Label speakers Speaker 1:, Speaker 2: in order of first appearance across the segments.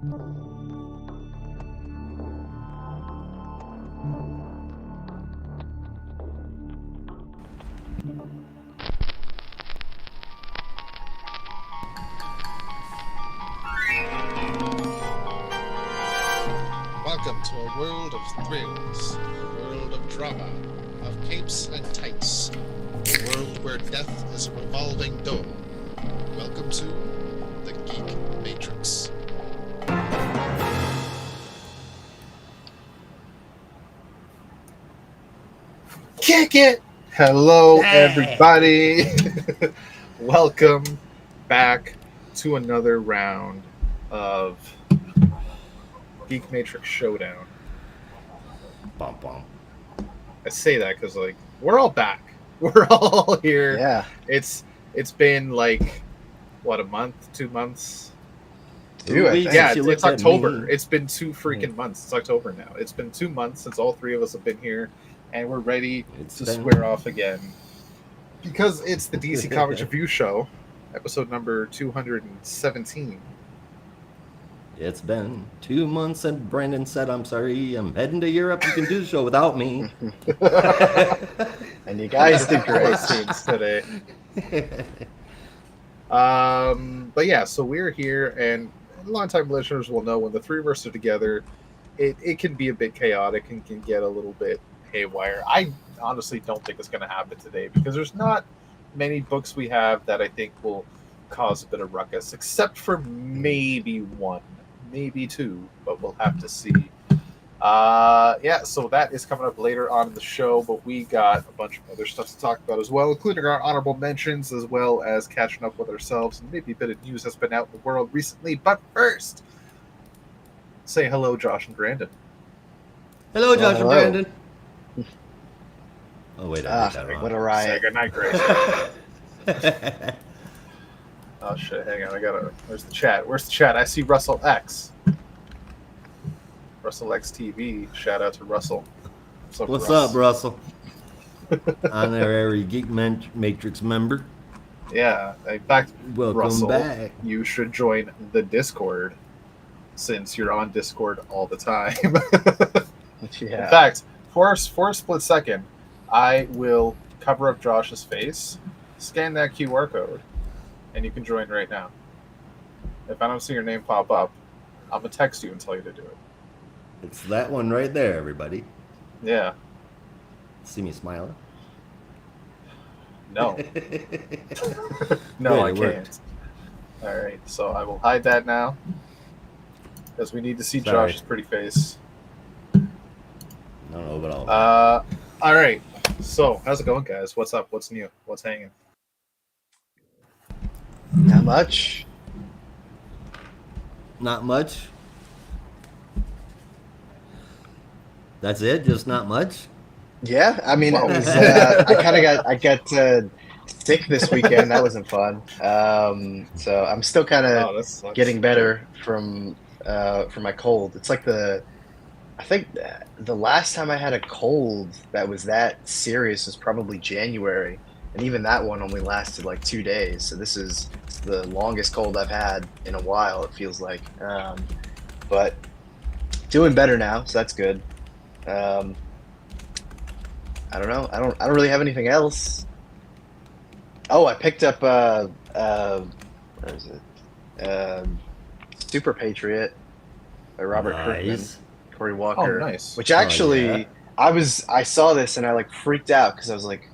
Speaker 1: Welcome to a world of thrills, a world of drama, of capes and tights, a world where death is a revolving door. Welcome to the Geek Matrix. Kick it! Hello, everybody. Welcome back to another round of Geek Matrix Showdown.
Speaker 2: Bum, bum.
Speaker 1: I say that because, like, we're all back. We're all here.
Speaker 3: Yeah.
Speaker 1: It's been like what, a month, 2 months?
Speaker 3: 2 I think.
Speaker 1: Yeah,
Speaker 2: you
Speaker 1: it's
Speaker 2: looked at
Speaker 1: October.
Speaker 2: me.
Speaker 1: It's been 2 freaking months. It's October now. It's been 2 months since all three of us have been here, and we're ready to square off again because it's the DC Comics Review Show, episode number 217.
Speaker 2: It's been 2 months, and Brandon said, "I'm sorry, I'm heading to Europe. You can do the show without me."
Speaker 3: And you guys did great.
Speaker 1: Scenes today. But yeah, so we're here, and longtime listeners will know when the three of us are together, it can be a bit chaotic and can get a little bit haywire. I honestly don't think it's going to happen today because there's not many books we have that I think will cause a bit of ruckus, except for maybe one, maybe two, but we'll have to see. Yeah, so that is coming up later on in the show, but we got a bunch of other stuff to talk about as well, including our honorable mentions, as well as catching up with ourselves, and maybe a bit of news that's been out in the world recently. But first, say hello, Josh and Brandon.
Speaker 2: Hello, Josh and
Speaker 3: hello.
Speaker 2: Brandon. Oh wait, I did that
Speaker 3: What
Speaker 2: wrong.
Speaker 3: a
Speaker 1: Say
Speaker 3: riot.
Speaker 1: goodnight, Grace. Oh shit, hang on, where's the chat? Where's the chat? I see Russell X. Russell X TV. Shout out to Russell.
Speaker 2: What's up, Russell? Honorary Geek Matrix member.
Speaker 1: Yeah, in fact,
Speaker 2: Welcome
Speaker 1: Russell,
Speaker 2: back.
Speaker 1: you should join the Discord since you're on Discord all the time.
Speaker 3: Yeah.
Speaker 1: In fact, for a split second, I will cover up Josh's face, scan that QR code, and you can join right now. If I don't see your name pop up, I'm going to text you and tell you to do it.
Speaker 2: It's that one right there, everybody.
Speaker 1: Yeah.
Speaker 2: See me smiling?
Speaker 1: No. No,
Speaker 2: Good,
Speaker 1: I
Speaker 2: it
Speaker 1: can't. All right, so I will hide that now because we need to see
Speaker 2: Sorry.
Speaker 1: Josh's pretty face.
Speaker 2: I don't know about all.
Speaker 1: All right. So, how's it going, guys? What's up? What's new? What's hanging?
Speaker 3: Not much.
Speaker 2: Not much. That's it? Just not much?
Speaker 3: Yeah, I mean,
Speaker 1: Wow.
Speaker 3: it was, I got sick this weekend. That wasn't fun. So I'm still kind of
Speaker 1: that sucks.
Speaker 3: getting better from my cold. It's like I think the last time I had a cold that was that serious was probably January, and even that one only lasted like 2 days. So this is the longest cold I've had in a while. It feels like, but doing better now, so that's good. I don't know. I don't really have anything else. Oh, I picked up where is it? Super Patriot by Robert Kirkman,
Speaker 2: Nice.
Speaker 3: Cory
Speaker 1: Oh,
Speaker 3: Walker.
Speaker 1: nice.
Speaker 3: Which actually,
Speaker 2: yeah.
Speaker 3: I saw this and I like freaked out because I was like,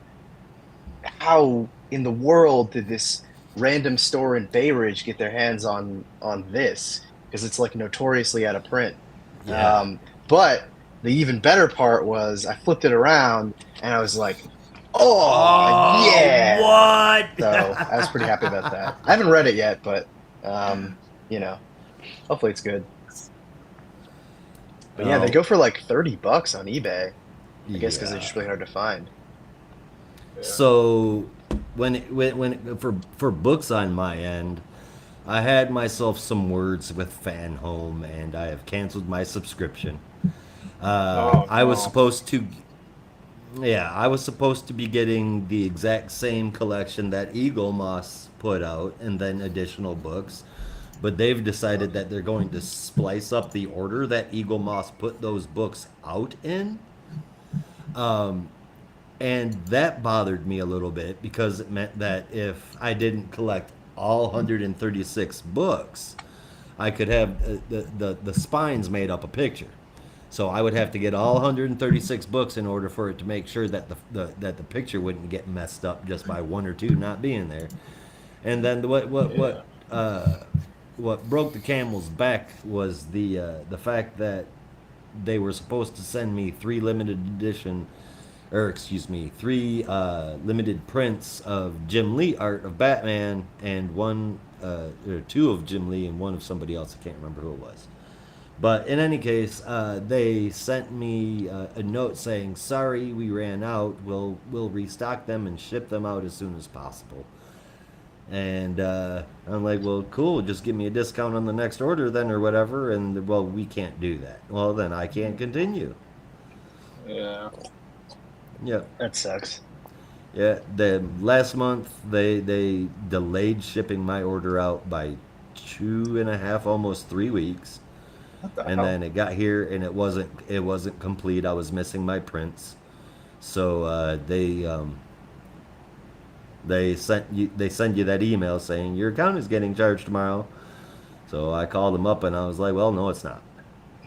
Speaker 3: how in the world did this random store in Bay Ridge get their hands on this? Because it's like notoriously out of print.
Speaker 2: Yeah.
Speaker 3: But the even better part was I flipped it around and I was like, oh yeah.
Speaker 2: What?
Speaker 3: So I was pretty happy about that. I haven't read it yet, but hopefully it's good. But yeah, they go for like $30 on eBay. I guess because they're just really hard to find.
Speaker 1: Yeah.
Speaker 2: So when for books on my end, I had myself some words with Fan Home, and I have canceled my subscription. I was
Speaker 1: no.
Speaker 2: supposed to, I was supposed to be getting the exact same collection that Eagle Moss put out, and then additional books. but they've decided that they're going to splice up the order that Eagle Moss put those books out in. And that bothered me a little bit because it meant that if I didn't collect all 136 books, I could have the spines made up a picture. So I would have to get all 136 books in order for it to make sure that the picture wouldn't get messed up just by one or two not being there. And then what broke the camel's back was the fact that they were supposed to send me three limited prints of Jim Lee art of Batman and or two of Jim Lee and one of somebody else. I can't remember who it was. But in any case, they sent me a note saying, "Sorry, we ran out. We'll restock them and ship them out as soon as possible." And I'm like, "Well, cool. Just give me a discount on the next order then, or whatever." And well, we can't do that. Well, then I can't continue.
Speaker 1: Yeah.
Speaker 2: Yep.
Speaker 3: That sucks.
Speaker 2: Yeah. The last month they delayed shipping my order out by 2.5, almost 3 weeks.
Speaker 1: What the
Speaker 2: And
Speaker 1: hell?
Speaker 2: then it got here and it wasn't complete. I was missing my prints, so they send you that email saying your account is getting charged tomorrow. So I called them up and I was like, well, no, it's not.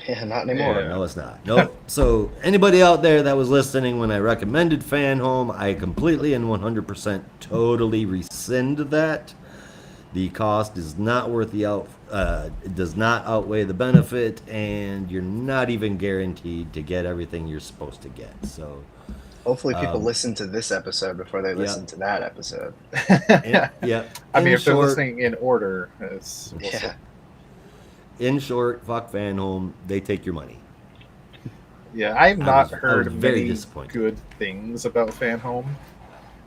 Speaker 3: Yeah, not anymore.
Speaker 1: Yeah.
Speaker 2: No, it's not. Nope. So anybody out there that was listening when I recommended Fan Home, I completely and 100% totally rescind that. The cost is not worth it does not outweigh the benefit, and you're not even guaranteed to get everything you're supposed to get. So,
Speaker 3: Hopefully, people listen to this episode before they listen to that episode.
Speaker 2: yeah.
Speaker 1: I mean,
Speaker 2: In
Speaker 1: if they're
Speaker 2: short-
Speaker 1: listening in order, we'll
Speaker 3: Yeah.
Speaker 1: see.
Speaker 2: In short, fuck Fan Home. They take your money.
Speaker 1: Yeah, I've
Speaker 2: I
Speaker 1: not
Speaker 2: was
Speaker 1: heard
Speaker 2: very
Speaker 1: many
Speaker 2: disappointed.
Speaker 1: good things about Fan Home.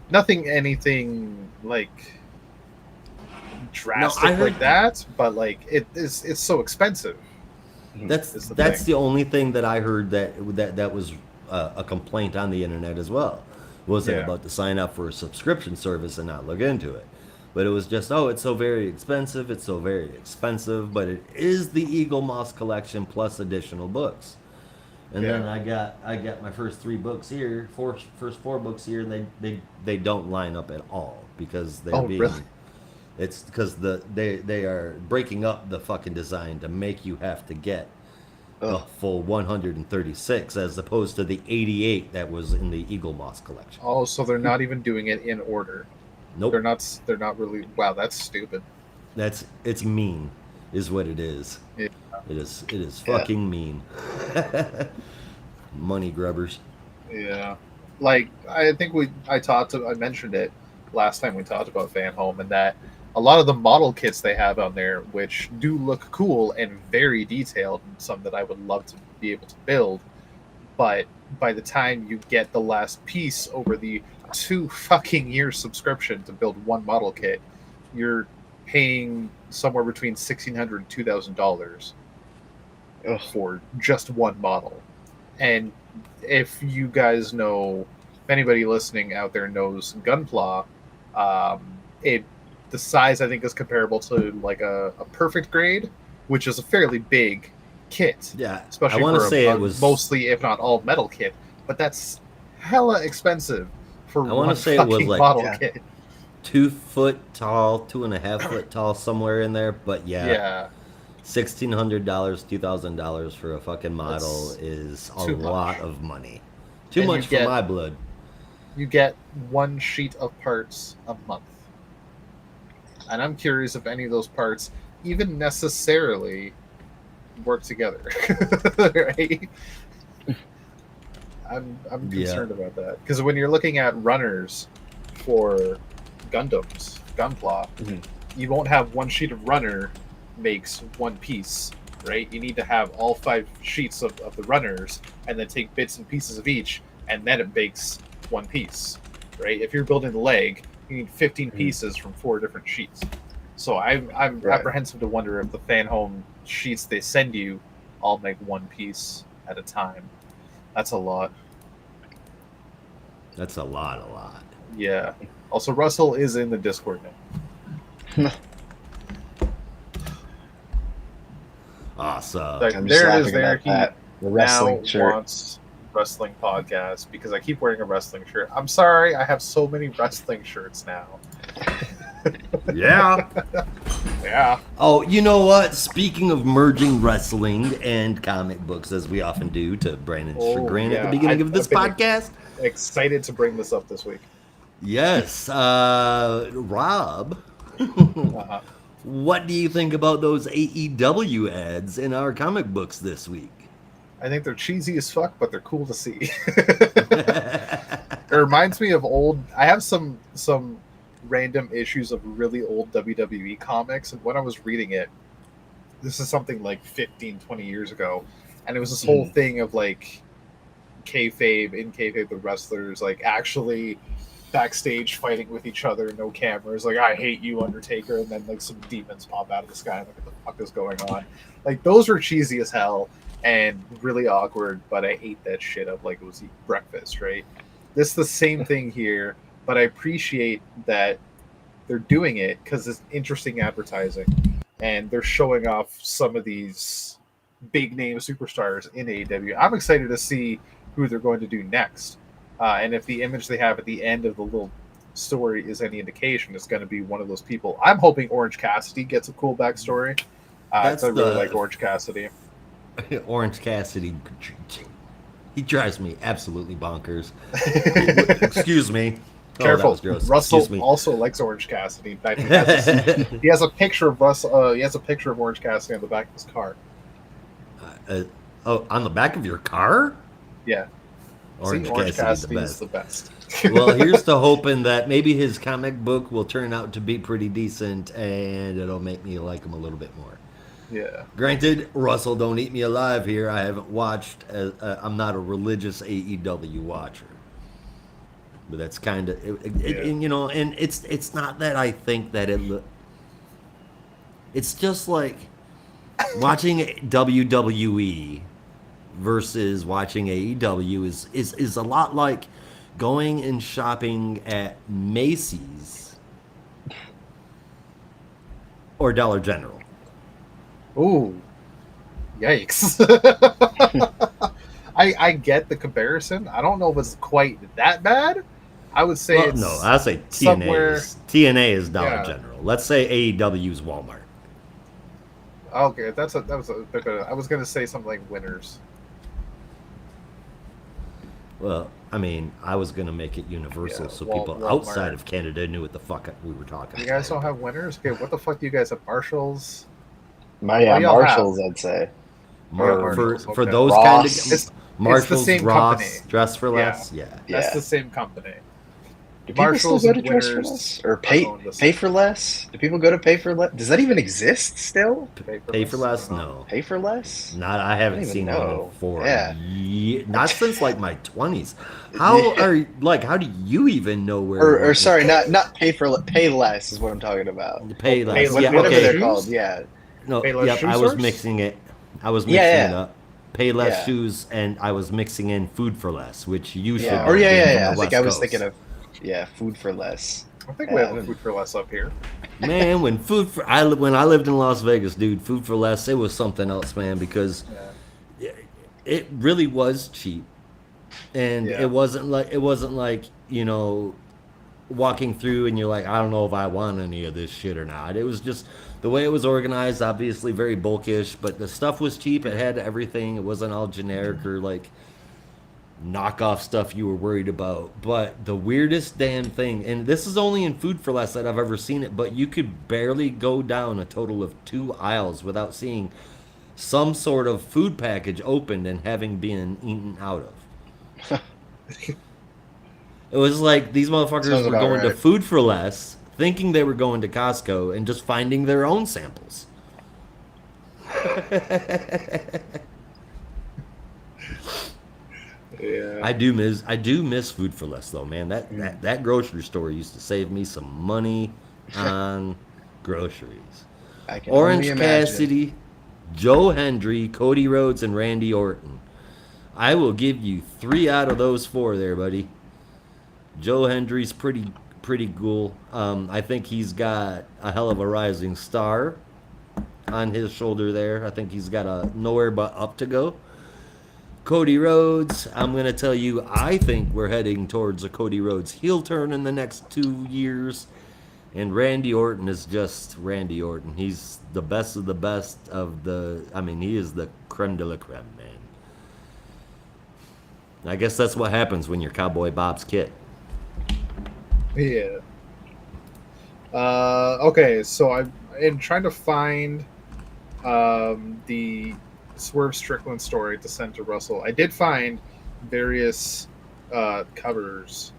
Speaker 1: Nothing, anything like drastic
Speaker 2: I heard-
Speaker 1: like that, but like it's so expensive.
Speaker 2: That's
Speaker 1: Is the
Speaker 2: that's
Speaker 1: thing.
Speaker 2: the only thing that I heard that was a complaint on the internet as well. Wasn't
Speaker 1: Yeah.
Speaker 2: about to sign up for a subscription service and not look into it, but it was just, oh, it's so very expensive. It's so very expensive, but it is the Eagle Moss collection plus additional books. And then
Speaker 1: Yeah.
Speaker 2: I got my first three books here, first four books here, and they don't line up at all because they're
Speaker 1: Oh,
Speaker 2: being.
Speaker 1: really?
Speaker 2: It's because they are breaking up the fucking design to make you have to get the
Speaker 3: Ugh.
Speaker 2: full 136 as opposed to the 88 that was in the Eagle Moss collection.
Speaker 1: Oh, so they're not even doing it in order.
Speaker 2: Nope.
Speaker 1: They're not. They're not really. Wow, that's stupid.
Speaker 2: It's mean, is what it is.
Speaker 1: Yeah.
Speaker 2: It is
Speaker 3: Yeah.
Speaker 2: fucking mean. Money grubbers.
Speaker 1: Yeah, like I think I mentioned it last time we talked about Fan Home, and that a lot of the model kits they have on there, which do look cool and very detailed, and some that I would love to be able to build, but by the time you get the last piece over the 2 fucking year subscription to build one model kit, you're paying somewhere between $1,600 and $2,000
Speaker 3: Ugh.
Speaker 1: for just one model. And if you guys know, if anybody listening out there knows Gunpla, the size I think is comparable to like a perfect grade, which is a fairly big kit,
Speaker 2: Yeah,
Speaker 1: especially
Speaker 2: I want
Speaker 1: for
Speaker 2: to say
Speaker 1: a
Speaker 2: it was
Speaker 1: mostly, if not all, metal kit. But that's hella expensive for
Speaker 2: I wanna
Speaker 1: one
Speaker 2: say it was
Speaker 1: fucking
Speaker 2: like-
Speaker 1: model
Speaker 3: Yeah.
Speaker 1: kit.
Speaker 2: 2 foot tall, 2.5 foot tall, somewhere in there. But
Speaker 1: Yeah.
Speaker 2: $1,600, $2,000 for a fucking model
Speaker 1: That's
Speaker 2: is a
Speaker 1: too
Speaker 2: lot
Speaker 1: much.
Speaker 2: of money. Too
Speaker 1: And you
Speaker 2: much for
Speaker 1: get-
Speaker 2: my blood.
Speaker 1: You get one sheet of parts a month. And I'm curious if any of those parts even necessarily work together. Right? I'm
Speaker 2: Yeah.
Speaker 1: concerned about that. Because when you're looking at runners for Gundams, Gunpla,
Speaker 3: Mhm.
Speaker 1: you won't have one sheet of runner makes one piece, right? You need to have all 5 sheets of the runners and then take bits and pieces of each, and then it makes one piece, right? If you're building the leg, you need 15
Speaker 3: Mhm.
Speaker 1: pieces from 4 different sheets. So I'm
Speaker 3: Right.
Speaker 1: apprehensive to wonder if the Fan Home sheets they send you all make one piece at a time. That's a lot.
Speaker 2: That's a lot.
Speaker 1: Yeah. Also, Russell is in the Discord now.
Speaker 2: Awesome.
Speaker 1: Like,
Speaker 3: I'm just
Speaker 1: there it
Speaker 3: laughing
Speaker 1: is. There
Speaker 3: about
Speaker 1: he
Speaker 3: that. The
Speaker 1: now
Speaker 3: wrestling shirt.
Speaker 1: wants wrestling podcast because I keep wearing a wrestling shirt. I'm sorry, I have so many wrestling shirts now.
Speaker 2: Yeah.
Speaker 1: Yeah.
Speaker 2: Oh, you know what? Speaking of merging wrestling and comic books, as we often do, to Brandon's
Speaker 1: Oh,
Speaker 2: chagrin at
Speaker 1: yeah.
Speaker 2: the beginning of this
Speaker 1: I've been
Speaker 2: podcast.
Speaker 1: Excited to bring this up this week.
Speaker 2: Yes. Rob,
Speaker 1: Uh-huh.
Speaker 2: what do you think about those AEW ads in our comic books this week?
Speaker 1: I think they're cheesy as fuck, but they're cool to see. It reminds me of old. I have some random issues of really old WWE comics, and when I was reading it, this is something like 15, 20 years ago, and it was this whole thing of like kayfabe, the wrestlers like actually backstage fighting with each other, no cameras, like I hate you, Undertaker, and then like some demons pop out of the sky, like what the fuck is going on? Like those were cheesy as hell and really awkward, but I ate that shit up like it was breakfast, right? This is the same thing here, but I appreciate that they're doing it because it's interesting advertising and they're showing off some of these big name superstars in AEW. I'm excited to see who they're going to do next. And if the image they have at the end of the little story is any indication, it's going to be one of those people. I'm hoping Orange Cassidy gets a cool backstory. I really like Orange Cassidy.
Speaker 2: Orange Cassidy, he drives me absolutely bonkers. Excuse me.
Speaker 1: Careful.
Speaker 2: Oh, that was gross.
Speaker 1: Russell
Speaker 2: Excuse me.
Speaker 1: also likes Orange Cassidy. In fact, he has a picture of Russell. He has a picture of Orange Cassidy on the back of his car.
Speaker 2: On the back of your car?
Speaker 1: Yeah.
Speaker 2: Orange
Speaker 1: Orange
Speaker 2: Cassidy's
Speaker 1: Cassidy is
Speaker 2: the
Speaker 1: the best.
Speaker 2: Well, here's to hoping that maybe his comic book will turn out to be pretty decent and it'll make me like him a little bit more.
Speaker 1: Yeah.
Speaker 2: Granted, Russell, don't eat me alive here. I haven't watched. I'm not a religious AEW watcher, but that's kind of and, you know. And it's not that I think that it's just like watching WWE versus watching AEW is a lot like going and shopping at Macy's or Dollar General.
Speaker 1: Ooh. Yikes. I get the comparison. I don't know if it's quite that bad. I would say it's
Speaker 2: no, I'll say
Speaker 1: somewhere-
Speaker 2: TNA is Dollar
Speaker 1: Yeah.
Speaker 2: General. Let's say AEW is Walmart.
Speaker 1: Okay, that was a bit better. I was gonna say something like Winners.
Speaker 2: Well, I mean, I was gonna make it universal
Speaker 1: Yeah,
Speaker 2: so
Speaker 1: Wal-
Speaker 2: people
Speaker 1: Walmart.
Speaker 2: outside of Canada knew what the fuck we were talking
Speaker 1: You
Speaker 2: about.
Speaker 1: guys don't have Winners? Okay, what the fuck do you guys have? Marshalls?
Speaker 3: My
Speaker 1: What do y'all
Speaker 3: Marshalls, I'd say.
Speaker 1: Marshalls,
Speaker 2: For
Speaker 1: okay.
Speaker 2: those
Speaker 3: Ross.
Speaker 2: kind of
Speaker 1: It's
Speaker 2: Marshalls,
Speaker 1: same
Speaker 2: Ross,
Speaker 1: company.
Speaker 2: Dress for
Speaker 1: Yeah.
Speaker 2: Less, yeah.
Speaker 1: That's
Speaker 3: Yeah.
Speaker 1: the same company.
Speaker 3: Do people still
Speaker 1: Marshalls
Speaker 3: go to
Speaker 1: and
Speaker 3: Dress for
Speaker 1: Winners
Speaker 3: Less or
Speaker 1: are
Speaker 3: pay
Speaker 1: owned the
Speaker 3: pay
Speaker 1: same.
Speaker 3: for less? Do people go to Pay for Less? Does that even exist still?
Speaker 2: Pay for Less, no.
Speaker 3: Pay for Less?
Speaker 2: Not, I haven't
Speaker 3: I don't
Speaker 2: seen
Speaker 3: even
Speaker 2: one
Speaker 3: know.
Speaker 2: for
Speaker 3: Yeah.
Speaker 2: not since like my 20s. How how do you even know where?
Speaker 3: Or sorry, not pay less is what I'm talking about.
Speaker 2: Pay
Speaker 1: Pay
Speaker 2: Less?
Speaker 1: Less.
Speaker 2: Yeah,
Speaker 1: Whatever
Speaker 3: Whatever they're
Speaker 2: okay.
Speaker 3: called, yeah.
Speaker 2: No,
Speaker 1: Payless
Speaker 2: yep,
Speaker 1: Shoe
Speaker 2: I was
Speaker 1: Source?
Speaker 2: mixing it. I was
Speaker 3: Yeah,
Speaker 2: mixing
Speaker 3: yeah.
Speaker 2: it up. Pay Less
Speaker 3: Yeah.
Speaker 2: Shoes, and I was mixing in Food for Less, which you should
Speaker 3: Yeah.
Speaker 2: know
Speaker 3: Or
Speaker 2: being from
Speaker 3: yeah.
Speaker 2: the
Speaker 3: I think
Speaker 2: West
Speaker 3: I was
Speaker 2: Coast.
Speaker 3: thinking of Food for Less.
Speaker 1: I think we have
Speaker 3: Yeah.
Speaker 1: a Food for Less up here.
Speaker 2: Man, when when I lived in Las Vegas, dude, Food for Less, it was something else, man, because it really was cheap, and
Speaker 1: Yeah.
Speaker 2: it wasn't like you know, walking through and you're like, I don't know if I want any of this shit or not. It was just the way it was organized, obviously very bulkish, but the stuff was cheap. It had everything. It wasn't all generic or like knockoff stuff you were worried about. But the weirdest damn thing, and this is only in Food for Less that I've ever seen it, but you could barely go down a total of 2 aisles without seeing some sort of food package opened and having been eaten out of. It was like these motherfuckers
Speaker 3: Sounds
Speaker 2: were
Speaker 3: about
Speaker 2: going to
Speaker 3: right.
Speaker 2: Food for Less, thinking they were going to Costco, and just finding their own samples.
Speaker 1: Yeah.
Speaker 2: I do miss Food for Less though, man. That grocery store used to save me some money on groceries.
Speaker 3: I can
Speaker 2: Orange
Speaker 3: only imagine.
Speaker 2: Cassidy, Joe Hendry, Cody Rhodes, and Randy Orton. I will give you 3 out of those 4 there, buddy. Joe Hendry's pretty cool. I think he's got a hell of a rising star. on his shoulder there. I think he's got a nowhere but up to go. Cody Rhodes, I'm going to tell you, I think we're heading towards a Cody Rhodes heel turn in the next 2 years. And Randy Orton is just Randy Orton. He's the best of the best of the. I mean, he is the creme de la creme, man. I guess that's what happens when you're Cowboy Bob's kid.
Speaker 1: Yeah. Okay, so I'm in trying to find the Swerve Strickland story to send to Russell. I did find various covers.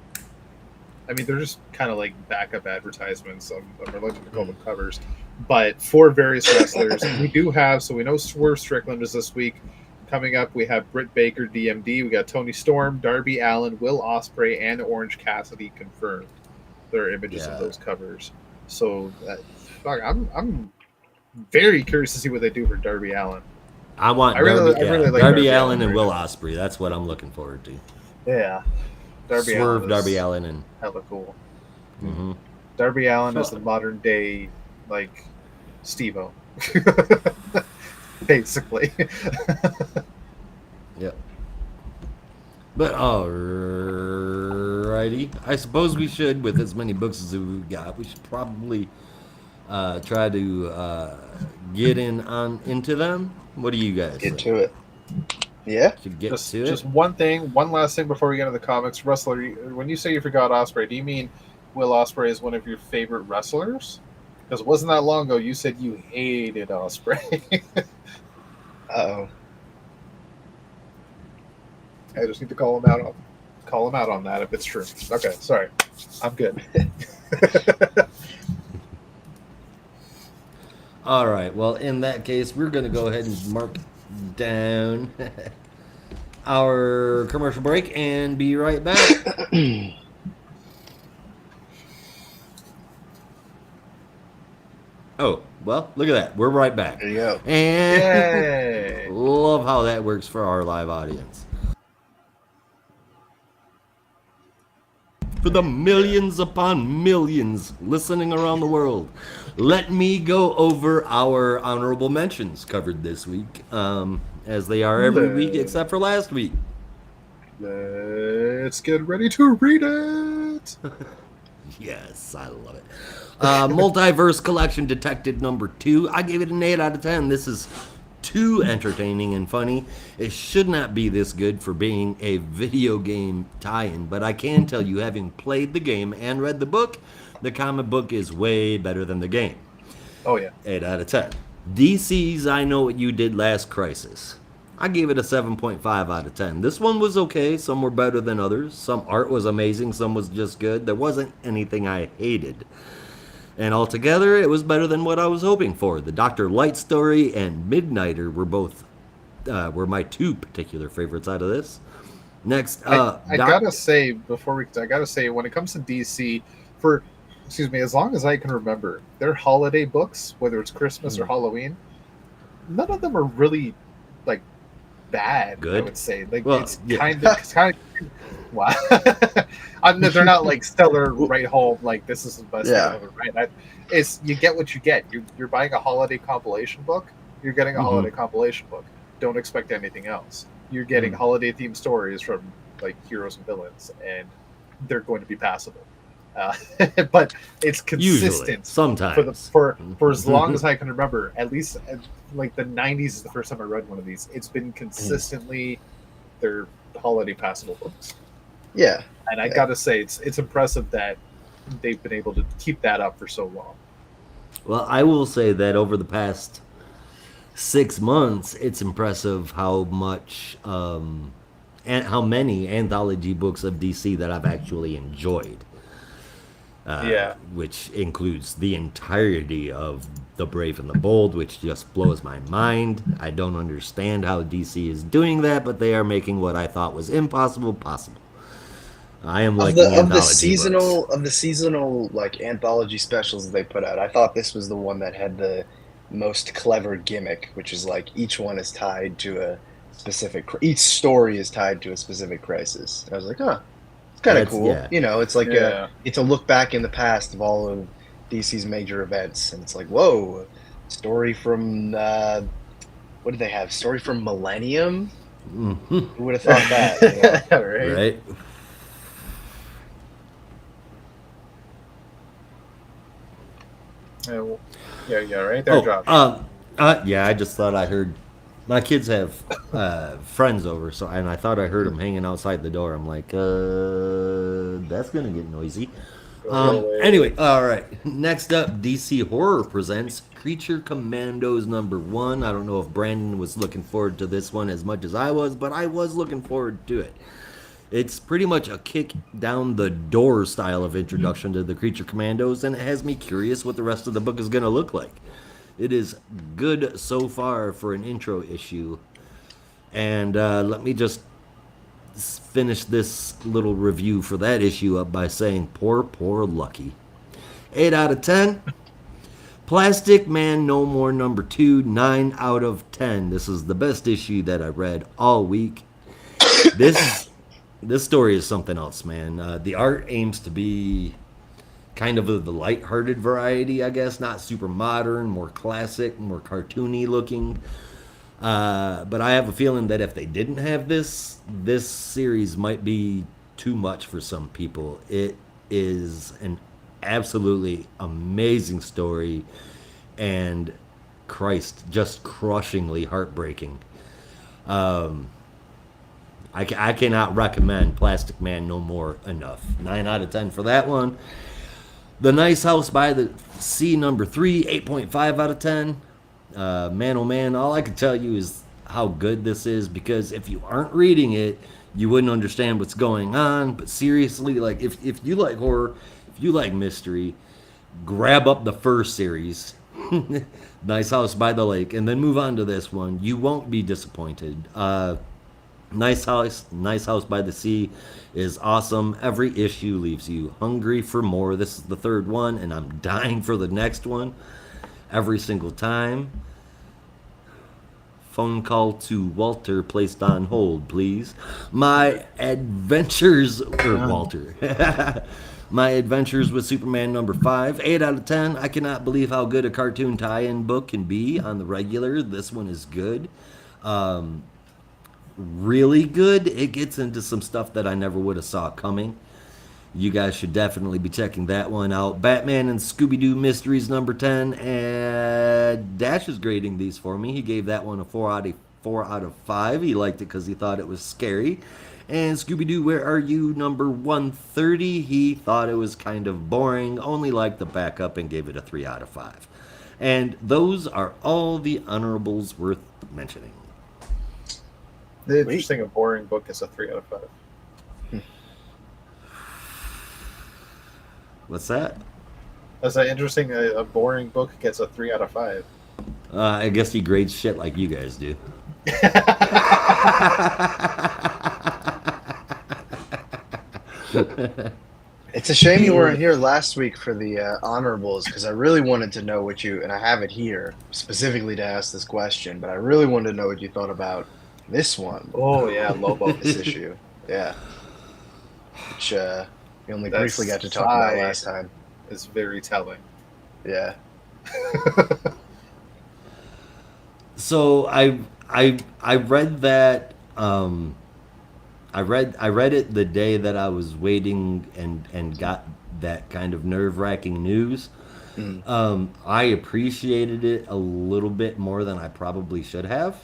Speaker 1: I mean, they're just kind of like backup advertisements. I'm reluctant to call them covers, but for various wrestlers, we do have. So we know Swerve Strickland is this week. Coming up, we have Britt Baker, DMD. We got Tony Storm, Darby Allin, Will Ospreay, and Orange Cassidy confirmed. There are images of those covers. So, I'm very curious to see what they do for Darby Allin.
Speaker 2: I really like Darby Allin and Will Ospreay. That's what I'm looking forward to.
Speaker 1: Yeah,
Speaker 2: Swerve, Darby Allin, and
Speaker 1: hella cool.
Speaker 2: Mm-hmm.
Speaker 1: Darby Allin is the modern day like Steve-O. Basically.
Speaker 2: Yep. But alrighty, I suppose we should, with as many books as we've got, we should probably try to get into them. What do you guys
Speaker 3: Get
Speaker 2: think?
Speaker 3: to it. Yeah.
Speaker 2: Should get
Speaker 1: just,
Speaker 2: to
Speaker 1: just
Speaker 2: it.
Speaker 1: one last thing before we get into the comics. Wrestler, when you say you forgot Ospreay, do you mean Will Ospreay is one of your favorite wrestlers? Because it wasn't that long ago you said you hated Ospreay.
Speaker 3: Uh-oh.
Speaker 1: I just need to call him out on that if it's true. Okay, sorry. I'm good.
Speaker 2: All right. Well, in that case, we're going to go ahead and mark down our commercial break and be right back. Oh, well, look at that. We're right back.
Speaker 3: There you go.
Speaker 2: And
Speaker 1: Yay.
Speaker 2: love how that works for our live audience. For the millions upon millions listening around the world, let me go over our honorable mentions covered this week, as they are every week except for last week.
Speaker 1: Let's get ready to read it.
Speaker 2: Yes, I love it. Multiverse Collection Detected number 2. I gave it an 8 out of 10. This is too entertaining and funny. It should not be this good for being a video game tie-in, but I can tell you, having played the game and read the book, the comic book is way better than the game.
Speaker 1: Oh, yeah.
Speaker 2: 8 out of 10. DC's I Know What You Did Last Crisis. I gave it a 7.5 out of 10. This one was okay. Some were better than others. Some art was amazing. Some was just good. There wasn't anything I hated. And altogether, it was better than what I was hoping for. The Dr. Light story and Midnighter were my two particular favorites out of this. Next,
Speaker 1: I gotta say when it comes to DC, as long as I can remember, their holiday books, whether it's Christmas or Halloween, none of them are really like bad.
Speaker 2: Good.
Speaker 1: I would say
Speaker 2: Well,
Speaker 1: kind of. Wow. They're not like stellar right home. Like this is the best thing ever, right? It's you get what you get. You're buying a holiday compilation book. You're getting a holiday compilation book. Don't expect anything else. You're getting holiday themed stories from like heroes and villains, and they're going to be passable. But it's consistent.
Speaker 2: Usually, sometimes
Speaker 1: for as long as I can remember. At least like the 90s is the first time I read one of these. It's been consistently their holiday passable books.
Speaker 3: Yeah.
Speaker 1: And I gotta say, it's impressive that they've been able to keep that up for so long.
Speaker 2: Well, I will say that over the past 6 months, it's impressive how much and how many anthology books of DC that I've actually enjoyed. Which includes the entirety of The Brave and the Bold, which just blows my mind. I don't understand how DC is doing that, but they are making what I thought was impossible possible. I am like
Speaker 3: of the seasonal like anthology specials that they put out. I thought this was the one that had the most clever gimmick, which is like each one is tied to a specific. Each story is tied to a specific crisis. I was like, huh, it's kind of cool.
Speaker 2: Yeah.
Speaker 3: You know, it's like it's a look back in the past of all of DC's major events, and it's like, whoa. Story from what did they have? Story from Millennium.
Speaker 2: Mhm.
Speaker 3: Who would have thought that? You know?
Speaker 1: Right?
Speaker 2: Right?
Speaker 1: Yeah, well, yeah, right there,
Speaker 2: Oh,
Speaker 1: Josh.
Speaker 2: yeah. I just thought I heard. My kids have friends over, and I thought I heard them hanging outside the door. I'm like, that's gonna get noisy.
Speaker 1: Go away.
Speaker 2: Anyway, all right. Next up, DC Horror presents Creature Commandos #1. I don't know if Brandon was looking forward to this one as much as I was, but I was looking forward to it. It's pretty much a kick down the door style of introduction to the Creature Commandos, and it has me curious what the rest of the book is going to look like. It is good so far for an intro issue. And let me just finish this little review for that issue up by saying, poor Lucky. 8 out of 10. Plastic Man No More #2, 9 out of 10. This is the best issue that I read all week. This story is something else, man. The art aims to be kind of the light-hearted variety, I guess. Not super modern, more classic, more cartoony looking. But I have a feeling that if they didn't have this series might be too much for some people. It is an absolutely amazing story, and Christ, just crushingly heartbreaking. I cannot recommend Plastic Man No More enough. 9 out of 10 for that one. The Nice House by the Sea #3, 8.5 out of 10. Man, oh man, all I can tell you is how good this is, because if you aren't reading it, you wouldn't understand what's going on. But seriously, like if you like horror, if you like mystery, grab up the first series, Nice House by the Lake, and then move on to this one. You won't be disappointed. Nice House by the Sea is awesome. Every issue leaves you hungry for more. This is the third one, and I'm dying for the next one every single time. Phone call to Walter placed on hold, please. My adventures, or Walter. My adventures with Superman #5, 8 out of 10. I cannot believe how good a cartoon tie-in book can be on the regular. This one is good. Really good. It gets into some stuff that I never would have saw coming. You guys should definitely be checking that one out. Batman and Scooby-Doo Mysteries #10. And Dash is grading these for me. He gave that one a 4 out of 5. He liked it because he thought it was scary. And Scooby-Doo Where Are You #130. He thought it was kind of boring, only liked the backup, and gave it a 3 out of 5. And those are all the honorables worth mentioning.
Speaker 1: The interesting, a boring book is a 3 out of 5.
Speaker 2: What's that?
Speaker 1: That's interesting. A boring book gets a 3 out of 5.
Speaker 2: I guess he grades shit like you guys do.
Speaker 3: It's a shame you weren't here last week for the honorables, because I really wanted to know what you, and I have it here specifically to ask this question, but I really wanted to know what you thought about this one.
Speaker 1: Oh yeah, Lobo.
Speaker 3: This issue. Yeah. Which we only
Speaker 1: That
Speaker 3: briefly got to talk about
Speaker 1: sigh
Speaker 3: last time.
Speaker 1: is very telling.
Speaker 3: Yeah.
Speaker 2: So I read that I read it the day that I was waiting and got that kind of nerve-wracking news. I appreciated it a little bit more than I probably should have.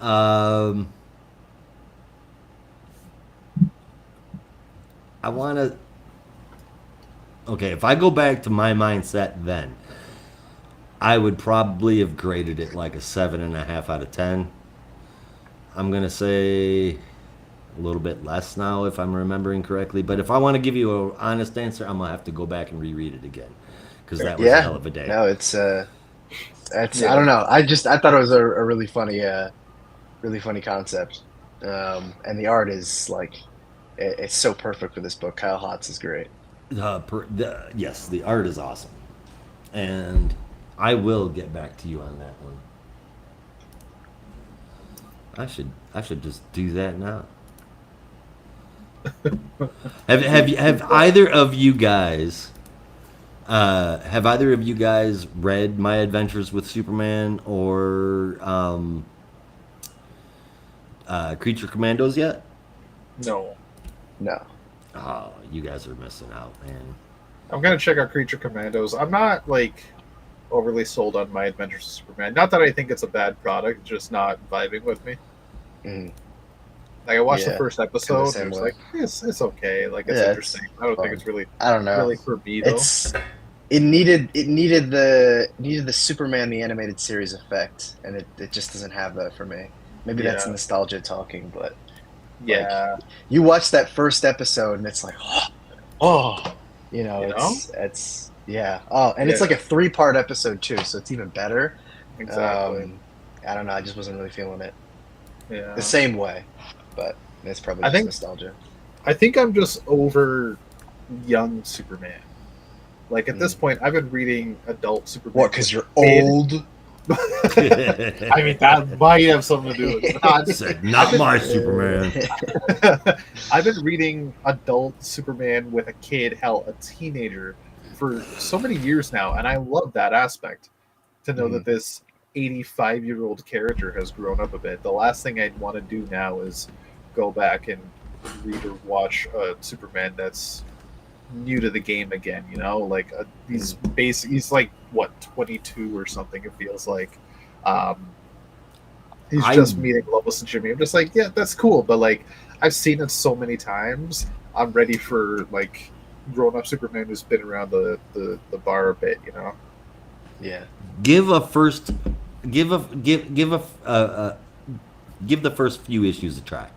Speaker 2: I want to. Okay, if I go back to my mindset then, I would probably have graded it like a 7.5 out of 10. I'm gonna say a little bit less now if I'm remembering correctly. But if I want to give you an honest answer, I'm gonna have to go back and reread it again, because that was a hell of a day.
Speaker 3: No, it's I don't know. I thought it was a really funny concept, and the art is like it's so perfect for this book. Kyle Hotz is great.
Speaker 2: Yes, the art is awesome, and I will get back to you on that one. I should just do that now. have either of you guys Have either of you guys read My Adventures with Superman or Creature Commandos yet?
Speaker 1: No.
Speaker 3: No.
Speaker 2: Oh, you guys are missing out, man.
Speaker 1: I'm gonna check out Creature Commandos. I'm not like overly sold on My Adventures with Superman. Not that I think it's a bad product, just not vibing with me.
Speaker 3: Mm.
Speaker 1: Like I watched the
Speaker 3: Yeah,
Speaker 1: first
Speaker 3: kinda
Speaker 1: episode,
Speaker 3: same
Speaker 1: and it was
Speaker 3: way.
Speaker 1: like it's okay. Like it's
Speaker 3: Yeah,
Speaker 1: interesting. I don't think
Speaker 3: fun.
Speaker 1: it's really
Speaker 3: I don't know.
Speaker 1: really for me though.
Speaker 3: It needed the Superman the animated series effect, and it just doesn't have that for me. Maybe that's
Speaker 1: Yeah.
Speaker 3: nostalgia talking, but
Speaker 1: Yeah.
Speaker 3: you watch that first episode and it's like, oh,
Speaker 1: You know?
Speaker 3: it's yeah. Oh, and it's
Speaker 1: Yeah.
Speaker 3: like a 3-part episode too, so it's even better.
Speaker 1: Exactly.
Speaker 3: I don't know. I just wasn't really feeling it
Speaker 1: Yeah.
Speaker 3: the same way, but it's probably
Speaker 1: I
Speaker 3: just
Speaker 1: think-
Speaker 3: nostalgia.
Speaker 1: I think I'm just over young Superman. Like at this point, I've been reading adult Superman.
Speaker 3: What? Because you're
Speaker 1: Kid.
Speaker 3: old.
Speaker 1: I mean, that might have something to do with it. Not-
Speaker 2: Said, not my Superman.
Speaker 1: I've been reading adult Superman with a kid, hell, a teenager, for so many years now, and I love that aspect. To know that this 85-year-old character has grown up a bit. The last thing I'd want to do now is go back and read or watch a Superman that's new to the game again. You know, like he's like what 22 or something. It feels like. He's just meeting Lois and Jimmy. I'm just like, yeah, that's cool, but like I've seen it so many times. I'm ready for like grown-up Superman who's been around the bar a bit. You know.
Speaker 3: Yeah.
Speaker 2: Give the first few issues a try.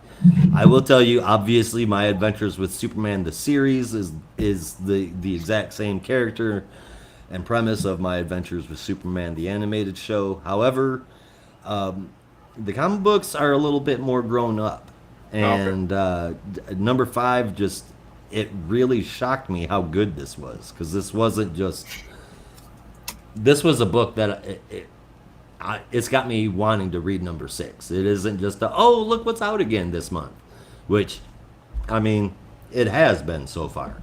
Speaker 2: I will tell you, obviously, My Adventures with Superman the series is the exact same character and premise of My Adventures with Superman the animated show. However, the comic books are a little bit more grown up, and number 5 just it really shocked me how good this was, because this wasn't just. This was a book that it's got me wanting to read number 6. It isn't just oh, look what's out again this month, which, I mean, it has been so far.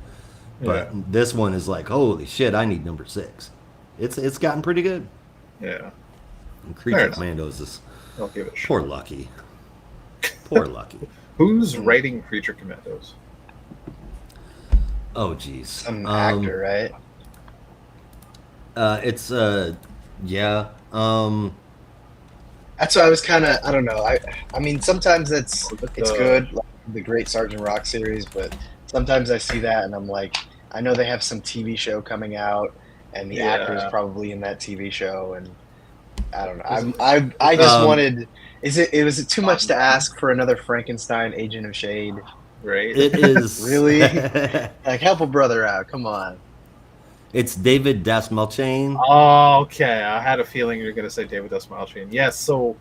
Speaker 2: But this one is like, holy shit, I need number 6. It's gotten pretty good.
Speaker 1: Yeah.
Speaker 2: And Creature Commandos is
Speaker 1: I'll give it a shot.
Speaker 2: poor Lucky. Poor Lucky.
Speaker 1: Who's writing Creature Commandos?
Speaker 2: Oh, geez.
Speaker 3: Some actor, right?
Speaker 2: It's yeah.
Speaker 3: That's why I was kind of, I don't know. I mean, sometimes it's
Speaker 1: But,
Speaker 3: good, like the Great Sergeant Rock series, but sometimes I see that and I'm like, I know they have some TV show coming out, and the actor's
Speaker 1: Yeah.
Speaker 3: probably in that TV show, and I don't know. I just wanted. Was it too much to ask for another Frankenstein Agent of Shade?
Speaker 1: Right?
Speaker 2: It is
Speaker 3: Really? Like, help a brother out. Come on.
Speaker 2: It's David Dasmalchian.
Speaker 1: Oh, okay. I had a feeling you were going to say David Desmalchian. Yes, so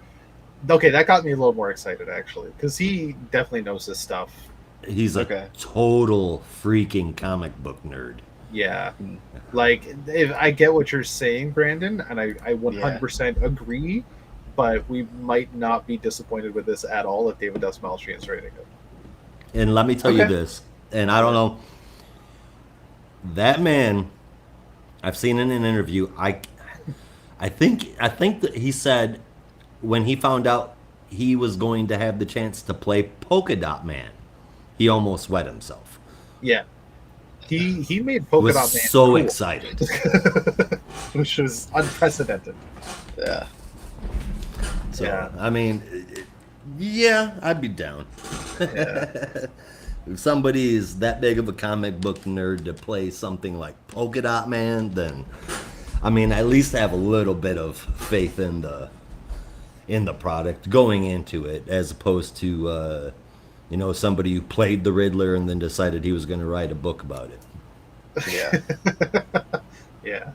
Speaker 1: okay, that got me a little more excited actually, because he definitely knows his stuff.
Speaker 2: He's a
Speaker 3: Okay.
Speaker 2: total freaking comic book nerd.
Speaker 1: Yeah, like if I get what you're saying, Brandon, and I 100% agree, but we might not be disappointed with this at all if David Desmalchian is writing it.
Speaker 2: And let me tell you
Speaker 3: Okay.
Speaker 2: this, and I don't know, that man, I've seen in an interview, I think that he said when he found out he was going to have the chance to play Polka Dot Man, he almost wet himself.
Speaker 1: Yeah, he made Polka
Speaker 2: Was
Speaker 1: Dot Man
Speaker 2: so
Speaker 1: cool,
Speaker 2: excited.
Speaker 1: which was unprecedented.
Speaker 3: Yeah.
Speaker 2: So
Speaker 1: Yeah.
Speaker 2: I mean, yeah, I'd be down.
Speaker 1: Yeah.
Speaker 2: If somebody is that big of a comic book nerd to play something like Polka Dot Man, then I mean, at least have a little bit of faith in the product going into it, as opposed to somebody who played the Riddler and then decided he was going to write a book about it.
Speaker 3: Yeah.
Speaker 1: Yeah.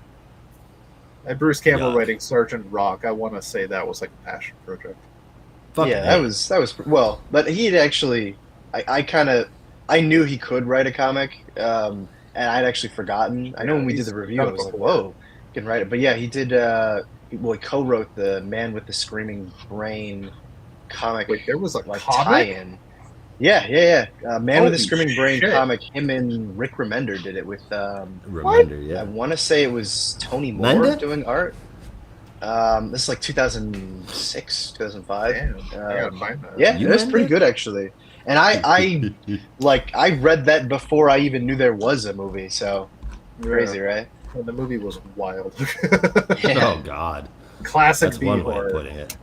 Speaker 1: And Bruce Campbell
Speaker 2: Yuck.
Speaker 1: writing Sergeant Rock, I want to say that was like a passion project.
Speaker 2: Fucking
Speaker 3: Yeah,
Speaker 2: hell.
Speaker 3: that was well, but he had actually. I knew he could write a comic, and I'd actually forgotten. I know when we did
Speaker 1: he's
Speaker 3: the review,
Speaker 1: done
Speaker 3: I
Speaker 1: it
Speaker 3: was like,
Speaker 1: before.
Speaker 3: "Whoa, he can write it." But yeah, he did. He co-wrote the Man with the Screaming Brain comic,
Speaker 1: Wait, there was a
Speaker 3: like
Speaker 1: comic?
Speaker 3: tie-in. Man with a
Speaker 1: Holy
Speaker 3: Screaming Brain
Speaker 1: shit.
Speaker 3: comic. Him and Rick Remender did it with.
Speaker 2: Reminder,
Speaker 3: I
Speaker 2: yeah.
Speaker 3: want to say it was Tony Moore
Speaker 2: Menda?
Speaker 3: doing art. This is like 2006, 2005.
Speaker 1: Damn, I gotta find that.
Speaker 3: Yeah,
Speaker 2: You
Speaker 3: it was
Speaker 2: mend
Speaker 3: pretty
Speaker 2: it?
Speaker 3: good actually. And I read that before I even knew there was a movie. So crazy, right?
Speaker 1: And the movie was wild.
Speaker 3: Yeah.
Speaker 2: Oh God,
Speaker 1: Classic
Speaker 2: that's
Speaker 1: B
Speaker 2: one way of
Speaker 1: horror.
Speaker 2: putting it.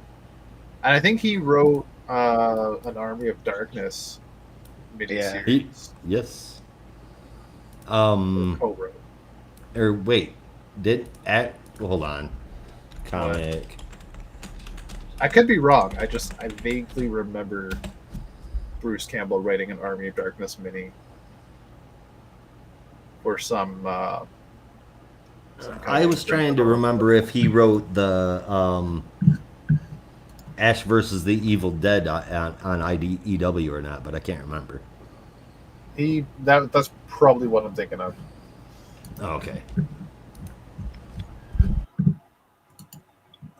Speaker 1: And I think he wrote an Army of Darkness miniseries.
Speaker 2: Yes.
Speaker 1: Co-wrote.
Speaker 2: Or wait, hold on. Comic.
Speaker 1: I could be wrong. I vaguely remember Bruce Campbell writing an Army of Darkness mini for some kind
Speaker 2: I
Speaker 1: of
Speaker 2: was trying to remember if he wrote the Ash versus the Evil Dead on IDEW or not, but I can't remember.
Speaker 1: That's probably what I'm thinking of.
Speaker 2: Oh, okay.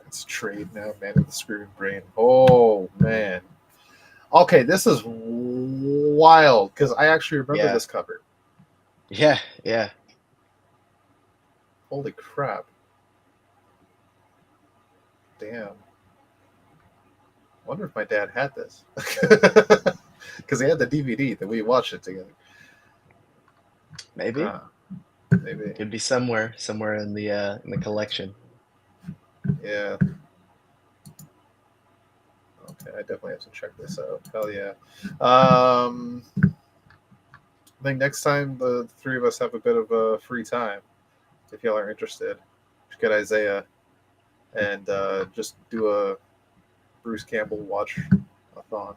Speaker 1: It's trade now, Man with the Screaming Brain. Oh man. Okay, this is wild because I actually remember
Speaker 3: Yeah.
Speaker 1: this cover.
Speaker 3: Yeah.
Speaker 1: Holy crap. Damn. Wonder if my dad had this. Because he had the DVD that we watched it together.
Speaker 3: Maybe.
Speaker 1: Maybe.
Speaker 3: Could be somewhere in the collection.
Speaker 1: Yeah. Okay, I definitely have to check this out. Hell yeah. I think next time the three of us have a bit of a free time, if y'all are interested, get Isaiah and just do a Bruce Campbell watch-a-thon.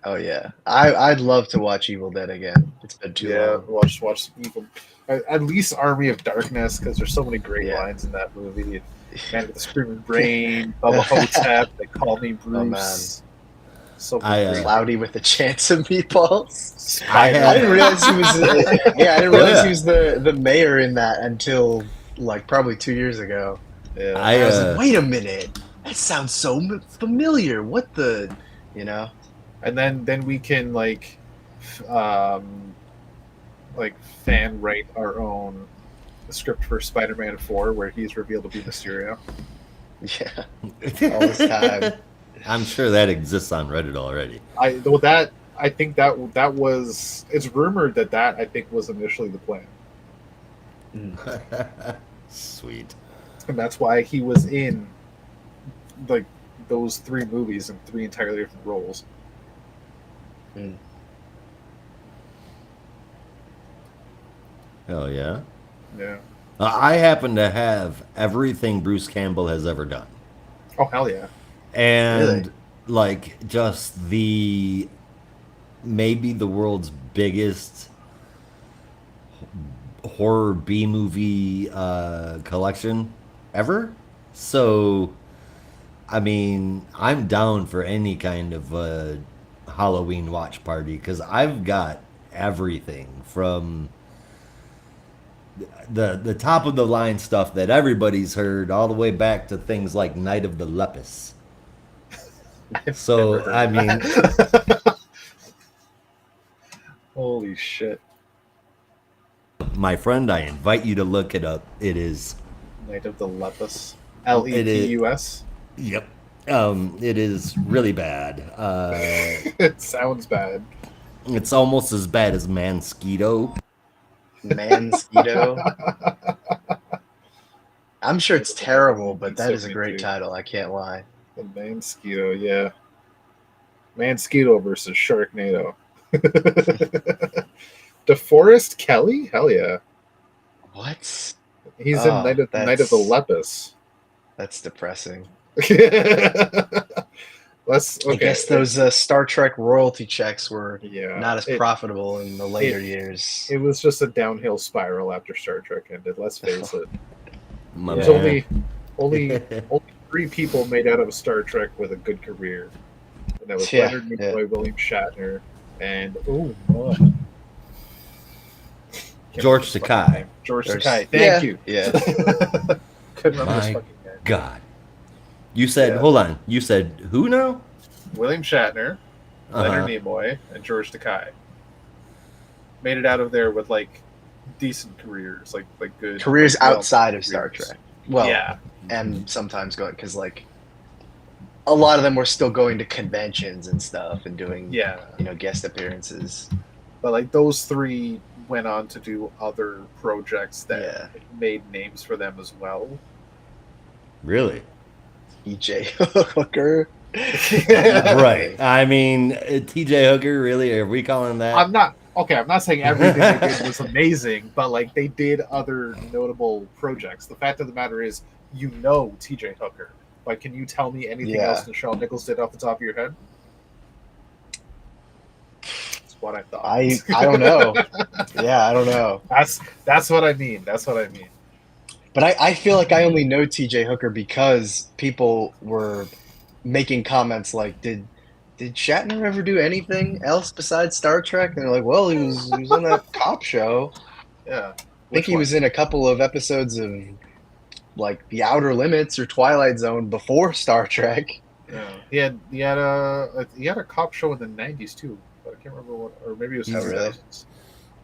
Speaker 3: Oh yeah, I'd love to watch Evil Dead again. It's been too long.
Speaker 1: Watch Evil. At least Army of Darkness, because there's so many great lines in that movie. Man with the Screaming Brain, Bubba Hotep, They Call Me Bruce.
Speaker 3: Oh, man.
Speaker 1: So
Speaker 3: Cloudy with a Chance of Meatballs.
Speaker 2: I
Speaker 3: didn't realize he was. I didn't realize he was the mayor in that until like probably 2 years ago.
Speaker 1: Yeah.
Speaker 3: I was like, wait a minute, that sounds so familiar. What the,
Speaker 1: And then we can like fan write our own script for Spider-Man 4, where he's revealed to be Mysterio.
Speaker 3: Yeah, all this time.
Speaker 2: I'm sure that exists on Reddit already.
Speaker 1: I think that was. It's rumored that I think was initially the plan,
Speaker 2: Sweet.
Speaker 1: and that's why he was in like those 3 movies in 3 entirely different roles.
Speaker 2: Hell yeah.
Speaker 1: Yeah.
Speaker 2: I happen to have everything Bruce Campbell has ever done.
Speaker 1: Oh hell yeah.
Speaker 2: And
Speaker 3: Really?
Speaker 2: like just maybe the world's biggest horror B movie collection ever. So I mean, I'm down for any kind of Halloween watch party because I've got everything from the top of the line stuff that everybody's heard all the way back to things like Night of the Lepus. So I mean,
Speaker 1: holy shit.
Speaker 2: my friend, I invite you to look it up. It is
Speaker 1: Night of the Lepus. Lepus.
Speaker 2: Yep. It is really bad.
Speaker 1: It sounds bad.
Speaker 2: It's almost as bad as Mansquito.
Speaker 3: Mansquito. I'm sure it's terrible, but that is a
Speaker 1: 72.
Speaker 3: great title. I can't lie.
Speaker 1: The Mansquito, yeah. Mansquito versus Sharknado. DeForest Kelly? Hell yeah.
Speaker 3: What?
Speaker 1: He's in Night of the Lepus.
Speaker 3: That's depressing.
Speaker 1: I
Speaker 3: guess those Star Trek royalty checks were
Speaker 1: Yeah,
Speaker 3: not as profitable in the later years.
Speaker 1: It was just a downhill spiral after Star Trek ended. Let's face it.
Speaker 2: My
Speaker 1: There's
Speaker 2: bad.
Speaker 1: only 3 people made out of Star Trek with a good career, and that was
Speaker 3: Yeah,
Speaker 1: Leonard Nimoy, William Shatner, and
Speaker 2: George Takei.
Speaker 1: George Takei. Thank you.
Speaker 3: Yeah.
Speaker 1: Couldn't remember his
Speaker 2: My
Speaker 1: fucking name.
Speaker 2: God. You said,
Speaker 1: Yeah.
Speaker 2: hold on. You said who now?
Speaker 1: William Shatner, Leonard Nimoy, and George Takei. Made it out of there with like decent careers, like good
Speaker 3: careers
Speaker 1: well,
Speaker 3: outside of Star
Speaker 1: careers.
Speaker 3: Trek. Well,
Speaker 1: Yeah,
Speaker 3: and sometimes going because like a lot of them were still going to conventions and stuff and doing
Speaker 1: yeah.
Speaker 3: guest appearances.
Speaker 1: But like those three went on to do other projects that
Speaker 3: Yeah.
Speaker 1: made names for them as well.
Speaker 2: Really?
Speaker 3: E.J. Hooker.
Speaker 2: Right. I mean, T.J. Hooker, really? Are we calling that?
Speaker 1: I'm not saying everything they did was amazing, but like they did other notable projects. The fact of the matter is, T.J. Hooker. Like, can you tell me anything
Speaker 3: Yeah.
Speaker 1: else Nichelle Nichols did off the top of your head? That's what I thought.
Speaker 3: I don't know. Yeah, I don't know.
Speaker 1: That's what I mean. That's what I mean.
Speaker 3: But I feel like I only know T.J. Hooker because people were making comments like, did Shatner ever do anything else besides Star Trek? And they're like, well, he was on that cop show.
Speaker 1: Yeah.
Speaker 3: I think he was in a couple of episodes of like The Outer Limits or Twilight Zone before Star Trek.
Speaker 1: Yeah. He had a cop show in the '90s too, but I can't remember what, or maybe it was
Speaker 3: Oh, really?
Speaker 1: 2000s.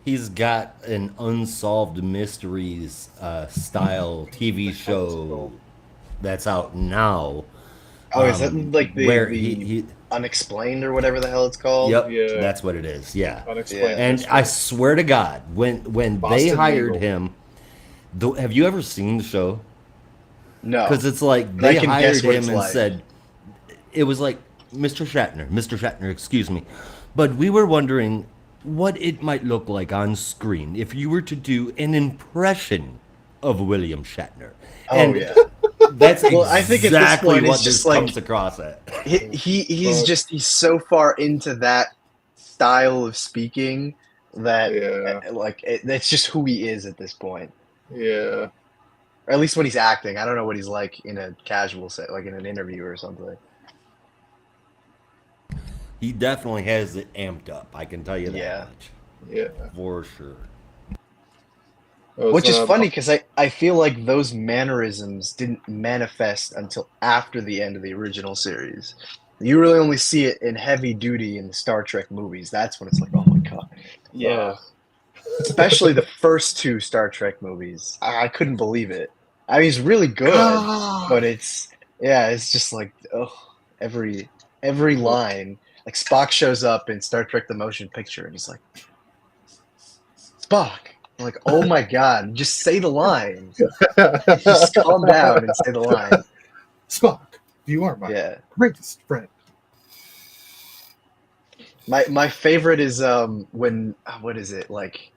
Speaker 2: He's got an unsolved mysteries style TV show that's out now.
Speaker 3: Oh, is that like
Speaker 2: where
Speaker 3: the
Speaker 2: he
Speaker 3: Unexplained or whatever the hell it's called?
Speaker 2: Yep,
Speaker 1: Yeah.
Speaker 2: that's what it is. Yeah.
Speaker 1: Unexplained.
Speaker 2: And
Speaker 1: Mystery.
Speaker 2: I swear to God, when they
Speaker 1: Boston
Speaker 2: hired
Speaker 1: Legal.
Speaker 2: him, have you ever seen the show?
Speaker 3: No.
Speaker 2: Because it's like
Speaker 3: But I
Speaker 2: they
Speaker 3: can
Speaker 2: hired
Speaker 3: guess what
Speaker 2: him
Speaker 3: it's
Speaker 2: and
Speaker 3: like.
Speaker 2: said, it was like, Mr. Shatner, excuse me. But we were wondering what it might look like on screen if you were to do an impression of William Shatner.
Speaker 3: Oh,
Speaker 2: And
Speaker 3: yeah.
Speaker 2: that's
Speaker 3: Well, I think at this
Speaker 2: exactly
Speaker 3: point,
Speaker 2: what
Speaker 3: it's
Speaker 2: this
Speaker 3: just like-
Speaker 2: comes across at.
Speaker 3: He's so far into that style of speaking that it's just who he is at this point.
Speaker 1: Yeah.
Speaker 3: Or at least when he's acting. I don't know what he's like in a casual set, like in an interview or something.
Speaker 2: He definitely has it amped up. I can tell you that
Speaker 3: Yeah.
Speaker 2: much.
Speaker 1: Yeah.
Speaker 2: For sure.
Speaker 3: Which is funny because I feel like those mannerisms didn't manifest until after the end of the original series. You really only see it in heavy duty in the Star Trek movies. That's when it's like, oh my god.
Speaker 1: Yeah.
Speaker 3: Especially the first two Star Trek movies. I couldn't believe it. I mean, it's really good, but it's just like, every line. Like Spock shows up in Star Trek: The Motion Picture, and he's like, Spock. I'm like, oh my god, just say the line. Just calm down and say the line.
Speaker 1: Spock, you are my
Speaker 3: Yeah.
Speaker 1: greatest friend.
Speaker 3: My favorite is when what is it, like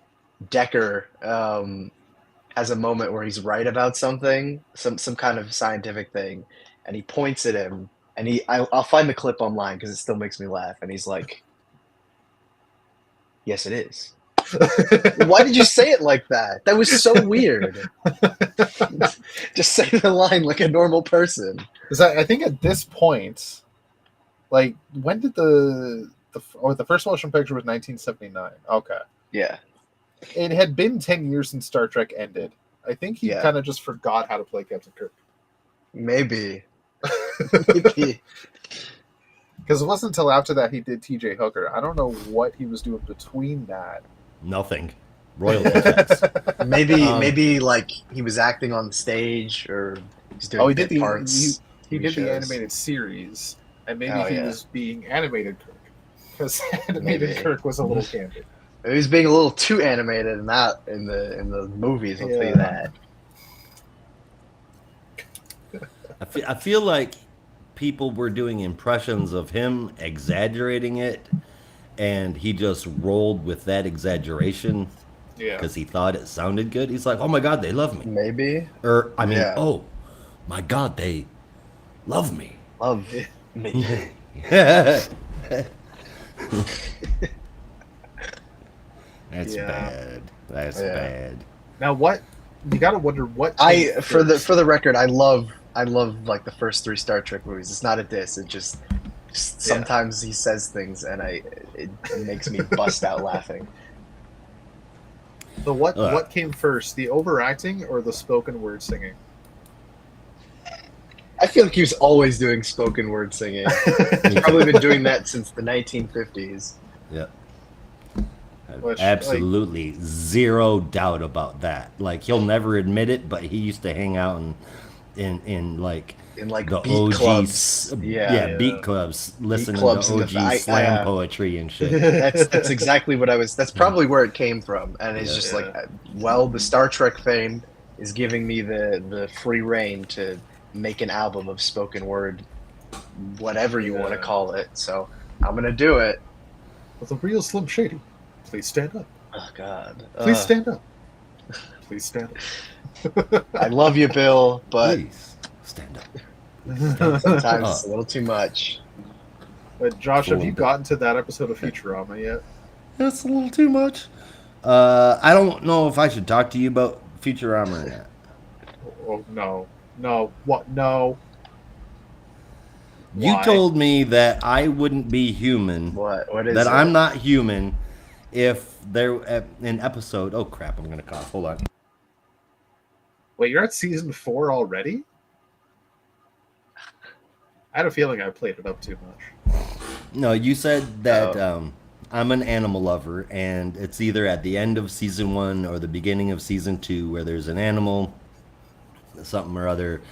Speaker 3: Decker has a moment where he's right about something, some kind of scientific thing, and he points at him, and I'll find the clip online because it still makes me laugh, and he's like, yes it is. Why did you say it like that? That was so weird. Just say the line like a normal person.
Speaker 1: Because I think at this point, like, when did the first motion picture was 1979? Okay.
Speaker 3: Yeah.
Speaker 1: It had been 10 years since Star Trek ended. I think he
Speaker 3: Yeah.
Speaker 1: kind of just forgot how to play Captain Kirk.
Speaker 3: Maybe. Maybe.
Speaker 1: Because it wasn't until after that he did T.J. Hooker. I don't know what he was doing between that.
Speaker 2: Nothing. Royalty checks.
Speaker 3: Maybe like he was acting on the stage or he's doing
Speaker 1: He did
Speaker 3: bit parts.
Speaker 1: he
Speaker 3: TV
Speaker 1: did the
Speaker 3: shows.
Speaker 1: animated series, and maybe
Speaker 3: Oh,
Speaker 1: he
Speaker 3: yeah.
Speaker 1: was being animated Kirk. Because animated
Speaker 3: Maybe.
Speaker 1: Kirk was a little candid.
Speaker 3: He was being a little too animated in the movies. I'll tell you
Speaker 1: Yeah.
Speaker 3: that.
Speaker 2: I feel like people were doing impressions of him exaggerating it, and he just rolled with that exaggeration
Speaker 1: Yeah.
Speaker 2: because he thought it sounded good. He's like, oh my God, they love me.
Speaker 3: Maybe
Speaker 2: Or, I mean,
Speaker 3: Yeah.
Speaker 2: oh my God, they love me.
Speaker 3: love me.
Speaker 2: That's
Speaker 3: Yeah.
Speaker 2: bad. That's
Speaker 3: Yeah.
Speaker 2: bad.
Speaker 1: Now what? You got to wonder what.
Speaker 3: For the record, I love like the first three Star Trek movies. It's not a diss. It just sometimes he says things and it makes me bust out laughing.
Speaker 1: So what came first, the overacting or the spoken word singing?
Speaker 3: I feel like he was always doing spoken word singing. He's probably been doing that since the 1950s.
Speaker 2: Yeah.
Speaker 1: Which,
Speaker 2: Absolutely zero doubt about that. Like he'll never admit it, but he used to hang out in like
Speaker 3: In like
Speaker 2: the
Speaker 3: beat
Speaker 2: OG
Speaker 3: clubs.
Speaker 2: yeah, beat clubs, listening
Speaker 3: clubs
Speaker 2: to
Speaker 3: in
Speaker 2: OG
Speaker 3: the-
Speaker 2: slam poetry and shit.
Speaker 3: That's exactly what I was. That's probably where it came from, and it's
Speaker 2: Yeah.
Speaker 3: just like, well, the Star Trek fame is giving me the free reign to make an album of spoken word, whatever you want to
Speaker 1: Yeah.
Speaker 3: call it. So I'm gonna do it.
Speaker 1: With a real Slim Shady. Please stand up.
Speaker 3: Oh God,
Speaker 1: Please stand up. Please stand up.
Speaker 3: I love you, Bill, but
Speaker 2: Please stand up.
Speaker 3: sometimes it's a little too much.
Speaker 1: But Josh, have you
Speaker 2: Little bit.
Speaker 1: gotten to that episode of Futurama yet?
Speaker 2: That's a little too much. I don't know if I should talk to you about Futurama or not.
Speaker 1: Oh no, no, what? No.
Speaker 2: You
Speaker 1: Why?
Speaker 2: told me that I wouldn't be human,
Speaker 3: What? What is
Speaker 2: that
Speaker 3: it?
Speaker 2: I'm not human, if there an episode. Oh crap! I'm gonna cough. Hold on.
Speaker 1: Wait, you're at season 4 already? I had a feeling I played it up too much.
Speaker 2: No, you said that
Speaker 3: Oh.
Speaker 2: I'm an animal lover, and it's either at the end of season 1 or the beginning of season 2 where there's an animal, something or other,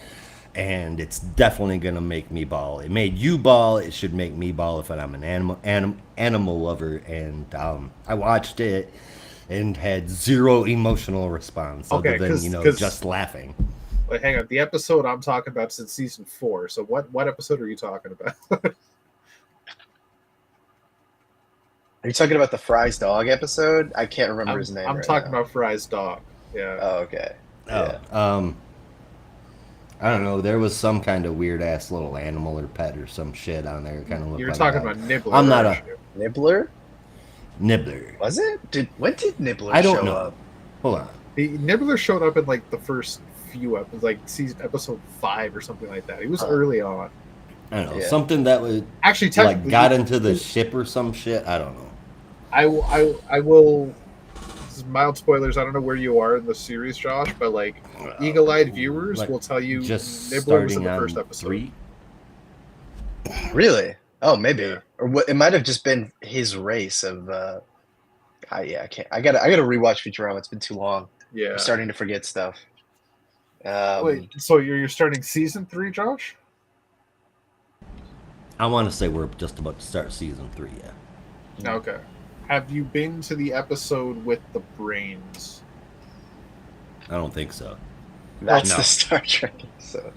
Speaker 2: and it's definitely gonna make me bawl. It made you bawl. It should make me bawl if I'm an animal lover. And I watched it and had zero emotional response
Speaker 1: Okay,
Speaker 2: other than
Speaker 1: 'cause-
Speaker 2: just laughing.
Speaker 1: Wait, hang on. The episode I'm talking about is in season 4. So what episode are you talking about?
Speaker 3: Are you talking about the Fry's dog episode? I can't remember his name.
Speaker 1: I'm
Speaker 3: right
Speaker 1: talking
Speaker 3: now.
Speaker 1: about Fry's dog. Yeah.
Speaker 3: Oh, okay.
Speaker 2: Oh,
Speaker 3: Yeah.
Speaker 2: I don't know. There was some kind of weird ass little animal or pet or some shit on there. Kind of looked
Speaker 1: You're
Speaker 2: like
Speaker 1: talking
Speaker 2: that.
Speaker 1: about Nibbler.
Speaker 2: I'm not
Speaker 1: aren't you?
Speaker 3: Nibbler?
Speaker 2: Nibbler.
Speaker 3: Was it? When did Nibbler
Speaker 2: I don't
Speaker 3: show
Speaker 2: know.
Speaker 3: up?
Speaker 2: Hold on.
Speaker 1: The Nibbler showed up in like the first few episodes, like episode 5 or something like that. He was
Speaker 3: Huh.
Speaker 1: early on.
Speaker 2: I don't know.
Speaker 3: Yeah.
Speaker 2: Something that was
Speaker 1: Actually,
Speaker 2: like
Speaker 1: technically,
Speaker 2: got into the ship or some shit. I don't know.
Speaker 1: I will. This is mild spoilers. I don't know where you are in the series, Josh, but like eagle-eyed viewers
Speaker 2: Like,
Speaker 1: will tell you
Speaker 2: just
Speaker 1: Nibbler was in
Speaker 2: starting
Speaker 1: the
Speaker 2: on
Speaker 1: first episode.
Speaker 2: 3.
Speaker 3: Really? Oh, maybe.
Speaker 1: Yeah.
Speaker 3: Or what? It might have just been his race of. I can't. I gotta rewatch Futurama. It's been too long.
Speaker 1: Yeah.
Speaker 3: I'm starting to forget stuff.
Speaker 1: Wait, so you're starting season 3, Josh?
Speaker 2: I want to say we're just about to start season 3. Yeah.
Speaker 1: Okay. Have you been to the episode with the brains?
Speaker 2: I don't think so.
Speaker 3: That's
Speaker 2: No.
Speaker 3: the Star Trek episode.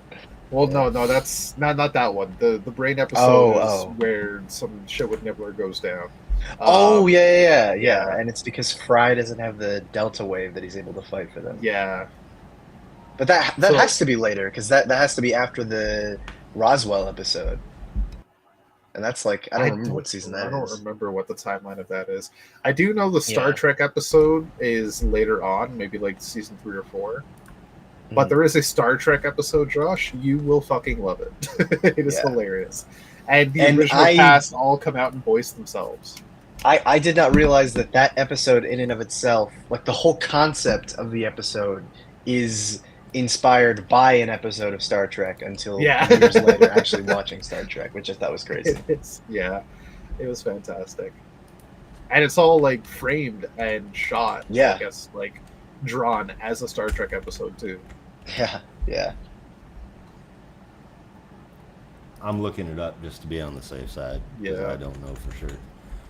Speaker 1: Well, no, that's not that one. The brain episode
Speaker 3: Oh.
Speaker 1: is where some shit with Nibbler goes down.
Speaker 3: Oh yeah.
Speaker 1: yeah.
Speaker 3: And it's because Fry doesn't have the Delta wave that he's able to fight for them.
Speaker 1: Yeah.
Speaker 3: But that
Speaker 1: So-
Speaker 3: has to be later because that has to be after the Roswell episode. And that's like I don't remember what season that
Speaker 1: I don't
Speaker 3: is.
Speaker 1: remember what the timeline of that is. I do know the Star
Speaker 3: Yeah.
Speaker 1: Trek episode is later on, maybe like season 3 or 4.
Speaker 3: Mm-hmm.
Speaker 1: But there is a Star Trek episode, Josh. You will fucking love it. It is
Speaker 3: Yeah.
Speaker 1: hilarious. And the
Speaker 3: And
Speaker 1: original
Speaker 3: I-
Speaker 1: cast all come out and voice themselves.
Speaker 3: I did not realize that episode in and of itself, like the whole concept of the episode, is inspired by an episode of Star Trek until
Speaker 1: Yeah.
Speaker 3: years later actually watching Star Trek, which I thought was crazy.
Speaker 1: Yeah, it was fantastic. And it's all like framed and shot.
Speaker 3: Yeah.
Speaker 1: I guess like drawn as a Star Trek episode too.
Speaker 3: Yeah.
Speaker 2: I'm looking it up just to be on the safe side. 'Cause
Speaker 1: Yeah.
Speaker 2: I don't know for sure.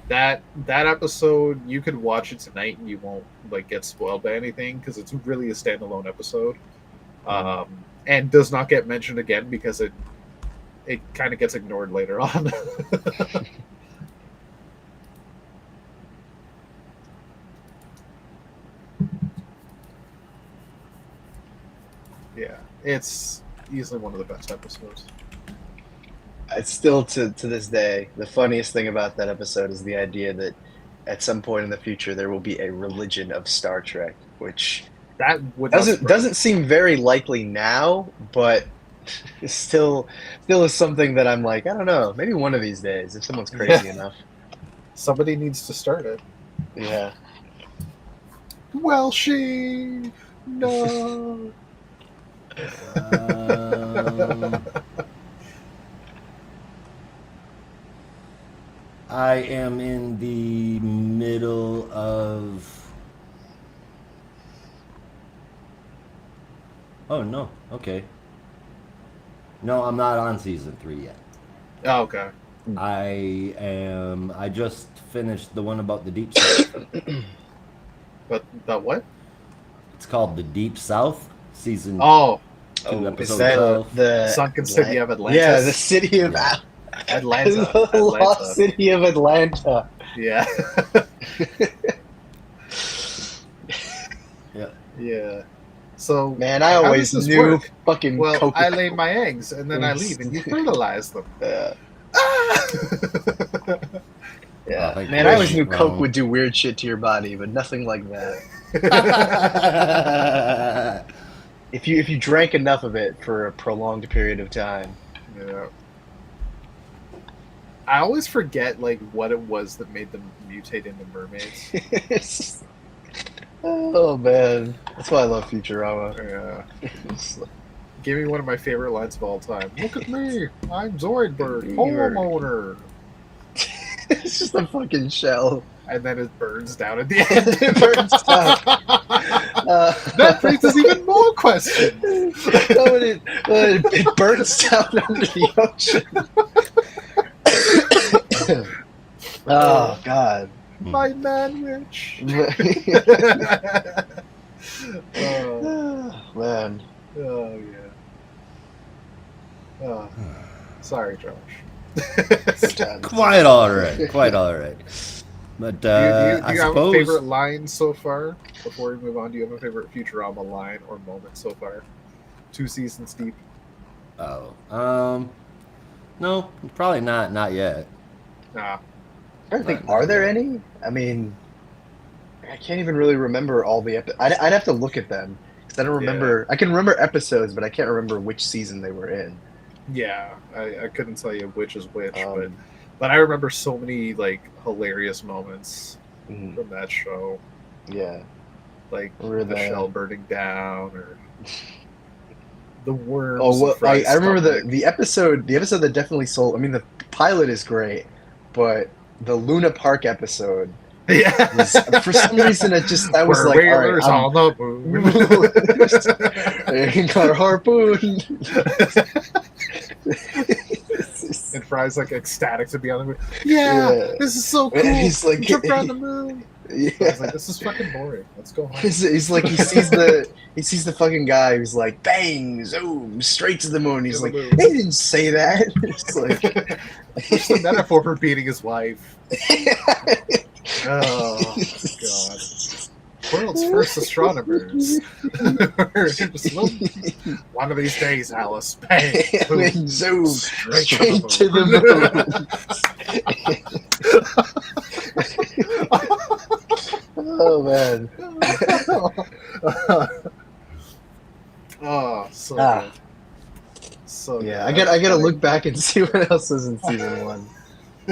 Speaker 1: That episode, you could watch it tonight and you won't like get spoiled by anything because it's really a standalone episode, and does not get mentioned again because it kind of gets ignored later on. Yeah, it's easily one of the best episodes.
Speaker 3: It's still to this day, the funniest thing about that episode is the idea that at some point in the future there will be a religion of Star Trek, which
Speaker 1: That would not surprise
Speaker 3: doesn't seem very likely now, but it's still is something that I'm like, I don't know, maybe one of these days if someone's crazy enough.
Speaker 1: somebody needs to start it.
Speaker 3: Yeah.
Speaker 1: Well, she no.
Speaker 2: Um, I am in the middle of. Oh no. Okay. No, I'm not on season 3 yet.
Speaker 1: Oh, okay.
Speaker 2: I just finished the one about the Deep South.
Speaker 1: But what?
Speaker 2: It's called the Deep South, season
Speaker 1: Oh,
Speaker 2: 2,
Speaker 3: Is
Speaker 2: episode
Speaker 3: that
Speaker 2: 12.
Speaker 3: the
Speaker 1: Sunken City of Atlantis.
Speaker 3: Yeah, the city of
Speaker 2: Yeah.
Speaker 1: Atlanta.
Speaker 3: the lost
Speaker 1: Atlanta.
Speaker 3: city of Atlanta.
Speaker 1: Yeah.
Speaker 2: Yeah.
Speaker 1: Yeah. So
Speaker 3: Man, I
Speaker 1: how
Speaker 3: always
Speaker 1: does this
Speaker 3: knew
Speaker 1: work?
Speaker 3: fucking
Speaker 1: Well,
Speaker 3: Coke.
Speaker 1: I lay my eggs and then I leave and you fertilize them.
Speaker 3: Yeah,
Speaker 1: Ah!
Speaker 3: yeah.
Speaker 2: thank
Speaker 3: Man,
Speaker 2: you.
Speaker 3: I always knew
Speaker 2: Wrong.
Speaker 3: Coke would do weird shit to your body, but nothing like that. If you drank enough of it for a prolonged period of time.
Speaker 1: Yeah. I always forget like what it was that made them mutate into mermaids.
Speaker 3: Oh man, that's why I love Futurama.
Speaker 1: Yeah.
Speaker 3: It's like,
Speaker 1: Give me one of my favorite lines of all time. Look at me, I'm Zoidberg,
Speaker 3: Zoidberg.
Speaker 1: homeowner.
Speaker 3: it's just a fucking shell.
Speaker 1: And then it burns down at the end.
Speaker 3: It burns down.
Speaker 1: That raises even more questions.
Speaker 3: It burns down under the ocean. Oh God.
Speaker 1: My man witch.
Speaker 3: Man.
Speaker 1: Oh yeah. Oh, sorry, Josh.
Speaker 3: Good times.
Speaker 2: Quite all right. Quite all right. But
Speaker 1: Do you
Speaker 2: I
Speaker 1: have a
Speaker 2: suppose
Speaker 1: favorite line so far? Before we move on, do you have a favorite Futurama line or moment so far? 2 seasons deep.
Speaker 2: Oh, no, probably not yet.
Speaker 1: Nah.
Speaker 3: I think, are there any? I mean, I can't even really remember all the episodes. I'd have to look at them because I don't remember. I can remember episodes, but I can't remember which season they were in.
Speaker 1: Yeah, I couldn't tell you which is which,
Speaker 3: Um,
Speaker 1: but I remember so many like hilarious moments
Speaker 3: Mhm.
Speaker 1: from that show,
Speaker 3: Yeah.
Speaker 1: like
Speaker 3: Or
Speaker 1: the
Speaker 3: the-
Speaker 1: shell burning down or the worms.
Speaker 3: Oh well,
Speaker 1: in Fry's
Speaker 3: I remember
Speaker 1: stomach.
Speaker 3: the episode that definitely sold. I mean, the pilot is great, but the Luna Park episode
Speaker 1: Yeah.
Speaker 3: was, for some reason, it just I was
Speaker 1: We're
Speaker 3: like, all
Speaker 1: whalers
Speaker 3: right,
Speaker 1: on the moon.
Speaker 3: got a harpoon.
Speaker 1: And Fry's like ecstatic to be on the moon. Yeah,
Speaker 3: Yeah.
Speaker 1: this is so cool.
Speaker 3: And he's like-
Speaker 1: Jump around the moon. I
Speaker 3: Yeah.
Speaker 1: was like, this is fucking boring. Let's go home.
Speaker 3: He's like he sees the fucking guy who's like bang zoom straight to the moon. He's
Speaker 1: To
Speaker 3: like
Speaker 1: the moon.
Speaker 3: they didn't say that. It's like
Speaker 1: Just the metaphor for beating his wife. Oh god. World's first astronomers. Just one of these days, Alice. Bang. boom,
Speaker 3: Bang, zoom
Speaker 1: straight
Speaker 3: straight
Speaker 1: to
Speaker 3: to the moon. Oh man.
Speaker 1: Oh, so
Speaker 3: Ah.
Speaker 1: good. So
Speaker 3: Yeah,
Speaker 1: good.
Speaker 3: I gotta look back and see what else is in season 1.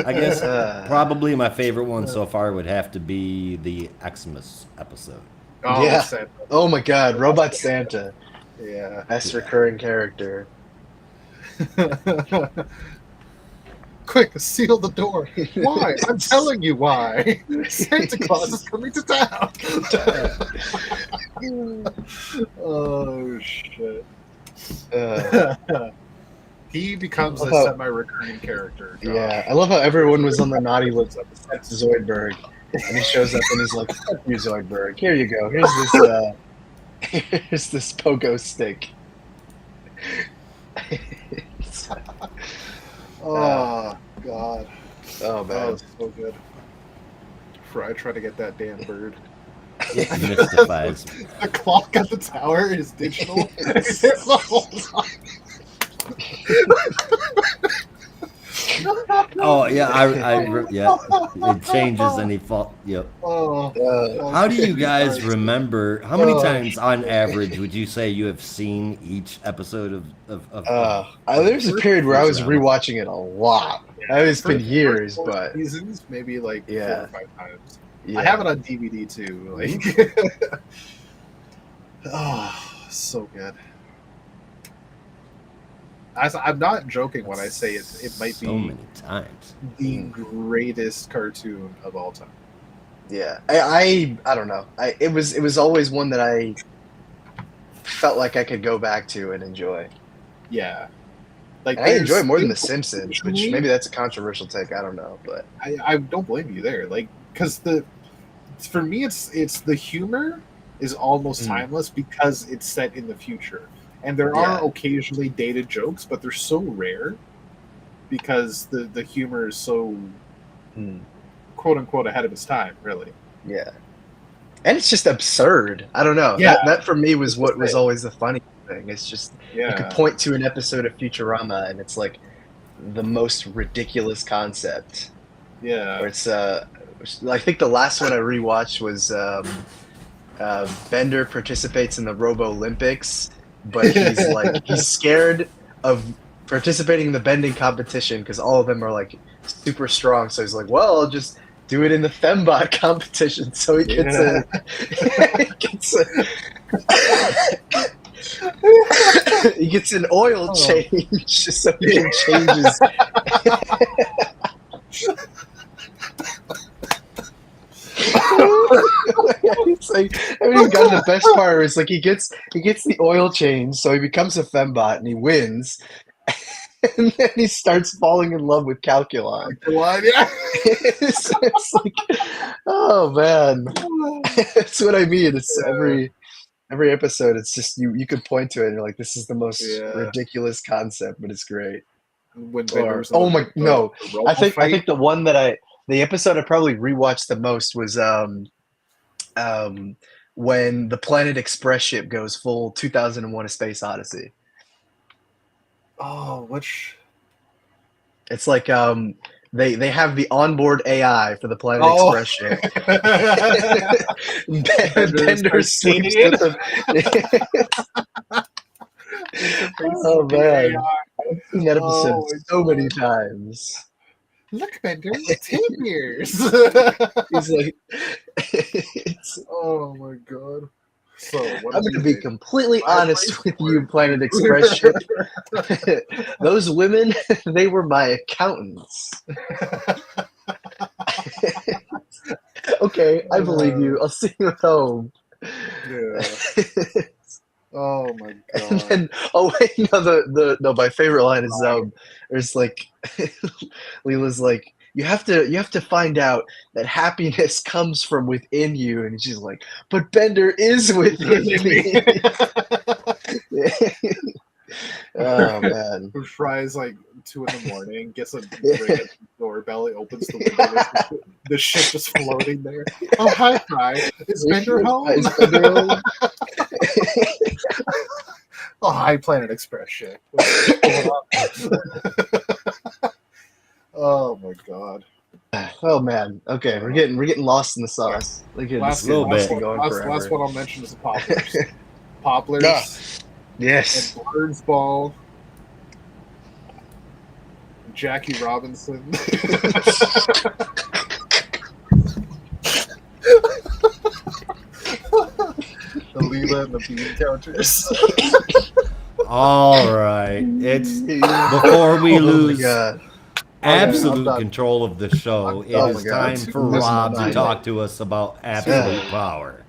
Speaker 2: I guess
Speaker 3: Uh,
Speaker 2: probably my favorite one so far would have to be the Xmas episode.
Speaker 1: Oh,
Speaker 3: Yeah.
Speaker 1: Santa.
Speaker 3: oh my god, Robot Santa,
Speaker 1: Yeah.
Speaker 3: best recurring character.
Speaker 1: Quick, seal the door. Why? I'm telling you why. Santa Claus is coming to town. Oh shit. He becomes a
Speaker 3: How about-
Speaker 1: semi-recurring character. Josh.
Speaker 3: Yeah, I love how everyone was on the naughty list except Zoidberg, and he shows up and he's like, "Fuck you, Zoidberg. Here you go. Here's this pogo stick."
Speaker 1: Oh god.
Speaker 3: Oh
Speaker 1: That
Speaker 3: man,
Speaker 1: was so good. Fry trying to get that damn bird.
Speaker 2: It mystifies me.
Speaker 1: The clock at the tower is digital. It's there the whole time.
Speaker 2: Oh yeah, yeah. It changes and he fall. Yep.
Speaker 1: Oh,
Speaker 2: How do you guys
Speaker 1: Christ.
Speaker 2: remember? How many
Speaker 1: Oh,
Speaker 2: times on average would you say you have seen each episode of
Speaker 3: there's a period where I was rewatching it a lot. It's been
Speaker 1: First
Speaker 3: years,
Speaker 1: four
Speaker 3: but
Speaker 1: seasons, maybe like 4
Speaker 3: Yeah.
Speaker 1: or 5 times.
Speaker 3: yeah.
Speaker 1: I have it on DVD too. Like, oh, so good. I'm not joking when I say it might
Speaker 2: so
Speaker 1: be
Speaker 2: many times.
Speaker 1: the greatest cartoon of all time.
Speaker 3: Yeah, I don't know. It was always one that I felt like I could go back to and enjoy.
Speaker 1: Yeah, like
Speaker 3: And I enjoy it more than The
Speaker 1: there's-
Speaker 3: Simpsons, which maybe that's a controversial take. I don't know, but
Speaker 1: I don't blame you there. Like, because for me, it's the humor is almost
Speaker 3: Mm.
Speaker 1: timeless because it's set in the future, and there
Speaker 3: Yeah.
Speaker 1: are occasionally dated jokes, but they're so rare because the humor is so
Speaker 3: mm,
Speaker 1: quote unquote ahead of its time, really.
Speaker 3: yeah. And it's just absurd. I don't know.
Speaker 1: Yeah.
Speaker 3: That for me was
Speaker 1: It's
Speaker 3: what
Speaker 1: just
Speaker 3: was
Speaker 1: it.
Speaker 3: always the funny thing. It's just you could
Speaker 1: Yeah,
Speaker 3: point to an episode of Futurama and it's like the most ridiculous concept.
Speaker 1: yeah.
Speaker 3: Or it's I think the last one I rewatched was Bender participates in the Robo Olympics, but he's scared of participating in the bending competition because all of them are like super strong. So he's like, well, I'll just do it in the Fembot competition. So he gets he gets an oil change so he can change his. It's like, I mean, he's got the best part is like he gets the oil change, so he becomes a fembot and he wins, and then he starts falling in love with Calculon.
Speaker 1: Yeah.
Speaker 3: It's like, oh man, that's what I mean. It's every episode. It's just you could point to it and you're like, this is the most ridiculous concept, but it's great.
Speaker 1: When
Speaker 3: Or, oh my no, I think the one that the episode I probably rewatched the most was when the Planet Express ship goes full 2001: A Space Odyssey.
Speaker 1: Oh, which?
Speaker 3: It's like they have the onboard AI for the Planet Express ship. Bender sleeps with them. Oh man, I've seen that episode so many times.
Speaker 1: Look, Bender, 10 years.
Speaker 3: He's like,
Speaker 1: oh my god. So
Speaker 3: I'm going to be completely honest with you, Planet Express ship. Those women, they were my accountants. Okay, I believe you. I'll see you at home.
Speaker 1: Yeah. Oh my god.
Speaker 3: And then, oh wait, no, my favorite line is there's like Leela's like, you have to find out that happiness comes from within you, and she's like, but Bender is within me. Oh man.
Speaker 1: Fry's like 2 a.m, gets a doorbell, he opens the window, the ship just floating there. Oh hi Fry. Is Bender home?
Speaker 3: Is Bender home?
Speaker 1: Oh hi Planet Express ship. Oh my god.
Speaker 3: Oh man. Okay, we're getting lost in the sauce.
Speaker 1: Last
Speaker 2: one
Speaker 1: I'll mention is the Poplars. Poplars.
Speaker 3: Yes.
Speaker 1: And Burns Ball. Jackie Robinson. The Leela and the bean counters.
Speaker 2: All right, it's before we lose absolute control of the show. It is time for Rob to talk to us about absolute power.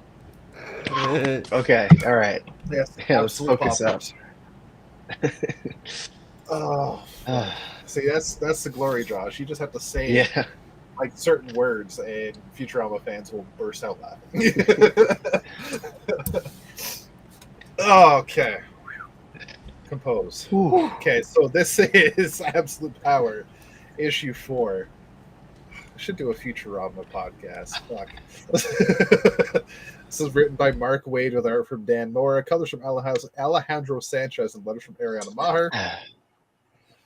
Speaker 3: Okay, all right.
Speaker 1: Yes,
Speaker 3: let's focus up.
Speaker 1: Oh, see, that's the glory, Josh. You just have to say like certain words, and Futurama fans will burst out laughing. Okay, compose. Okay, so this is Absolute Power, issue 4. I should do a Futurama podcast. Fuck. This is written by Mark Waid with art from Dan Mora, colors from Alejandro Sanchez, and letters from Ariana Maher.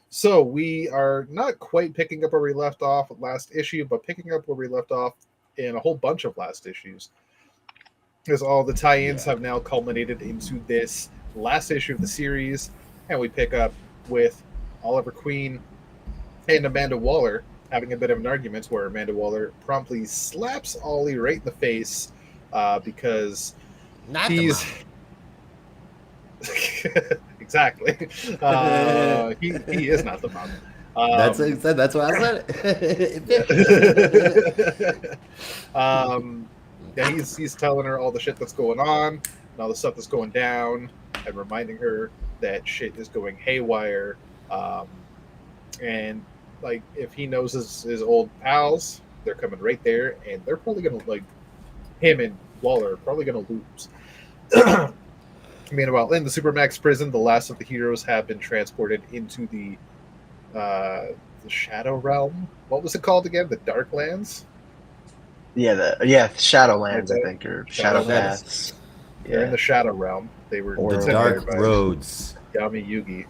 Speaker 1: So we are not quite picking up where we left off last issue, but picking up where we left off in a whole bunch of last issues. Because all the tie-ins have now culminated into this last issue of the series, and we pick up with Oliver Queen and Amanda Waller having a bit of an argument where Amanda Waller promptly slaps Ollie right in the face because he's exactly. He is not the mom.
Speaker 2: That's what I said. That's why I said it.
Speaker 1: Yeah, he's telling her all the shit that's going on and all the stuff that's going down, and reminding her that shit is going haywire. Um, and like, if he knows his old pals, they're coming right there, and they're probably gonna like him and Waller are probably gonna lose. Meanwhile, in the Supermax prison, the last of the heroes have been transported into the Shadow Realm. What was it called again? The Darklands?
Speaker 3: Shadowlands, I
Speaker 1: Okay.
Speaker 3: think, or Shadow
Speaker 1: Shadowlands.
Speaker 3: Paths.
Speaker 1: They're in
Speaker 3: Yeah.
Speaker 1: the Shadow Realm. They were
Speaker 3: Or
Speaker 2: The
Speaker 3: sent
Speaker 1: sent there
Speaker 2: Dark
Speaker 1: by
Speaker 2: Roads.
Speaker 1: Yami Yugi.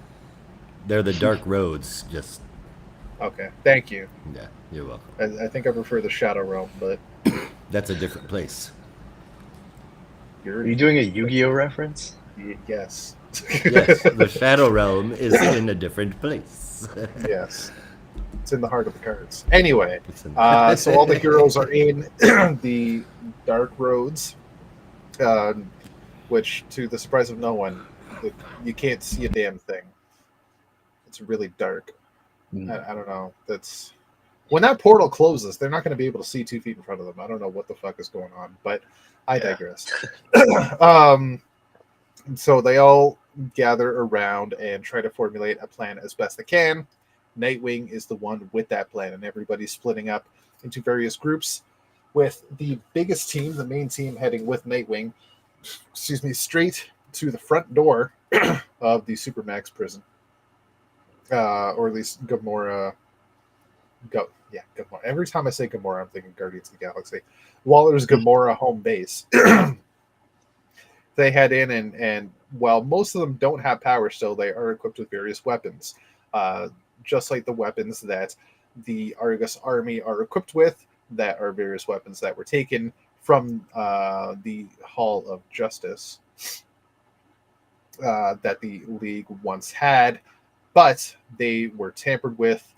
Speaker 2: They're the Dark Roads. Just
Speaker 1: Okay, thank you.
Speaker 2: yeah, you're welcome.
Speaker 1: I think I prefer the Shadow Realm, but
Speaker 2: That's a different place.
Speaker 3: Are you doing a Yu-Gi-Oh reference?
Speaker 1: Yes.
Speaker 2: Yes, the Shadow Realm is in a different place.
Speaker 1: Yes. It's in the heart of the cards. Anyway,
Speaker 2: It's in-
Speaker 1: so all the heroes are in the Dark Roads, which, to the surprise of no one, you can't see a damn thing. It's really dark. I don't know. That's when that portal closes, they're not going to be able to see 2 feet in front of them. I don't know what the fuck is going on, but I digress. So they all gather around and try to formulate a plan as best they can. Nightwing is the one with that plan, and everybody's splitting up into various groups, with the biggest team, the main team, heading with Nightwing, straight to the front door of the Supermax prison. Or at least Gamora. Gamora. Every time I say Gamora, I'm thinking Guardians of the Galaxy. Waller's Gamora home base. They head in, and while most of them don't have power still, they are equipped with various weapons. Just like the weapons that the Argus army are equipped with, that are various weapons that were taken from the Hall of Justice that the League once had, but they were tampered with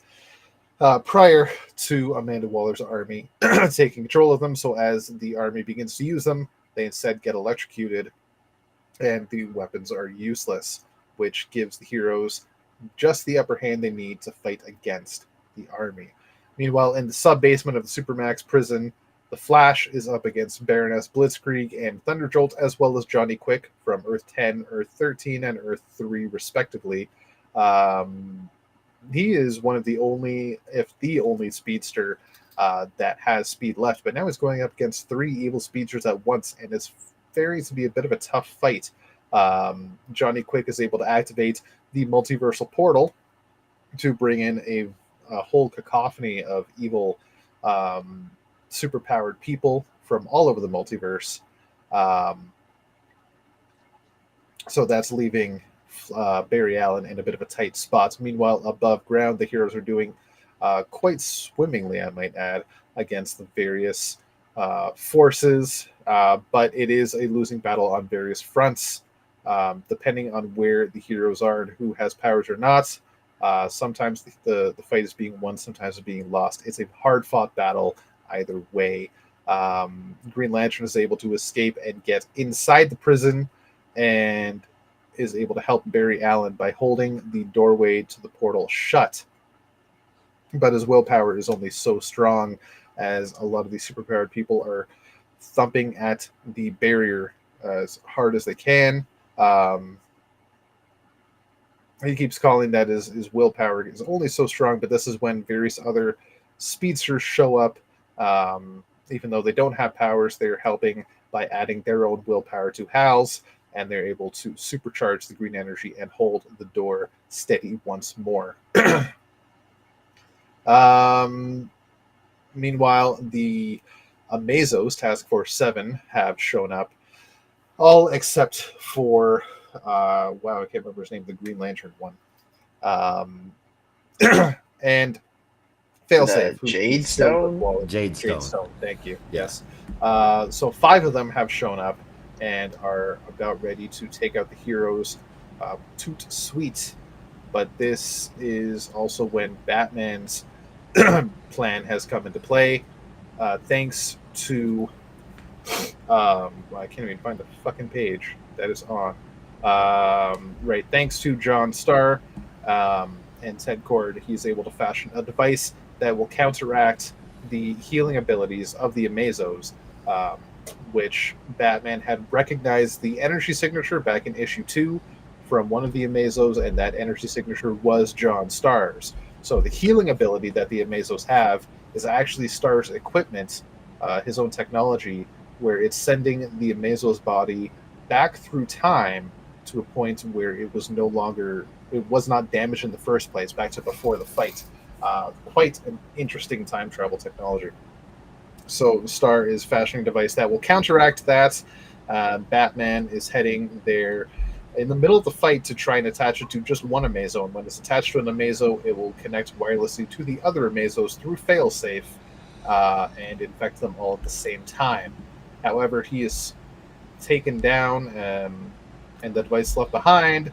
Speaker 1: prior to Amanda Waller's army taking control of them. So as the army begins to use them, they instead get electrocuted, and the weapons are useless, which gives the heroes just the upper hand they need to fight against the army. Meanwhile, in the sub-basement of the Supermax prison, the Flash is up against Baroness Blitzkrieg and Thunderjolt, as well as Johnny Quick from Earth 10, Earth 13, and Earth 3, respectively. He is one of the only, if the only, speedster that has speed left, but now he's going up against 3 evil speedsters at once, and it's faring to be a bit of a tough fight. Johnny Quick is able to activate the multiversal portal to bring in a whole cacophony of evil, superpowered people from all over the multiverse. So that's leaving Barry Allen in a bit of a tight spot. Meanwhile, above ground, the heroes are doing quite swimmingly, I might add, against the various forces, but it is a losing battle on various fronts, depending on where the heroes are and who has powers or not. Sometimes the fight is being won, sometimes it's being lost. It's a hard-fought battle either way. Green Lantern is able to escape and get inside the prison, and is able to help Barry Allen by holding the doorway to the portal shut. But his willpower is only so strong, as a lot of these superpowered people are thumping at the barrier as hard as they can. He keeps calling that his willpower is only so strong, but this is when various other speedsters show up. Even though they don't have powers, they're helping by adding their own willpower to Hal's, and they're able to supercharge the green energy and hold the door steady once more. Meanwhile, the Amazos, Task Force 7, have shown up, all except for, I can't remember his name, the Green Lantern one. And Failsafe.
Speaker 3: Jade Stone?
Speaker 2: Jade Stone.
Speaker 1: Thank you.
Speaker 2: Yeah.
Speaker 1: Yes. So 5 of them have shown up and are about ready to take out the heroes. Toot sweet. But this is also when Batman's plan has come into play, thanks to I can't even find the fucking page that is on. Right, thanks to John Starr and Ted Cord, he's able to fashion a device that will counteract the healing abilities of the Amazos, um, which Batman had recognized the energy signature back in issue 2 from one of the Amazos, and that energy signature was John Starr's. So the healing ability that the Amazos have is actually Starr's equipment, his own technology, where it's sending the Amazos body back through time to a point where it was not damaged in the first place, back to before the fight. Quite an interesting time travel technology. So Star is fashioning a device that will counteract that. Batman is heading there in the middle of the fight to try and attach it to just one Amazo. And when it's attached to an Amazo, it will connect wirelessly to the other Amazos through failsafe and infect them all at the same time. However, he is taken down and the device left behind.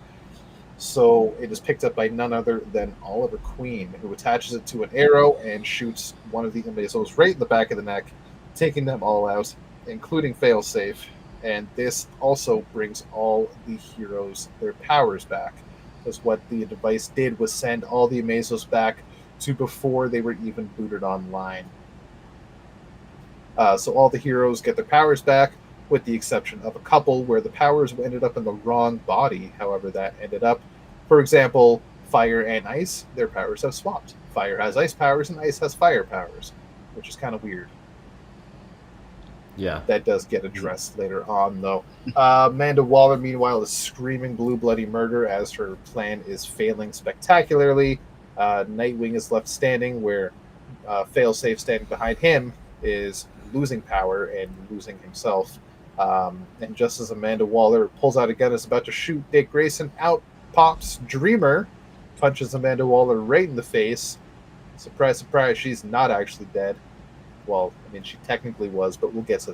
Speaker 1: So it is picked up by none other than Oliver Queen, who attaches it to an arrow and shoots one of the Amazos right in the back of the neck, taking them all out, including Failsafe. And this also brings all the heroes their powers back, because what the device did was send all the Amazos back to before they were even booted online. So all the heroes get their powers back, with the exception of a couple where the powers ended up in the wrong body. However, that ended up, for example, Fire and Ice, their powers have swapped. Fire has ice powers and Ice has fire powers, which is kind of weird.
Speaker 2: Yeah.
Speaker 1: That does get addressed later on, though. Amanda Waller, meanwhile, is screaming blue bloody murder as her plan is failing spectacularly. Nightwing is left standing where Failsafe, standing behind him, is losing power and losing himself. And just as Amanda Waller pulls out a gun and is about to shoot Dick Grayson, out pops Dreamer, punches Amanda Waller right in the face. Surprise, surprise, she's not actually dead. Well, I mean, she technically was, but we'll get to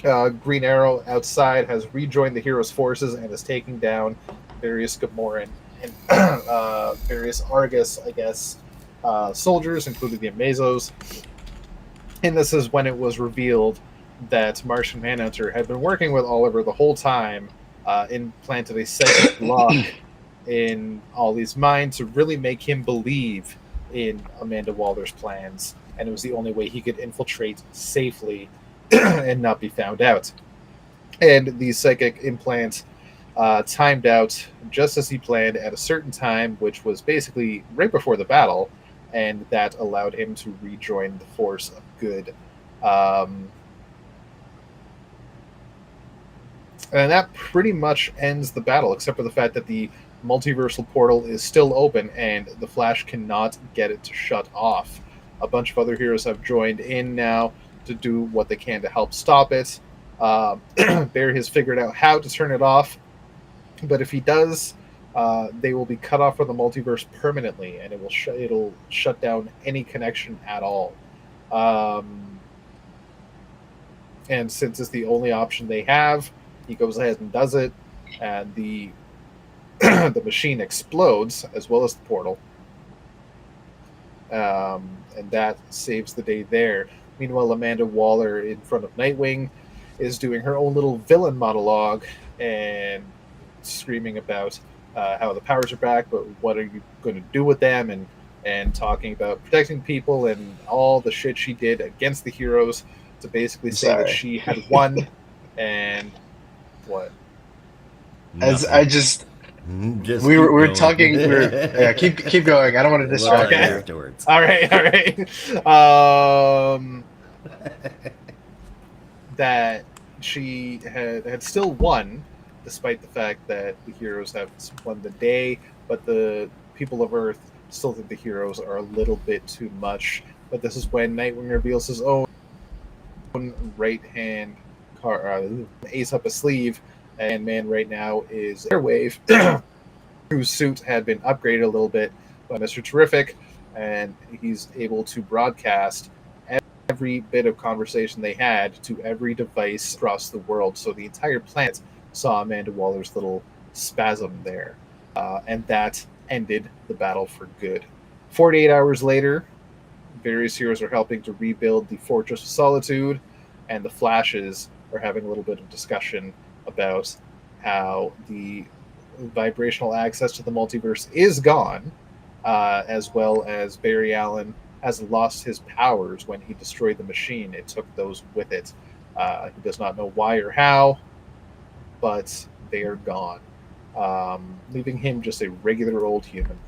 Speaker 1: that. Green Arrow outside has rejoined the heroes' forces and is taking down various Gamoran and various Argus, I guess, soldiers, including the Amazos. And this is when it was revealed that Martian Manhunter had been working with Oliver the whole time, implanted a psychic block in Ollie's mind to really make him believe in Amanda Waller's plans, and it was the only way he could infiltrate safely and not be found out. And the psychic implant timed out just as he planned at a certain time, which was basically right before the battle, and that allowed him to rejoin the force of good. And that pretty much ends the battle, except for the fact that the multiversal portal is still open and the Flash cannot get it to shut off. A bunch of other heroes have joined in now to do what they can to help stop it. Barry has figured out how to turn it off, but if he does, they will be cut off from the multiverse permanently, and it'll shut down any connection at all. And since it's the only option they have, he goes ahead and does it, and the the machine explodes as well as the portal, and that saves the day there. Meanwhile, Amanda Waller in front of Nightwing is doing her own little villain monologue and screaming about how the powers are back, but what are you going to do with them, and talking about protecting people and all the shit she did against the heroes to basically say that she had won. And what?
Speaker 3: As I just we were talking. Yeah, keep going. I don't want to distract you
Speaker 2: afterwards.
Speaker 1: All right. That she had still won, despite the fact that the heroes have won the day, but the people of Earth still think the heroes are a little bit too much. But this is when Nightwing reveals his own right hand ace up his sleeve, and man right now is Airwave, whose suit had been upgraded a little bit by Mr. Terrific, and he's able to broadcast every bit of conversation they had to every device across the world. So the entire planet saw Amanda Waller's little spasm there, and that ended the battle for good. 48 hours later, various heroes are helping to rebuild the Fortress of Solitude, and the Flashes are having a little bit of discussion about how the vibrational access to the multiverse is gone, as well as Barry Allen has lost his powers when he destroyed the machine. It took those with it. He does not know why or how, but they are gone, leaving him just a regular old human.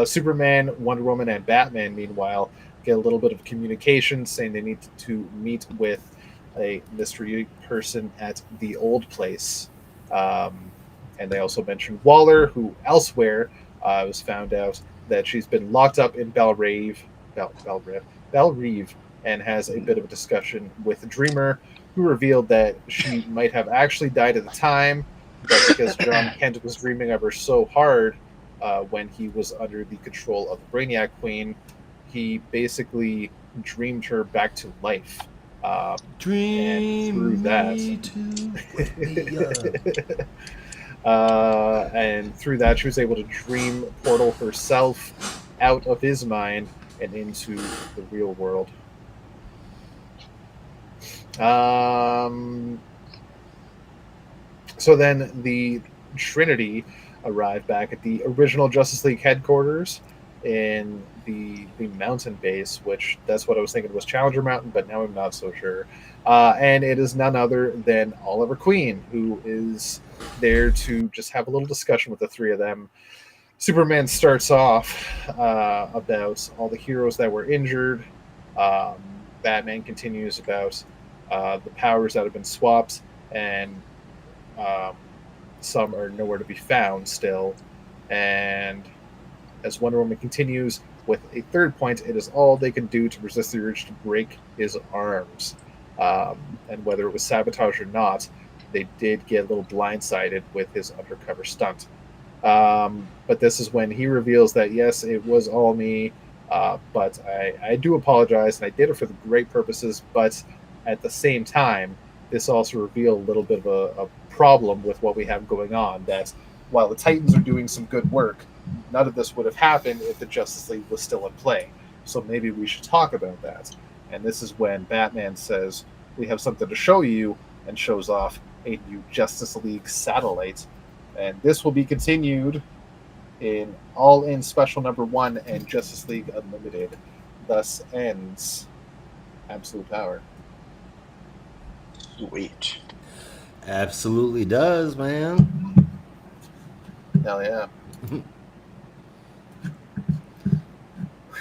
Speaker 1: Superman, Wonder Woman, and Batman, meanwhile, get a little bit of communication saying they need to meet with a mystery person at the old place. And they also mentioned Waller, who elsewhere was found out that she's been locked up in Belle Reve, and has a bit of a discussion with Dreamer, who revealed that she might have actually died at the time, but because John Kent was dreaming of her so hard when he was under the control of the Brainiac Queen, he basically dreamed her back to life.
Speaker 2: Dream
Speaker 1: and through that, she was able to dream Portal herself out of his mind and into the real world. So then the Trinity arrived back at the original Justice League headquarters in the mountain base, which that's what I was thinking was Challenger Mountain, but now I'm not so sure. And it is none other than Oliver Queen, who is there to just have a little discussion with the three of them. Superman starts off about all the heroes that were injured. Batman continues about the powers that have been swapped, and some are nowhere to be found still. And as Wonder Woman continues with a third point, it is all they can do to resist the urge to break his arms. And whether it was sabotage or not, they did get a little blindsided with his undercover stunt. But this is when he reveals that, yes, it was all me, but I do apologize, and I did it for the great purposes, but at the same time, this also revealed a little bit of a problem with what we have going on, that while the Titans are doing some good work, none of this would have happened if the Justice League was still in play. So maybe we should talk about that. And this is when Batman says, we have something to show you, and shows off a new Justice League satellite. And this will be continued in All In Special Number 1 and Justice League Unlimited. Thus ends Absolute Power.
Speaker 3: Sweet.
Speaker 2: Absolutely does, man.
Speaker 1: Hell yeah.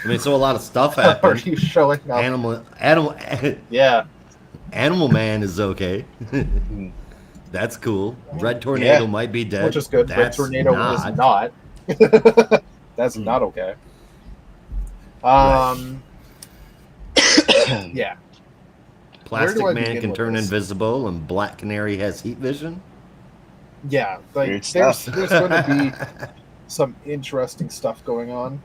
Speaker 2: I mean, so a lot of stuff
Speaker 1: Are
Speaker 2: happened.
Speaker 1: you showing up? Yeah.
Speaker 2: Animal Man is okay. That's cool. Red Tornado might be dead.
Speaker 1: Which is good. Red
Speaker 2: That's
Speaker 1: Tornado is not. That's not okay. Yeah.
Speaker 2: Plastic
Speaker 1: Where do I
Speaker 2: Man
Speaker 1: begin
Speaker 2: can
Speaker 1: with
Speaker 2: turn
Speaker 1: this?
Speaker 2: invisible, and Black Canary has heat vision.
Speaker 1: Yeah. Like
Speaker 3: Weird
Speaker 1: there's
Speaker 3: stuff.
Speaker 1: going to be some interesting stuff going on.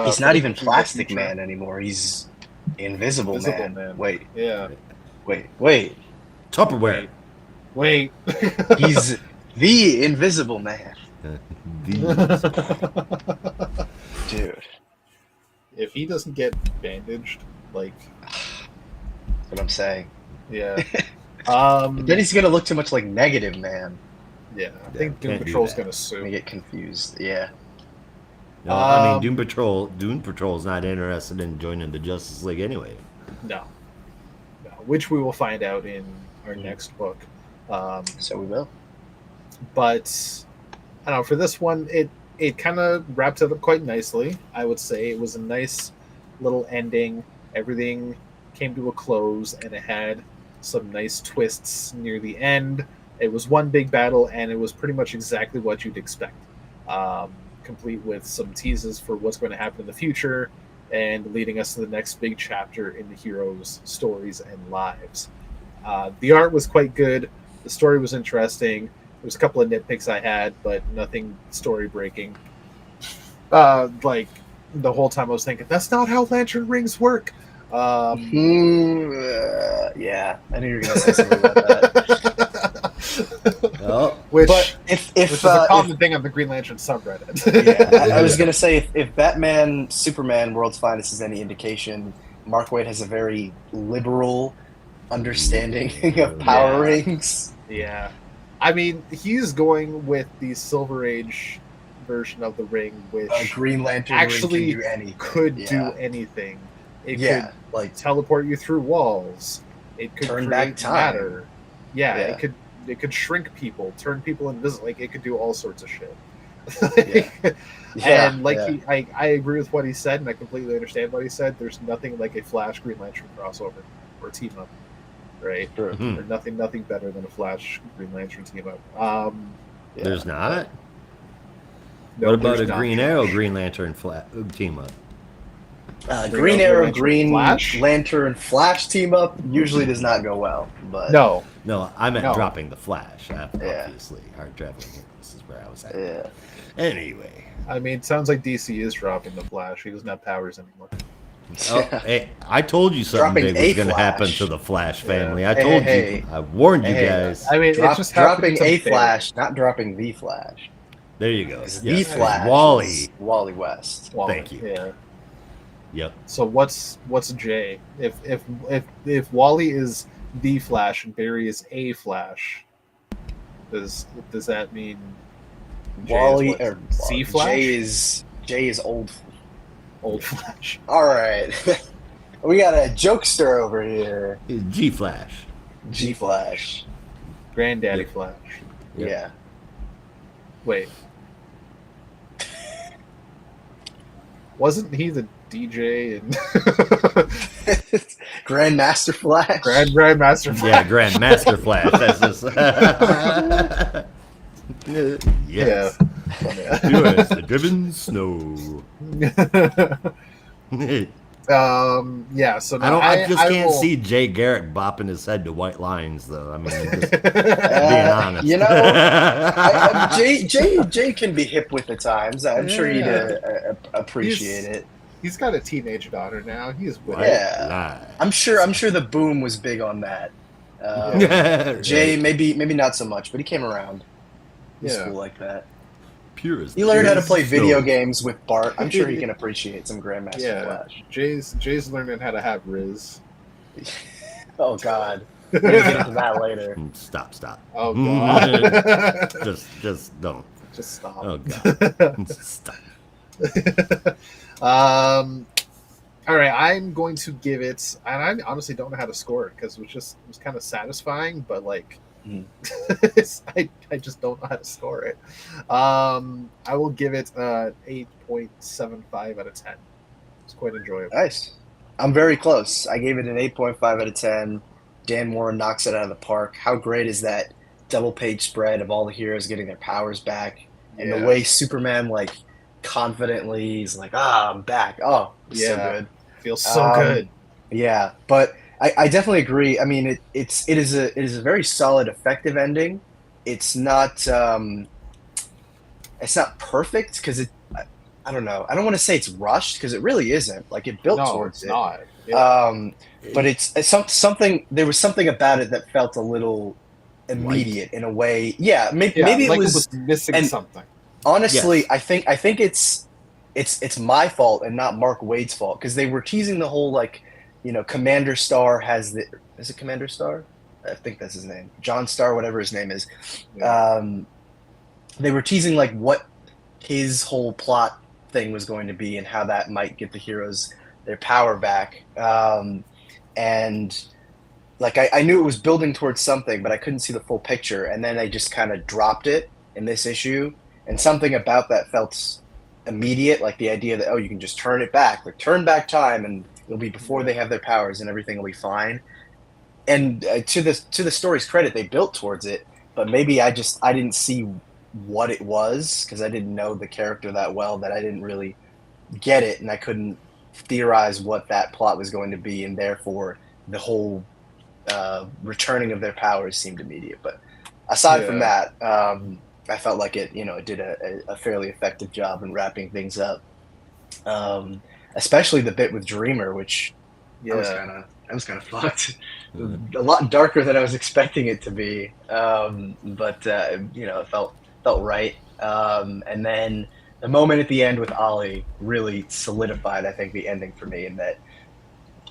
Speaker 3: He's
Speaker 1: for
Speaker 3: not
Speaker 1: the
Speaker 3: even
Speaker 1: future.
Speaker 3: Plastic Man anymore. He's Invisible Man. Wait.
Speaker 1: Yeah.
Speaker 2: Tupperware.
Speaker 1: Wait.
Speaker 3: He's the Invisible Man. Dude.
Speaker 1: If he doesn't get bandaged, like,
Speaker 3: That's what I'm saying.
Speaker 1: yeah.
Speaker 3: Then he's gonna look too much like Negative Man.
Speaker 1: Yeah, I think Doom
Speaker 2: can't do
Speaker 1: Patrol's
Speaker 2: that.
Speaker 1: going to
Speaker 3: I
Speaker 1: sue.
Speaker 3: get confused. Yeah.
Speaker 2: No, I mean
Speaker 1: Um,
Speaker 2: Doom Patrol's not interested in joining the Justice League anyway.
Speaker 1: No, which we will find out in our next book.
Speaker 3: So we will.
Speaker 1: But I don't know, for this one, it kind of wrapped it up quite nicely. I would say it was a nice little ending. Everything came to a close, and it had some nice twists near the end. It was one big battle, and it was pretty much exactly what you'd expect. Complete with some teases for what's going to happen in the future, and leading us to the next big chapter in the heroes' stories and lives. The art was quite good. The story was interesting. There was a couple of nitpicks I had, but nothing story breaking. Like the whole time I was thinking, that's not how lantern rings work.
Speaker 3: Yeah, I knew you were gonna say something about that.
Speaker 2: Oh,
Speaker 1: which
Speaker 3: But if
Speaker 1: which is a common thing on the Green Lantern subreddit.
Speaker 3: I was gonna say if Batman Superman World's Finest is any indication, Mark Waid has a very liberal understanding of power
Speaker 1: Yeah.
Speaker 3: rings.
Speaker 1: Yeah. I mean, he's going with the Silver Age version of the ring, which
Speaker 3: A Green Lantern
Speaker 1: actually
Speaker 3: ring can do anything.
Speaker 1: could
Speaker 3: Yeah.
Speaker 1: do anything. It
Speaker 3: Yeah,
Speaker 1: could
Speaker 3: like
Speaker 1: teleport you through walls. It could
Speaker 3: Turn
Speaker 1: create
Speaker 3: back time.
Speaker 1: matter. Yeah,
Speaker 3: Yeah.
Speaker 1: it could shrink people, turn people invisible. Like it could do all sorts of shit.
Speaker 3: Yeah.
Speaker 1: And like
Speaker 3: yeah.
Speaker 1: I agree with what he said, and I completely understand what he said. There's nothing like a Flash Green Lantern crossover or team up, right?
Speaker 3: True.
Speaker 2: Mhm.
Speaker 1: There's nothing better than a Flash Green Lantern team up.
Speaker 3: Yeah.
Speaker 2: There's not.
Speaker 1: No,
Speaker 2: What about a
Speaker 1: there's not.
Speaker 2: Green Arrow, Green Lantern team up?
Speaker 3: Green Arrow,
Speaker 1: Lantern
Speaker 3: Green
Speaker 1: Flash?
Speaker 3: Lantern, Flash team up usually does not go well, but
Speaker 1: No,
Speaker 2: No, I meant
Speaker 1: No.
Speaker 2: dropping the Flash.
Speaker 3: Yeah.
Speaker 2: Obviously, hard traveling heroes is where I was at.
Speaker 3: yeah.
Speaker 2: Anyway,
Speaker 1: I mean, it sounds like DC is dropping the Flash. He doesn't have powers anymore.
Speaker 2: oh, hey, I told you something
Speaker 3: Dropping
Speaker 2: big was
Speaker 3: a
Speaker 2: going to happen
Speaker 3: Flash.
Speaker 2: to the Flash
Speaker 1: Yeah.
Speaker 2: family. I
Speaker 3: Hey,
Speaker 2: told
Speaker 3: hey,
Speaker 2: you. I warned you
Speaker 3: hey,
Speaker 2: guys.
Speaker 1: I mean, it just
Speaker 3: dropping
Speaker 1: happened to
Speaker 3: a
Speaker 1: Barry.
Speaker 3: Flash, not dropping the Flash.
Speaker 2: There you go.
Speaker 3: Because
Speaker 2: Yes,
Speaker 3: the Flash
Speaker 2: Wally.
Speaker 3: is Wally West.
Speaker 1: Wally,
Speaker 2: Thank you.
Speaker 1: Yeah.
Speaker 2: Yep.
Speaker 1: So what's Jay? If Wally is the Flash and Barry is a Flash, does that mean Jay
Speaker 3: Wally
Speaker 1: is what?
Speaker 3: or
Speaker 1: C Flash?
Speaker 3: Jay is old.
Speaker 1: Old Flash.
Speaker 3: All right, we got a jokester over here.
Speaker 2: G Flash.
Speaker 3: G Flash.
Speaker 1: Granddaddy
Speaker 2: Yeah.
Speaker 1: Flash.
Speaker 2: Yep.
Speaker 3: Yeah.
Speaker 1: Wait. Wasn't he the DJ and
Speaker 3: Grandmaster Flash.
Speaker 1: Grandmaster Flash?
Speaker 2: Yeah, Grandmaster Flash. That's just. Yes.
Speaker 1: Yeah.
Speaker 2: Yes, the driven snow.
Speaker 1: Yeah. So
Speaker 2: I
Speaker 1: no,
Speaker 2: don't. I just can't
Speaker 1: will-
Speaker 2: see Jay Garrick bopping his head to white lines, though. I mean, just being honest.
Speaker 3: You know, Jay can be hip with the times. I'm sure he'd appreciate it.
Speaker 1: He's got a teenage daughter now. He's with
Speaker 2: White
Speaker 1: it.
Speaker 3: Yeah.
Speaker 2: line.
Speaker 3: I'm sure the boom was big on that. Jay maybe not so much, but he came around. He's
Speaker 1: Yeah.
Speaker 3: cool like that.
Speaker 2: Pure as
Speaker 3: He learned how to
Speaker 2: pure
Speaker 3: play
Speaker 2: as
Speaker 3: video
Speaker 2: snow.
Speaker 3: games with Bart. I'm sure he can appreciate some Grandmaster
Speaker 1: Yeah.
Speaker 3: Flash.
Speaker 1: Jay's learning how to have Riz.
Speaker 3: Oh God, we're gonna get into that later.
Speaker 2: Stop.
Speaker 1: Oh god.
Speaker 2: Just don't.
Speaker 1: Just stop.
Speaker 2: Oh god. Stop.
Speaker 1: All right, I'm going to give it, and I honestly don't know how to score it because it was kind of satisfying, but like, I just don't know how to score it. I will give it 8.75 out of 10. It's quite enjoyable.
Speaker 3: Nice. I'm very close. I gave it an 8.5 out of 10. Dan Warren knocks it out of the park. How great is that double page spread of all the heroes getting their powers back, and
Speaker 1: Yeah.
Speaker 3: the way Superman confidently is like, I'm back. Oh, it's so
Speaker 1: Yeah.
Speaker 3: good.
Speaker 1: Feels so good.
Speaker 3: Yeah, but I definitely agree. I mean, it is a very solid, effective ending. It's not perfect because I don't know. I don't want to say it's rushed because it really isn't. Like it built
Speaker 1: No,
Speaker 3: towards
Speaker 1: it's
Speaker 3: it.
Speaker 1: not. Yeah.
Speaker 3: But it's something. There was something about it that felt a little immediate in a way. Yeah, maybe it
Speaker 1: like
Speaker 3: was.
Speaker 1: missing
Speaker 3: and-
Speaker 1: something.
Speaker 3: Honestly,
Speaker 2: Yes.
Speaker 3: I think it's my fault and not Mark Waid's fault because they were teasing the whole Commander Star is it Commander Star? I think that's his name. John Star, whatever his name is. They were teasing like what his whole plot thing was going to be and how that might get the heroes their power back. And like I knew it was building towards something, but I couldn't see the full picture. And then they just kind of dropped it in this issue. And something about that felt immediate, like the idea that, you can just turn it back, like turn back time and it'll be before they have their powers and everything will be fine. And to the story's credit, they built towards it, but maybe I didn't see what it was because I didn't know the character that well that I didn't really get it and I couldn't theorize what that plot was going to be, and therefore the whole returning of their powers seemed immediate. But aside from that, I felt like it did a fairly effective job in wrapping things up, especially the bit with Dreamer, which I was kind of fucked. A lot darker than I was expecting it to be, but it felt right. And then the moment at the end with Ollie really solidified, I think, the ending for me, in that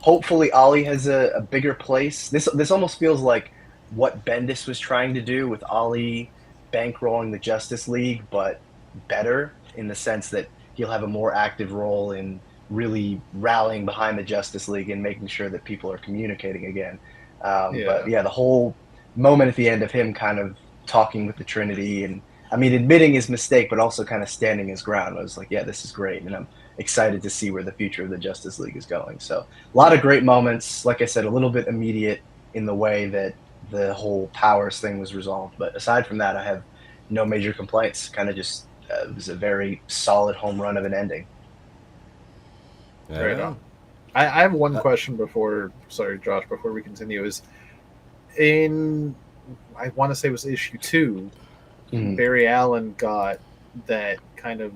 Speaker 3: hopefully Ollie has a bigger place. This almost feels like what Bendis was trying to do with Ollie bankrolling the Justice League, but better in the sense that he'll have a more active role in really rallying behind the Justice League and making sure that people are communicating again. But yeah, the whole moment at the end of him kind of talking with the Trinity and, I mean, admitting his mistake, but also kind of standing his ground. I was like, yeah, this is great. And I'm excited to see where the future of the Justice League is going. So a lot of great moments. Like I said, a little bit immediate in the way that the whole powers thing was resolved. But aside from that, I have no major complaints. Kind of just, it was a very solid home run of an ending.
Speaker 1: Right on. I have one question before we continue. Is I want to say it was issue 2, Barry Allen got that kind of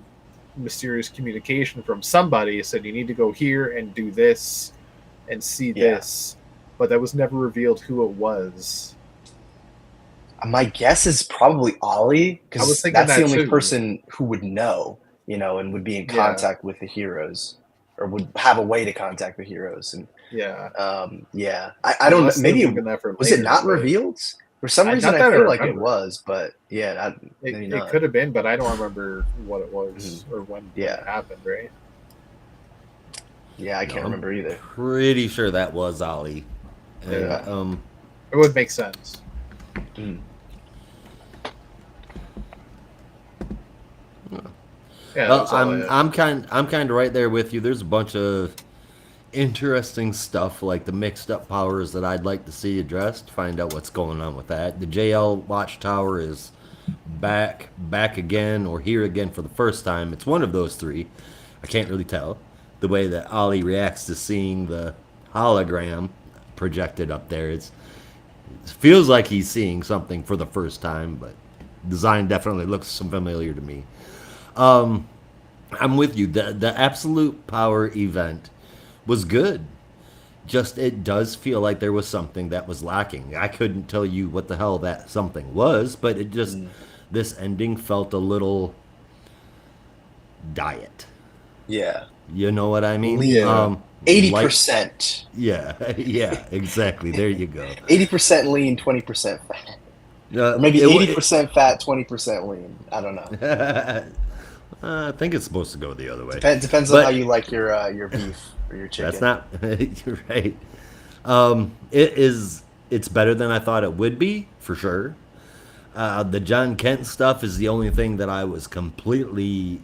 Speaker 1: mysterious communication from somebody, said you need to go here and do this and see this, but that was never revealed who it was.
Speaker 3: My guess is probably Ollie, because that's the only person who would know, and would be in contact with the heroes, or would have a way to contact the heroes. And I don't know. Maybe was it not revealed? For some reason, I feel like it was, but
Speaker 1: it could have been, but I don't remember what it was or when it happened, right?
Speaker 3: Yeah, I can't remember either.
Speaker 2: Pretty sure that was Ollie.
Speaker 1: It would make sense.
Speaker 2: Well, I'm kind of right there with you. There's a bunch of interesting stuff like the mixed up powers that I'd like to see addressed. Find out what's going on with that. The JL Watchtower is back again, or here again for the first time. It's one of those three. I can't really tell. The way that Ollie reacts to seeing the hologram projected up there, it feels like he's seeing something for the first time, but design definitely looks familiar to me. I'm with you. The absolute power event was good. Just it does feel like there was something that was lacking. I couldn't tell you what the hell that something was, but it just this ending felt a little diet.
Speaker 3: Yeah.
Speaker 2: You know what I mean?
Speaker 3: Yeah. 80%.
Speaker 2: Yeah, exactly. There you go.
Speaker 3: 80% lean, 20% fat. Or maybe 80% fat, 20% lean. I don't know.
Speaker 2: I think it's supposed to go the other way.
Speaker 3: Depends on how you like your beef or your chicken.
Speaker 2: That's not you're right. It's better than I thought it would be, for sure. The John Kent stuff is the only thing that I was completely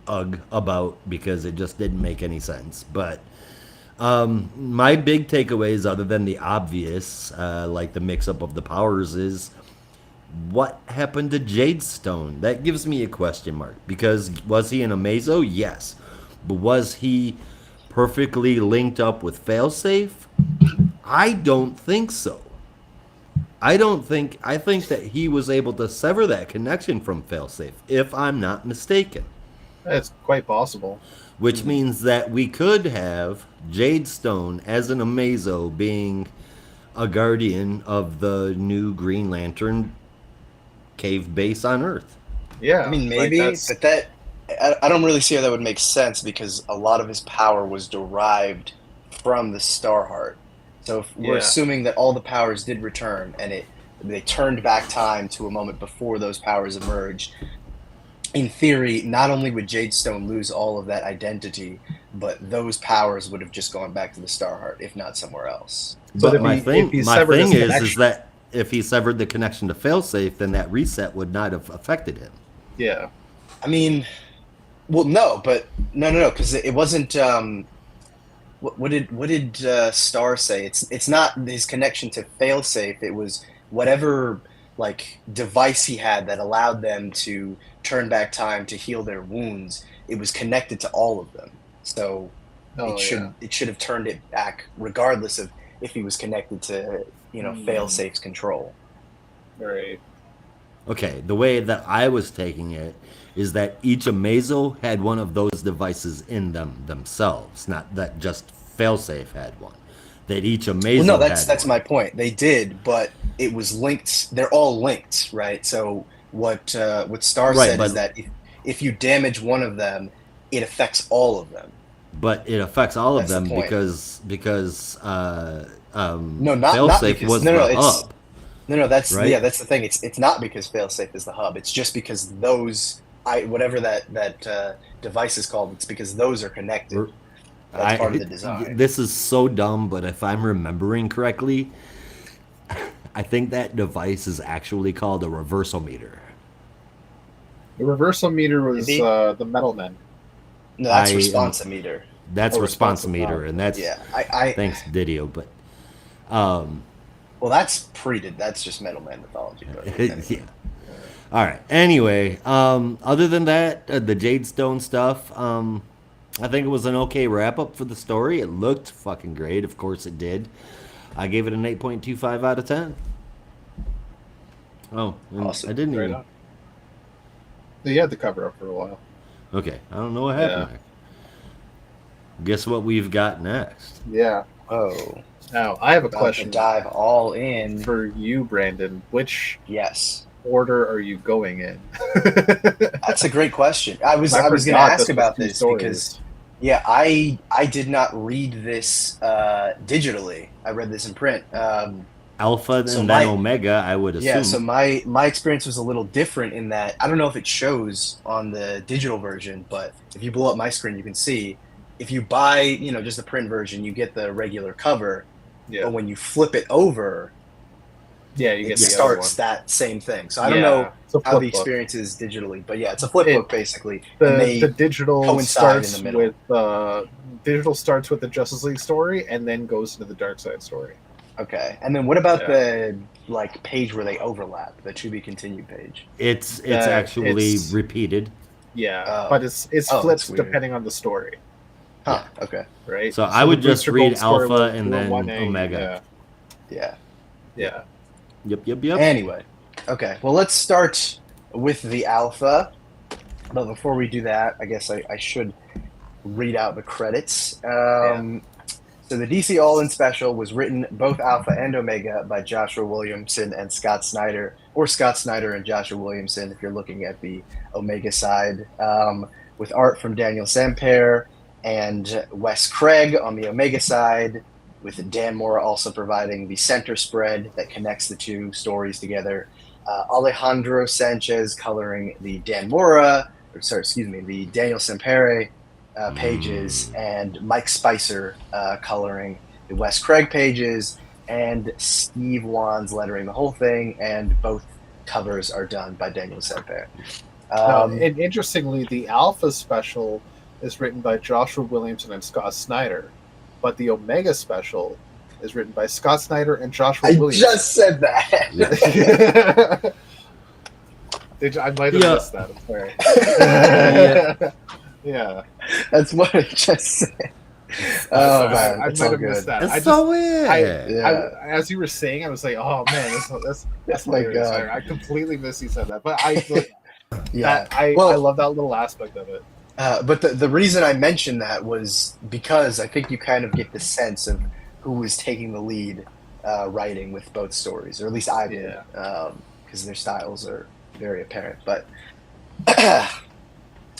Speaker 2: about, because it just didn't make any sense. But my big takeaways, other than the obvious, like the mix-up of the powers, is what happened to Jadestone? That gives me a question mark, because was he an Amazo? Yes. But was he perfectly linked up with Failsafe? I don't think so. I think that he was able to sever that connection from Failsafe, if I'm not mistaken.
Speaker 1: That's quite possible.
Speaker 2: Which means that we could have Jadestone as an Amazo being a guardian of the new Green Lantern cave base on Earth.
Speaker 3: Yeah. I mean, maybe, but that... I don't really see how that would make sense, because a lot of his power was derived from the Starheart. So if we're assuming that all the powers did return, and they turned back time to a moment before those powers emerged, in theory, not only would Jadestone lose all of that identity, but those powers would have just gone back to the Starheart, if not somewhere else.
Speaker 2: But my thing is that if he severed the connection to Failsafe, then that reset would not have affected him.
Speaker 1: Yeah.
Speaker 3: I mean... Well, no, because it wasn't. What did Star say? It's not his connection to Failsafe. It was whatever device he had that allowed them to turn back time to heal their wounds. It was connected to all of them, so it should have turned it back, regardless of if he was connected to Failsafe's control.
Speaker 1: Right.
Speaker 2: Okay, the way that I was taking it is that each Amazo had one of those devices in themselves, not that just Failsafe had one. That each Amazo
Speaker 3: that's my point. They did, but it was linked. They're all linked, right? So what Star said is that if you damage one of them, it affects all of them.
Speaker 2: but it affects all of
Speaker 3: That's the
Speaker 2: them
Speaker 3: point.
Speaker 2: because
Speaker 3: No, not
Speaker 2: failsafe
Speaker 3: because
Speaker 2: was
Speaker 3: no,
Speaker 2: the
Speaker 3: it's
Speaker 2: hub,
Speaker 3: no, that's
Speaker 2: right?
Speaker 3: yeah, that's the thing. It's not because failsafe is the hub. It's just because whatever that device is called. It's because those are connected. That's part of the design.
Speaker 2: This is so dumb, but if I'm remembering correctly, I think that device is actually called a reversometer.
Speaker 1: The reversal meter was
Speaker 3: Maybe?
Speaker 1: the metal men.
Speaker 3: No, that's
Speaker 2: I am-
Speaker 3: responsometer.
Speaker 2: That's
Speaker 1: Oh,
Speaker 2: responsometer, and that's
Speaker 3: Yeah, I
Speaker 2: thanks Didio, but
Speaker 3: well, that's That's just Metal Man mythology. But anyway.
Speaker 2: yeah. All right. Anyway, other than that, the Jade Stone stuff, I think it was an okay wrap up for the story. It looked fucking great. Of course, it did. I gave it an 8.25 out of 10. Oh, and
Speaker 3: Awesome.
Speaker 2: I didn't
Speaker 1: Right
Speaker 2: even.
Speaker 1: on. They had the cover up for a while.
Speaker 2: Okay, I don't know what happened
Speaker 1: Yeah.
Speaker 2: there. Guess what we've got next?
Speaker 1: Yeah.
Speaker 3: Oh,
Speaker 1: Now I have a
Speaker 3: about to
Speaker 1: question
Speaker 3: dive all in.
Speaker 1: for you, Brandon. Which
Speaker 3: Yes,
Speaker 1: order are you going in?
Speaker 3: that's a great question. I was going to
Speaker 1: forgot
Speaker 3: ask
Speaker 1: this was
Speaker 3: about
Speaker 1: two
Speaker 3: this
Speaker 1: stories.
Speaker 3: because yeah, I did not read this digitally. I read this in print.
Speaker 2: Alpha and
Speaker 3: So
Speaker 2: then
Speaker 3: my-
Speaker 2: Omega, I would assume.
Speaker 3: Yeah, so my experience was a little different in that I don't know if it shows on the digital version, but if you blow up my screen, you can see if you buy, just the print version, you get the regular cover,
Speaker 1: Yeah.
Speaker 3: but when you flip it over,
Speaker 1: Yeah, you
Speaker 3: it
Speaker 1: get the
Speaker 3: starts
Speaker 1: other
Speaker 3: that same thing. So
Speaker 1: one.
Speaker 3: I don't know
Speaker 1: It's a
Speaker 3: how the
Speaker 1: flip book.
Speaker 3: experience is digitally, but yeah, it's a flip
Speaker 1: It-
Speaker 3: book basically. and they
Speaker 1: The digital
Speaker 3: coincide in
Speaker 1: starts
Speaker 3: the middle.
Speaker 1: with the Justice League story and then goes into the Dark Side story.
Speaker 3: Okay, and then what about
Speaker 1: Yeah.
Speaker 3: the page where they overlap, the to be continued page?
Speaker 2: it's
Speaker 1: That
Speaker 2: actually
Speaker 1: it's-
Speaker 2: repeated.
Speaker 1: Yeah,
Speaker 3: Oh.
Speaker 1: but it's
Speaker 3: Oh,
Speaker 1: flipped
Speaker 3: that's weird.
Speaker 1: depending on the story,
Speaker 3: Huh? Okay,
Speaker 1: right?
Speaker 2: So I would
Speaker 1: the
Speaker 2: just
Speaker 1: Booster
Speaker 2: read
Speaker 1: Gold story
Speaker 2: Alpha
Speaker 1: was
Speaker 2: and then
Speaker 1: 1A,
Speaker 2: Omega.
Speaker 3: yeah.
Speaker 1: Yeah.
Speaker 2: Yep.
Speaker 3: Anyway, okay. Well, let's start with the alpha. But before we do that, I guess I should read out the credits. So the DC All-In Special was written both Alpha and Omega by Joshua Williamson and Scott Snyder, or Scott Snyder and Joshua Williamson if you're looking at the Omega side, with art from Daniel Sampere and Wes Craig on the Omega side, with Dan Mora also providing the center spread that connects the two stories together. Alejandro Sanchez coloring the the Daniel Sampere pages, and Mike Spicer coloring the Wes Craig pages, and Steve Wands lettering the whole thing, and both covers are done by Daniel Sampere.
Speaker 1: And interestingly, the Alpha special is written by Joshua Williamson and Scott Snyder, but the Omega special is written by Scott Snyder and Joshua
Speaker 3: I
Speaker 1: Williamson.
Speaker 3: just said that.
Speaker 1: I might have
Speaker 2: Yeah.
Speaker 1: missed that. I'm sorry. Yeah.
Speaker 3: That's what I just said. Oh man,
Speaker 1: I
Speaker 3: it's
Speaker 1: might
Speaker 3: all
Speaker 1: have missed
Speaker 3: good.
Speaker 1: that.
Speaker 2: That's
Speaker 1: I just,
Speaker 2: so weird.
Speaker 3: Yeah.
Speaker 1: as you were saying, I was like, "Oh man, that's
Speaker 3: my
Speaker 1: hilarious."
Speaker 3: God.
Speaker 1: I completely missed you said that, but I
Speaker 3: Yeah.
Speaker 1: I
Speaker 3: Well-
Speaker 1: love that little aspect of it.
Speaker 3: But the reason I mentioned that was because I think you kind of get the sense of who was taking the lead writing with both stories, or at least I did, because their styles are very apparent. But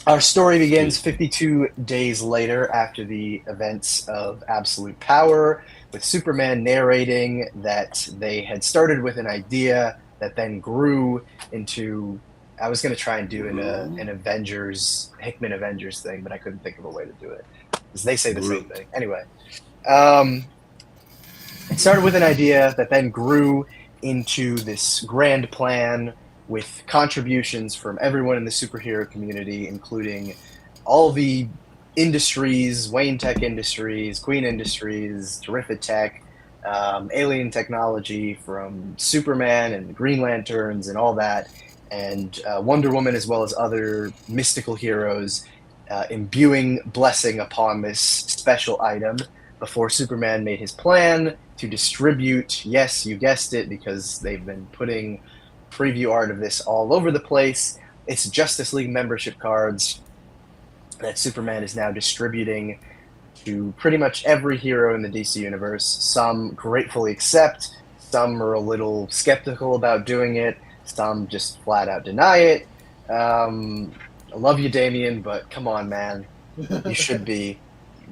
Speaker 3: our story begins 52 days later after the events of Absolute Power, with Superman narrating that they had started with an idea that then grew into... I was going to try and do an Avengers, Hickman Avengers thing, but I couldn't think of a way to do it. Because they say the same thing. Anyway. It started with an idea that then grew into this grand plan with contributions from everyone in the superhero community, including all the industries, Wayne Tech Industries, Queen Industries, Terrific Tech, Alien Technology, from Superman and the Green Lanterns and all that, and Wonder Woman, as well as other mystical heroes, imbuing blessing upon this special item before Superman made his plan to distribute, yes, you guessed it, because they've been putting preview art of this all over the place. It's Justice League membership cards that Superman is now distributing to pretty much every hero in the DC universe. Some gratefully accept, some are a little skeptical about doing it, some just flat out deny it. I love you, Damien, but come on, man. You should be.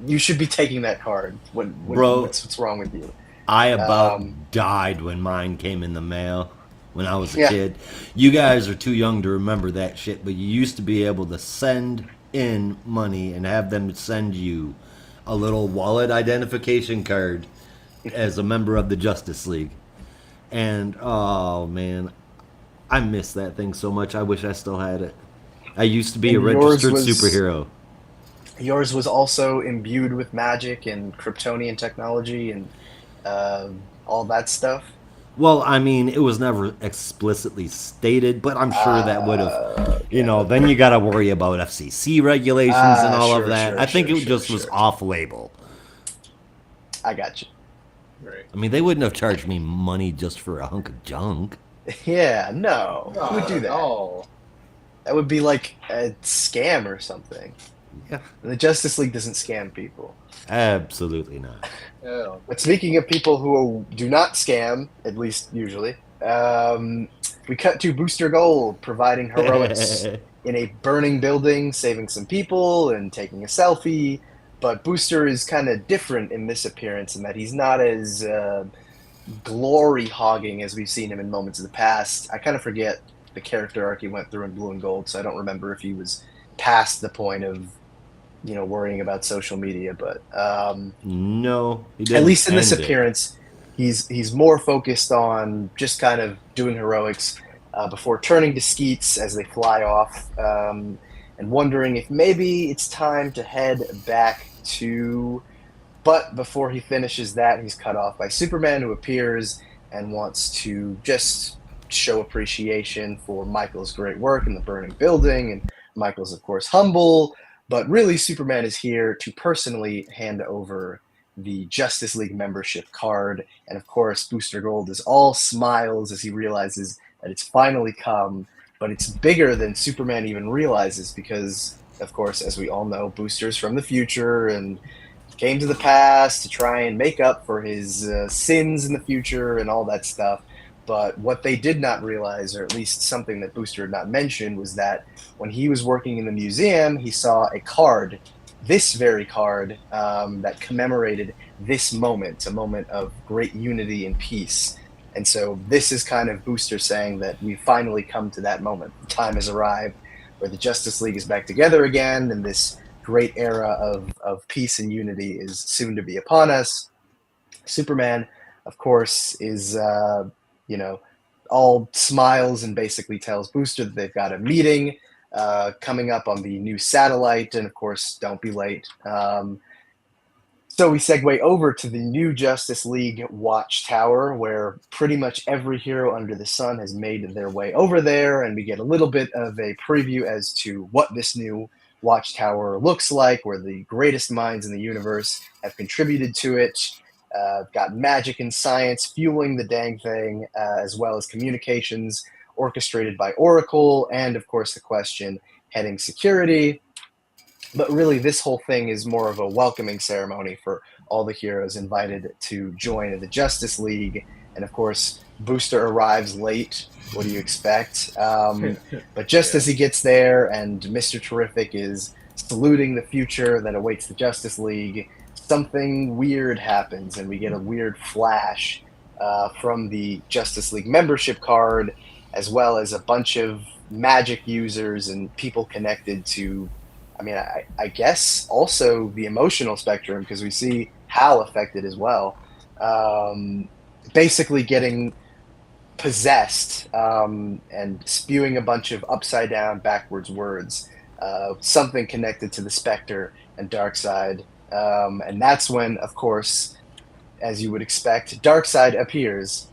Speaker 3: You should be taking that card.
Speaker 2: Bro,
Speaker 3: What's wrong with you?
Speaker 2: I about
Speaker 3: Um,
Speaker 2: died when mine came in the mail when I was a
Speaker 3: Yeah.
Speaker 2: kid. You guys are too young to remember that shit, but you used to be able to send in money and have them send you a little wallet identification card as a member of the Justice League. And oh man, I miss that thing so much. I wish I still had it. I used to be a
Speaker 3: And yours
Speaker 2: registered
Speaker 3: was
Speaker 2: superhero.
Speaker 3: yours was also imbued with magic and Kryptonian technology and all that stuff.
Speaker 2: Well, I mean, it was never explicitly stated, but I'm sure that would have,
Speaker 3: Okay,
Speaker 2: then
Speaker 3: okay.
Speaker 2: you got to worry about FCC regulations and all of
Speaker 3: Sure,
Speaker 2: that.
Speaker 3: sure,
Speaker 2: I think
Speaker 3: sure,
Speaker 2: it
Speaker 3: sure,
Speaker 2: just was
Speaker 3: sure.
Speaker 2: off label.
Speaker 3: I got you.
Speaker 1: Right.
Speaker 2: I mean, they wouldn't have charged me money just for a hunk of junk.
Speaker 3: Yeah, no. Who would do that?
Speaker 1: Oh,
Speaker 3: That would be like a scam or something.
Speaker 2: Yeah.
Speaker 3: The Justice League doesn't scam people.
Speaker 2: Absolutely not.
Speaker 1: yeah.
Speaker 3: But speaking of people who do not scam, at least usually, we cut to Booster Gold providing heroics in a burning building, saving some people and taking a selfie. But Booster is kind of different in this appearance in that he's not as glory hogging as we've seen him in moments of the past. I kind of forget the character arc he went through in Blue and Gold, so I don't remember if he was past the point of worrying about social media. But
Speaker 2: No, he
Speaker 3: at
Speaker 2: didn't.
Speaker 3: least in this
Speaker 2: end it.
Speaker 3: appearance, he's more focused on just kind of doing heroics before turning to Skeets as they fly off, and wondering if maybe it's time to head back to. But before he finishes that, he's cut off by Superman, who appears and wants to just show appreciation for Michael's great work in the burning building. And Michael's, of course, humble, but really, Superman is here to personally hand over the Justice League membership card. And of course, Booster Gold is all smiles as he realizes that it's finally come. But it's bigger than Superman even realizes because, of course, as we all know, Booster's from the future and came to the past to try and make up for his sins in the future and all that stuff. But what they did not realize, or at least something that Booster had not mentioned, was that when he was working in the museum, he saw a card, this very card, that commemorated this moment, a moment of great unity and peace. And so this is kind of Booster saying that we've finally come to that moment. The time has arrived where the Justice League is back together again, and this great era of peace and unity is soon to be upon us. Superman, of course, is all smiles and basically tells Booster that they've got a meeting coming up on the new satellite, and of course, don't be late. So we segue over to the new Justice League Watchtower, where pretty much every hero under the sun has made their way over there, and we get a little bit of a preview as to what this new Watchtower looks like, where the greatest minds in the universe have contributed to it. Got magic and science fueling the dang thing, as well as communications orchestrated by Oracle, and of course the Question heading security. But really, this whole thing is more of a welcoming ceremony for all the heroes invited to join the Justice League. And of course, Booster arrives late. What do you expect? But just as he gets there and Mr. Terrific is saluting the future that awaits the Justice League, something weird happens, and we get a weird flash from the Justice League membership card, as well as a bunch of magic users and people connected to, I guess also the emotional spectrum, because we see Hal affected as well, basically getting possessed and spewing a bunch of upside down backwards words, something connected to the Spectre and Darkseid. And that's when, of course, as you would expect, Darkseid appears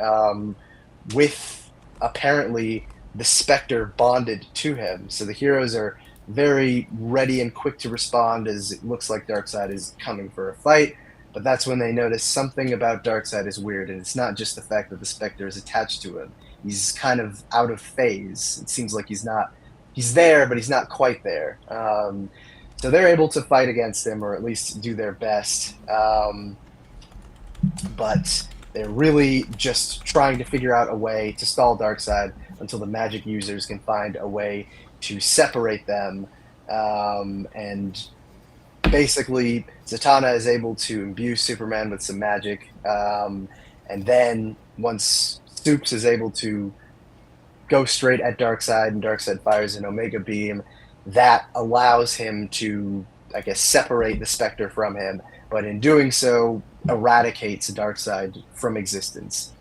Speaker 3: with apparently the Spectre bonded to him. So the heroes are very ready and quick to respond as it looks like Darkseid is coming for a fight. But that's when they notice something about Darkseid is weird, and it's not just the fact that the Spectre is attached to him. He's kind of out of phase. It seems like he's there, but he's not quite there. So they're able to fight against him, or at least do their best. But they're really just trying to figure out a way to stall Darkseid until the magic users can find a way to separate them. And basically, Zatanna is able to imbue Superman with some magic, and then once Supes is able to go straight at Darkseid, and Darkseid fires an Omega Beam, that allows him to, I guess, separate the Spectre from him, but in doing so, eradicates Darkseid from existence.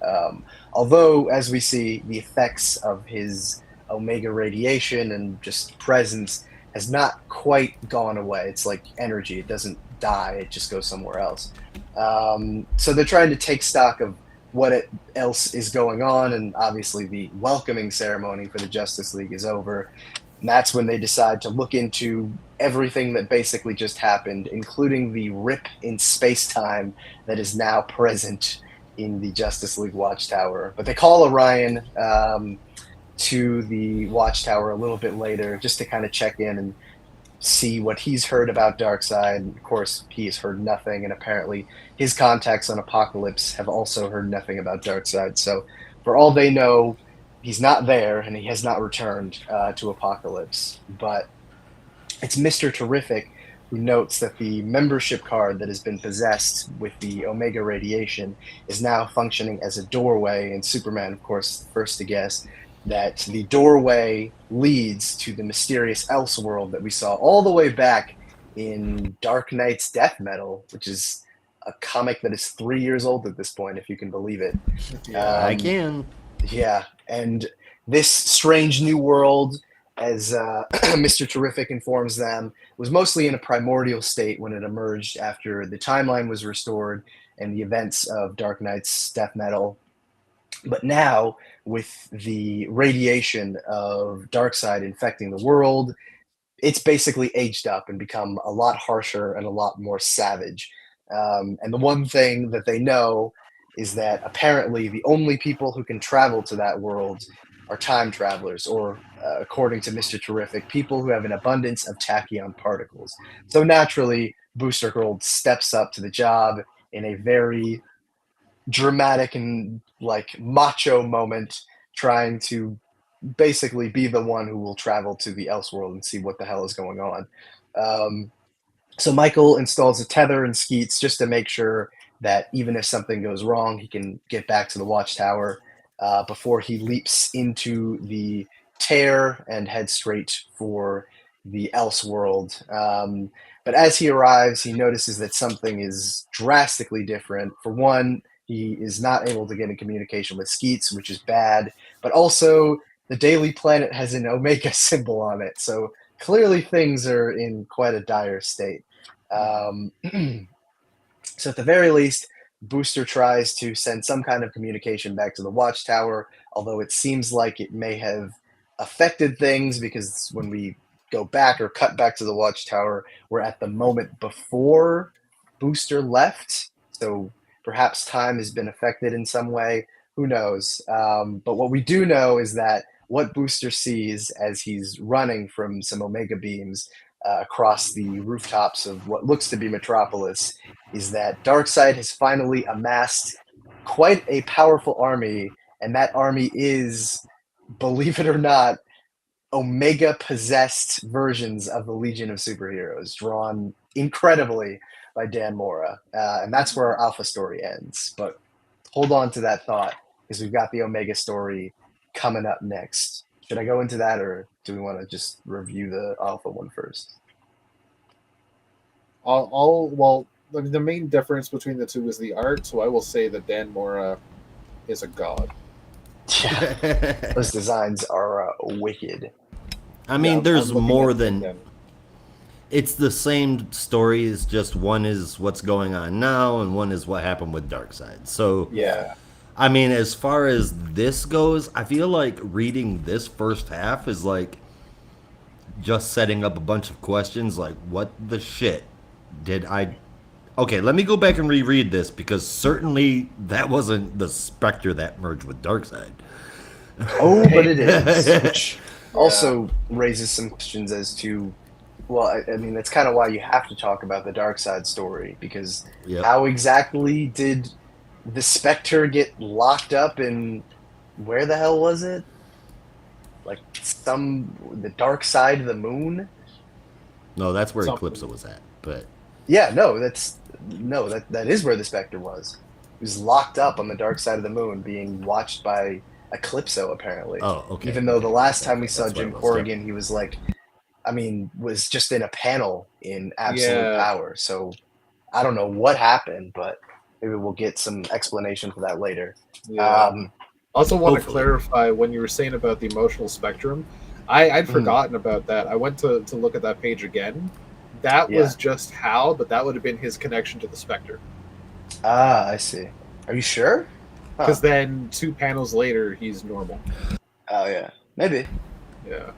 Speaker 3: Although, as we see, the effects of his Omega radiation and just presence has not quite gone away. It's like energy; it doesn't die; it just goes somewhere else. So they're trying to take stock of what else is going on, and obviously the welcoming ceremony for the Justice League is over. And that's when they decide to look into everything that basically just happened, including the rip in space-time that is now present in the Justice League Watchtower. But they call Orion to the Watchtower a little bit later just to kind of check in and see what he's heard about Darkseid. Of course, he has heard nothing, and apparently his contacts on Apokolips have also heard nothing about Darkseid. So for all they know, he's not there, and he has not returned to Apokolips. But it's Mr. Terrific who notes that the membership card that has been possessed with the Omega radiation is now functioning as a doorway, and Superman, of course, first to guess that the doorway leads to the mysterious Elseworld that we saw all the way back in Dark Knight's Death Metal, which is a comic that is 3 years old at this point, if you can believe it.
Speaker 2: I can.
Speaker 3: Yeah, and this strange new world, as Mr. Terrific informs them, was mostly in a primordial state when it emerged after the timeline was restored and the events of Dark Knight's Death Metal. But now, with the radiation of Darkseid infecting the world, it's basically aged up and become a lot harsher and a lot more savage. And the one thing that they know is that apparently the only people who can travel to that world are time travelers, or according to Mr. Terrific, people who have an abundance of tachyon particles. So naturally, Booster Gold steps up to the job in a very dramatic and like macho moment, trying to basically be the one who will travel to the Elseworld and see what the hell is going on. So Michael installs a tether in Skeets just to make sure that even if something goes wrong, he can get back to the Watchtower before he leaps into the tear and head straight for the Elseworld. But as he arrives, he notices that something is drastically different. For one, he is not able to get in communication with Skeets, which is bad, but also the Daily Planet has an Omega symbol on it, so clearly things are in quite a dire state. So at the very least, Booster tries to send some kind of communication back to the Watchtower, although it seems like it may have affected things, because when we go back or cut back to the Watchtower, we're at the moment before Booster left, so perhaps time has been affected in some way. Who knows? But what we do know is that what Booster sees as he's running from some Omega beams across the rooftops of what looks to be Metropolis is that Darkseid has finally amassed quite a powerful army, and that army is, believe it or not, Omega-possessed versions of the Legion of Superheroes, drawn incredibly by Dan Mora. And that's where our Alpha story ends. But hold on to that thought, because we've got the Omega story coming up next. Should I go into that, or do we want to just review the Alpha one first?
Speaker 1: Well, the main difference between the two is the art, so I will say that Dan Mora is a god.
Speaker 3: Yeah, those designs are wicked.
Speaker 2: I mean, there's more than...
Speaker 1: them.
Speaker 2: It's the same story, it's just one is what's going on now, and one is what happened with Darkseid. So,
Speaker 1: Yeah.
Speaker 2: I mean, as far as this goes, I feel like reading this first half is like just setting up a bunch of questions like, what the shit did I... Okay, let me go back and reread this, because certainly that wasn't the Spectre that merged with Darkseid.
Speaker 3: Oh, but it is. Which also raises some questions as to, well, I mean, that's kind of why you have to talk about the Darkseid story, because how exactly did the Spectre get locked up in, where the hell was it? Like the dark side of the moon?
Speaker 2: No, that's where
Speaker 1: Something.
Speaker 2: Eclipsa was at, but...
Speaker 3: Yeah, that is where the Spectre was. He was locked up on the dark side of the moon, being watched by Eclipso, apparently.
Speaker 2: Oh, okay.
Speaker 3: Even though the last time we
Speaker 2: Okay,
Speaker 3: saw
Speaker 2: that's what
Speaker 3: Jim
Speaker 2: it was.
Speaker 3: Corrigan, he was like, I mean, was just in a panel in absolute
Speaker 1: Yeah.
Speaker 3: power. So I don't know what happened, but maybe we'll get some explanation for that later.
Speaker 1: Yeah. Also, want to
Speaker 2: Hopefully.
Speaker 1: clarify when you were saying about the emotional spectrum. I'd
Speaker 3: Mhm.
Speaker 1: forgotten about that. I went to look at that page again. That
Speaker 3: Yeah.
Speaker 1: was just Hal, but that would have been his connection to the Spectre.
Speaker 3: Ah, I see. Are you sure?
Speaker 1: Because then 2 panels later, he's normal.
Speaker 3: Oh yeah, maybe.
Speaker 1: Yeah.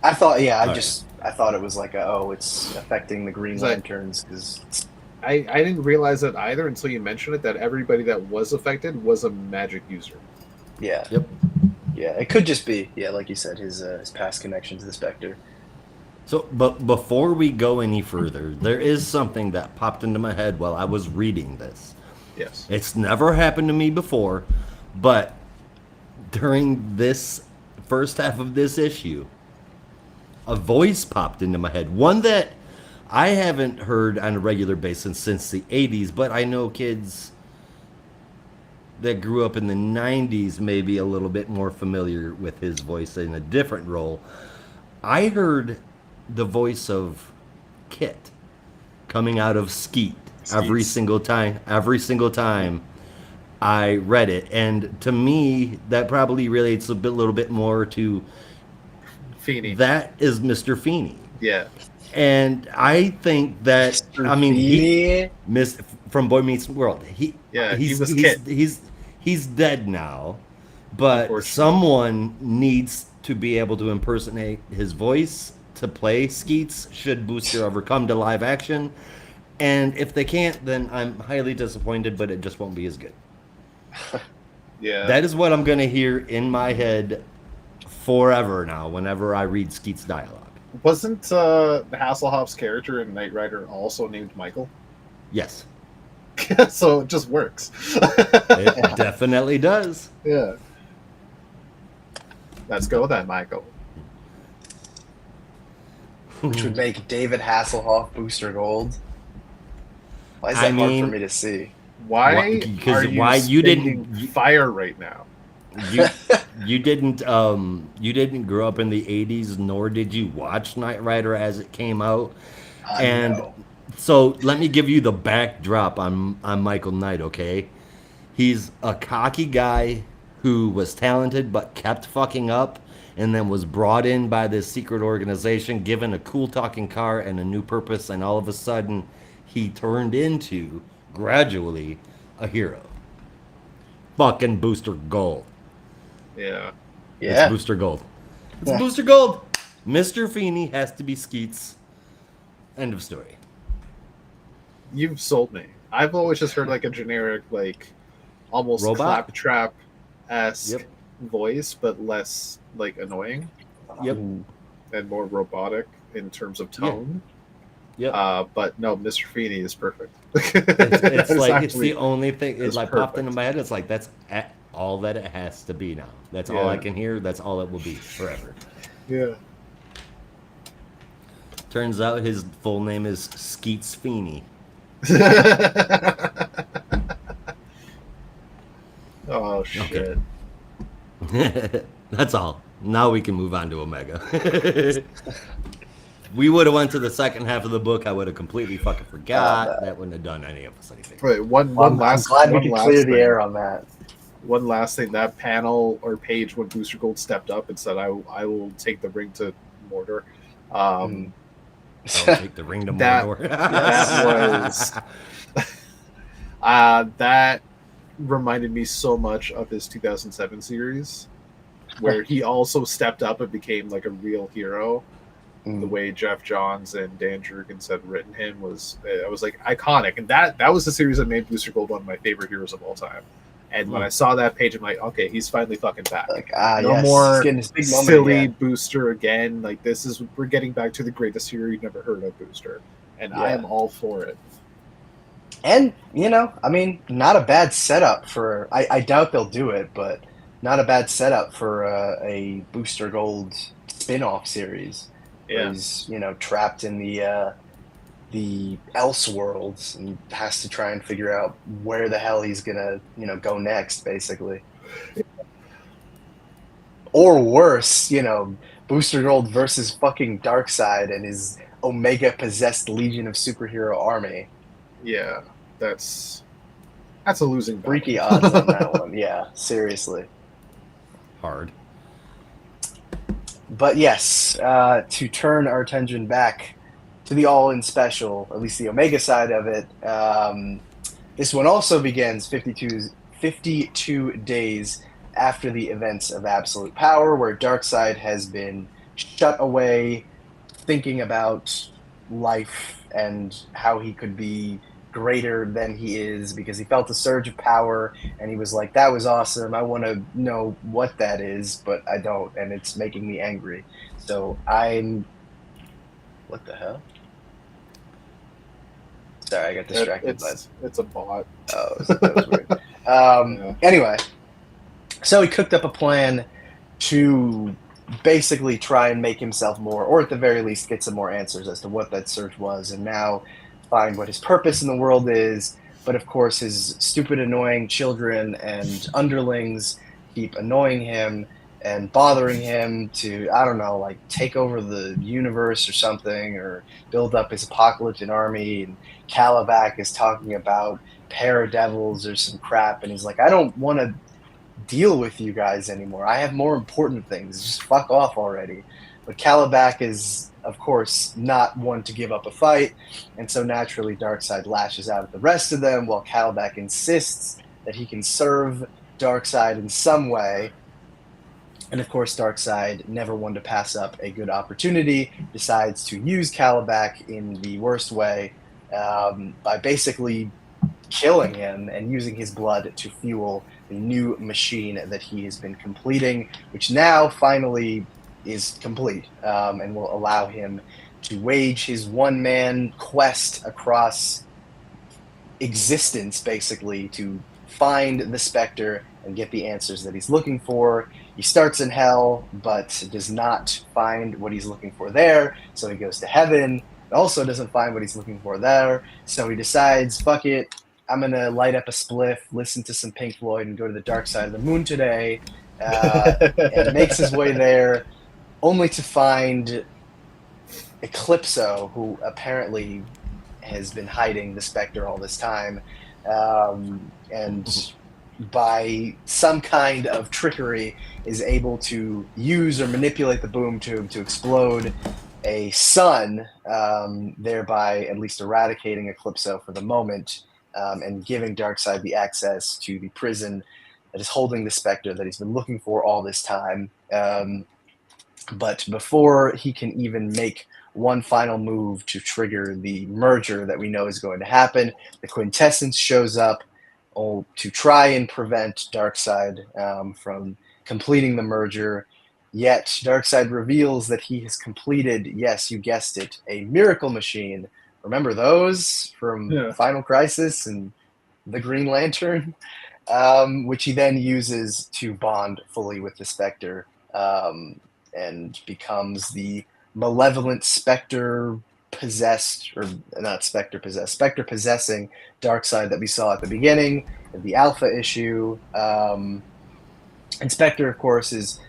Speaker 3: I thought,
Speaker 2: Alright.
Speaker 3: I thought it was like, it's affecting the Green
Speaker 1: Is that-
Speaker 3: Lanterns because
Speaker 1: I didn't realize that either until you mentioned it, that everybody that was affected was a magic user.
Speaker 3: yeah,
Speaker 2: Yep.
Speaker 3: yeah, it could just be like you said, his past connection to the Spectre.
Speaker 2: So, but before we go any further, there is something that popped into my head while I was reading this.
Speaker 1: Yes.
Speaker 2: It's never happened to me before, but during this first half of this issue, a voice popped into my head. One that I haven't heard on a regular basis since the 80s, but I know kids that grew up in the 90s may be a little bit more familiar with his voice in a different role. I heard the voice of Kit coming out of Skeet every
Speaker 1: Skeets.
Speaker 2: single time I read it, and to me that probably relates a little bit more to
Speaker 1: Feeney.
Speaker 2: that is Mr. Feeney.
Speaker 1: Yeah.
Speaker 2: And I think that I mean he
Speaker 3: Feeney?
Speaker 2: from Boy Meets World. He
Speaker 1: was Kit.
Speaker 2: He's dead now, but
Speaker 1: Unfortunately.
Speaker 2: someone needs to be able to impersonate his voice to play Skeets should Booster ever come to live action. And if they can't, then I'm highly disappointed, but it just won't be as good.
Speaker 1: Yeah.
Speaker 2: That is what I'm going to hear in my head forever now whenever I read Skeet's dialogue.
Speaker 1: Wasn't Hasselhoff's character in Knight Rider also named Michael?
Speaker 2: Yes,
Speaker 1: So it just works.
Speaker 2: it definitely does.
Speaker 1: Yeah. Let's go with that, Michael.
Speaker 3: Which would make David Hasselhoff Booster Gold. Why is
Speaker 2: I
Speaker 3: that hard
Speaker 2: mean-
Speaker 3: for me to see?
Speaker 1: Why
Speaker 2: Because
Speaker 1: are you
Speaker 2: why you didn't-
Speaker 1: spitting fire right now?
Speaker 2: You didn't grow up in the 80s, nor did you watch Knight Rider as it came out. And
Speaker 3: No.
Speaker 2: so let me give you the backdrop on Michael Knight, okay? He's a cocky guy who was talented but kept fucking up, and then was brought in by this secret organization, given a cool talking car and a new purpose, and all of a sudden he turned into, gradually, a hero. Fucking Booster Gold.
Speaker 1: Yeah.
Speaker 2: It's
Speaker 3: Yeah.
Speaker 2: Booster Gold. It's
Speaker 3: Yeah.
Speaker 2: Booster Gold. Mr. Feeney has to be Skeets. End of story.
Speaker 1: You've sold me. I've always just heard like a generic, like almost
Speaker 2: Robot?
Speaker 1: claptrap-esque
Speaker 2: Yep.
Speaker 1: voice, but less like annoying
Speaker 2: Yep.
Speaker 1: and more robotic in terms of tone.
Speaker 2: Yep.
Speaker 1: But no, Mr. Feeney is perfect.
Speaker 2: It's like it's
Speaker 1: actually-
Speaker 2: the only thing. It
Speaker 1: it's
Speaker 2: like popped
Speaker 1: perfect.
Speaker 2: into my head. It's like that's all that it has to be now. That's all I
Speaker 1: Yeah.
Speaker 2: can hear. That's all it will be forever.
Speaker 1: Yeah.
Speaker 2: Turns out his full name is Skeets Feeney.
Speaker 1: Oh shit.
Speaker 2: That's all. Now we can move on to Omega. We would have went to the second half of the book. I would have completely fucking forgot. That wouldn't have done any of us anything.
Speaker 1: Wait, one
Speaker 3: I'm
Speaker 1: last.
Speaker 3: glad we
Speaker 1: one
Speaker 3: could
Speaker 1: last
Speaker 3: clear
Speaker 1: thing.
Speaker 3: the air on that.
Speaker 1: One last thing. That panel or page when Booster Gold stepped up and said, "I will take the ring to Mordor."
Speaker 2: I'll take the ring to
Speaker 1: That-
Speaker 2: Mordor.
Speaker 1: that that reminded me so much of his 2007 series, where he also stepped up and became like a real hero. The way Jeff Johns and Dan Jurgens had written him was, I was like, iconic, and that was the series that made Booster Gold one of my favorite heroes of all time. And when I saw that page, I'm like, okay, he's finally fucking back.
Speaker 3: Like,
Speaker 1: No
Speaker 3: yes,
Speaker 1: more
Speaker 3: he's getting his big moment
Speaker 1: silly
Speaker 3: again.
Speaker 1: Booster again. Like we're getting back to the greatest hero you've never heard of, Booster, and I
Speaker 3: Yeah.
Speaker 1: am all for it.
Speaker 3: And, I mean, not a bad setup for. I doubt they'll do it, but not a bad setup for a Booster Gold spin off series. Where
Speaker 1: Yeah.
Speaker 3: he's, trapped in the the Elseworlds and has to try and figure out where the hell he's gonna, go next, basically. Or worse, Booster Gold versus fucking Darkseid and his Omega possessed Legion of Superhero army.
Speaker 1: Yeah, that's a losing battle.
Speaker 3: Freaky odds on that one. Yeah, seriously.
Speaker 2: Hard.
Speaker 3: But yes, to turn our attention back to the All-In Special, at least the Omega side of it, this one also begins 52 days after the events of Absolute Power, where Darkseid has been shut away thinking about life and how he could be greater than he is, because he felt a surge of power and he was like, that was awesome, I want to know what that is, but I don't, and it's making me angry. So what the hell? Sorry, I got distracted.
Speaker 1: It's a bot.
Speaker 3: Oh, that was weird.
Speaker 1: Yeah.
Speaker 3: Anyway, so he cooked up a plan to basically try and make himself more, or at the very least get some more answers as to what that surge was, and now find what his purpose in the world is. But of course, his stupid, annoying children and underlings keep annoying him and bothering him to, I don't know, like take over the universe or something, or build up his apocalyptic army. And Calabac is talking about paradevils or some crap, and he's like, I don't want to deal with you guys anymore. I have more important things. Just fuck off already. But Calabac is, of course, not one to give up a fight, and so naturally Darkseid lashes out at the rest of them, while Calabac insists that he can serve Darkseid in some way. And of course, Darkseid, never one to pass up a good opportunity, decides to use Calabac in the worst way, by basically killing him and using his blood to fuel the new machine that he has been completing, which now finally is complete, and will allow him to wage his one-man quest across existence, basically, to find the Spectre and get the answers that he's looking for. He starts in hell, but does not find what he's looking for there, so he goes to heaven, also doesn't find what he's looking for there, so he decides, fuck it, I'm going to light up a spliff, listen to some Pink Floyd, and go to the dark side of the moon today, and makes his way there, only to find Eclipso, who apparently has been hiding the Spectre all this time, and by some kind of trickery is able to use or manipulate the boom tube to explode a sun, thereby at least eradicating Eclipso for the moment, and giving Darkseid the access to the prison that is holding the Spectre that he's been looking for all this time. But before he can even make one final move to trigger the merger that we know is going to happen, the Quintessence shows up to try and prevent Darkseid from completing the merger. Yet Darkseid reveals that he has completed, yes, you guessed it, a miracle machine. Remember those from Final Crisis and the Green Lantern? Which he then uses to bond fully with the Spectre, and becomes the malevolent Spectre possessed, or not Spectre possessed, Spectre possessing Darkseid that we saw at the beginning of the Alpha issue. And Spectre, of course, is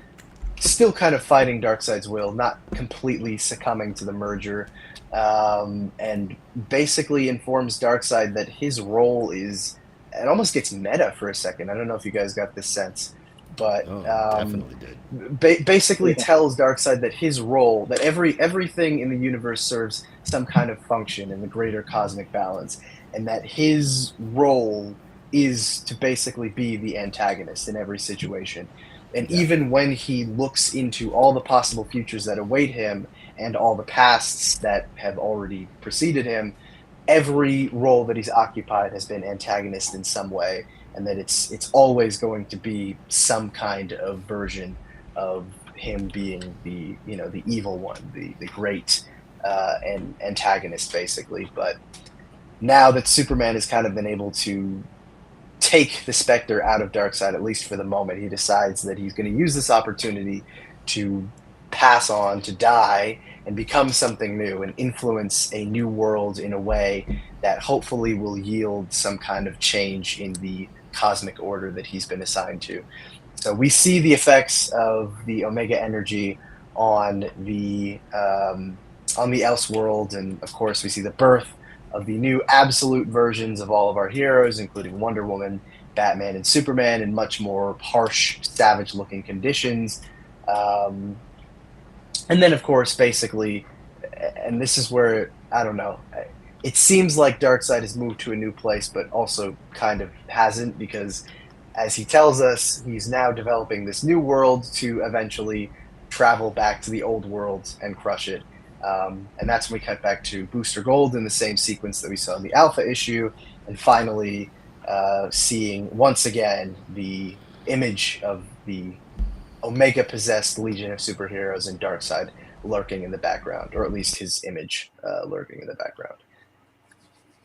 Speaker 3: still kind of fighting Darkseid's will, not completely succumbing to the merger, and basically informs Darkseid that his role is, it almost gets meta for a second. I don't know if you guys got this sense, but
Speaker 2: definitely did.
Speaker 3: Basically tells Darkseid that his role, that everything in the universe serves some kind of function in the greater cosmic balance, and that his role is to basically be the antagonist in every situation. And even when he looks into all the possible futures that await him and all the pasts that have already preceded him, every role that he's occupied has been antagonist in some way, and that it's always going to be some kind of version of him being the evil one, the great and antagonist, basically. But now that Superman has kind of been able to take the Spectre out of Darkseid, at least for the moment, he decides that he's going to use this opportunity to pass on, to die, and become something new and influence a new world in a way that hopefully will yield some kind of change in the cosmic order that he's been assigned to. So we see the effects of the Omega energy on the Elseworld, and of course we see the birth of the new absolute versions of all of our heroes, including Wonder Woman, Batman, and Superman, in much more harsh, savage-looking conditions. And then, of course, basically, and this is where, I don't know, it seems like Darkseid has moved to a new place, but also kind of hasn't, because as he tells us, he's now developing this new world to eventually travel back to the old world and crush it. And that's when we cut back to Booster Gold in the same sequence that we saw in the Alpha issue, and finally seeing once again the image of the Omega-possessed Legion of Superheroes and Darkseid lurking in the background, or at least his image lurking in the background.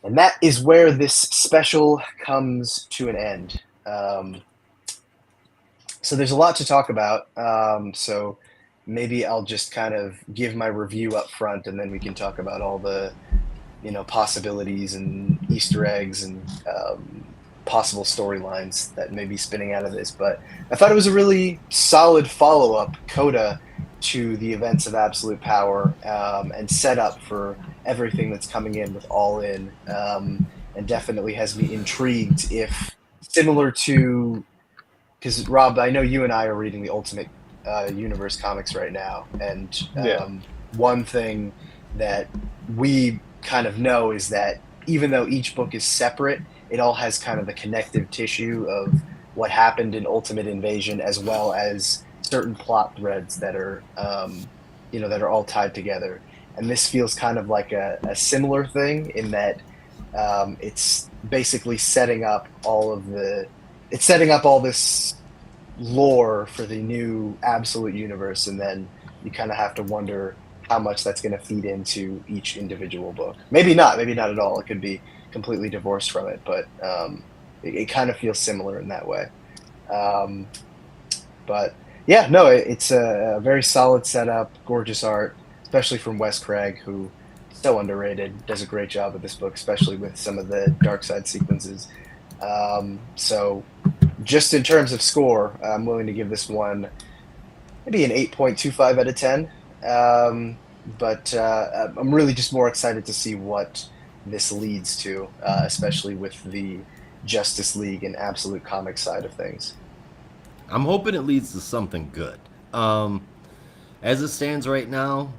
Speaker 3: And that is where this special comes to an end. So there's a lot to talk about. So maybe I'll just kind of give my review up front, and then we can talk about all the, possibilities and Easter eggs and possible storylines that may be spinning out of this. But I thought it was a really solid follow-up coda to the events of Absolute Power, and set up for everything that's coming in with All In, and definitely has me intrigued, if similar to, because Rob, I know you and I are reading the Ultimate Universe comics right now, and one thing that we kind of know is that even though each book is separate, it all has kind of the connective tissue of what happened in Ultimate Invasion, as well as certain plot threads that are that are all tied together. And this feels kind of like a similar thing, in that it's basically setting up all this lore for the new Absolute Universe, and then you kind of have to wonder how much that's going to feed into each individual book. Maybe not at all. It could be completely divorced from it, but it kind of feels similar in that way. But yeah, no, it's a very solid setup, gorgeous art, especially from Wes Craig, who is so underrated, does a great job with this book, especially with some of the Darkseid sequences. So just in terms of score, I'm willing to give this one maybe an 8.25 out of 10. But I'm really just more excited to see what this leads to, especially with the Justice League and Absolute Comics side of things.
Speaker 2: I'm hoping it leads to something good. As it stands right now,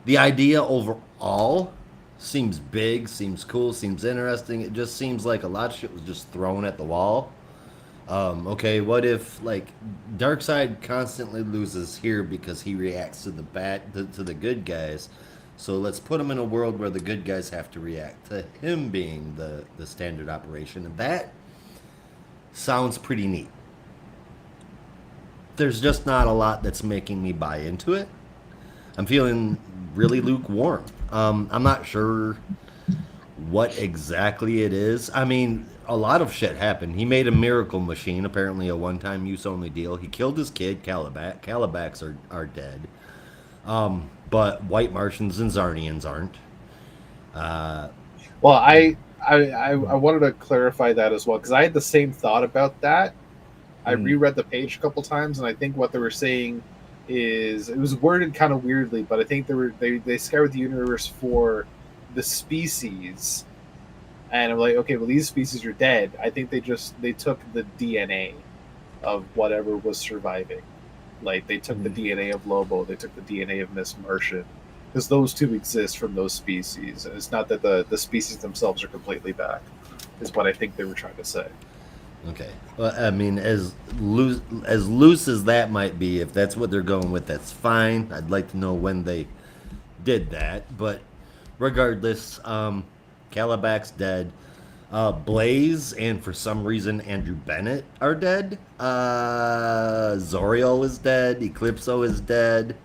Speaker 2: the idea overall seems big, seems cool, seems interesting. It just seems like a lot of shit was just thrown at the wall. Okay, what if, like, Darkseid constantly loses here because he reacts to the good guys? So let's put him in a world where the good guys have to react to him being the standard operation, and that sounds pretty neat. There's just not a lot that's making me buy into it. I'm feeling really lukewarm. I'm not sure what exactly it is. I mean, a lot of shit happened. He made a miracle machine, apparently a one-time use only deal. He killed his kid, Calabac. Calabacs are dead. But White Martians and Zarnians aren't.
Speaker 1: Well, I wanted to clarify that as well, because I had the same thought about that. I reread the page a couple times, and I think what they were saying is, it was worded kind of weirdly, but I think they scoured the universe for the species, and I'm like, okay, well, these species are dead. I think they took the DNA of whatever was surviving. Like, they took the DNA of Lobo, they took the DNA of Miss Martian, because those two exist from those species. And it's not that the species themselves are completely back, is what I think they were trying to say.
Speaker 2: Okay. Well, I mean, as loose as that might be, if that's what they're going with, that's fine. I'd like to know when they did that. But regardless, Calabac's dead. Blaze and, for some reason, Andrew Bennett are dead. Zoriel is dead. Eclipso is dead.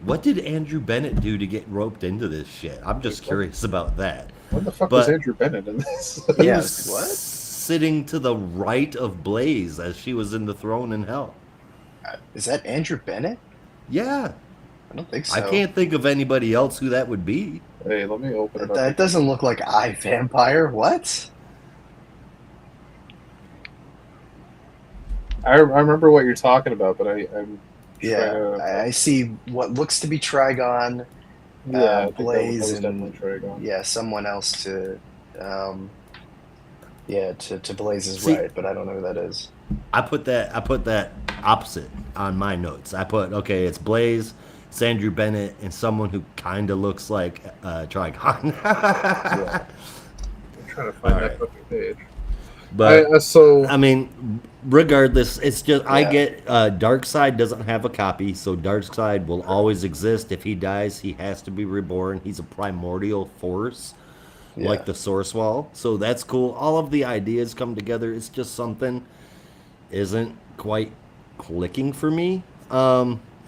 Speaker 2: What did Andrew Bennett do to get roped into this shit? I'm just curious about that.
Speaker 1: What the fuck was Andrew Bennett in this?
Speaker 2: He was sitting to the right of Blaze as she was in the throne in hell.
Speaker 3: Is that Andrew Bennett?
Speaker 2: Yeah,
Speaker 3: I don't think
Speaker 2: I
Speaker 3: so.
Speaker 2: can't think of anybody else who that would be.
Speaker 1: Hey, let me open it up.
Speaker 3: That doesn't look like iVampire. What?
Speaker 1: I remember what you're talking about, but I'm
Speaker 3: Yeah,
Speaker 1: trying to.
Speaker 3: I see what looks to be Trigon,
Speaker 1: Yeah, I think that
Speaker 3: Blaze,
Speaker 1: was
Speaker 3: and
Speaker 1: definitely Trigon.
Speaker 3: yeah, someone else to, to Blaze is
Speaker 2: See,
Speaker 3: right, but I don't know who that is.
Speaker 2: I put that opposite on my notes. I put, okay, it's Blaze, it's Andrew Bennett, and someone who kind of looks like Trigon.
Speaker 1: Yeah. I'm trying to find
Speaker 2: All
Speaker 1: that
Speaker 2: right.
Speaker 1: fucking page.
Speaker 2: But
Speaker 1: So
Speaker 2: I mean, regardless, it's just I
Speaker 3: Yeah.
Speaker 2: get Darkseid doesn't have a copy, so Darkseid will always exist. If he dies, he has to be reborn. He's a primordial force,
Speaker 3: Yeah.
Speaker 2: like the Source Wall. So that's cool. All of the ideas come together. It's just something isn't quite clicking for me.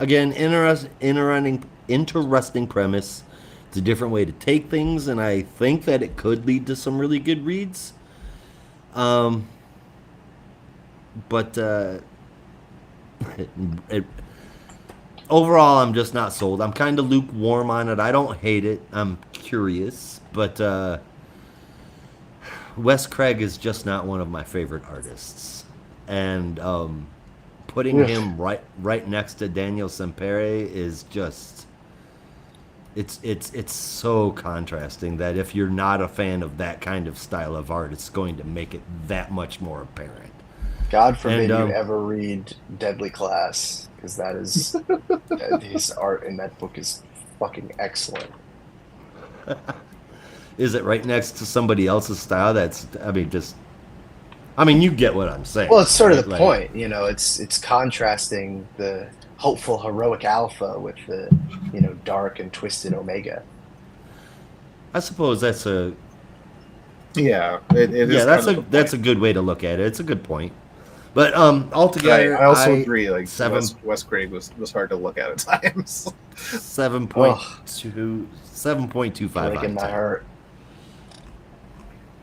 Speaker 2: Again, interesting premise. It's a different way to take things, and I think that it could lead to some really good reads. But it, overall, I'm just not sold. I'm kind of lukewarm on it. I don't hate it. I'm curious, but Wes Craig is just not one of my favorite artists, and putting him right next to Daniel Sempere is just it's so contrasting that if you're not a fan of that kind of style of art, it's going to make it that much more apparent.
Speaker 3: God forbid
Speaker 2: And,
Speaker 3: you ever read Deadly Class, because that is his art in that book is fucking excellent.
Speaker 2: Is it right next to somebody else's style? I mean, you get what I'm saying.
Speaker 3: Well, it's sort of the
Speaker 2: right?
Speaker 3: point, you know. It's contrasting the hopeful heroic alpha with the dark and twisted omega.
Speaker 2: I suppose that's a
Speaker 1: yeah, it is.
Speaker 2: yeah,
Speaker 1: Kind of the
Speaker 2: that's a
Speaker 1: point.
Speaker 2: good way to look at it. It's a good point. But
Speaker 1: But
Speaker 2: altogether,
Speaker 1: I also agree. Like
Speaker 2: seven
Speaker 1: Wes Craig was hard to look at times.
Speaker 2: 7.25 out
Speaker 3: Breaking
Speaker 2: of
Speaker 3: my
Speaker 2: 10.
Speaker 3: heart.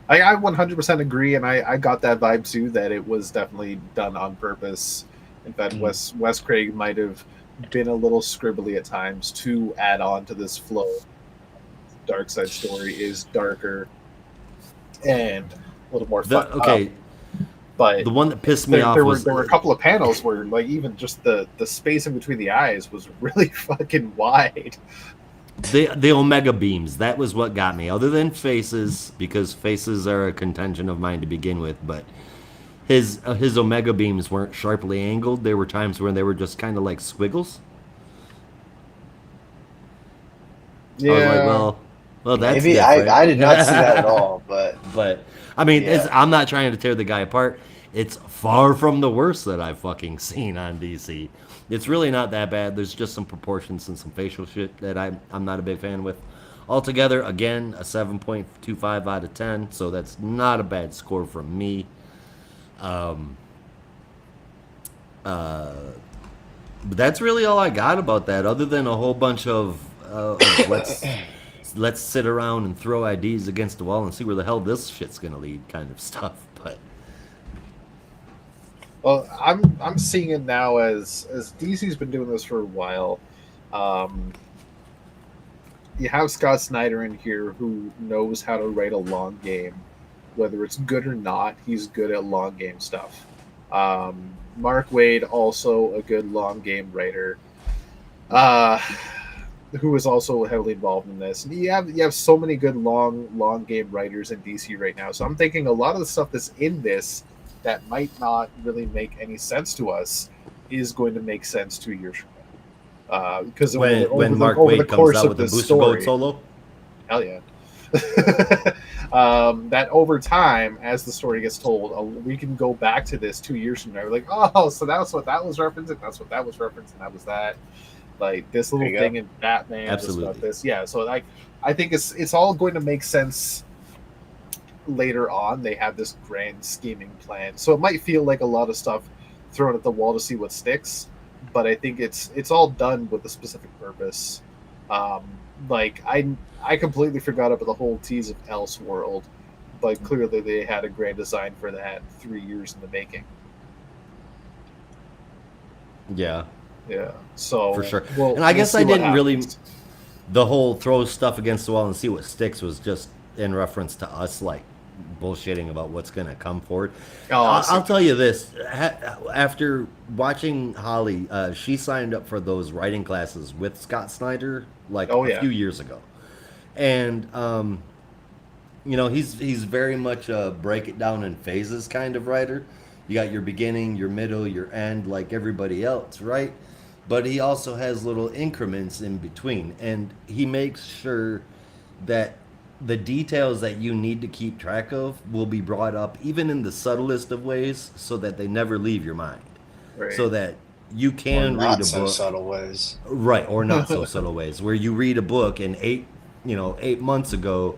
Speaker 1: I 100% agree, and I got that vibe too that it was definitely done on purpose. In fact, Wes Craig might have been a little scribbly at times to add on to this flow. Darkseid story is darker and a little more fun.
Speaker 2: Okay,
Speaker 1: but
Speaker 2: the one that pissed me off
Speaker 1: there
Speaker 2: was
Speaker 1: were a couple of panels where like even just the space in between the eyes was really fucking wide.
Speaker 2: the Omega beams. That was what got me. Other than faces, because faces are a contention of mine to begin with, but his Omega beams weren't sharply angled. There were times when they were just kind of like squiggles.
Speaker 1: Yeah.
Speaker 2: I was like, well, that's
Speaker 3: Maybe
Speaker 2: different.
Speaker 3: I did not see that at all, but
Speaker 2: I mean,
Speaker 3: Yeah.
Speaker 2: I'm not trying to tear the guy apart. It's far from the worst that I've fucking seen on DC. It's really not that bad. There's just some proportions and some facial shit that I'm not a big fan with. Altogether, again, a 7.25 out of 10, so that's not a bad score from me. But that's really all I got about that, other than a whole bunch of let's sit around and throw IDs against the wall and see where the hell this shit's gonna lead kind of stuff. But
Speaker 1: Well, I'm seeing it now as DC's been doing this for a while. You have Scott Snyder in here who knows how to write a long game, whether it's good or not. He's good at long game stuff. Mark Waid, also a good long game writer, who is also heavily involved in this. And you have so many good long game writers in DC right now. So I'm thinking a lot of the stuff that's in this that might not really make any sense to us is going to make sense 2 years from now. Because
Speaker 2: when Mark
Speaker 1: over the
Speaker 2: Waid comes
Speaker 1: course
Speaker 2: out
Speaker 1: of
Speaker 2: with the
Speaker 1: this
Speaker 2: Booster
Speaker 1: story,
Speaker 2: Gold solo,
Speaker 1: hell yeah. That over time, as the story gets told, we can go back to this 2 years from now. We're like, oh, so that's what that was referencing. That's what that was referencing. That was that. Like this little thing in Batman.
Speaker 2: Absolutely.
Speaker 1: Just about this. Yeah. So I think it's all going to make sense later on. They have this grand scheming plan, so it might feel like a lot of stuff thrown at the wall to see what sticks. But I think it's all done with a specific purpose. Like I completely forgot about the whole tease of Elseworld, but clearly they had a grand design for that 3 years in the making.
Speaker 2: Yeah,
Speaker 1: Yeah. So
Speaker 2: for sure.
Speaker 1: We'll,
Speaker 2: And I
Speaker 1: we'll
Speaker 2: guess
Speaker 1: see
Speaker 2: I
Speaker 1: what
Speaker 2: didn't really.
Speaker 1: happens.
Speaker 2: The whole throw stuff against the wall and see what sticks was just in reference to us, like bullshitting about what's going to come forward.
Speaker 1: Oh, I see.
Speaker 2: I'll tell you this: after watching Holly, she signed up for those writing classes with Scott Snyder like
Speaker 1: Oh,
Speaker 2: a
Speaker 1: yeah.
Speaker 2: few years ago, and you know, he's very much a break it down in phases kind of writer. You got your beginning, your middle, your end, like everybody else, right? But he also has little increments in between, and he makes sure that the details that you need to keep track of will be brought up even in the subtlest of ways so that they never leave your mind. So
Speaker 1: Right.
Speaker 2: that you
Speaker 3: Or
Speaker 2: can read
Speaker 3: not
Speaker 2: a
Speaker 3: so
Speaker 2: book.
Speaker 3: subtle ways.
Speaker 2: Right, or not so subtle ways, where you read a book and 8 months ago,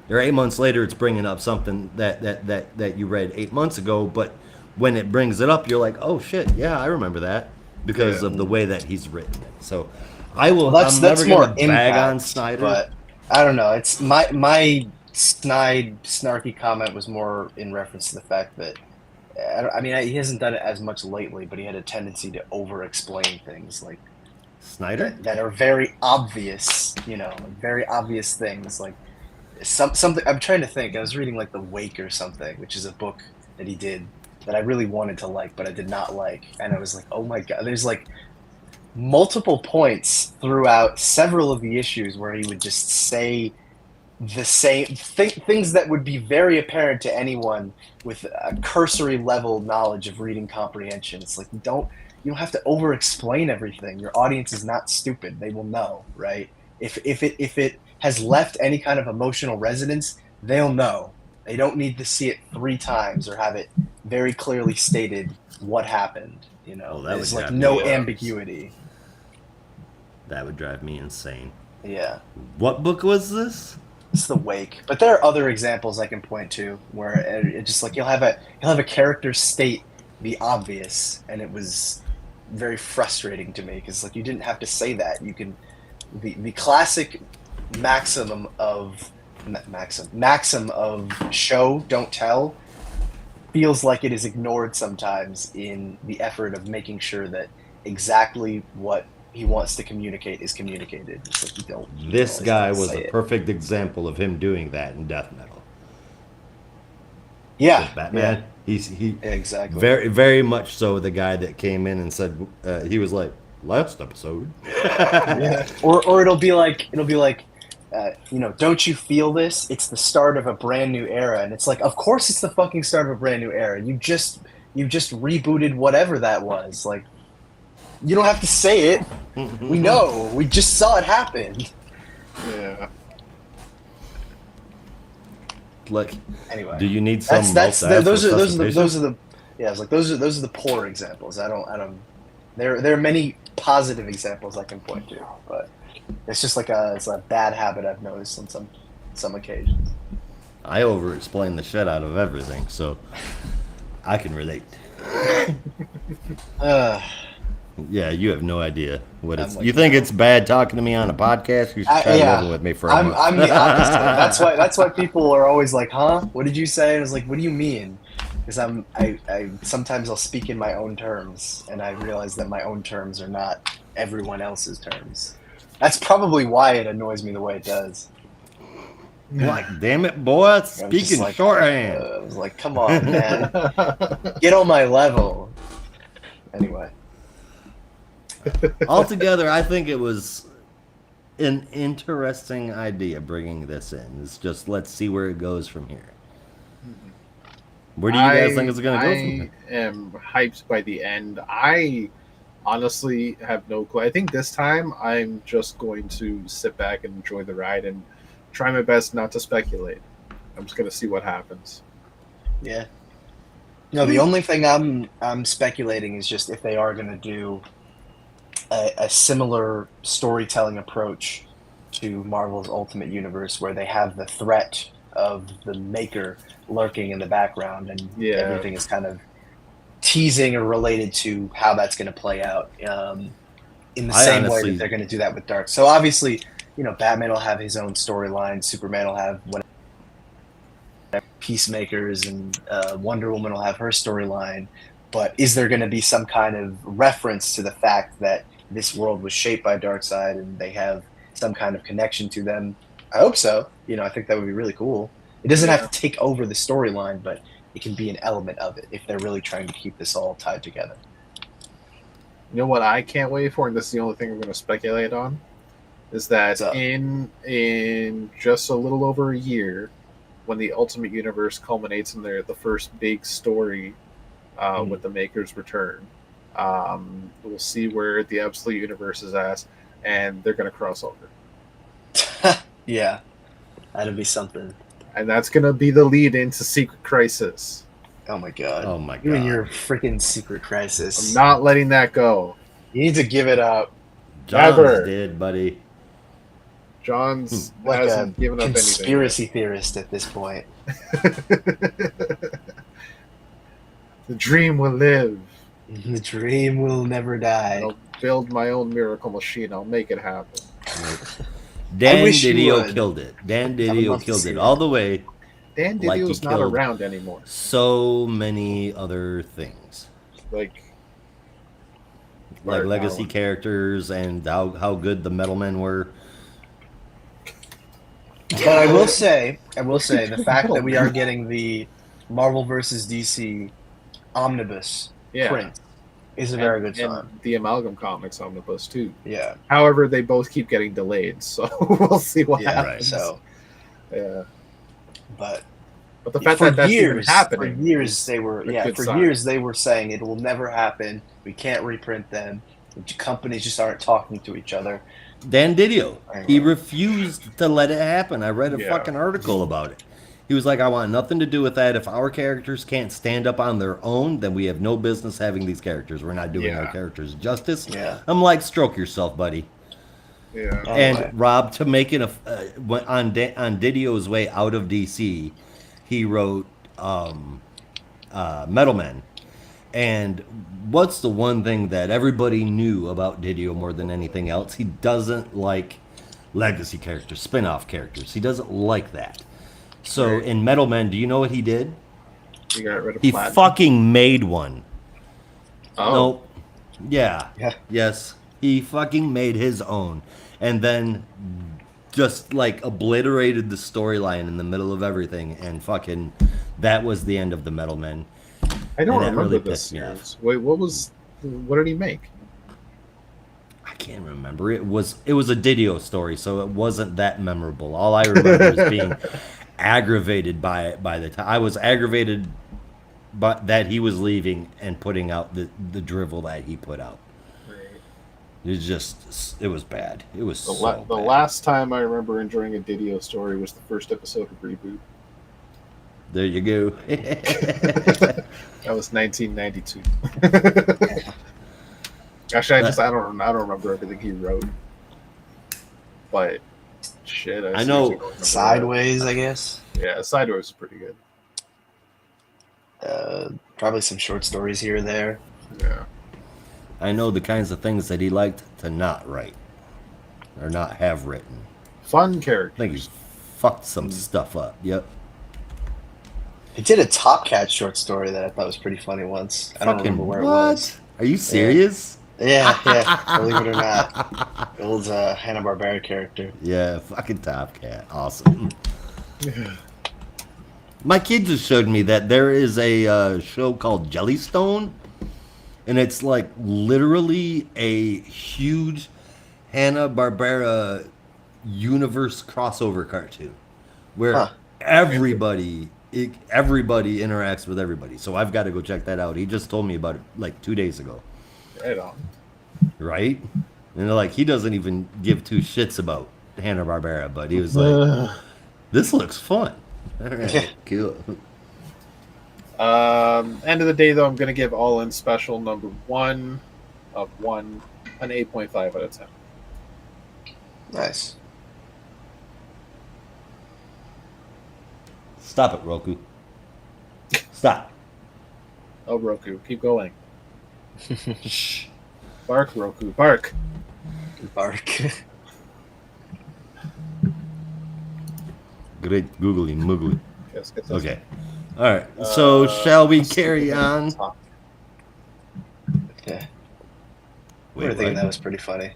Speaker 2: or 8 months later, it's bringing up something that you read 8 months ago, but when it brings it up, you're like, oh shit, yeah, I remember that because
Speaker 1: Yeah.
Speaker 2: of the way that he's written it. So I
Speaker 3: Well,
Speaker 2: will. I'm
Speaker 3: that's
Speaker 2: never
Speaker 3: more
Speaker 2: gonna bag on
Speaker 3: impact,
Speaker 2: Snyder.
Speaker 3: but I don't know. It's my snide, snarky comment was more in reference to the fact that I mean he hasn't done it as much lately, but he had a tendency to over-explain things like
Speaker 2: Snyder.
Speaker 3: that are very obvious. You know, very obvious things like something. I'm trying to think. I was reading like The Wake or something, which is a book that he did that I really wanted to like, but I did not like, and I was like, oh my god, there's like multiple points throughout several of the issues where he would just say the same things that would be very apparent to anyone with a cursory level knowledge of reading comprehension. It's like you don't have to over explain everything. Your audience is not stupid. They will know, right? If it has left any kind of emotional resonance, they'll know. They don't need to see it 3 times or have it very clearly stated what happened. You know,
Speaker 2: Well, that
Speaker 3: there's
Speaker 2: would
Speaker 3: like
Speaker 2: drive
Speaker 3: no
Speaker 2: me
Speaker 3: ambiguity.
Speaker 2: That would drive me insane.
Speaker 3: Yeah,
Speaker 2: What book was this?
Speaker 3: it's The Wake. But there are other examples I can point to where it just like you'll have a character state the obvious, and it was very frustrating to me because like you didn't have to say that. You can the classic maxim of show don't tell feels like it is ignored sometimes in the effort of making sure that exactly what he wants to communicate is communicated. It's like you don't
Speaker 2: This
Speaker 3: always
Speaker 2: guy
Speaker 3: have to
Speaker 2: was
Speaker 3: say
Speaker 2: a
Speaker 3: it.
Speaker 2: perfect example of him doing that in Death Metal.
Speaker 3: Yeah,
Speaker 2: With Batman,
Speaker 3: yeah,
Speaker 2: he
Speaker 3: exactly.
Speaker 2: very very much so the guy that came in and said he was like last episode.
Speaker 1: Yeah.
Speaker 3: Or it'll be like don't you feel this? It's the start of a brand new era, and it's like, of course, it's the fucking start of a brand new era. You just rebooted whatever that was. Like, you don't have to say it. We know. We just saw it happen.
Speaker 1: Yeah.
Speaker 2: Like,
Speaker 3: Anyway,
Speaker 2: do you need some
Speaker 3: that's
Speaker 2: mouth to ass
Speaker 3: those are
Speaker 2: resuscitation?
Speaker 3: those are the yeah. It's like those are the poor examples. I don't. There are many positive examples I can point to, but it's just like it's a bad habit I've noticed on some occasions.
Speaker 2: I over explain the shit out of everything, so I can relate.
Speaker 3: Uh,
Speaker 2: Yeah, you have no idea what
Speaker 3: I'm
Speaker 2: it's.
Speaker 3: like-
Speaker 2: You think it's bad talking to me on a podcast? You should try living with me for a
Speaker 3: I'm
Speaker 2: month.
Speaker 3: I'm the opposite. That's why people are always like, "Huh? What did you say?" And I was like, "What do you mean?" Because I sometimes I'll speak in my own terms, and I realize that my own terms are not everyone else's terms. That's probably why it annoys me the way it does.
Speaker 2: Like, damn it, boy,
Speaker 3: I'm just
Speaker 2: speaking
Speaker 3: like,
Speaker 2: shorthand.
Speaker 3: I was like, "Come on, man, get on my level." Anyway,
Speaker 2: Altogether, I think it was an interesting idea bringing this in. It's just let's see where it goes from here. Where do you guys think it's going to go from here?
Speaker 1: I am hyped by the end. I honestly have no clue. I think this time I'm just going to sit back and enjoy the ride and try my best not to speculate. I'm just going to see what happens.
Speaker 3: yeah. No, the only thing I'm speculating is just if they are going to do a similar storytelling approach to Marvel's Ultimate Universe, where they have the threat of the Maker lurking in the background, and
Speaker 1: Yeah.
Speaker 3: everything is kind of teasing or related to how that's going to play out. In the
Speaker 2: I
Speaker 3: same way
Speaker 2: honestly-
Speaker 3: that they're going to do that with Dark. So obviously, Batman will have his own storyline. Superman will have whatever. Peacemakers and Wonder Woman will have her storyline. But is there going to be some kind of reference to the fact that this world was shaped by Darkseid and they have some kind of connection to them? I hope so. I think that would be really cool. It doesn't have to take over the storyline, but it can be an element of it if they're really trying to keep this all tied together.
Speaker 1: You know what I can't wait for, and this is the only thing I'm going to speculate on, is that in just a little over a year, when the Ultimate Universe culminates in the first big story with the Maker's return, we'll see where the Absolute Universe is at, and they're going to cross over.
Speaker 3: Yeah, that'll be something.
Speaker 1: And that's going to be the lead into Secret Crisis.
Speaker 3: Oh my god.
Speaker 2: Oh my god.
Speaker 3: You and your freaking Secret Crisis.
Speaker 1: I'm not letting that go.
Speaker 3: You need to give it up.
Speaker 2: John's
Speaker 1: Never.
Speaker 2: dead, buddy.
Speaker 1: John's
Speaker 3: Like
Speaker 1: hasn't
Speaker 3: a
Speaker 1: given up anything.
Speaker 3: conspiracy theorist at this point.
Speaker 1: The dream will live.
Speaker 3: The dream will never die.
Speaker 1: I'll build my own miracle machine. I'll make it happen.
Speaker 2: Dan
Speaker 3: wish you
Speaker 2: Didio
Speaker 3: would.
Speaker 2: killed it. Dan
Speaker 3: would
Speaker 2: Didio
Speaker 3: love to
Speaker 2: killed
Speaker 3: see
Speaker 2: it
Speaker 3: that.
Speaker 2: all the way.
Speaker 1: Dan
Speaker 2: Like
Speaker 1: Didio's
Speaker 2: he
Speaker 1: not
Speaker 2: killed-
Speaker 1: around anymore.
Speaker 2: So many other things.
Speaker 1: Like
Speaker 2: Like legacy
Speaker 1: Allen.
Speaker 2: characters and how good the Metal Men were.
Speaker 3: But I will say, the fact that we are getting the Marvel vs. DC omnibus
Speaker 1: Yeah.
Speaker 3: print is a very good
Speaker 1: and
Speaker 3: sign.
Speaker 1: the Amalgam Comics omnibus too.
Speaker 3: Yeah.
Speaker 1: However, they both keep getting delayed, so we'll see what
Speaker 3: Yeah.
Speaker 1: happens.
Speaker 3: So,
Speaker 1: Yeah.
Speaker 3: but
Speaker 1: But the fact
Speaker 3: for
Speaker 1: that that's even
Speaker 3: years,
Speaker 1: happening,
Speaker 3: for years they were,
Speaker 1: a good
Speaker 3: for
Speaker 1: sign.
Speaker 3: years they were saying it will never happen. We can't reprint them. The companies just aren't talking to each other.
Speaker 2: Dan Didio.
Speaker 3: I
Speaker 2: He
Speaker 3: know.
Speaker 2: refused to let it happen. I read a
Speaker 1: Yeah.
Speaker 2: fucking article about it. He was like, I want nothing to do with that. If our characters can't stand up on their own, then we have no business having these characters. We're not doing our
Speaker 1: Yeah.
Speaker 2: characters justice.
Speaker 3: Yeah.
Speaker 2: I'm like, stroke yourself, buddy.
Speaker 1: Yeah.
Speaker 2: And
Speaker 3: Anyway.
Speaker 2: Rob, to make it on Didio's way out of DC, he wrote Metal Men. And what's the one thing that everybody knew about Didio more than anything else? He doesn't like legacy characters, spin-off characters. He doesn't like that. So
Speaker 1: Right.
Speaker 2: in Metal Men, do you know what he did?
Speaker 1: You got rid of
Speaker 2: He
Speaker 1: Platinum.
Speaker 2: fucking made one.
Speaker 1: Oh.
Speaker 2: Nope. Yeah.
Speaker 3: Yeah.
Speaker 2: Yes. He fucking made his own. And then just like obliterated the storyline in the middle of everything. And fucking, that was the end of the Metal Men.
Speaker 1: I don't
Speaker 2: and that
Speaker 1: remember
Speaker 2: really
Speaker 1: this
Speaker 2: pissed me off.
Speaker 1: series. Wait, what did he make?
Speaker 2: I can't remember. It was a Didio story, so it wasn't that memorable. All I remember is being aggravated by it by the time. I was aggravated but that he was leaving and putting out the drivel that he put out. It was bad. It was
Speaker 1: The,
Speaker 2: so
Speaker 1: the
Speaker 2: bad.
Speaker 1: last time I remember enjoying a Didio story was the first episode of Reboot.
Speaker 2: There you go.
Speaker 1: That was 1992. Actually, I don't remember everything he wrote. But shit,
Speaker 2: I know.
Speaker 1: seriously don't remember
Speaker 3: Sideways, I guess.
Speaker 1: that. Yeah, Sideways is pretty good.
Speaker 3: Probably some short stories here or there.
Speaker 1: Yeah.
Speaker 2: I know the kinds of things that he liked to not write or not have written.
Speaker 1: Fun
Speaker 2: I
Speaker 1: character.
Speaker 2: think he's fucked some stuff up. Yep.
Speaker 3: He did a Top Cat short story that I thought was pretty funny once. I don't
Speaker 2: Fucking
Speaker 3: remember where
Speaker 2: what?
Speaker 3: it was.
Speaker 2: Are you serious?
Speaker 3: Yeah, believe it or not. The old Hanna-Barbera character.
Speaker 2: Yeah, fucking Top Cat. Awesome. My kid just showed me that there is a show called Jellystone, and it's like literally a huge Hanna-Barbera universe crossover cartoon where
Speaker 3: Huh.
Speaker 2: everybody interacts with everybody. So I've got to go check that out. He just told me about it like 2 days ago.
Speaker 1: Right on.
Speaker 2: Right? And they're like, he doesn't even give two shits about Hanna-Barbera, but he was like, this looks fun. All right, cool.
Speaker 1: End of the day, though, I'm going to give All In Special number 1 of 1 an 8.5 out of 10.
Speaker 3: Nice.
Speaker 2: Stop it, Roku. Stop.
Speaker 1: Oh, Roku, keep going.
Speaker 2: Shh.
Speaker 1: Bark, Roku, bark.
Speaker 3: Bark.
Speaker 2: Great googly moogly.
Speaker 1: Yes,
Speaker 2: Okay. All right. So shall we carry on?
Speaker 3: We were thinking that was pretty funny.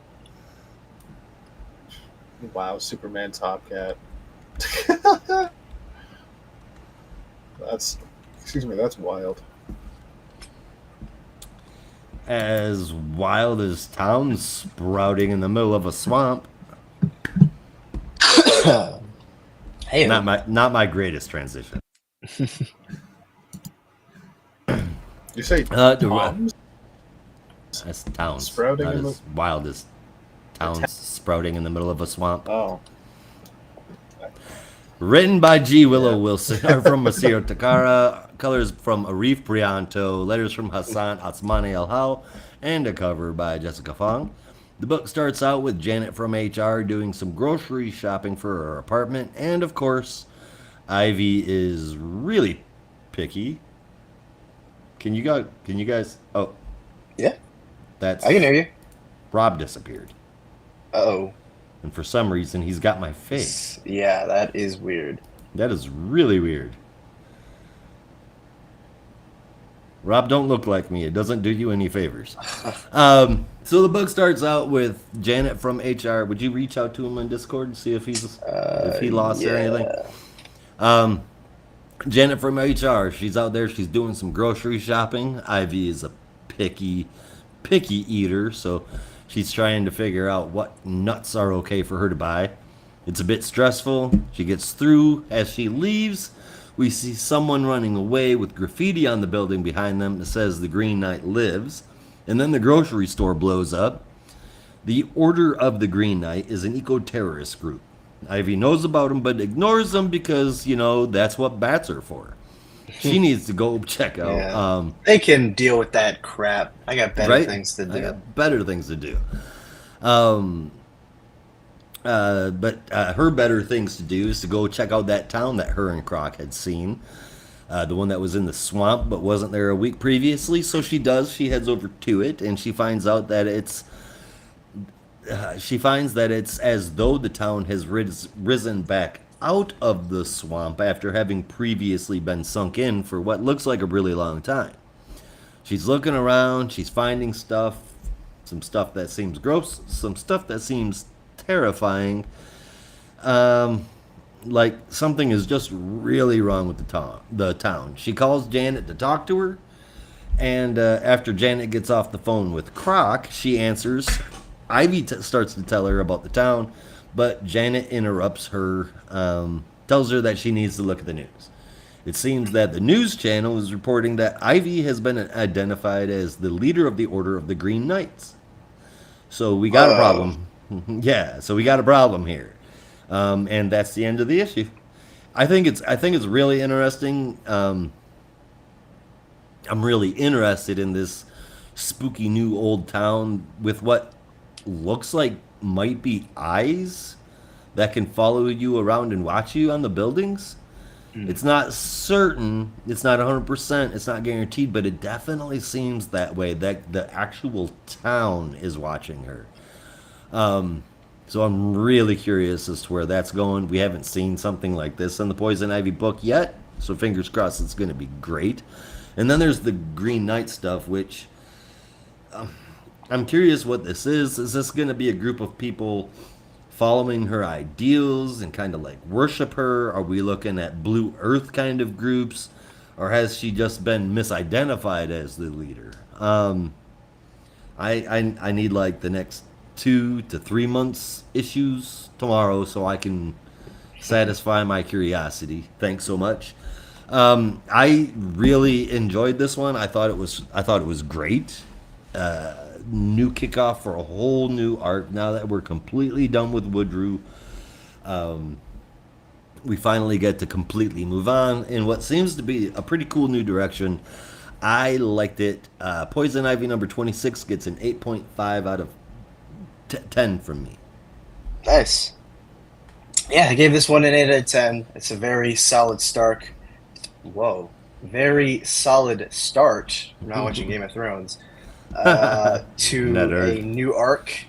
Speaker 1: Wow, Superman Top Cat. That's wild.
Speaker 2: As wild as towns sprouting in the middle of a swamp.
Speaker 3: Hey,
Speaker 2: Not my greatest transition.
Speaker 1: You say
Speaker 2: The
Speaker 1: toms?
Speaker 2: As towns
Speaker 1: Sprouting
Speaker 2: not
Speaker 1: in
Speaker 2: as wild as towns sprouting in the middle of a swamp.
Speaker 1: Oh,
Speaker 2: Written by G. Willow
Speaker 1: Yeah.
Speaker 2: Wilson, or from Masiro Takara, colors from Arif Prianto, letters from Hassan Asmani El Hau, and a cover by Jessica Fong. The book starts out with Janet from HR doing some grocery shopping for her apartment, and of course, Ivy is really picky. Can you guys? Oh,
Speaker 3: yeah,
Speaker 2: that's
Speaker 3: I can hear you.
Speaker 2: Rob disappeared,
Speaker 3: Uh-oh.
Speaker 2: and for some reason, he's got my face.
Speaker 3: Yeah, that is weird.
Speaker 2: That is really weird. Rob, don't look like me. It doesn't do you any favors. So the book starts out with Janet from HR. Would you reach out to him on Discord and see if he lost or anything? Janet from HR. She's out there. She's doing some grocery shopping. Ivy is a picky eater, so she's trying to figure out what nuts are okay for her to buy. It's a bit stressful. She gets through. As she leaves, we see someone running away with graffiti on the building behind them that says the Green Knight lives. And then the grocery store blows up. The Order of the Green Knight is an eco-terrorist group. Ivy knows about them but ignores them because, that's what bats are for. She needs to go check out.
Speaker 3: Yeah. They can deal with that crap. I got better
Speaker 2: Right?
Speaker 3: things to
Speaker 2: I
Speaker 3: do.
Speaker 2: got better things to do. But her better things to do is to go check out that town that her and Croc had seen. The one that was in the swamp but wasn't there a week previously. So she does. She heads over to it and she finds out that it's as though the town has risen back out of the swamp after having previously been sunk in for what looks like a really long time. She's looking around. She's finding stuff. Some stuff that seems gross. Some stuff that seems terrifying. Like something is just really wrong with the town. She calls Janet to talk to her, and after Janet gets off the phone with Croc, she answers. Ivy starts to tell her about the town, but Janet interrupts her, tells her that she needs to look at the news. It seems that the news channel is reporting that Ivy has been identified as the leader of the Order of the Green Knights. So we got a problem. Yeah, so we got a problem here. And that's the end of the issue. I think it's really interesting. I'm really interested in this spooky new old town with what looks like might be eyes that can follow you around and watch you on the buildings. It's not certain, it's not 100%, it's not guaranteed, but it definitely seems that way, that the actual town is watching her. So I'm really curious as to where that's going. We haven't seen something like this in the Poison Ivy book yet, so fingers crossed it's going to be great. And then there's the Green Knight stuff, which I'm curious what this is. Is this going to be a group of people following her ideals and kind of like worship her? Are we looking at Blue Earth kind of groups? Or has she just been misidentified as the leader? I need like the next 2 to 3 months issues tomorrow so I can satisfy my curiosity. Thanks so much. I really enjoyed this one. I thought it was great. New kickoff for a whole new arc. Now that we're completely done with Woodrue, we finally get to completely move on in what seems to be a pretty cool new direction. I liked it. Poison Ivy number 26 gets an 8.5 out of 10 from me.
Speaker 3: Nice. Yeah, I gave this one an 8 out of 10. It's a very solid start. Whoa. Very solid start. I'm not watching Game of Thrones. To a new arc.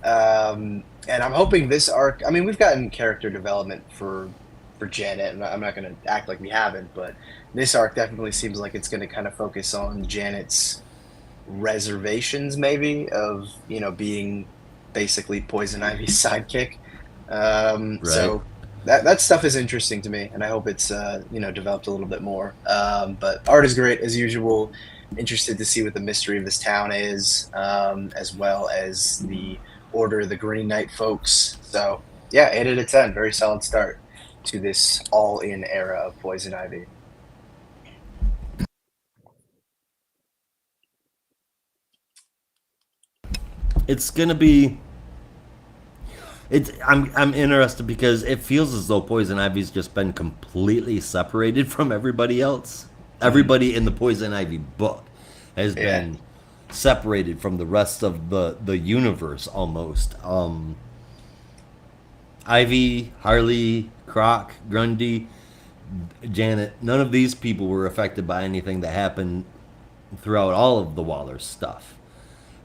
Speaker 3: And I'm hoping this arc... I mean, we've gotten character development for Janet, and I'm not going to act like we haven't, but this arc definitely seems like it's going to kind of focus on Janet's reservations, maybe, of being basically Poison Ivy's sidekick. So that stuff is interesting to me, and I hope it's developed a little bit more. But art is great as usual. Interested to see what the mystery of this town is, as well as the Order of the Green Knight folks. So yeah, 8 out of 10, very solid start to this all-in era of Poison Ivy.
Speaker 2: It's gonna be. I'm interested because it feels as though Poison Ivy's just been completely separated from everybody else. Everybody in the Poison Ivy book has been separated from the rest of the universe almost. Ivy, Harley, Croc, Grundy, Janet, none of these people were affected by anything that happened throughout all of the Waller stuff.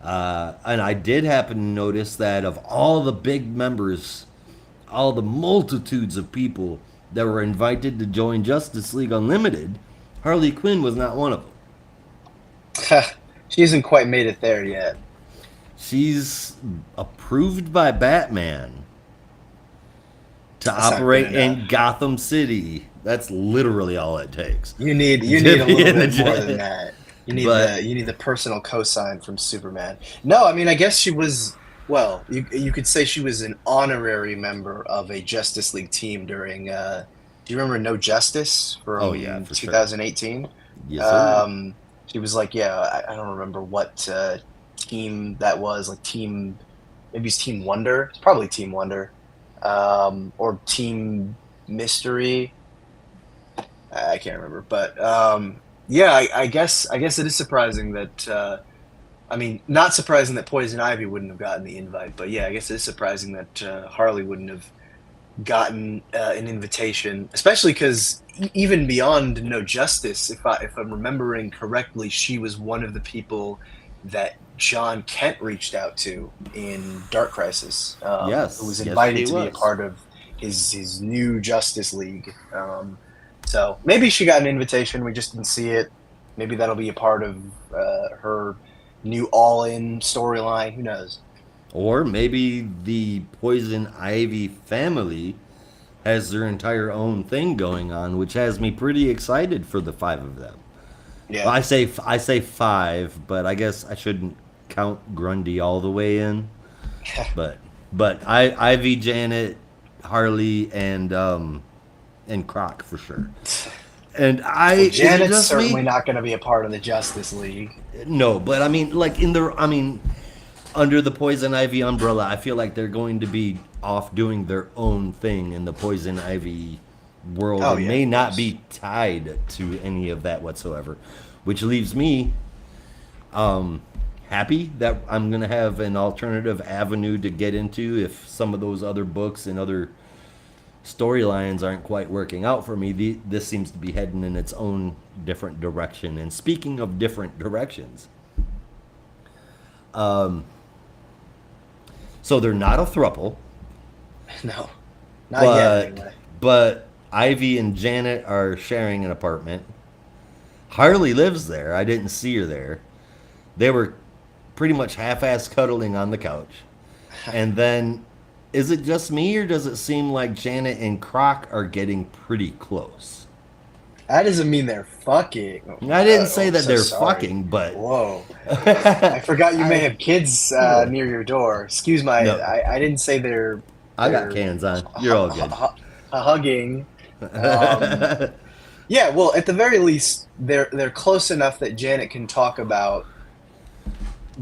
Speaker 2: And I did happen to notice that of all the big members, all the multitudes of people that were invited to join Justice League Unlimited, Harley Quinn was not one of them.
Speaker 3: She hasn't quite made it there yet.
Speaker 2: She's approved by Batman to operate in Gotham City. That's literally all it takes.
Speaker 3: You need a little bit more than that. You need the personal cosign from Superman. No, I mean, I guess she was. Well, you could say she was an honorary member of a Justice League team during. Do you remember No Justice from 2018?
Speaker 2: Sure. Yes, sir.
Speaker 3: She was like, I don't remember what team that was. Like maybe it's Team Wonder. It's probably Team Wonder, or Team Mystery. I can't remember, but. Yeah, I guess it is surprising that. I mean, not surprising that Poison Ivy wouldn't have gotten the invite, but yeah, I guess it is surprising that Harley wouldn't have gotten an invitation, especially because even beyond No Justice, if I'm remembering correctly, she was one of the people that John Kent reached out to in Dark Crisis.
Speaker 2: Yes,
Speaker 3: who was invited to be a part of his new Justice League. So maybe she got an invitation. We just didn't see it. Maybe that'll be a part of her new all-in storyline. Who knows?
Speaker 2: Or maybe the Poison Ivy family has their entire own thing going on, which has me pretty excited for the 5 of them.
Speaker 3: Yeah.
Speaker 2: Well, I say 5, but I guess I shouldn't count Grundy all the way in. but Ivy, Janet, Harley, and Croc for sure. And
Speaker 3: Janet's certainly not going to be a part of the Justice League.
Speaker 2: No, but I mean, like under the Poison Ivy umbrella, I feel like they're going to be off doing their own thing in the Poison Ivy world. And may not be tied to any of that whatsoever, which leaves me happy that I'm going to have an alternative avenue to get into if some of those other books and other storylines aren't quite working out for me. This seems to be heading in its own different direction. And speaking of different directions, so they're not a throuple.
Speaker 3: No, not yet. Anyway.
Speaker 2: But Ivy and Janet are sharing an apartment. Harley lives there. I didn't see her there. They were pretty much half-ass cuddling on the couch, and then. Is it just me, or does it seem like Janet and Croc are getting pretty close?
Speaker 3: That doesn't mean they're fucking.
Speaker 2: I didn't say that they're fucking, but...
Speaker 3: Whoa. I forgot you may have kids near your door. Excuse my... No. I didn't say they're...
Speaker 2: I got cans on. You're all good.
Speaker 3: Hugging. Yeah, well, at the very least, they're close enough that Janet can talk about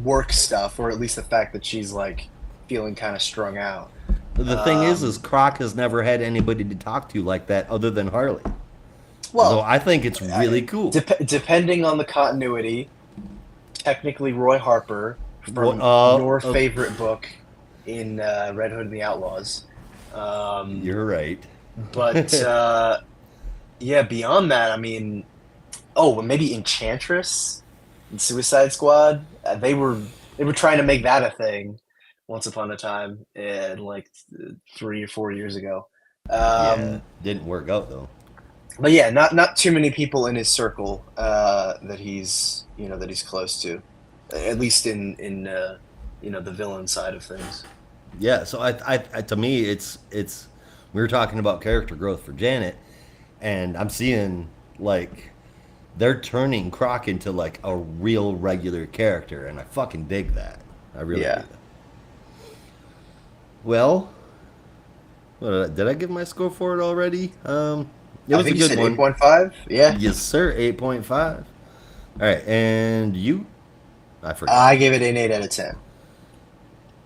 Speaker 3: work stuff, or at least the fact that she's, like, feeling kind of strung out.
Speaker 2: The thing is Croc has never had anybody to talk to like that other than Harley.
Speaker 3: Well,
Speaker 2: so I think it's really cool.
Speaker 3: Depending on the continuity, technically Roy Harper from your favorite book in Red Hood and the Outlaws.
Speaker 2: You're right.
Speaker 3: But yeah, beyond that, I mean, maybe Enchantress and Suicide Squad. They were trying to make that a thing. Once upon a time, like 3 or 4 years ago.
Speaker 2: Didn't work out though.
Speaker 3: But yeah, not too many people in his circle that he's close to. at least in the villain side of things.
Speaker 2: Yeah, so to me, it's we were talking about character growth for Janet, and I'm seeing like they're turning Croc into like a real regular character, and I fucking dig that. I really do.
Speaker 3: Yeah,
Speaker 2: Well, did I give my score for it already? It
Speaker 3: I
Speaker 2: was a
Speaker 3: think you
Speaker 2: good
Speaker 3: said
Speaker 2: one.
Speaker 3: 8.5. Yeah,
Speaker 2: Yes, sir. 8.5. All right, and you? I forgot.
Speaker 3: I gave it an 8 out of 10.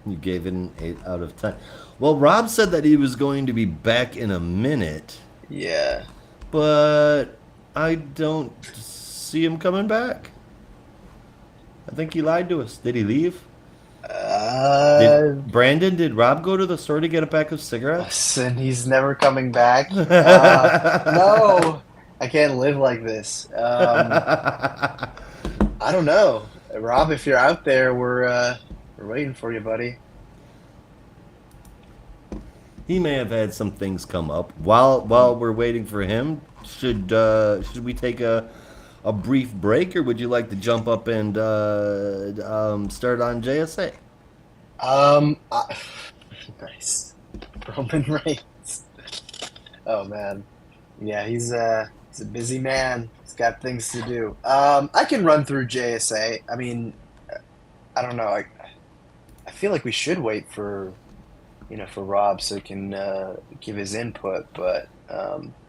Speaker 2: You gave it an 8 out of 10. Well, Rob said that he was going to be back in a minute,
Speaker 3: Yeah.
Speaker 2: but I don't see him coming back. I think he lied to us. Did he leave? Did
Speaker 3: Uh,
Speaker 2: Brandon, did Rob go to the store to get a pack of cigarettes?
Speaker 3: and he's never coming back. No, I can't live like this. I don't know, Rob. If you're out there, we're waiting for you, buddy.
Speaker 2: He may have had some things come up. While we're waiting for him, should we take a brief break, or would you like to jump up and start on JSA?
Speaker 3: Um, I, nice, Roman Reigns. Oh man, yeah, he's a busy man. He's got things to do. I can run through JSA. I mean, I don't know. I feel like we should wait for Rob so he can give his input, but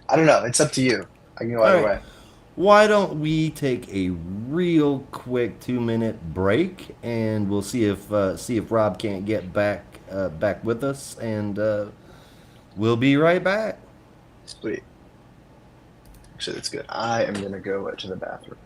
Speaker 3: I don't know. It's up to you. I can go
Speaker 2: All
Speaker 3: either
Speaker 2: right.
Speaker 3: way.
Speaker 2: Why don't we take a real quick 2 minute break, and we'll see if Rob can't get back with us, and we'll be right back.
Speaker 3: Sweet. Actually, that's good. I am gonna go to the bathroom.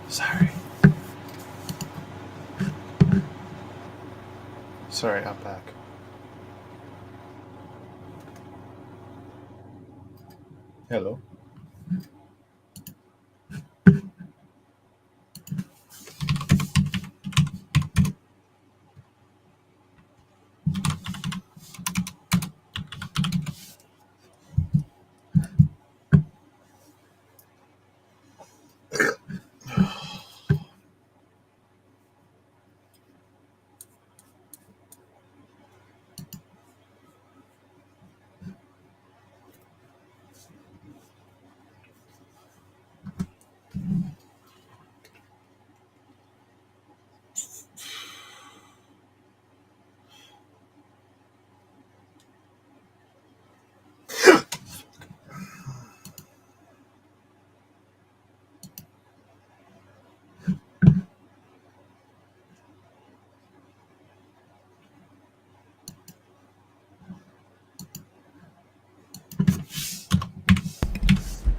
Speaker 1: Sorry. Sorry, I'm back. Hello.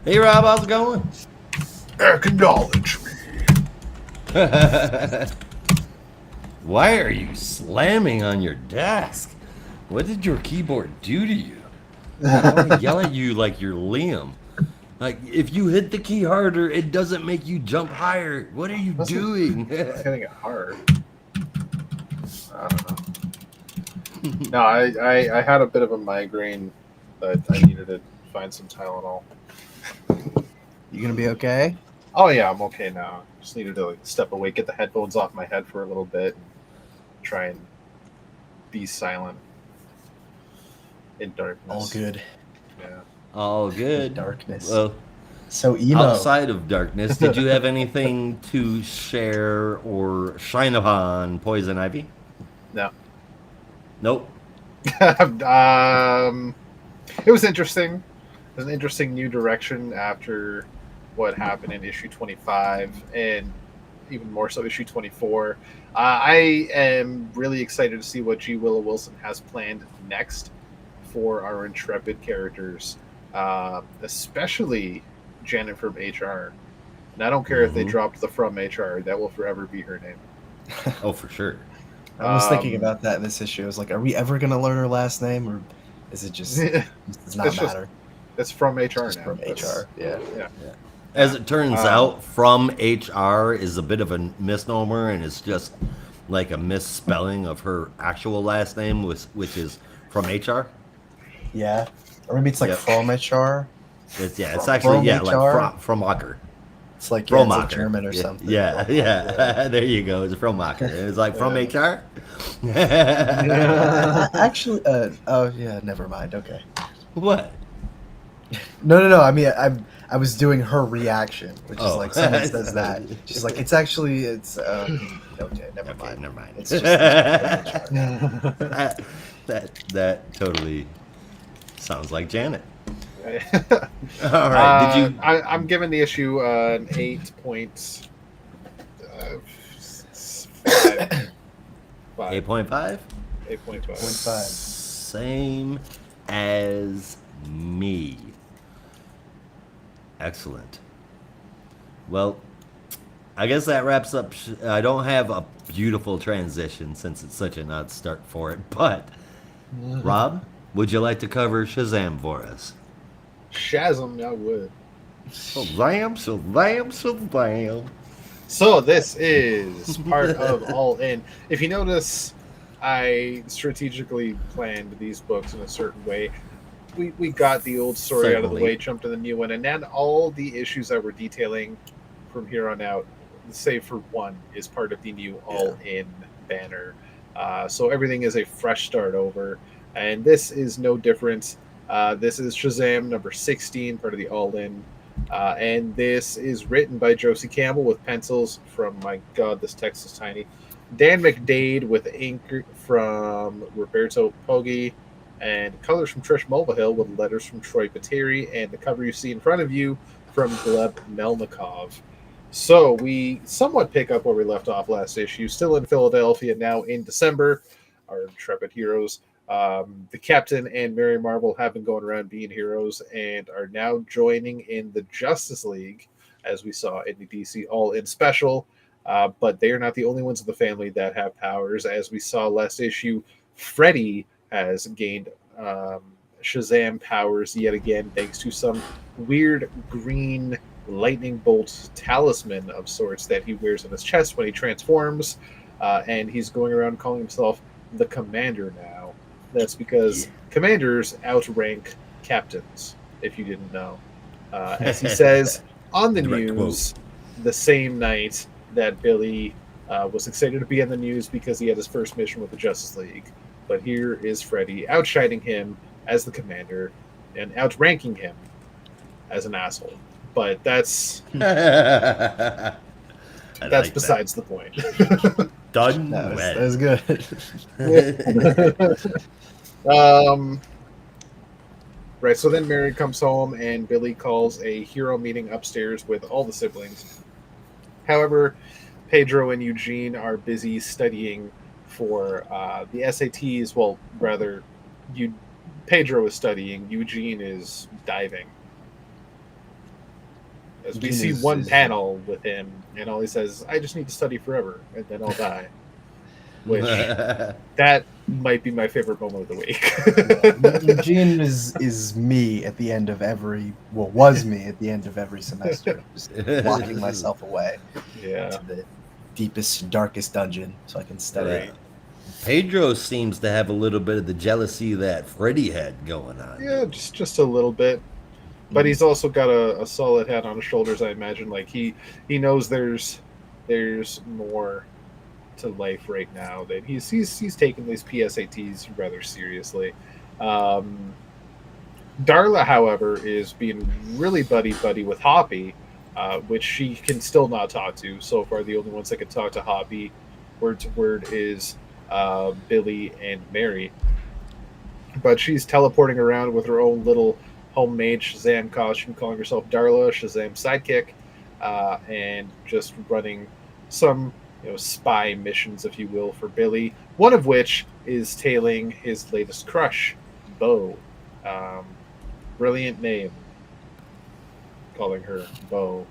Speaker 2: Hey Rob, how's it going?
Speaker 1: Acknowledge me.
Speaker 2: Why are you slamming on your desk? What did your keyboard do to you? I want to yell at you like you're Liam. Like, if you hit the key harder, it doesn't make you jump higher. What are you doing?
Speaker 1: It's hitting it hard. I don't know. No, I had a bit of a migraine that I needed to find some Tylenol.
Speaker 4: You gonna be okay?
Speaker 1: Oh yeah, I'm okay now. Just needed to step away, get the headphones off my head for a little bit, and try and be silent in darkness.
Speaker 4: All good.
Speaker 1: Yeah.
Speaker 2: All good.
Speaker 4: Darkness.
Speaker 2: Well,
Speaker 4: So emo.
Speaker 2: outside of darkness, did you have anything to share or shine upon Poison Ivy?
Speaker 1: No.
Speaker 2: Nope.
Speaker 1: It was interesting. It was an interesting new direction after what happened in issue 25 and even more so issue 24. I am really excited to see what G. Willow Wilson has planned next for our Intrepid characters, especially Janet from HR. And I don't care if they dropped the from HR, that will forever be her name.
Speaker 2: Oh, for sure.
Speaker 4: I was thinking about that in this issue. I was like, are we ever gonna learn her last name, or is it just does not
Speaker 1: It's just-
Speaker 4: matter?
Speaker 1: It's from HR
Speaker 4: Just
Speaker 1: now.
Speaker 4: from HR. Yeah.
Speaker 2: As it turns out, from HR is a bit of a misnomer, and it's just like a misspelling of her actual last name, which is from HR.
Speaker 4: Yeah. Or maybe it's like
Speaker 2: Yep.
Speaker 4: from HR.
Speaker 2: It's actually
Speaker 4: From HR?
Speaker 2: like from Ocker.
Speaker 4: It's like,
Speaker 2: From
Speaker 4: it's like
Speaker 2: Ocker.
Speaker 4: German or
Speaker 2: Yeah,
Speaker 4: something.
Speaker 2: Yeah. There you go. It's from Ocker. It's like from HR.
Speaker 4: Actually, oh yeah, never mind. Okay.
Speaker 2: What?
Speaker 4: No. I mean, I was doing her reaction, which is
Speaker 2: Oh.
Speaker 4: like someone says that. She's like, it's actually, it's okay. Never
Speaker 2: Okay,
Speaker 4: mind.
Speaker 2: never mind.
Speaker 4: It's just
Speaker 2: that totally sounds like Janet. All right. Did you?
Speaker 1: I'm giving the issue an 8.5.
Speaker 2: 8.5?
Speaker 1: 8.5.
Speaker 4: 0.5.
Speaker 2: Same as me. Excellent. Well, I guess that wraps up. I don't have a beautiful transition since it's such an odd start for it. But, Rob, would you like to cover Shazam for us?
Speaker 1: Shazam, I would.
Speaker 2: Shazam, Shazam, Shazam.
Speaker 1: So this is part of All In. If you notice, I strategically planned these books in a certain way. We got the old story out of the
Speaker 2: Certainly.
Speaker 1: way, jumped to the new one, and then all the issues that we're detailing from here on out, save for one, is part of the new All In banner. So everything is a fresh start over, and this is no different. This is Shazam number 16, part of the All In. And this is written by Josie Campbell with pencils from, my God, this text is tiny, Dan McDade with ink from Roberto Poggi, and colors from Trish Mulvihill with letters from Troy Pateri, and the cover you see in front of you from Gleb Melnikov. So we somewhat pick up where we left off last issue, still in Philadelphia now in December, our intrepid heroes. The Captain and Mary Marvel have been going around being heroes and are now joining in the Justice League. as we saw in the DC All In special. But they are not the only ones in the family that have powers. As we saw last issue, Freddy has gained Shazam powers yet again, thanks to some weird green lightning bolt talisman of sorts that he wears on his chest when he transforms. And he's going around calling himself the Commander now. That's because commanders outrank captains, if you didn't know. As he says on the
Speaker 2: Direct
Speaker 1: news the same night that Billy was excited to be in the news because he had his first mission with the Justice League. But here is Freddy outshining him as the commander and outranking him as an asshole. But that's besides the point.
Speaker 2: Done.
Speaker 4: That was good.
Speaker 1: Right, so then Mary comes home and Billy calls a hero meeting upstairs with all the siblings. However, Pedro and Eugene are busy studying for the SATs. Well, rather, Pedro is studying, Eugene is diving. As we see one panel with him, and all he says, "I just need to study forever, and then I'll die." Which, that might be my favorite moment of the week.
Speaker 4: Eugene is me at the end of every, was me at the end of every semester, just locking myself away into the deepest, darkest dungeon so I can study.
Speaker 1: Right.
Speaker 2: Pedro seems to have a little bit of the jealousy that Freddy had going on.
Speaker 1: Yeah, just a little bit. But he's also got a solid head on his shoulders, I imagine. Like he knows there's more to life right now. That he's taking these PSATs rather seriously. Darla, however, is being really buddy with Hoppy, which she can still not talk to. So far, the only ones that can talk to Hoppy, word to word, is Billy and Mary. But she's teleporting around with her own little homemade Shazam costume, calling herself Darla, Shazam's sidekick, and just running some spy missions, if you will, for Billy. One of which is tailing his latest crush, Bo. Brilliant name. Calling her Bo.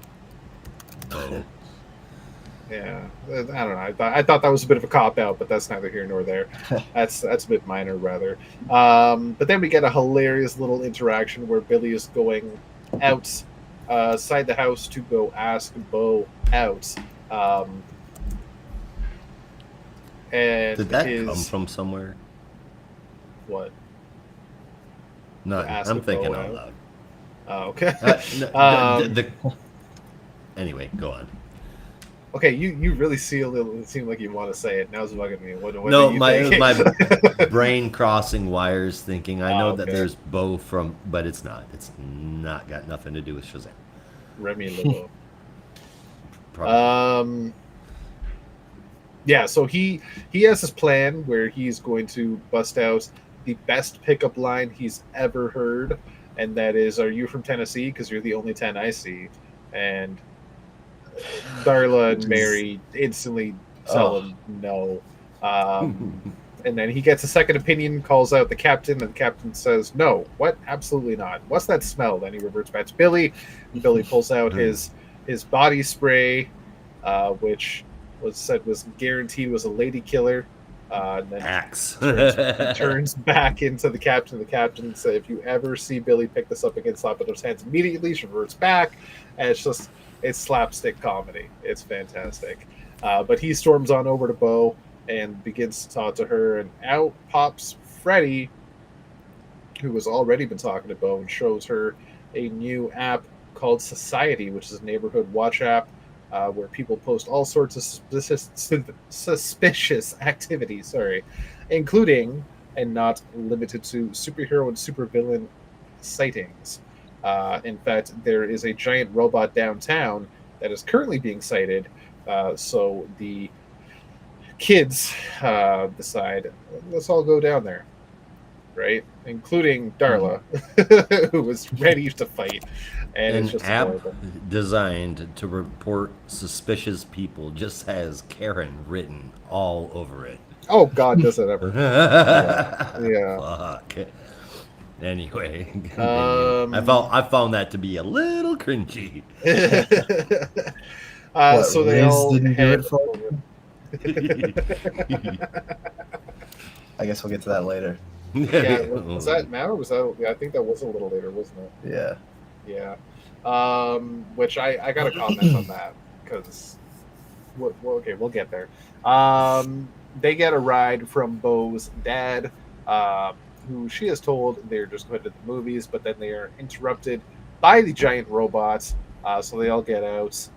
Speaker 2: Oh.
Speaker 1: Yeah, I don't know. I thought that was a bit of a cop out, but that's neither here nor there. That's a bit minor, rather. But then we get a hilarious little interaction where Billy is going outside the house to go ask Bo out. And
Speaker 2: did that come from somewhere?
Speaker 1: What?
Speaker 2: No,
Speaker 1: Ask
Speaker 2: I'm
Speaker 1: Bo
Speaker 2: thinking
Speaker 1: out?
Speaker 2: out loud.
Speaker 1: Okay.
Speaker 2: Anyway, go on.
Speaker 1: Okay, you really seem like you want to say it. Now's bugging me. What
Speaker 2: No,
Speaker 1: do you
Speaker 2: my
Speaker 1: think?
Speaker 2: brain crossing wires thinking. I know that
Speaker 1: okay.
Speaker 2: there's Bo from, but it's not. It's not got nothing to do with Shazam.
Speaker 1: Remy Lebo.
Speaker 2: Probably.
Speaker 1: Yeah, so he has his plan where he's going to bust out the best pickup line he's ever heard, and that is, "Are you from Tennessee? Because you're the only 10 I see." And Darla and Mary instantly tell him no. And then he gets a second opinion, calls out the captain, and the captain says, "No, what? Absolutely not. What's that smell?" Then he reverts back to Billy, and Billy pulls out his body spray, which was guaranteed was a lady killer. And then
Speaker 2: Axe.
Speaker 1: turns back into the captain. The captain said, "If you ever see Billy pick this up again, slap it in his hands immediately." She reverts back, and it's slapstick comedy. It's fantastic. But he storms on over to Bo and begins to talk to her, and out pops Freddy, who has already been talking to Bo, and shows her a new app called Society, which is a neighborhood watch app where people post all sorts of suspicious activities, including and not limited to superhero and supervillain sightings. In fact, there is a giant robot downtown that is currently being sighted. So the kids decide, let's all go down there, right? Including Darla, who was ready to fight. And
Speaker 2: An
Speaker 1: it's just
Speaker 2: app
Speaker 1: horrible.
Speaker 2: designed to report suspicious people just has Karen written all over it.
Speaker 1: Oh, God, does it ever. Yeah.
Speaker 2: Fuck. Anyway, I
Speaker 1: Um,
Speaker 2: found that to be a little cringy.
Speaker 4: What,
Speaker 1: so they
Speaker 4: Riz
Speaker 1: all
Speaker 4: didn't do
Speaker 1: head
Speaker 4: it for
Speaker 1: over.
Speaker 4: I guess we'll get to that later.
Speaker 1: Yeah, was that now or was that? Yeah, I think that was a little later, wasn't it?
Speaker 4: Yeah.
Speaker 1: Yeah. Which I got to comment on that because, well, okay, we'll get there. They get a ride from Bo's dad, who she is told they're just going to the movies, but then they are interrupted by the giant robots. So they all get out,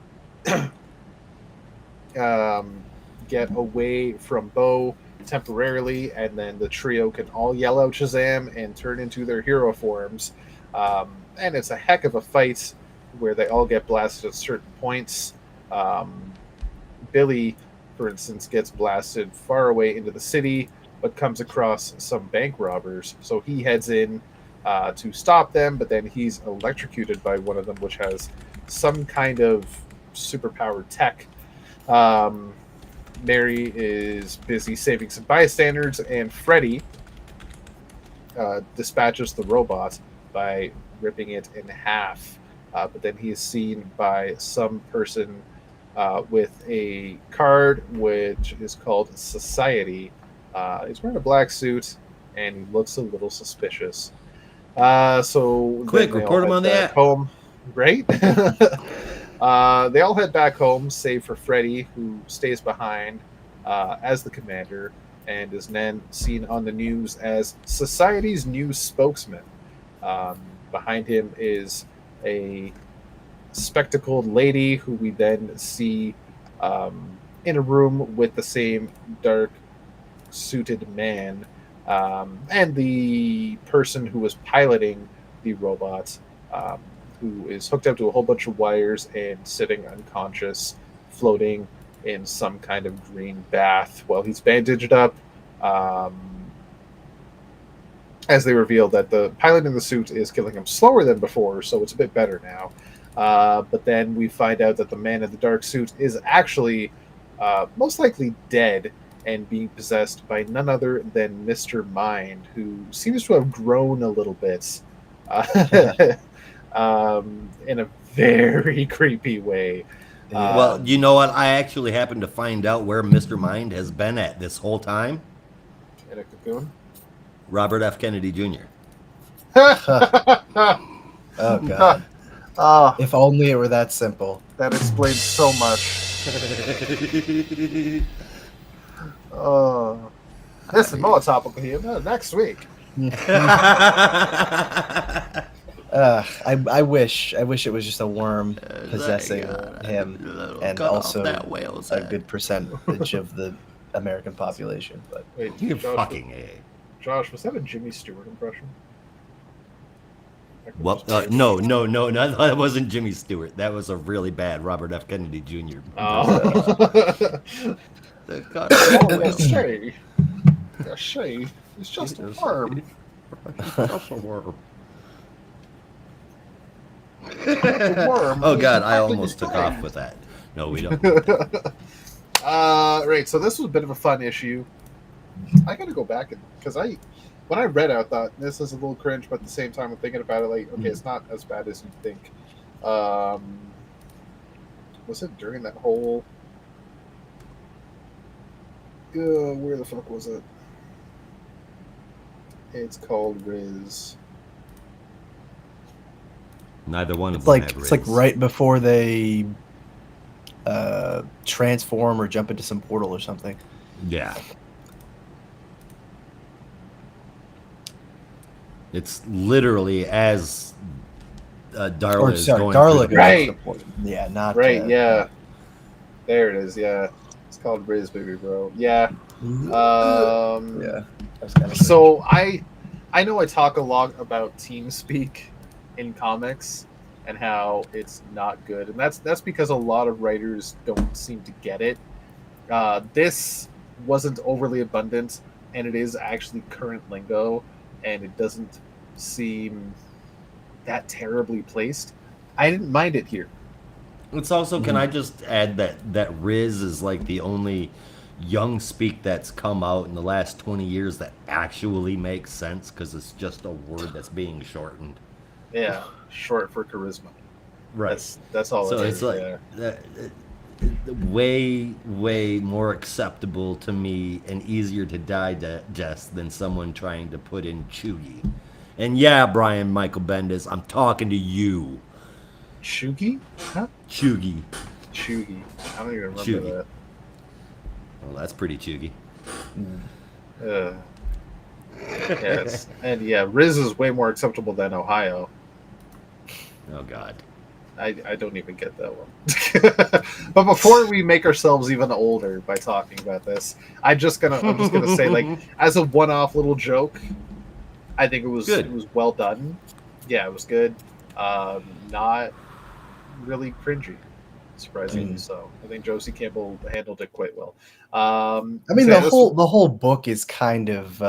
Speaker 1: get away from Bo temporarily, and then the trio can all yell out Shazam and turn into their hero forms. And it's a heck of a fight where they all get blasted at certain points. Billy, for instance, gets blasted far away into the city, but comes across some bank robbers. So he heads in to stop them, but then he's electrocuted by one of them, which has some kind of superpowered tech. Mary is busy saving some bystanders, and Freddy dispatches the robot by ripping it in half. But then he is seen by some person with a card which is called Society. He's wearing a black suit and he looks a little suspicious. So
Speaker 2: Quick, report him on the app.
Speaker 1: home, right? They all head back home, save for Freddy, who stays behind as the commander and is then seen on the news as Society's new spokesman. Behind him is a spectacled lady who we then see in a room with the same dark suited man, and the person who was piloting the robot, who is hooked up to a whole bunch of wires and sitting unconscious, floating in some kind of green bath while he's bandaged up. As they reveal that the pilot in the suit is killing him slower than before, so it's a bit better now. But then we find out that the man in the dark suit is actually most likely dead and being possessed by none other than Mr. Mind, who seems to have grown a little bit in a very creepy way.
Speaker 2: Well, you know what? I actually happened to find out where Mr. Mind has been at this whole time.
Speaker 1: In a cocoon?
Speaker 2: Robert F. Kennedy Jr.
Speaker 4: Oh god. If only it were that simple.
Speaker 1: That explains so much. This is more topical here. Next week.
Speaker 4: I wish it was just a worm possessing him, and also a good percentage of the American population. But
Speaker 1: Wait,
Speaker 2: You
Speaker 1: Josh,
Speaker 2: fucking A.
Speaker 1: Josh, was that a Jimmy Stewart impression?
Speaker 2: Well, no, that wasn't Jimmy Stewart. That was a really bad Robert F. Kennedy Jr.
Speaker 1: Oh. That's Shay. That's Shay. It's just a worm.
Speaker 2: Just a worm.
Speaker 1: Worm.
Speaker 2: Oh god, I almost took off with that. No, we don't.
Speaker 1: Right, so this was a bit of a fun issue. I gotta go back because when I read it, I thought this is a little cringe, but at the same time, I'm thinking about it like, okay, it's not as bad as you think. Was it during that whole? Where the fuck was it? It's called Riz.
Speaker 2: Neither one of
Speaker 4: it's
Speaker 2: them
Speaker 4: like
Speaker 2: have
Speaker 4: it's like
Speaker 2: Riz.
Speaker 4: right before they transform or jump into some portal or something.
Speaker 2: Yeah. It's literally as Darla
Speaker 4: Or
Speaker 2: is
Speaker 4: sorry,
Speaker 2: going
Speaker 4: Darla
Speaker 2: through
Speaker 4: goes
Speaker 1: Right.
Speaker 4: to the portal. Yeah, not
Speaker 1: Right, yeah. There it is, yeah. It's called Riz, baby, bro. Yeah.
Speaker 4: Yeah. That's kind of
Speaker 1: So I know I talk a lot about TeamSpeak in comics and how it's not good, and that's because a lot of writers don't seem to get it. This wasn't overly abundant, and it is actually current lingo, and it doesn't seem that terribly placed. I didn't mind it here.
Speaker 2: It's also, can I just add that Riz is like the only young speak that's come out in the last 20 years that actually makes sense because it's just a word that's being shortened.
Speaker 1: Yeah, short for charisma.
Speaker 2: Right.
Speaker 1: That's all.
Speaker 2: So
Speaker 1: it
Speaker 2: it's
Speaker 1: is,
Speaker 2: like
Speaker 1: yeah.
Speaker 2: way more acceptable to me and easier to digest than someone trying to put in chuggy. And yeah, Brian Michael Bendis, I'm talking to you.
Speaker 1: Chugi? Huh?
Speaker 2: Chuggy.
Speaker 1: Chugi. I don't even remember
Speaker 2: Chuggy.
Speaker 1: that.
Speaker 2: Well, that's pretty chuggy.
Speaker 1: Yes. And yeah, Riz is way more acceptable than Ohio.
Speaker 2: Oh God.
Speaker 1: I don't even get that one. But before we make ourselves even older by talking about this, I'm just gonna say, like, as a one-off little joke, I think it was well done. Yeah, it was good. Not really cringy, surprisingly so. I think Josie Campbell handled it quite well.
Speaker 4: I mean, the whole book is kind of.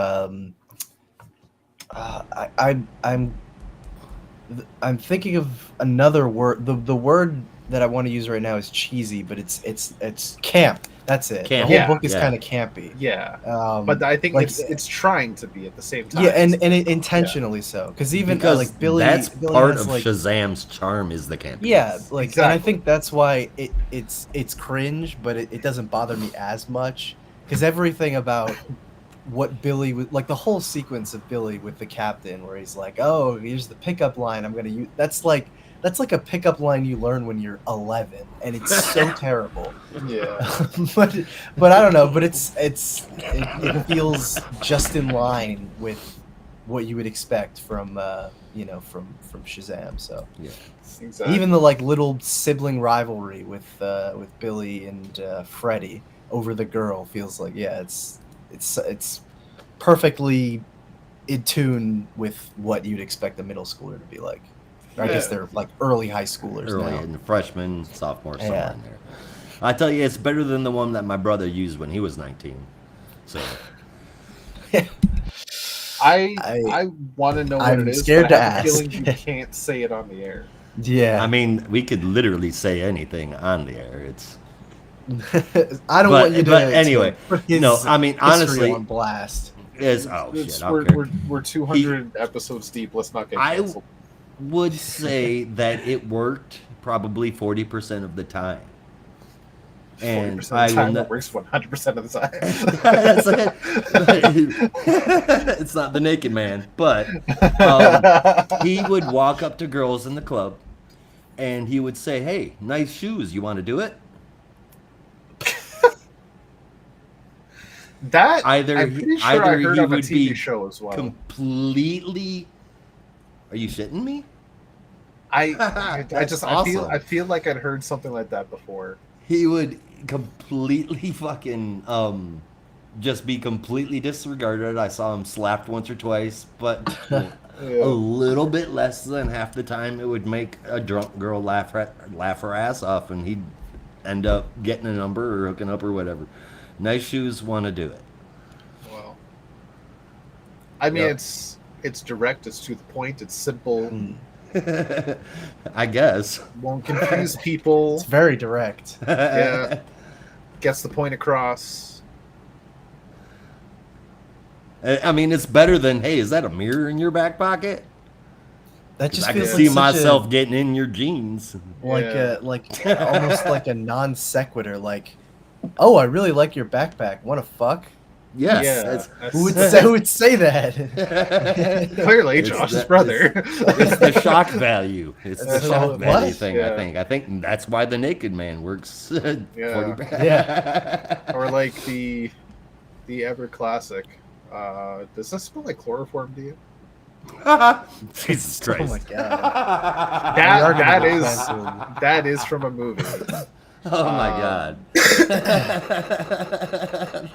Speaker 4: I'm thinking of another word. The word that I want to use right now is cheesy, but it's camp. That's it.
Speaker 2: Camp.
Speaker 4: The whole book is kind of campy.
Speaker 1: Yeah, but I think like, it's trying to be at the same time.
Speaker 4: Yeah, and it intentionally so, because even like Billy,
Speaker 2: that's
Speaker 4: Billy
Speaker 2: part
Speaker 4: has,
Speaker 2: of
Speaker 4: like,
Speaker 2: Shazam's charm is the campiness.
Speaker 4: Yeah, like,
Speaker 1: exactly.
Speaker 4: And I think that's why it's cringe, but it doesn't bother me as much, because everything about what Billy was like, the whole sequence of Billy with the captain, where he's like, "Oh, here's the pickup line I'm gonna use." That's like a pickup line you learn when you're 11, and it's so terrible.
Speaker 1: Yeah,
Speaker 4: but I don't know. But it feels just in line with what you would expect from from Shazam. So
Speaker 1: yeah, exactly.
Speaker 4: Even the like little sibling rivalry with Billy and Freddy over the girl feels like it's perfectly in tune with what you'd expect a middle schooler to be like. I guess they're like early high schoolers now.
Speaker 2: And freshman, sophomore, somewhere in there. I tell you, it's better than the one that my brother used when he was 19. So
Speaker 1: I want to know what it is.
Speaker 4: I'm scared to
Speaker 1: I have
Speaker 4: ask.
Speaker 1: a feeling you can't say it on the air.
Speaker 4: Yeah,
Speaker 2: I mean, we could literally say anything on the air. It's
Speaker 4: I don't want you to.
Speaker 2: But anyway, no. I mean, honestly,
Speaker 4: on blast.
Speaker 1: We're 200 episodes deep. Let's not get canceled.
Speaker 2: I would say that it worked probably 40% of the time. And
Speaker 1: 40% of the time it works 100% of the time.
Speaker 2: That's it. It's not the naked man, but he would walk up to girls in the club and he would say, "Hey, nice shoes. You want to do it?"
Speaker 1: That
Speaker 2: either
Speaker 1: I'm pretty sure
Speaker 2: either
Speaker 1: I heard
Speaker 2: he
Speaker 1: on a
Speaker 2: would
Speaker 1: TV
Speaker 2: be
Speaker 1: show as well.
Speaker 2: Completely. Are you shitting me?
Speaker 1: I just
Speaker 2: awesome.
Speaker 1: I feel like I'd heard something like that before.
Speaker 2: He would completely fucking just be completely disregarded. I saw him slapped once or twice, but a little bit less than half the time it would make a drunk girl laugh her ass off, and he'd end up getting a number or hooking up or whatever. Nice shoes, want to do it.
Speaker 1: Well, I mean, it's direct, it's to the point, it's simple.
Speaker 2: I guess.
Speaker 1: Won't confuse people.
Speaker 4: It's very direct.
Speaker 1: Yeah. Gets the point across.
Speaker 2: I mean, it's better than, hey, is that a mirror in your back pocket?
Speaker 4: That just
Speaker 2: I
Speaker 4: feels
Speaker 2: can see
Speaker 4: like
Speaker 2: myself getting in your jeans.
Speaker 4: Like almost like a non sequitur. Like, oh, I really like your backpack. Want to fuck?
Speaker 2: Yes.
Speaker 1: Yeah,
Speaker 4: who would say that?
Speaker 1: Clearly, Josh's brother.
Speaker 2: It's the shock value. It's the shock value
Speaker 4: what?
Speaker 2: thing.
Speaker 1: Yeah.
Speaker 2: I think that's why the naked man works.
Speaker 4: Yeah.
Speaker 1: Or like the ever classic. Does this smell like chloroform to you?
Speaker 2: Jesus Christ!
Speaker 4: Oh my god!
Speaker 1: That is from a movie.
Speaker 2: Oh my god!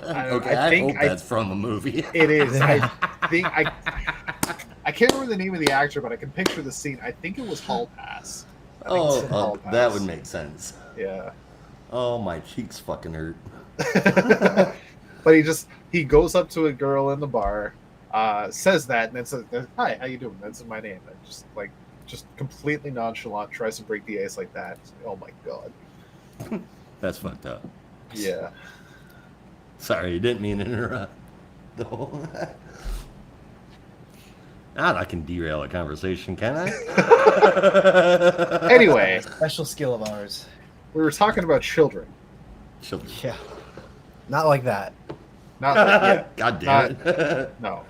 Speaker 2: I hope that's from a movie.
Speaker 1: It is. I think I can't remember the name of the actor, but I can picture the scene. I think it was Hall Pass.
Speaker 2: Oh, that would make sense.
Speaker 1: Yeah.
Speaker 2: Oh, my cheeks fucking hurt.
Speaker 1: But he goes up to a girl in the bar, says that, and then says, "Hi, how you doing? That's my name." And just completely nonchalant, tries to break the ice like that. Oh my god.
Speaker 2: That's fucked up.
Speaker 1: Yeah.
Speaker 2: Sorry, didn't mean to interrupt. The whole... I can derail a conversation, can I?
Speaker 1: Anyway,
Speaker 4: Special skill of ours.
Speaker 1: we were talking about children.
Speaker 2: Children.
Speaker 4: Yeah. Not like that.
Speaker 1: Not like, yeah,
Speaker 2: God damn it.
Speaker 1: no.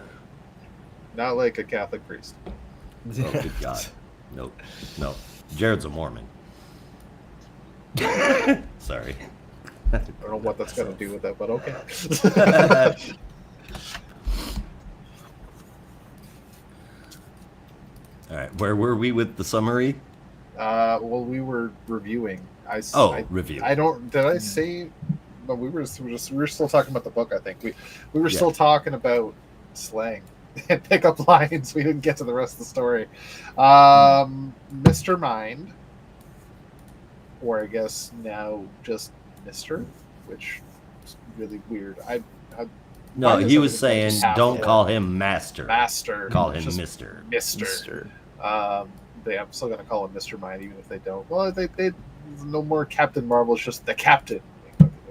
Speaker 1: Not like a Catholic priest.
Speaker 2: Oh, good God. Nope. No. Jared's a Mormon. Sorry.
Speaker 1: I don't know what that's going to do with it, but okay.
Speaker 2: All right. Where were we with the summary?
Speaker 1: Well, we were reviewing.
Speaker 2: Review.
Speaker 1: I don't. Did I say? No, we were still talking about the book. I think we were
Speaker 2: Yeah.
Speaker 1: still talking about slang and pickup lines. We didn't get to the rest of the story. Mr. Mind, or I guess now just Mister, which is really weird.
Speaker 2: No,
Speaker 1: Why does
Speaker 2: he was
Speaker 1: everybody
Speaker 2: saying
Speaker 1: just have
Speaker 2: don't
Speaker 1: to-
Speaker 2: call him Master.
Speaker 1: Master.
Speaker 2: Call him
Speaker 1: just
Speaker 2: Mister.
Speaker 1: Mister. I'm still gonna call him Mr. Mind, even if they don't. Well, they no more Captain Marvel. It's just the Captain.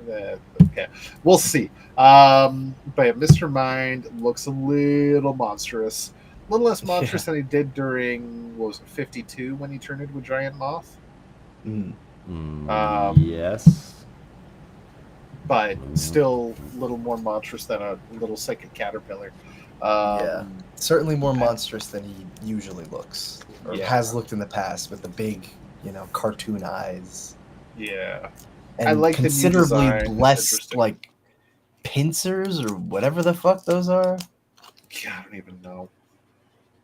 Speaker 1: Okay, we'll see. But yeah, Mr. Mind looks a little monstrous, a little less monstrous than he did during what was it, 52 when he turned into a giant moth.
Speaker 4: Mm.
Speaker 2: Yes.
Speaker 1: But still a little more monstrous than a little psychic caterpillar.
Speaker 4: Yeah. Certainly more monstrous than he usually looks, or
Speaker 1: Yeah.
Speaker 4: has looked in the past, with the big, cartoon eyes.
Speaker 1: Yeah.
Speaker 4: And
Speaker 1: I like the new
Speaker 4: considerably
Speaker 1: design. It's
Speaker 4: less
Speaker 1: interesting.
Speaker 4: like pincers or whatever the fuck those are.
Speaker 1: Yeah, I don't even know.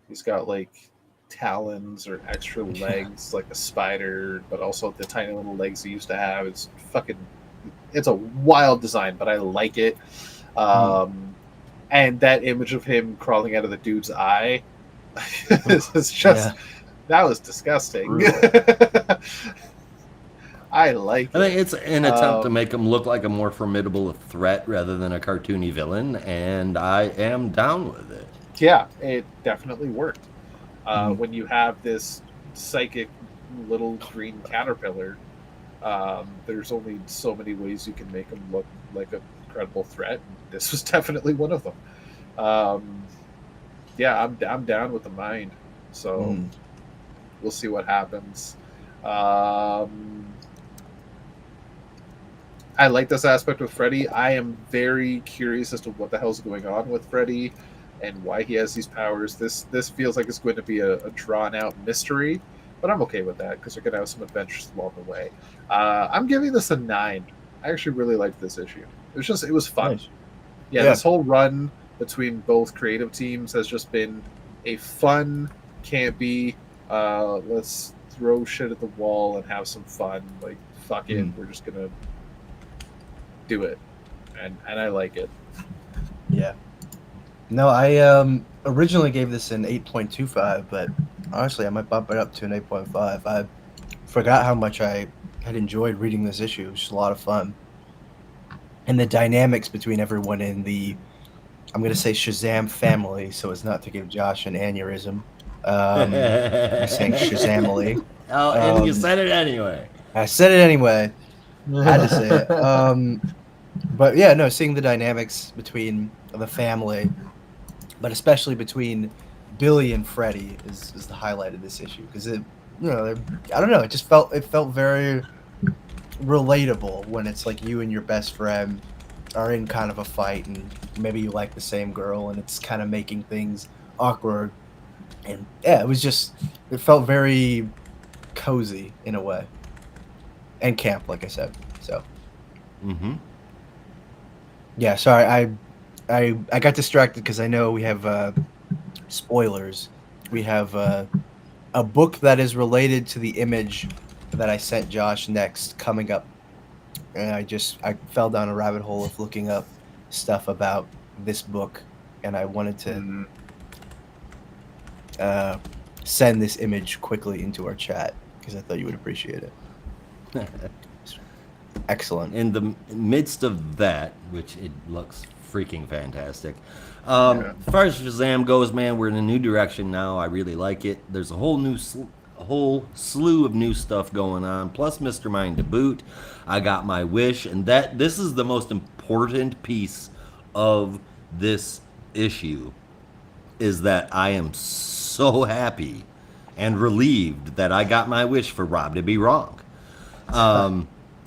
Speaker 1: He's got like talons or extra legs like a spider, but also the tiny little legs he used to have. It's a wild design, but I like it. And that image of him crawling out of the dude's eye is just that was disgusting. I like
Speaker 2: I
Speaker 1: it.
Speaker 2: think it's an attempt to make him look like a more formidable threat rather than a cartoony villain, and I am down with it.
Speaker 1: Yeah, it definitely worked. When you have this psychic little green caterpillar, there's only so many ways you can make him look like a credible threat. This was definitely one of them. Yeah, I'm down with the Mind, so we'll see what happens. I like this aspect with Freddy. I am very curious as to what the hell's going on with Freddy and why he has these powers. This feels like it's going to be a drawn out mystery, but I'm okay with that because they're going to have some adventures along the way. I'm giving this a 9. I actually really liked this issue. It was fun.
Speaker 4: Nice.
Speaker 1: Yeah, this whole run between both creative teams has just been a fun, campy, let's throw shit at the wall and have some fun. Like, fuck it, we're just going to do it. And I like it.
Speaker 4: Yeah. No, I originally gave this an 8.25, but honestly, I might bump it up to an 8.5. I forgot how much I had enjoyed reading this issue. It was just a lot of fun. And the dynamics between everyone in the, I'm going to say Shazam family, so as not to give Josh an aneurysm. I'm saying Shazamily.
Speaker 2: Oh, and you said it anyway.
Speaker 4: I said it anyway. I had to say it. But yeah, no, seeing the dynamics between the family, but especially between Billy and Freddy is the highlight of this issue because I don't know, it felt very relatable when it's like you and your best friend are in kind of a fight and maybe you like the same girl and it's kind of making things awkward. And yeah, it felt very cozy in a way. And camp, like I said. So yeah, sorry, I got distracted because I know we have spoilers. We have a book that is related to the image that I sent Josh next coming up, and I fell down a rabbit hole of looking up stuff about this book, and I wanted to send this image quickly into our chat because I thought you would appreciate it. Excellent.
Speaker 2: In the midst of that, which it looks freaking fantastic. As far as Shazam goes, man, we're in a new direction now. I really like it. There's a whole slew of new stuff going on, plus Mr. Mind to boot. I got my wish, and this is the most important important piece of this issue is that I am so happy and relieved that I got my wish for Rob to be wrong.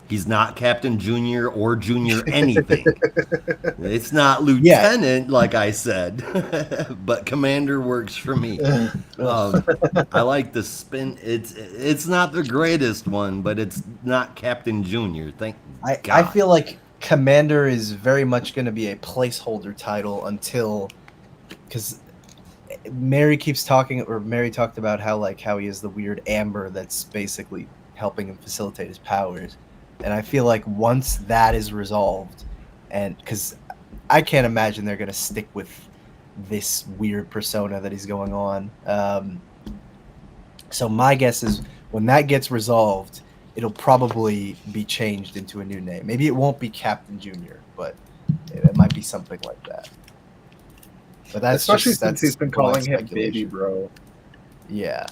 Speaker 2: He's not Captain Junior or Junior anything. It's not Lieutenant, like I said, but Commander works for me. I like the spin. It's not the greatest one, but it's not Captain Junior. Thank
Speaker 4: I
Speaker 2: God.
Speaker 4: feel like Commander is very much going to be a placeholder title until, because Mary keeps talking, or Mary talked about how he is the weird amber that's basically helping him facilitate his powers. And I feel like once that is resolved, and because I can't imagine they're going to stick with this weird persona that he's going on. So my guess is when that gets resolved, it'll probably be changed into a new name. Maybe it won't be Captain Junior, but it might be something like that. But that's
Speaker 1: Especially
Speaker 4: just,
Speaker 1: since
Speaker 4: that's
Speaker 1: he's been calling him
Speaker 4: speculation.
Speaker 1: baby bro.
Speaker 4: Yeah,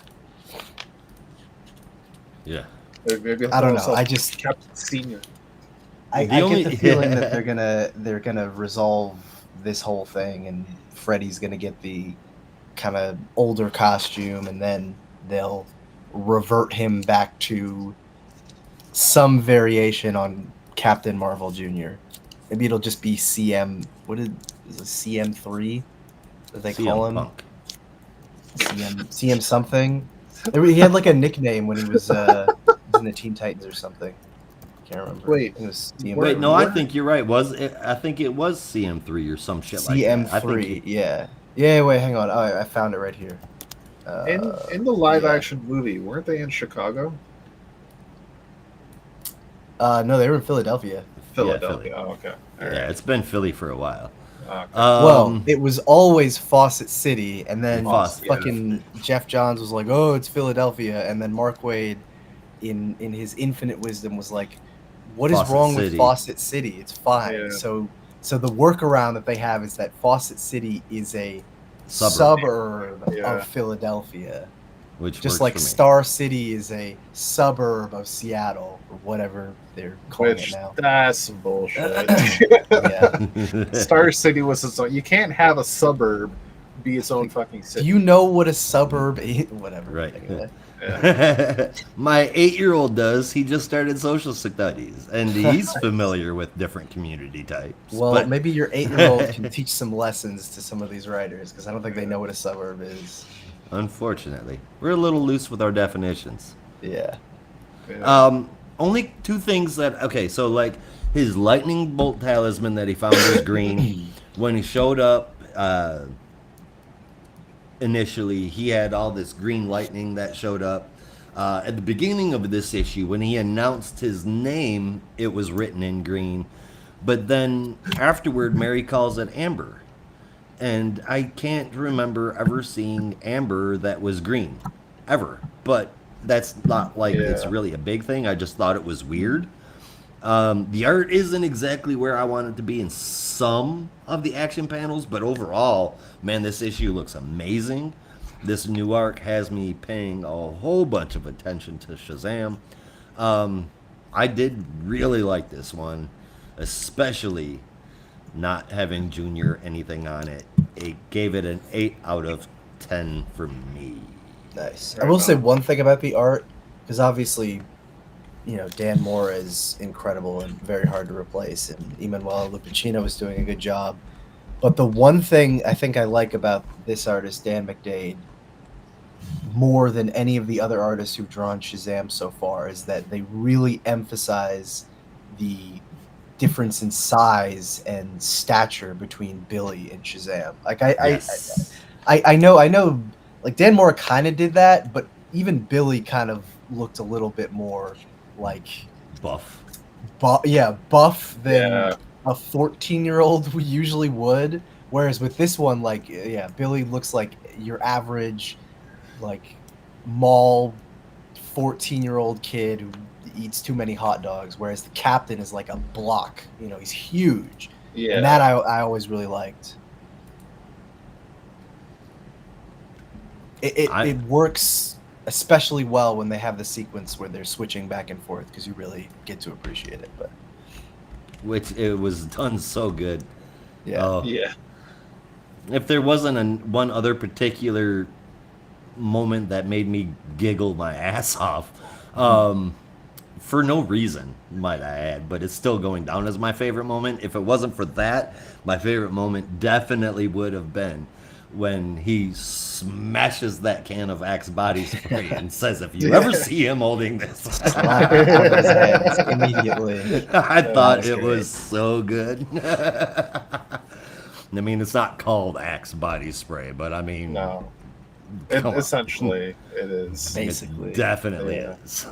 Speaker 2: Yeah.
Speaker 1: Maybe
Speaker 4: I don't know. I just
Speaker 1: Captain Senior.
Speaker 4: I
Speaker 2: The only-
Speaker 4: get the feeling that they're gonna resolve this whole thing, and Freddy's gonna get the kind of older costume, and then they'll revert him back to some variation on Captain Marvel Jr. Maybe it'll just be CM. What is it, CM3? That they call
Speaker 2: CM
Speaker 4: him
Speaker 2: Punk.
Speaker 4: CM something. He had like a nickname when he was in the Teen Titans or something. Can't remember.
Speaker 1: Wait,
Speaker 4: I think it was CM3.
Speaker 2: Wait, no, I think you're right. I think it was CM3 or some shit like that. I
Speaker 4: CM3,
Speaker 2: think
Speaker 4: yeah. Yeah, wait, hang on. Oh, I found it right here.
Speaker 1: In the live
Speaker 4: yeah.
Speaker 1: action movie, weren't they in Chicago?
Speaker 4: No, they were in Philadelphia.
Speaker 1: Philadelphia.
Speaker 2: Philly.
Speaker 1: Oh, okay. All
Speaker 2: yeah,
Speaker 1: right.
Speaker 2: it's been Philly for a while.
Speaker 1: Okay.
Speaker 4: Well, it was always Fawcett City, and then
Speaker 2: Fawcett,
Speaker 4: fucking Jeff Johns was like, "Oh, it's Philadelphia," and then Mark Waid, in his infinite wisdom, was like, "What is
Speaker 2: Fawcett
Speaker 4: wrong
Speaker 2: City.
Speaker 4: with Fawcett City? It's fine."
Speaker 1: Yeah.
Speaker 4: So the workaround that they have is that Fawcett City is a suburb
Speaker 1: Yeah.
Speaker 4: of Philadelphia.
Speaker 2: Which
Speaker 4: Just
Speaker 2: works
Speaker 4: like
Speaker 2: for me.
Speaker 4: Star City is a suburb of Seattle, or whatever they're calling
Speaker 1: Which
Speaker 4: it now.
Speaker 1: that's some bullshit.
Speaker 4: Yeah.
Speaker 1: Star City was its own. You can't have a suburb be its own fucking
Speaker 4: Do
Speaker 1: city.
Speaker 4: you know what a suburb is? Whatever.
Speaker 2: Right.
Speaker 4: Anyway.
Speaker 1: Yeah.
Speaker 2: My 8-year-old does. He just started social studies, and he's familiar with different community types.
Speaker 4: Well,
Speaker 2: but
Speaker 4: maybe your 8-year-old can teach some lessons to some of these writers, because I don't think they know what a suburb is.
Speaker 2: unfortunately, we're a little loose with our definitions.
Speaker 4: Yeah.
Speaker 1: Yeah.
Speaker 2: Only two things that so like his lightning bolt talisman that he found was green. When he showed up initially, he had all this green lightning that showed up. At the beginning of this issue, when he announced his name, it was written in green. But then afterward, Mary calls it amber. And I can't remember ever seeing amber that was green. Ever. But that's not like it's
Speaker 1: Yeah.
Speaker 2: really a big thing. I just thought it was weird. The art isn't exactly where I want it to be in some of the action panels, but overall, man, this issue looks amazing. This new arc has me paying a whole bunch of attention to Shazam. I did really like this one, especially not having Junior anything on it. It gave it an 8 out of 10 for me.
Speaker 4: Nice.
Speaker 1: Right
Speaker 4: I will say
Speaker 1: on.
Speaker 4: one thing about the art, because obviously, Dan Moore is incredible and very hard to replace, and Emanuele Lupacino is doing a good job. But the one thing I think I like about this artist, Dan McDade, more than any of the other artists who've drawn Shazam so far, is that they really emphasize the difference in size and stature between Billy and Shazam. Like
Speaker 2: Yes.
Speaker 4: I know, like Dan Moore kind of did that, but even Billy kind of looked a little bit more like
Speaker 2: Buff.
Speaker 4: buff than
Speaker 1: Yeah.
Speaker 4: a 14-year-old usually would. Whereas with this one, like, Billy looks like your average, like, mall 14-year-old kid who eats too many hot dogs. Whereas the Captain is like a block. He's huge.
Speaker 1: Yeah.
Speaker 4: And that I always really liked. It works especially well when they have the sequence where they're switching back and forth, because you really get to appreciate it. But
Speaker 2: which it was done so good.
Speaker 4: Yeah.
Speaker 2: Oh,
Speaker 1: Yeah.
Speaker 2: if there wasn't one other particular moment that made me giggle my ass off, for no reason, might I add, but it's still going down as my favorite moment. If it wasn't for that, my favorite moment definitely would have been when he smashes that can of Axe body spray and says, "If you ever see him holding this,"
Speaker 4: Slap it out of his hands immediately.
Speaker 2: I thought
Speaker 4: was
Speaker 2: it
Speaker 4: great.
Speaker 2: was so good. I mean, it's not called Axe body spray, but I mean,
Speaker 1: No.
Speaker 2: come on.
Speaker 1: Essentially, it is.
Speaker 4: Basically.
Speaker 2: It definitely
Speaker 1: Yeah.
Speaker 2: is.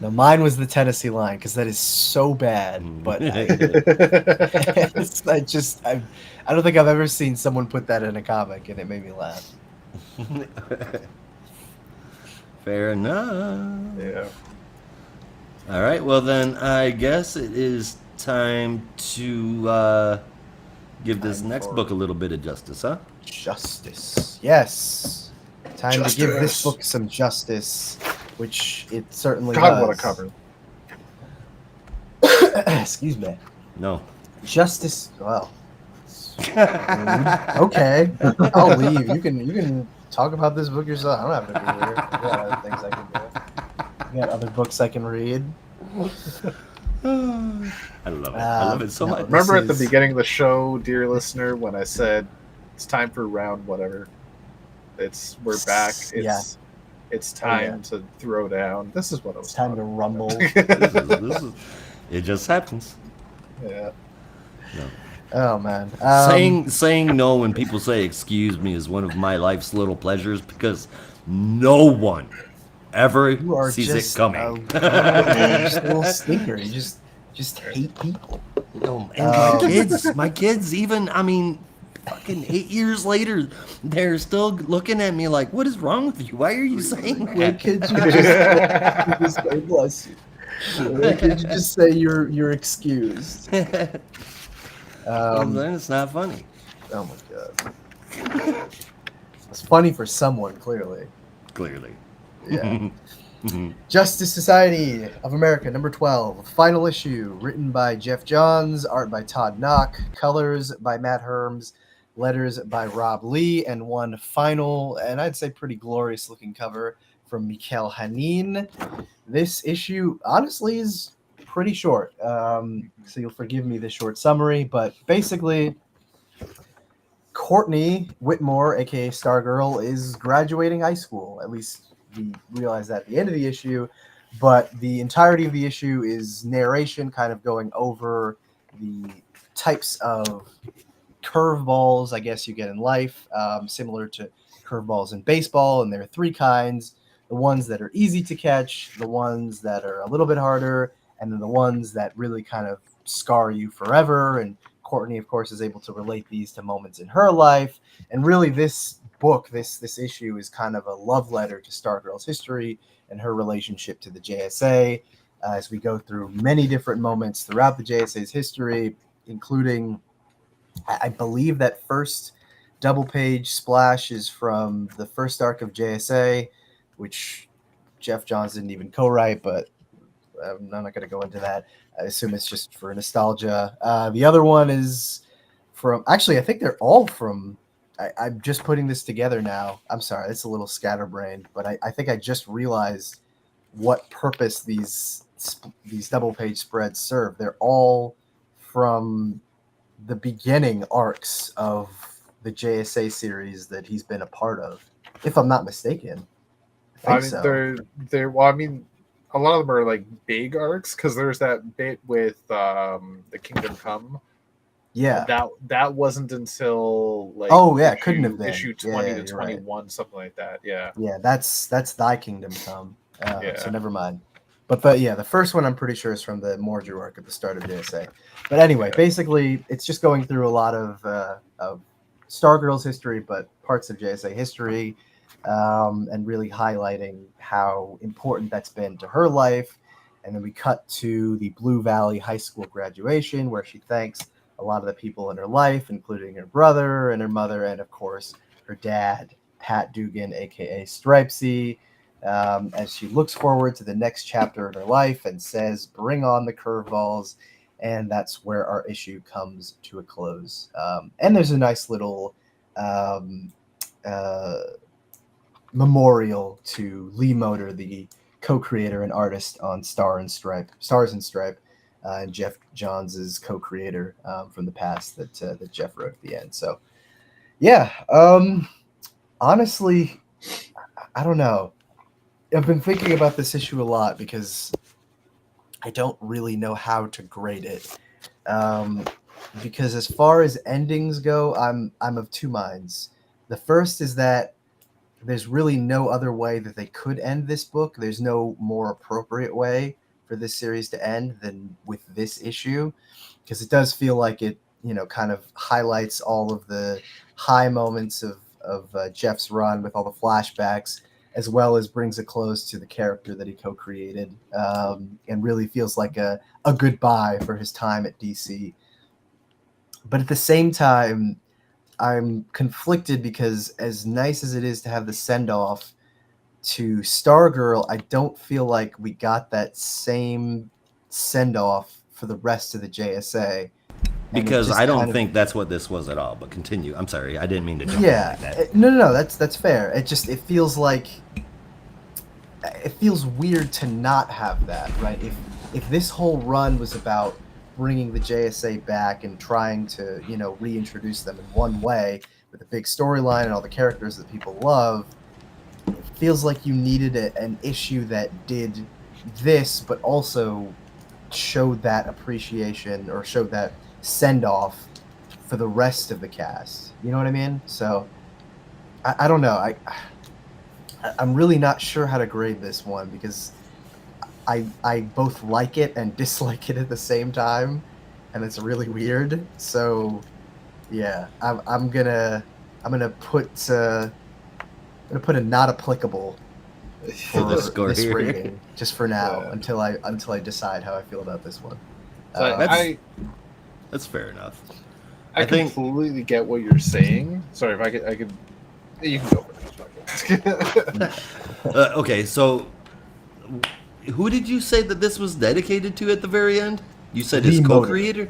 Speaker 4: No, mine was the Tennessee line because that is so bad. But I don't think I've ever seen someone put that in a comic and it made me laugh.
Speaker 2: Fair enough.
Speaker 1: Yeah.
Speaker 2: All right, well then I guess it is time to give this
Speaker 4: Time
Speaker 2: next
Speaker 4: for-
Speaker 2: book a little bit of justice, huh?
Speaker 4: Justice. Yes. Time to give this
Speaker 1: Justice.
Speaker 4: book some justice, which it certainly
Speaker 1: God,
Speaker 4: does.
Speaker 1: what a cover.
Speaker 4: Excuse me.
Speaker 2: No.
Speaker 4: Justice. Well. Okay. I'll leave. You can talk about this book yourself. I don't have to be here. I got other things I can do. I got other books I can read.
Speaker 2: I love it. I love it so
Speaker 4: no,
Speaker 2: much.
Speaker 1: Remember at the
Speaker 4: is-
Speaker 1: beginning of the show, dear listener, when I said it's time for round whatever? We're back.
Speaker 4: Yeah.
Speaker 1: It's time
Speaker 4: yeah.
Speaker 1: to throw down. This is what I was
Speaker 4: It's time to
Speaker 1: talking
Speaker 4: rumble.
Speaker 2: It just happens.
Speaker 1: Yeah.
Speaker 4: Oh man.
Speaker 2: Saying no when people say excuse me is one of my life's little pleasures because no one ever
Speaker 4: You are
Speaker 2: sees
Speaker 4: just
Speaker 2: it coming.
Speaker 4: you're just a little stinker. You just hate people.
Speaker 2: No, and my kids even, I mean, fucking 8 years later, they're still looking at me like, what is wrong with you? Why are you saying
Speaker 4: Why
Speaker 2: that?
Speaker 4: can't you just say bless you? Why can't you just say you're excused?
Speaker 2: Then it's not funny.
Speaker 4: Oh my god. It's funny for someone, clearly.
Speaker 2: Clearly.
Speaker 4: Yeah. Justice Society of America, number 12, final issue, written by Jeff Johns, art by Todd Knock, colors by Matt Herms, letters by Rob Lee, and one final, and I'd say pretty glorious looking cover from Mikhail Hanin. This issue, honestly, is pretty short, so you'll forgive me the short summary, but basically, Courtney Whitmore, aka Stargirl, is graduating high school. At least we realize that at the end of the issue, but the entirety of the issue is narration kind of going over the types of curveballs, I guess, you get in life, similar to curveballs in baseball. And there are three kinds: the ones that are easy to catch, the ones that are a little bit harder, and then the ones that really kind of scar you forever. And Courtney, of course, is able to relate these to moments in her life. And really, this book, this issue, is kind of a love letter to Stargirl's history and her relationship to the JSA, as we go through many different moments throughout the JSA's history, including, I believe, that first double page splash is from the first arc of JSA, which Jeff Johns didn't even co-write, but I'm not going to go into that. I assume it's just for nostalgia. The other one is from, actually, I think they're all from, I'm just putting this together now. I'm sorry, it's a little scatterbrained, but I think I just realized what purpose these double page spreads serve. They're all from the beginning arcs of the JSA series that he's been a part of, if I'm not mistaken. I think so.
Speaker 1: they're well, I mean, a lot of them are like big arcs because there's that bit with the Kingdom Come.
Speaker 4: Yeah.
Speaker 1: That wasn't until like
Speaker 4: it couldn't have been
Speaker 1: issue 20
Speaker 4: Yeah,
Speaker 1: to
Speaker 4: you're right.
Speaker 1: 21, something like that. Yeah.
Speaker 4: Yeah, that's Thy Kingdom Come.
Speaker 1: Yeah.
Speaker 4: So never mind. But the first one I'm pretty sure is from the Mordru arc at the start of JSA. But anyway, basically, it's just going through a lot of Stargirl's history, but parts of JSA history, and really highlighting how important that's been to her life. And then we cut to the Blue Valley High School graduation, where she thanks a lot of the people in her life, including her brother and her mother, and of course her dad, Pat Dugan, aka Stripesy, as she looks forward to the next chapter in her life and says, "Bring on the curveballs." and that's where our issue comes to a close. And there's a nice little um, uh, memorial to Lee Moder, the co-creator and artist on Stars and Stripe, and Jeff Johns' co-creator from the past that Jeff wrote at the end. So, yeah, honestly, I don't know. I've been thinking about this issue a lot because I don't really know how to grade it. Because as far as endings go, I'm of two minds. The first is that there's really no other way that they could end this book. There's no more appropriate way for this series to end than with this issue, because it does feel like it, kind of highlights all of the high moments of Jeff's run with all the flashbacks, as well as brings a close to the character that he co-created, and really feels like a goodbye for his time at DC. But at the same time, I'm conflicted because as nice as it is to have the send-off to Stargirl, I don't feel like we got that same send-off for the rest of the JSA.
Speaker 2: Because I don't think that's what this was at all. But continue. I'm sorry, I didn't mean to jump in
Speaker 4: Yeah,
Speaker 2: like that.
Speaker 4: no, that's fair. It feels like it feels weird to not have that, right? If this whole run was about bringing the JSA back and trying to, reintroduce them in one way with a big storyline and all the characters that people love, it feels like you needed an issue that did this, but also showed that appreciation or showed that send-off for the rest of the cast. You know what I mean? So, I don't know. I'm really not sure how to grade this one because I both like it and dislike it at the same time, and it's really weird. So, yeah, I'm gonna put a not applicable for
Speaker 2: the score
Speaker 4: this
Speaker 2: here.
Speaker 4: rating just for now
Speaker 1: Yeah.
Speaker 4: until I decide how I feel about this one.
Speaker 1: So
Speaker 2: That's fair enough.
Speaker 1: I
Speaker 2: I think-
Speaker 1: completely get what you're saying. Sorry, if I could, you can go first.
Speaker 2: Okay, so who did you say that this was dedicated to at the very end? You said his
Speaker 4: Lee Moder.
Speaker 2: co-creator?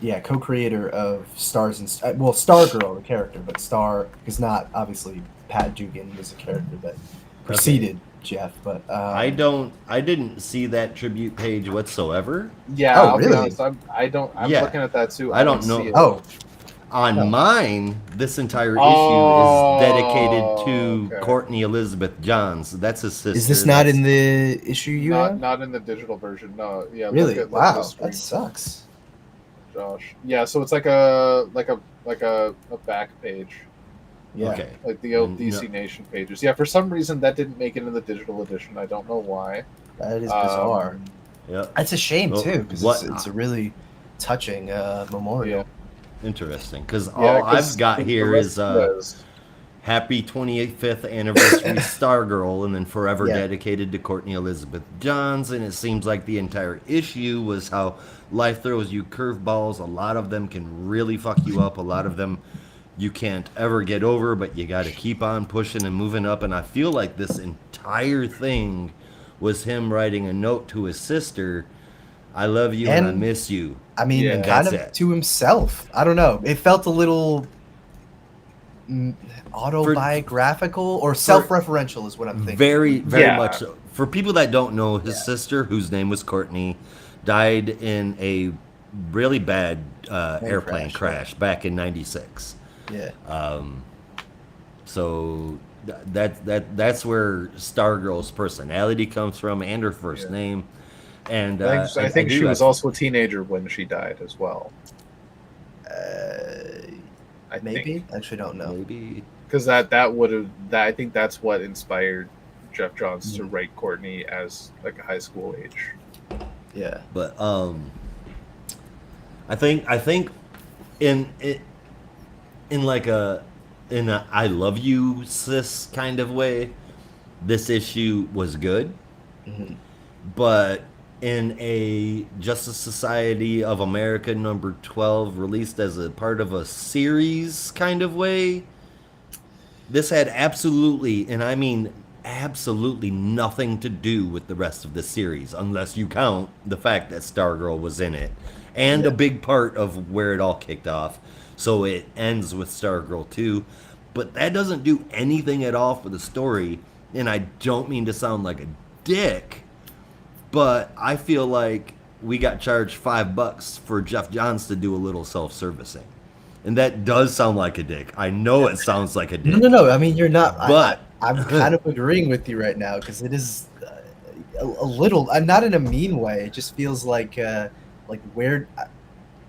Speaker 4: Yeah, co-creator of Stars and Stargirl, the character, but Star is not obviously. Pat Dugan was a character that preceded Jeff, but
Speaker 2: I didn't see that tribute page whatsoever.
Speaker 1: Yeah,
Speaker 4: Oh,
Speaker 1: I'll be
Speaker 4: really?
Speaker 1: honest. I'm
Speaker 2: Yeah.
Speaker 1: looking at that too.
Speaker 2: I don't
Speaker 1: see
Speaker 2: know.
Speaker 1: it.
Speaker 4: Oh,
Speaker 2: On
Speaker 4: Oh.
Speaker 2: mine, this entire
Speaker 1: Oh,
Speaker 2: issue is dedicated to
Speaker 1: okay.
Speaker 2: Courtney Elizabeth Johns. That's his sister.
Speaker 4: is this not in the issue you have?
Speaker 1: not in the digital version. No, yeah.
Speaker 4: Really?
Speaker 1: Look at
Speaker 4: Wow,
Speaker 1: the screen,
Speaker 4: that sucks.
Speaker 1: Josh. Yeah, so it's like a back page,
Speaker 4: Yeah.
Speaker 2: Okay.
Speaker 1: like the old
Speaker 2: No.
Speaker 1: DC Nation pages. Yeah, for some reason that didn't make it in the digital edition. I don't know why.
Speaker 4: That is bizarre.
Speaker 2: Yep.
Speaker 4: That's a shame
Speaker 2: Well,
Speaker 4: too, because
Speaker 2: what-
Speaker 4: it's a really touching memorial.
Speaker 2: Interesting. Because
Speaker 1: Yeah,
Speaker 2: all
Speaker 1: 'cause
Speaker 2: I've got
Speaker 1: the
Speaker 2: here
Speaker 1: rest
Speaker 2: is
Speaker 1: was-
Speaker 2: Happy 25th anniversary Stargirl, and then forever
Speaker 4: Yeah.
Speaker 2: dedicated to Courtney Elizabeth Johns. And it seems like the entire issue was how life throws you curveballs. A lot of them can really fuck you up. A lot of them you can't ever get over, but you got to keep on pushing and moving up. And I feel like this entire thing was him writing a note to his sister. I love you and I
Speaker 4: And-
Speaker 2: miss you.
Speaker 4: I mean,
Speaker 1: Yeah.
Speaker 4: kind of
Speaker 2: That's it.
Speaker 4: to himself. I don't know. It felt a little autobiographical or self-referential, is what I'm thinking.
Speaker 2: Very, very
Speaker 1: Yeah.
Speaker 2: much so. For people that don't know, his
Speaker 4: Yeah.
Speaker 2: sister, whose name was Courtney, died in a really bad airplane crash back in '96.
Speaker 4: Yeah.
Speaker 2: So that's where Stargirl's personality comes from and her first
Speaker 1: Yeah.
Speaker 2: name. And
Speaker 1: I think
Speaker 2: do
Speaker 1: she was
Speaker 2: actually-
Speaker 1: also a teenager when she died as well. I
Speaker 4: Maybe. I actually don't know.
Speaker 2: maybe.
Speaker 1: because that would have I think that's what inspired Jeff Johns to
Speaker 4: Mhm.
Speaker 1: write Courtney as like a high school age.
Speaker 4: Yeah.
Speaker 2: But I think in like a I love you sis kind of way, this issue was good.
Speaker 4: Mhm.
Speaker 2: But in a Justice Society of America number 12 released as a part of a series kind of way, this had absolutely, and I mean absolutely nothing to do with the rest of the series, unless you count the fact that Stargirl was in it and
Speaker 4: Yeah.
Speaker 2: a big part of where it all kicked off. So it ends with Stargirl 2, but that doesn't do anything at all for the story. And I don't mean to sound like a dick, but I feel like we got charged $5 for Jeff Johns to do a little self-servicing. And that does sound like a dick. I know it sounds like a dick.
Speaker 4: No. I mean, you're not.
Speaker 2: But-
Speaker 4: I'm kind of agreeing with you right now because it is a little. I'm not in a mean way. It just feels like where.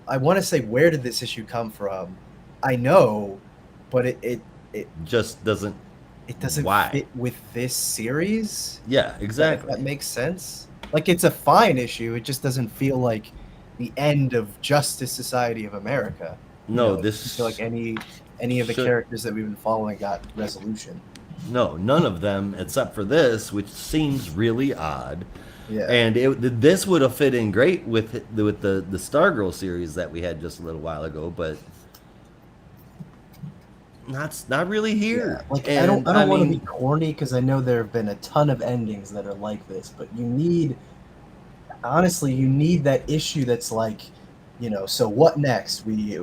Speaker 4: I want to say, where did this issue come from? I know, but it
Speaker 2: Just doesn't.
Speaker 4: doesn't
Speaker 2: Why?
Speaker 4: fit with this series.
Speaker 2: Yeah,
Speaker 4: If
Speaker 2: exactly.
Speaker 4: that makes sense. Like, it's a fine issue. It just doesn't feel like the end of Justice Society of America.
Speaker 2: No,
Speaker 4: It
Speaker 2: this
Speaker 4: doesn't feel like any of the
Speaker 2: should-
Speaker 4: characters that we've been following got resolution.
Speaker 2: No, none of them except for this, which seems really odd.
Speaker 4: Yeah.
Speaker 2: And this would have fit in great with the Stargirl series that we had just a little while ago, but not really here.
Speaker 4: Yeah, like
Speaker 2: And,
Speaker 4: I don't want to
Speaker 2: mean,
Speaker 4: be corny because I know there have been a ton of endings that are like this, but you need that issue that's like, so what next? We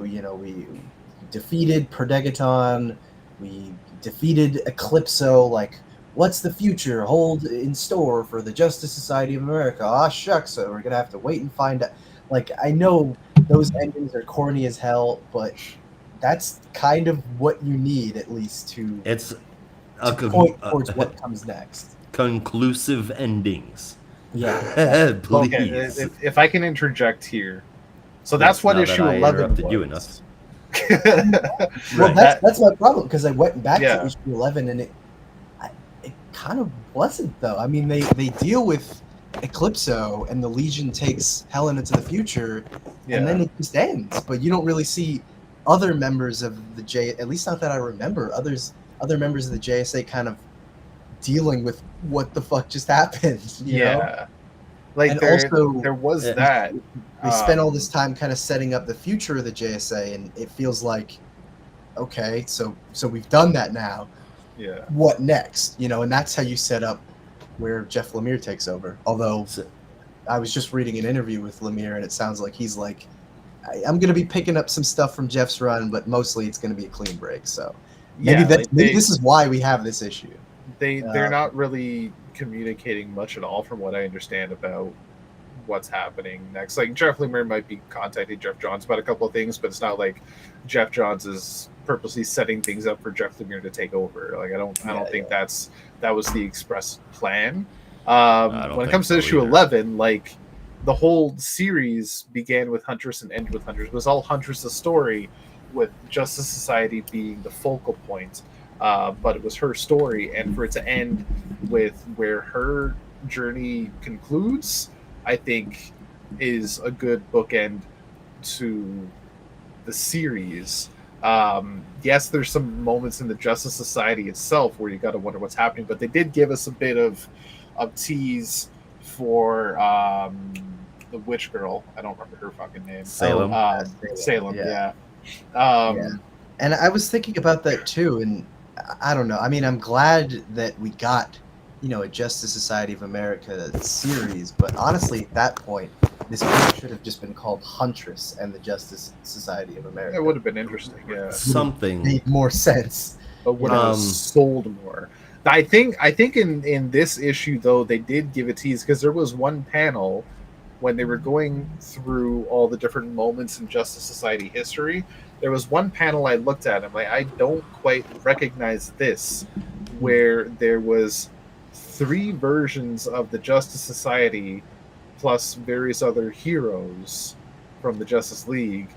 Speaker 4: defeated Prodegaton, we defeated Eclipso, like what's the future hold in store for the Justice Society of America? Ah shucks, so we're gonna have to wait and find out. Like, I know those endings are corny as hell, but that's kind of what you need, at least, to
Speaker 2: it's a
Speaker 4: point towards what comes next.
Speaker 2: conclusive endings.
Speaker 4: Yeah.
Speaker 2: Please.
Speaker 1: Okay, if I can interject here, so that's what
Speaker 2: Now that
Speaker 1: issue
Speaker 2: I
Speaker 1: 11
Speaker 2: interrupted
Speaker 1: was.
Speaker 2: you enough.
Speaker 4: Well,
Speaker 2: Right.
Speaker 4: that's my problem because I went back
Speaker 1: Yeah.
Speaker 4: to issue 11 and it kind of wasn't though. I mean, they deal with Eclipso and the Legion takes Helen into the future, and then it just ends. But you don't really see other members of the at least not that I remember. Other members of the JSA kind of dealing with what the fuck just happened. You know?
Speaker 1: yeah, like
Speaker 4: And
Speaker 1: there,
Speaker 4: also-
Speaker 1: there was
Speaker 2: Yeah.
Speaker 1: that.
Speaker 4: They spent all this time kind of setting up the future of the JSA, and it feels like, okay, so we've done that now.
Speaker 1: Yeah,
Speaker 4: What next? And that's how you set up where Jeff Lemire takes over. Although
Speaker 2: So-
Speaker 4: I was just reading an interview with Lemire, and it sounds like he's like, I'm going to be picking up some stuff from Jeff's run, but mostly it's going to be a clean break. So maybe
Speaker 1: yeah,
Speaker 4: maybe this is why we have this issue.
Speaker 1: they're not really communicating much at all, from what I understand, about what's happening next. Like, Jeff Lemire might be contacting Jeff Johns about a couple of things, but it's not like Jeff Johns is purposely setting things up for Jeff Lemire to take over. Like, I don't think that was the express plan.
Speaker 2: don't
Speaker 1: When it
Speaker 2: think
Speaker 1: comes to
Speaker 2: so
Speaker 1: issue
Speaker 2: either.
Speaker 1: 11, like, the whole series began with Huntress and ended with Huntress. It was all Huntress' story, with Justice Society being the focal point. But it was her story, and for it to end with where her journey concludes, I think, is a good bookend to the series. Yes, there's some moments in the Justice Society itself where you got to wonder what's happening, but they did give us a bit of tease for the witch girl. I don't remember her fucking name.
Speaker 2: Salem.
Speaker 1: Salem,
Speaker 4: Yeah.
Speaker 1: yeah.
Speaker 4: Yeah. And I was thinking about that too, and I don't know. I mean, I'm glad that we got, a Justice Society of America series, but honestly, at that point, this book should have just been called Huntress and the Justice Society of America.
Speaker 1: It would have been interesting, yeah.
Speaker 2: Something.
Speaker 4: made more sense.
Speaker 1: But would have
Speaker 2: Um,
Speaker 1: sold more. I think in this issue though, they did give a tease, because there was one panel when they were going through all the different moments in Justice Society history. There was one panel I looked at, and I'm like, I don't quite recognize this, where there was 3 versions of the Justice Society plus various other heroes from the Justice League,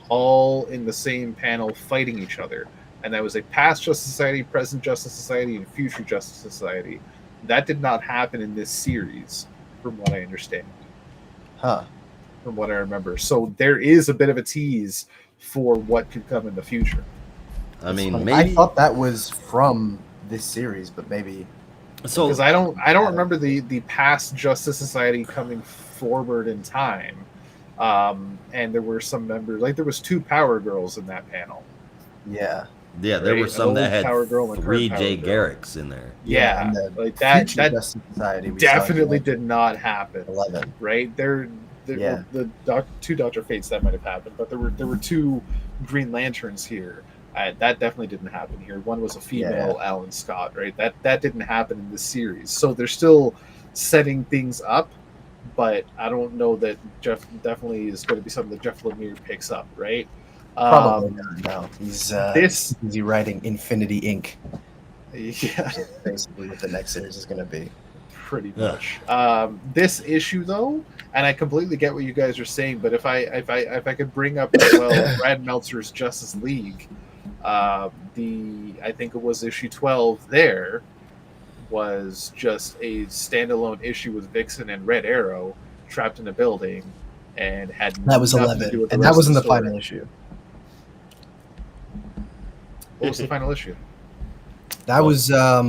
Speaker 1: all in the same panel fighting each other. And that was a past Justice Society, present Justice Society, and future Justice Society. That did not happen in this series, from what I understand,
Speaker 4: Huh.
Speaker 1: from what I remember. So there is a bit of a tease for what could come in the future.
Speaker 2: I mean,
Speaker 4: Funny.
Speaker 2: maybe.
Speaker 4: I thought that was from this series, but maybe.
Speaker 2: So
Speaker 1: Because I don't remember the past Justice Society coming forward in time. And there were some members, like there was 2 Power Girls in that panel.
Speaker 4: Yeah.
Speaker 2: yeah, there were
Speaker 1: Right,
Speaker 2: some that
Speaker 1: old
Speaker 2: had
Speaker 1: Power Girl and
Speaker 2: 3
Speaker 1: current
Speaker 2: Jay
Speaker 1: Power Girl.
Speaker 2: Garricks in there.
Speaker 1: Yeah,
Speaker 4: and the
Speaker 1: like that
Speaker 4: future
Speaker 1: that
Speaker 4: Justice Society we saw in
Speaker 1: definitely did not happen.
Speaker 4: 11.
Speaker 1: Right?
Speaker 4: Yeah.
Speaker 1: Two Dr. Fates that might have happened, but there were two Green Lanterns here. That definitely didn't happen here. One was a female Alan Scott, right? That didn't happen in this series. So they're still setting things up, but I don't know that Jeff definitely is going to be something that Jeff Lemire picks up, right?
Speaker 4: Probably not. No, he's
Speaker 1: this
Speaker 4: busy writing Infinity Inc.
Speaker 1: Yeah,
Speaker 4: Basically, what the next series is going to be.
Speaker 1: pretty much. This issue, though, and I completely get what you guys are saying, but if I could bring up as well Brad Meltzer's Justice League, I think it was issue 12. There was just a standalone issue with Vixen and Red Arrow trapped in a building, and had
Speaker 4: That was
Speaker 1: nothing to do
Speaker 4: 11,
Speaker 1: with
Speaker 4: and
Speaker 1: rest
Speaker 4: that wasn't
Speaker 1: of
Speaker 4: the
Speaker 1: story.
Speaker 4: final issue.
Speaker 1: What was the final issue?
Speaker 4: That was what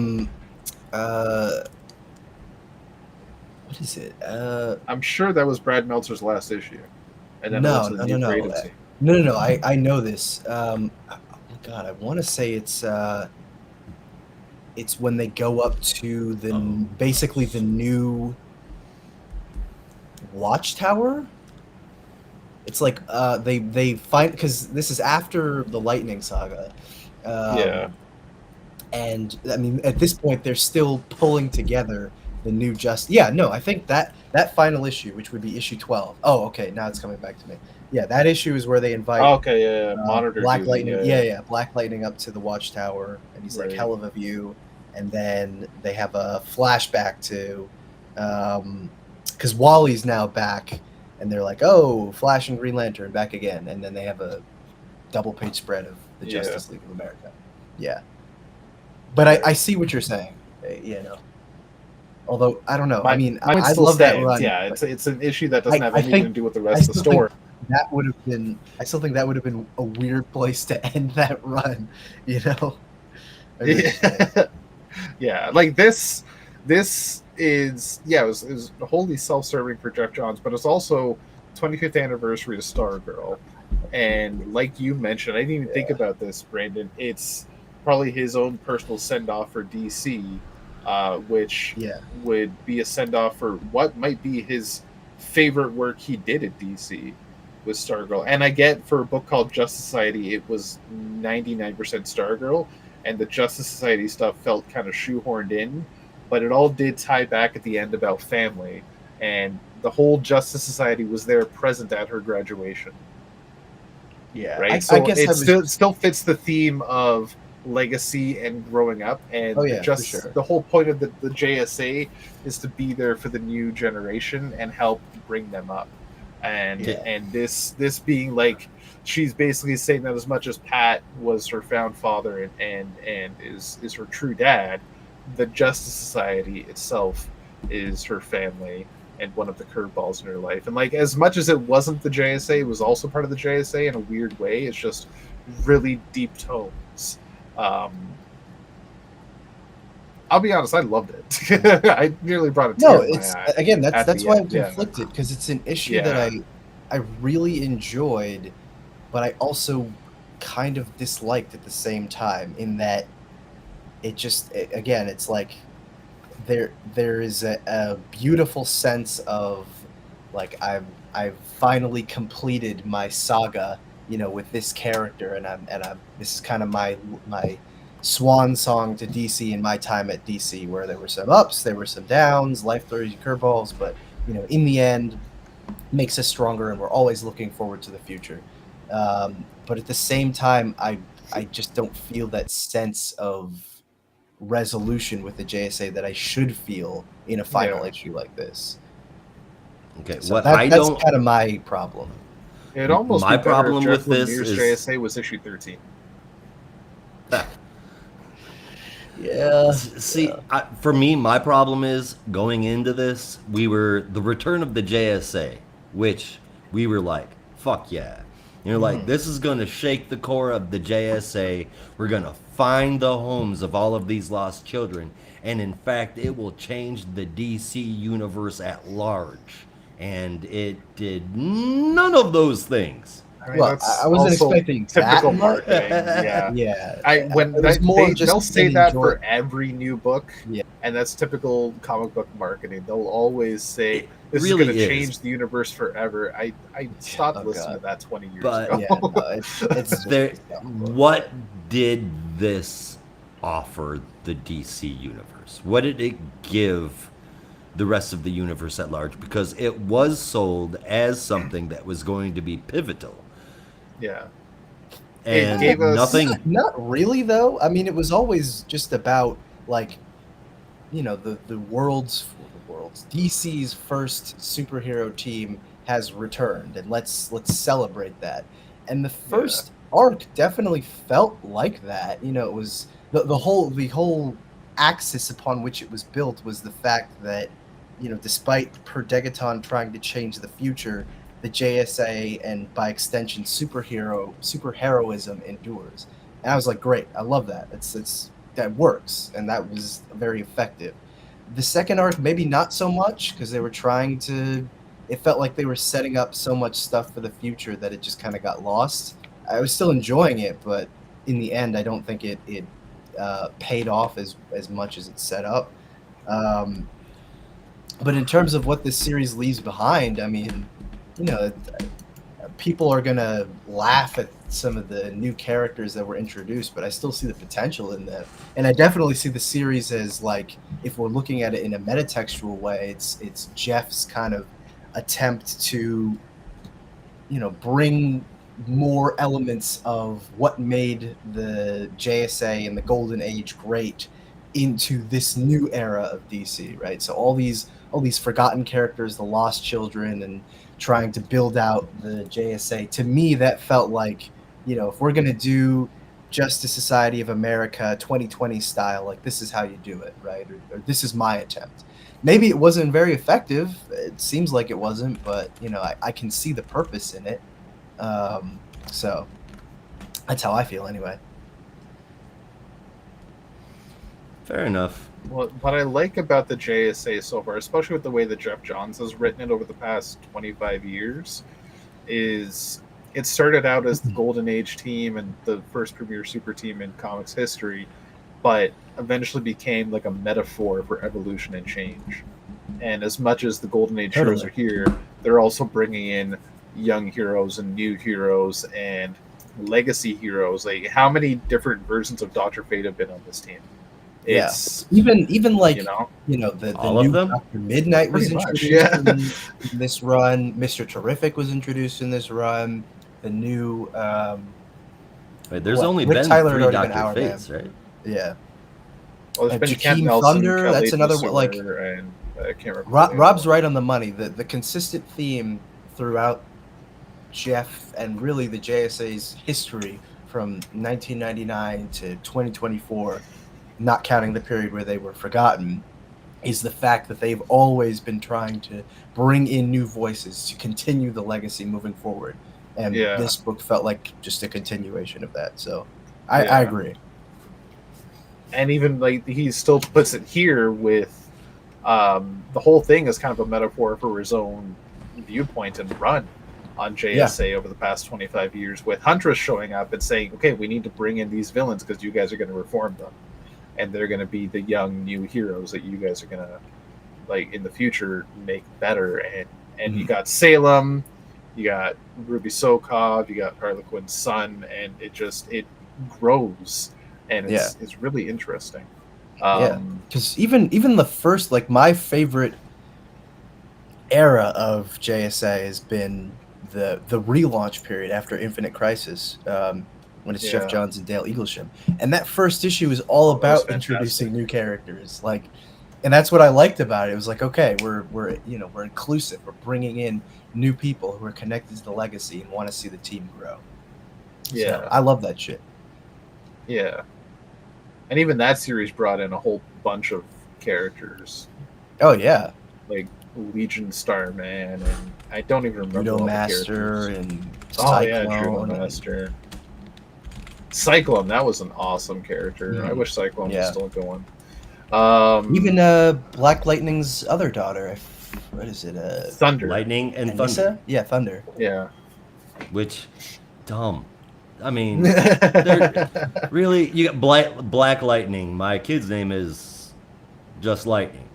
Speaker 4: is it?
Speaker 1: I'm sure that was Brad Meltzer's last issue. And then
Speaker 4: No,
Speaker 1: it went to the
Speaker 4: no,
Speaker 1: new
Speaker 4: no,
Speaker 1: creative
Speaker 4: no.
Speaker 1: team.
Speaker 4: No. I know this. Oh God, I want to say it's when they go up to the basically the new Watchtower. It's like they find, because this is after the Lightning Saga.
Speaker 1: Yeah.
Speaker 4: And I mean, at this point, they're still pulling together the new Yeah, no, I think that final issue, which would be issue 12. Oh, okay, now it's coming back to me. Yeah, that issue is where they invite
Speaker 1: Okay, yeah, Monitor
Speaker 4: Black
Speaker 1: duty,
Speaker 4: Lightning.
Speaker 1: yeah.
Speaker 4: Yeah, Black Lightning up to the Watchtower, and he's like
Speaker 1: Right.
Speaker 4: hell of a view. And then they have a flashback to, because Wally's now back, and they're like, oh, Flash and Green Lantern back again, and then they have a double-page spread of the
Speaker 1: Yeah.
Speaker 4: Justice League of America. Yeah, but I see what you're saying. You know, although I don't know. I mean,
Speaker 1: mine
Speaker 4: I
Speaker 1: still
Speaker 4: love that
Speaker 1: stands.
Speaker 4: run.
Speaker 1: Yeah,
Speaker 4: but
Speaker 1: it's an issue that doesn't have
Speaker 4: I
Speaker 1: anything
Speaker 4: think-
Speaker 1: to do with the
Speaker 4: I
Speaker 1: rest of the
Speaker 4: still think
Speaker 1: story.
Speaker 4: that would have been. I still think that would have been a weird place to end that run. You know. I really do.
Speaker 1: Yeah, like this is it was wholly self-serving for Jeff Johns, but it's also 25th anniversary to Stargirl, and like you mentioned, I didn't even think about this, Brandon. It's probably his own personal send-off for DC, which
Speaker 4: Yeah.
Speaker 1: would be a send-off for what might be his favorite work he did at DC with Stargirl. And I get, for a book called Justice Society, it was 99% Stargirl, and the Justice Society stuff felt kind of shoehorned in, but it all did tie back at the end about family, and the whole Justice Society was there present at her graduation,
Speaker 4: Yeah.
Speaker 1: right?
Speaker 4: I
Speaker 1: So
Speaker 4: guess
Speaker 1: it still fits the theme of legacy and growing up, and
Speaker 4: Oh, yeah, for
Speaker 1: just
Speaker 4: sure.
Speaker 1: the whole point of the JSA is to be there for the new generation and help bring them up. And
Speaker 2: Yeah.
Speaker 1: and this being like, she's basically saying that as much as Pat was her found father and is her true dad, the Justice Society itself is her family and one of the curveballs in her life. And like, as much as it wasn't the JSA, it was also part of the JSA in a weird way. It's just really deep tones. I'll be honest, I loved it. I nearly brought a tear
Speaker 4: No,
Speaker 1: to my
Speaker 4: it's
Speaker 1: eye.
Speaker 4: again.
Speaker 1: at
Speaker 4: That's
Speaker 1: the
Speaker 4: why I'm
Speaker 1: end, yeah.
Speaker 4: conflicted, because it's an issue
Speaker 1: Yeah.
Speaker 4: that I really enjoyed, but I also kind of disliked at the same time. In that, again, it's like there is a beautiful sense of like I've finally completed my saga, you know, with this character, and I'm this is kind of my swan song to DC in my time at DC, where there were some ups, there were some downs, life throws you curveballs, but you know, in the end, makes us stronger, and we're always looking forward to the future. But at the same time, I just don't feel that sense of resolution with the JSA that I should feel in a final
Speaker 1: Yeah.
Speaker 4: issue like this.
Speaker 2: Okay,
Speaker 4: So
Speaker 2: what
Speaker 4: that's
Speaker 2: I don't
Speaker 4: kind of my problem.
Speaker 1: It'd almost
Speaker 2: My
Speaker 1: be better
Speaker 2: problem
Speaker 1: if Jeff
Speaker 2: with this
Speaker 1: Lemire's
Speaker 2: is-
Speaker 1: JSA was issue 13.
Speaker 4: Yeah.
Speaker 2: see. For me, my problem is going into this. We were the return of the JSA, which we were like, "Fuck yeah!" You're like, "This is going to shake the core of the JSA. We're going to find the homes of all of these lost children, and in fact, it will change the DC universe at large." And it did none of those things.
Speaker 1: I mean,
Speaker 4: Well,
Speaker 1: that's
Speaker 4: I wasn't
Speaker 1: also
Speaker 4: expecting
Speaker 1: typical
Speaker 4: that much.
Speaker 1: marketing. Yeah.
Speaker 4: Yeah.
Speaker 1: When
Speaker 4: It was more just
Speaker 1: they'll say
Speaker 4: an
Speaker 1: that
Speaker 4: enjoy-
Speaker 1: for every new book.
Speaker 4: Yeah.
Speaker 1: And that's typical comic book marketing. They'll always say
Speaker 2: It
Speaker 1: this
Speaker 2: really
Speaker 1: is going to
Speaker 2: is.
Speaker 1: change the universe forever. I stopped
Speaker 4: Oh,
Speaker 1: listening
Speaker 4: God.
Speaker 1: to that 20 years
Speaker 2: But-
Speaker 1: ago.
Speaker 4: Yeah, no, it's just
Speaker 2: There,
Speaker 4: hysterical.
Speaker 2: what did this offer the DC universe? What did it give the rest of the universe at large? Because it was sold as something that was going to be pivotal,
Speaker 1: Yeah.
Speaker 2: and
Speaker 1: gave us-
Speaker 2: nothing.
Speaker 4: Not really, though. I mean, it was always just about like, you know, the world's DC's first superhero team has returned, and let's celebrate that. And the first arc definitely felt like that. You know, it was the whole axis upon which it was built was the fact that, you know, despite Per Degaton trying to change the future, the JSA and by extension superheroism endures. And I was like, great, I love that. It's that works, and that was very effective. The second arc, maybe not so much, because they were trying to. It felt like they were setting up so much stuff for the future that it just kind of got lost. I was still enjoying it, but in the end, I don't think it paid off as much as it set up. But in terms of what this series leaves behind, I mean, you know, people are gonna laugh at some of the new characters that were introduced, but I still see the potential in them, and I definitely see the series as, like, if we're looking at it in a metatextual way, it's Jeff's kind of attempt to, you know, bring more elements of what made the JSA and the Golden Age great into this new era of DC, right? So all these forgotten characters, the lost children, and trying to build out the JSA. To me, that felt like, you know, if we're gonna do Justice Society of America 2020 style, like, this is how you do it, right? Or this is my attempt. Maybe it wasn't very effective. It seems like it wasn't, but, you know, I can see the purpose in it. So that's how I feel anyway.
Speaker 2: Fair enough.
Speaker 1: What I like about the JSA so far, especially with the way that Jeff Johns has written it over the past 25 years, is it started out as the Golden Age team and the first premier super team in comics history, but eventually became like a metaphor for evolution and change. And as much as the Golden Age heroes are here, they're also bringing in young heroes and new heroes and legacy heroes. Like, how many different versions of Dr. Fate have been on this team? It's,
Speaker 4: Even like,
Speaker 1: you know,
Speaker 4: the
Speaker 2: All of
Speaker 4: new
Speaker 2: them?
Speaker 4: Dr. Midnight was
Speaker 1: Pretty much,
Speaker 4: introduced in this run. Mr. Terrific was introduced in this run. The new
Speaker 2: Wait, there's
Speaker 4: Well,
Speaker 2: only
Speaker 4: Rick
Speaker 2: been
Speaker 4: Tyler had
Speaker 2: 3
Speaker 4: already been
Speaker 2: Dr.
Speaker 4: Our
Speaker 2: Fates, right?
Speaker 4: yeah.
Speaker 1: well, there's been
Speaker 4: Jakeem
Speaker 1: Kent Nelson,
Speaker 4: Thunder,
Speaker 1: Kelly
Speaker 4: that's another one, like,
Speaker 1: Dusser, and I can't remember.
Speaker 4: Rob's right on the money. The consistent theme throughout Jeff and really the JSA's history from 1999 to 2024, not counting the period where they were forgotten, is the fact that they've always been trying to bring in new voices to continue the legacy moving forward. And this book felt like just a continuation of that. So I agree.
Speaker 1: And even like he still puts it here with the whole thing is kind of a metaphor for his own viewpoint and run on JSA over the past 25 years, with Huntress showing up and saying, okay, we need to bring in these villains because you guys are going to reform them, and they're going to be the young new heroes that you guys are going to, like, in the future make better. And you got Salem, you got Ruby Sokov, you got Harlequin's son, and it grows, and it's really interesting.
Speaker 4: Because even the first, like, my favorite era of JSA has been the relaunch period after Infinite Crisis, when it's Jeff Johns and Dale Eaglesham, and that first issue is all about introducing new characters, like, and that's what I liked about it. It was like, okay, we're inclusive, we're bringing in new people who are connected to the legacy and want to see the team grow. So, I love that shit.
Speaker 1: Yeah, and even that series brought in a whole bunch of characters.
Speaker 4: Oh yeah,
Speaker 1: like Legion Starman, and I don't even remember
Speaker 4: Judo
Speaker 1: all the
Speaker 4: Master
Speaker 1: characters.
Speaker 4: and
Speaker 1: Judo Master. Cyclone, that was an awesome character. I wish Cyclone was still going.
Speaker 4: Even Black Lightning's other daughter, what is it?
Speaker 1: Thunder.
Speaker 2: Lightning and
Speaker 4: Anissa?
Speaker 2: Thunder.
Speaker 4: Yeah, Thunder.
Speaker 1: Yeah.
Speaker 2: Which, dumb. I mean, really, you got Black Lightning. My kid's name is just lightning.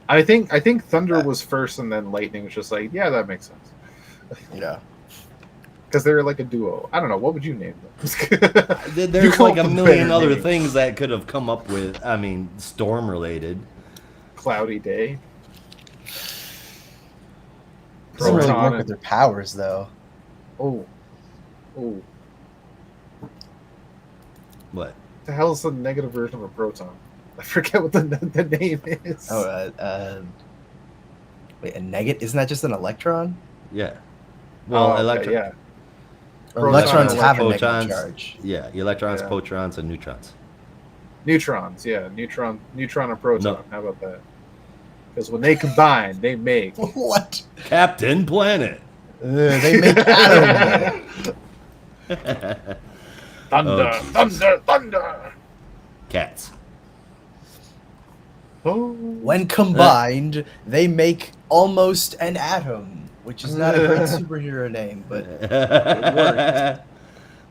Speaker 1: I think Thunder was first, and then Lightning was just like, yeah, that makes sense.
Speaker 4: Yeah.
Speaker 1: Because they're like a duo. I don't know. What would you name them?
Speaker 2: There's
Speaker 1: come
Speaker 2: like
Speaker 1: up
Speaker 2: a
Speaker 1: with
Speaker 2: million
Speaker 1: better
Speaker 2: other
Speaker 1: names.
Speaker 2: things that could have come up with. I mean, storm related.
Speaker 1: Cloudy Day.
Speaker 4: Doesn't really
Speaker 1: Proton
Speaker 4: work
Speaker 1: and-
Speaker 4: with their powers though.
Speaker 1: Oh.
Speaker 2: What?
Speaker 1: The hell is the negative version of a proton? I forget what the name is.
Speaker 4: Wait, a negative? Isn't that just an electron?
Speaker 2: Yeah.
Speaker 1: Well,
Speaker 2: Well, electron.
Speaker 1: yeah.
Speaker 4: Or
Speaker 1: Proton
Speaker 4: electrons
Speaker 1: and
Speaker 4: have a
Speaker 2: photons.
Speaker 4: negative charge.
Speaker 2: Yeah, electrons,
Speaker 1: Yeah.
Speaker 2: protons, and neutrons.
Speaker 1: Neutrons, yeah. Neutron and proton.
Speaker 2: No.
Speaker 1: How about that? Because when they combine, they make
Speaker 4: What?
Speaker 2: Captain Planet.
Speaker 4: They make atoms.
Speaker 1: thunder,
Speaker 2: Oh,
Speaker 1: thunder, thunder.
Speaker 2: Cats.
Speaker 1: Oh.
Speaker 4: When combined, they make almost an atom, which is not a great superhero name, but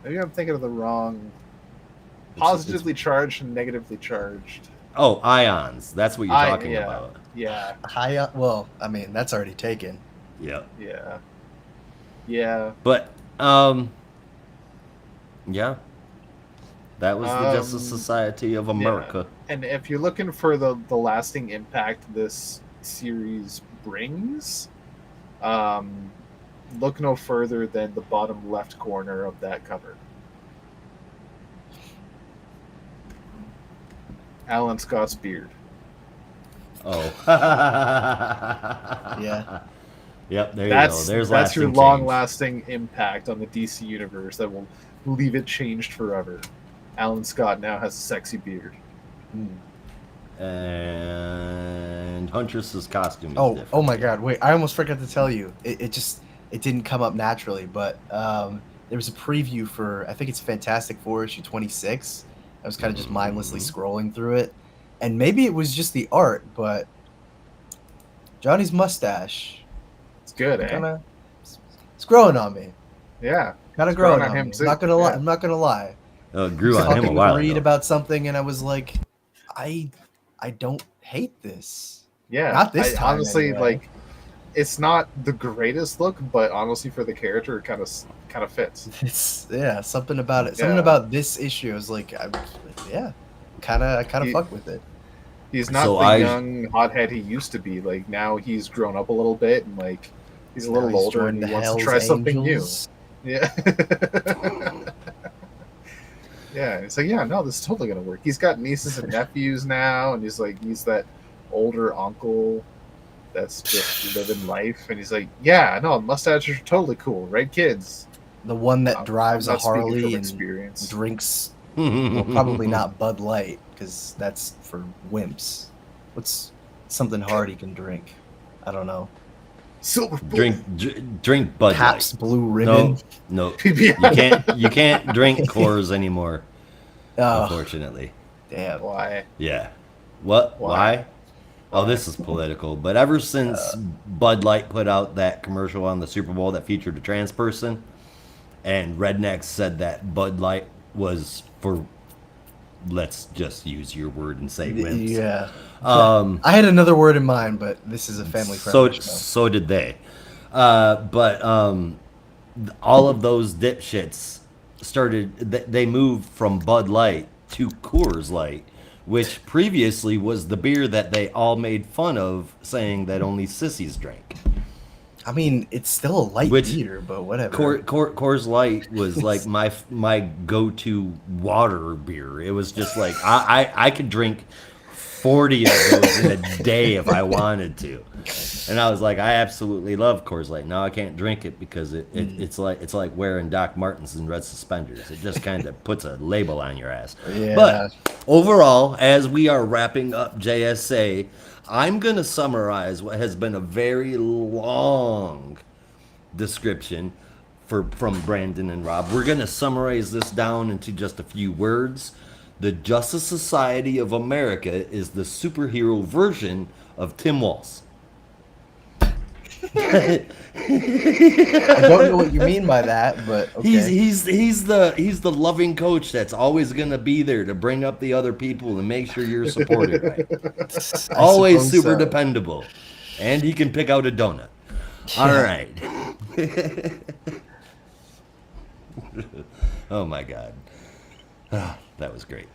Speaker 1: Maybe I'm thinking of the wrong. Positively charged and negatively charged.
Speaker 2: Oh, ions. That's what you're talking
Speaker 1: yeah,
Speaker 2: about.
Speaker 1: Yeah,
Speaker 4: high. Well, I mean, that's already taken.
Speaker 2: Yep.
Speaker 1: yeah, yeah.
Speaker 2: But yeah. That was the Justice Society of America.
Speaker 1: And if you're looking for the lasting impact this series brings, look no further than the bottom left corner of that cover. Alan Scott's beard.
Speaker 2: Oh.
Speaker 4: Yeah.
Speaker 2: Yep, there
Speaker 1: That's
Speaker 2: you go. There's
Speaker 1: that's your
Speaker 2: lasting change.
Speaker 1: long-lasting impact on the DC universe that will leave it changed forever. Alan Scott now has a sexy beard.
Speaker 2: And Huntress's costume is
Speaker 4: Oh,
Speaker 2: different.
Speaker 4: oh my God! Wait, I almost forgot to tell you. It didn't come up naturally, but there was a preview for, I think it's Fantastic Four issue 26. I was kind of just mindlessly scrolling through it, and maybe it was just the art, but Johnny's mustache
Speaker 1: It's good, eh?
Speaker 4: kind of it's growing on me.
Speaker 1: Yeah.
Speaker 4: Kind of
Speaker 1: It's growing
Speaker 4: growing
Speaker 1: on
Speaker 4: on
Speaker 1: him
Speaker 4: me.
Speaker 1: too,
Speaker 4: I'm not gonna lie.
Speaker 1: yeah.
Speaker 4: I'm not gonna lie.
Speaker 2: It grew on him a
Speaker 4: Fucking
Speaker 2: while
Speaker 4: read
Speaker 2: ago.
Speaker 4: about something, and I was like, I don't hate this.
Speaker 1: Yeah.
Speaker 4: Not this time,
Speaker 1: honestly,
Speaker 4: anyway.
Speaker 1: like, it's not the greatest look, but honestly, for the character, it kind of fits.
Speaker 4: It's something about it. Something
Speaker 1: Yeah.
Speaker 4: about this issue. I was like, I kind of
Speaker 1: He-
Speaker 4: fuck with it.
Speaker 1: He's not
Speaker 2: So
Speaker 1: the
Speaker 2: I-
Speaker 1: young hothead he used to be. Like, now he's grown up a little bit, and like he's a little
Speaker 4: Now he's
Speaker 1: older,
Speaker 4: joined
Speaker 1: and he
Speaker 4: the
Speaker 1: wants to
Speaker 4: Hells
Speaker 1: try something
Speaker 4: Angels.
Speaker 1: new. Yeah. Yeah, it's like, yeah, no, this is totally gonna work. He's got nieces and nephews now, and he's that older uncle that's just living life, and he's like, yeah, no, mustaches are totally cool, right, kids?
Speaker 4: The one that
Speaker 1: I'm
Speaker 4: drives a
Speaker 1: not speaking
Speaker 4: Harley
Speaker 1: from
Speaker 4: and
Speaker 1: experience.
Speaker 4: drinks, well, probably not Bud Light because that's for wimps. What's something Hardy can drink? I don't know.
Speaker 1: Silver bullet.
Speaker 2: Drink Bud
Speaker 4: Pabst
Speaker 2: Light.
Speaker 4: Blue Ribbon.
Speaker 2: No,
Speaker 1: PBR.
Speaker 2: you can't drink Coors anymore.
Speaker 4: Oh,
Speaker 2: Unfortunately.
Speaker 4: damn.
Speaker 1: Why?
Speaker 2: Yeah. What? Why? Oh, this is political. But ever since Bud Light put out that commercial on the Super Bowl that featured a trans person, and rednecks said that Bud Light was for, let's just use your word and say wimps.
Speaker 4: Yeah.
Speaker 2: Um,
Speaker 4: I had another word in mind, but this is a family friendly show.
Speaker 2: so did they. But all of those dipshits started. They moved from Bud Light to Coors Light, which previously was the beer that they all made fun of, saying that only sissies drank.
Speaker 4: I mean, it's still a light
Speaker 2: Which-
Speaker 4: beer, but whatever.
Speaker 2: Coors Light was like my go-to water beer. It was just like I could drink 40 of those in a day if I wanted to, and I was like, I absolutely love Coors Light. Now I can't drink it because it's like wearing Doc Martens and red suspenders. It just kind of puts a label on your ass.
Speaker 4: Yeah.
Speaker 2: But overall, as we are wrapping up JSA, I'm going to summarize what has been a very long description from Brandon and Rob. We're going to summarize this down into just a few words. The Justice Society of America is the superhero version of Tim Walz.
Speaker 4: I don't know what you mean by that, but okay.
Speaker 2: He's the loving coach that's always gonna be there to bring up the other people and make sure you're supported right.
Speaker 4: I
Speaker 2: Always
Speaker 4: suppose
Speaker 2: super
Speaker 4: so.
Speaker 2: dependable, and he can pick out a donut. All right. Oh my god, that was great.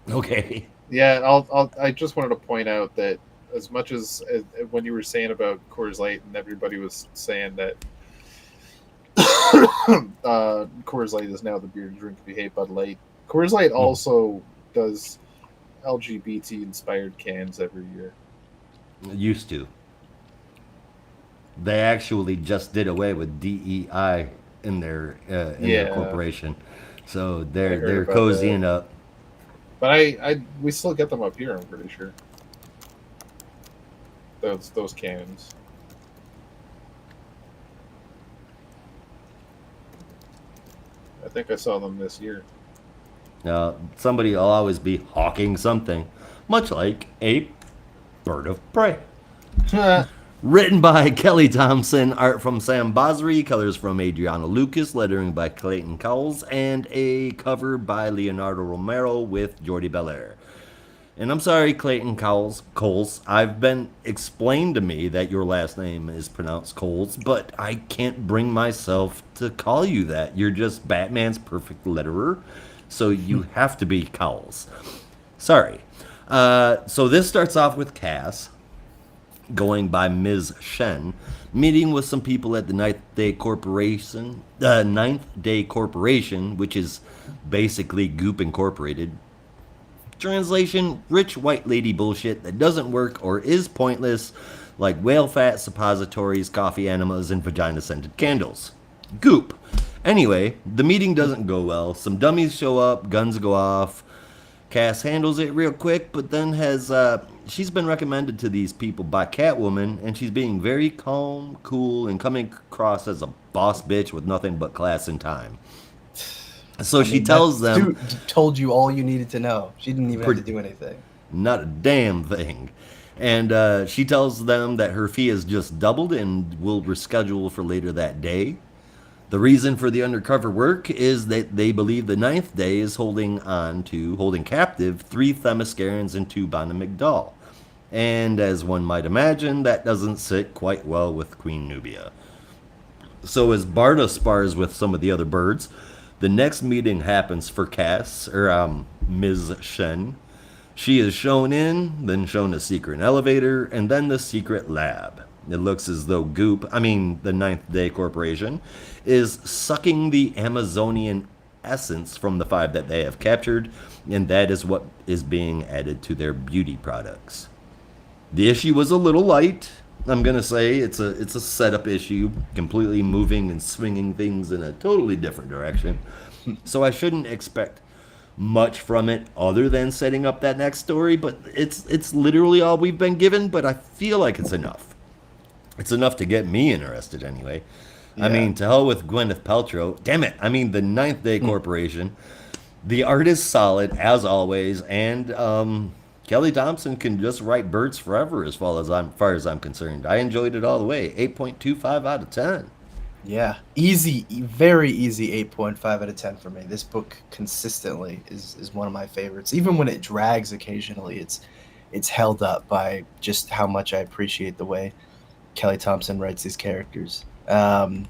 Speaker 2: Okay.
Speaker 1: Yeah, I just wanted to point out that as much as when you were saying about Coors Light and everybody was saying that Coors Light is now the beer to drink if you hate Bud Light, Coors Light also does LGBT inspired cans every year.
Speaker 2: Used to. They actually just did away with DEI in their their corporation, so they're
Speaker 1: about
Speaker 2: cozying up.
Speaker 1: But we still get them up here, I'm pretty sure. Those cans. I think I saw them this year.
Speaker 2: Somebody will always be hawking something, much like a bird of prey. Written by Kelly Thompson, art from Sam Basri, colors from Adriana Lucas, lettering by Clayton Cowles, and a cover by Leonardo Romero with Jordi Belair. And I'm sorry, Clayton Coles. I've been explained to me that your last name is pronounced Coles, but I can't bring myself to call you that. You're just Batman's perfect letterer, so you have to be Cowles. Sorry. So this starts off with Cass going by Ms. Shen, meeting with some people at the Ninth Day Corporation, which is basically Goop Incorporated. Translation, rich white lady bullshit that doesn't work or is pointless, like whale fat, suppositories, coffee enemas, and vagina-scented candles. Goop. Anyway, the meeting doesn't go well. Some dummies show up, guns go off. Cass handles it real quick, but then she's been recommended to these people by Catwoman, and she's being very calm, cool, and coming across as a boss bitch with nothing but class and time. So she tells them...
Speaker 4: Dude told you all you needed to know. She didn't even have to do anything.
Speaker 2: Not a damn thing. And she tells them that her fee has just doubled and will reschedule for later that day. The reason for the undercover work is that they believe the Ninth Day is holding captive 3 Themyscirans and 2 Bana Migdal. And as one might imagine, that doesn't sit quite well with Queen Nubia. So as Barda spars with some of the other birds, the next meeting happens for Cass, or Ms. Shen. She is shown in, then shown a secret elevator, and then the secret lab. It looks as though the Ninth Day Corporation, is sucking the Amazonian essence from the 5 that they have captured, and that is what is being added to their beauty products. The issue was a little light. I'm gonna say it's a setup issue, completely moving and swinging things in a totally different direction. So I shouldn't expect much from it other than setting up that next story, but it's literally all we've been given, but I feel like it's enough. It's enough to get me interested anyway. Yeah. I mean, to hell with Gwyneth Paltrow. Damn it. I mean, the Ninth Day Corporation. The art is solid, as always, and Kelly Thompson can just write birds forever as far as I'm concerned. I enjoyed it all the way. 8.25 out of 10.
Speaker 4: Yeah. Easy, very easy 8.5 out of 10 for me. This book consistently is one of my favorites. Even when it drags occasionally, it's held up by just how much I appreciate the way Kelly Thompson writes these characters. And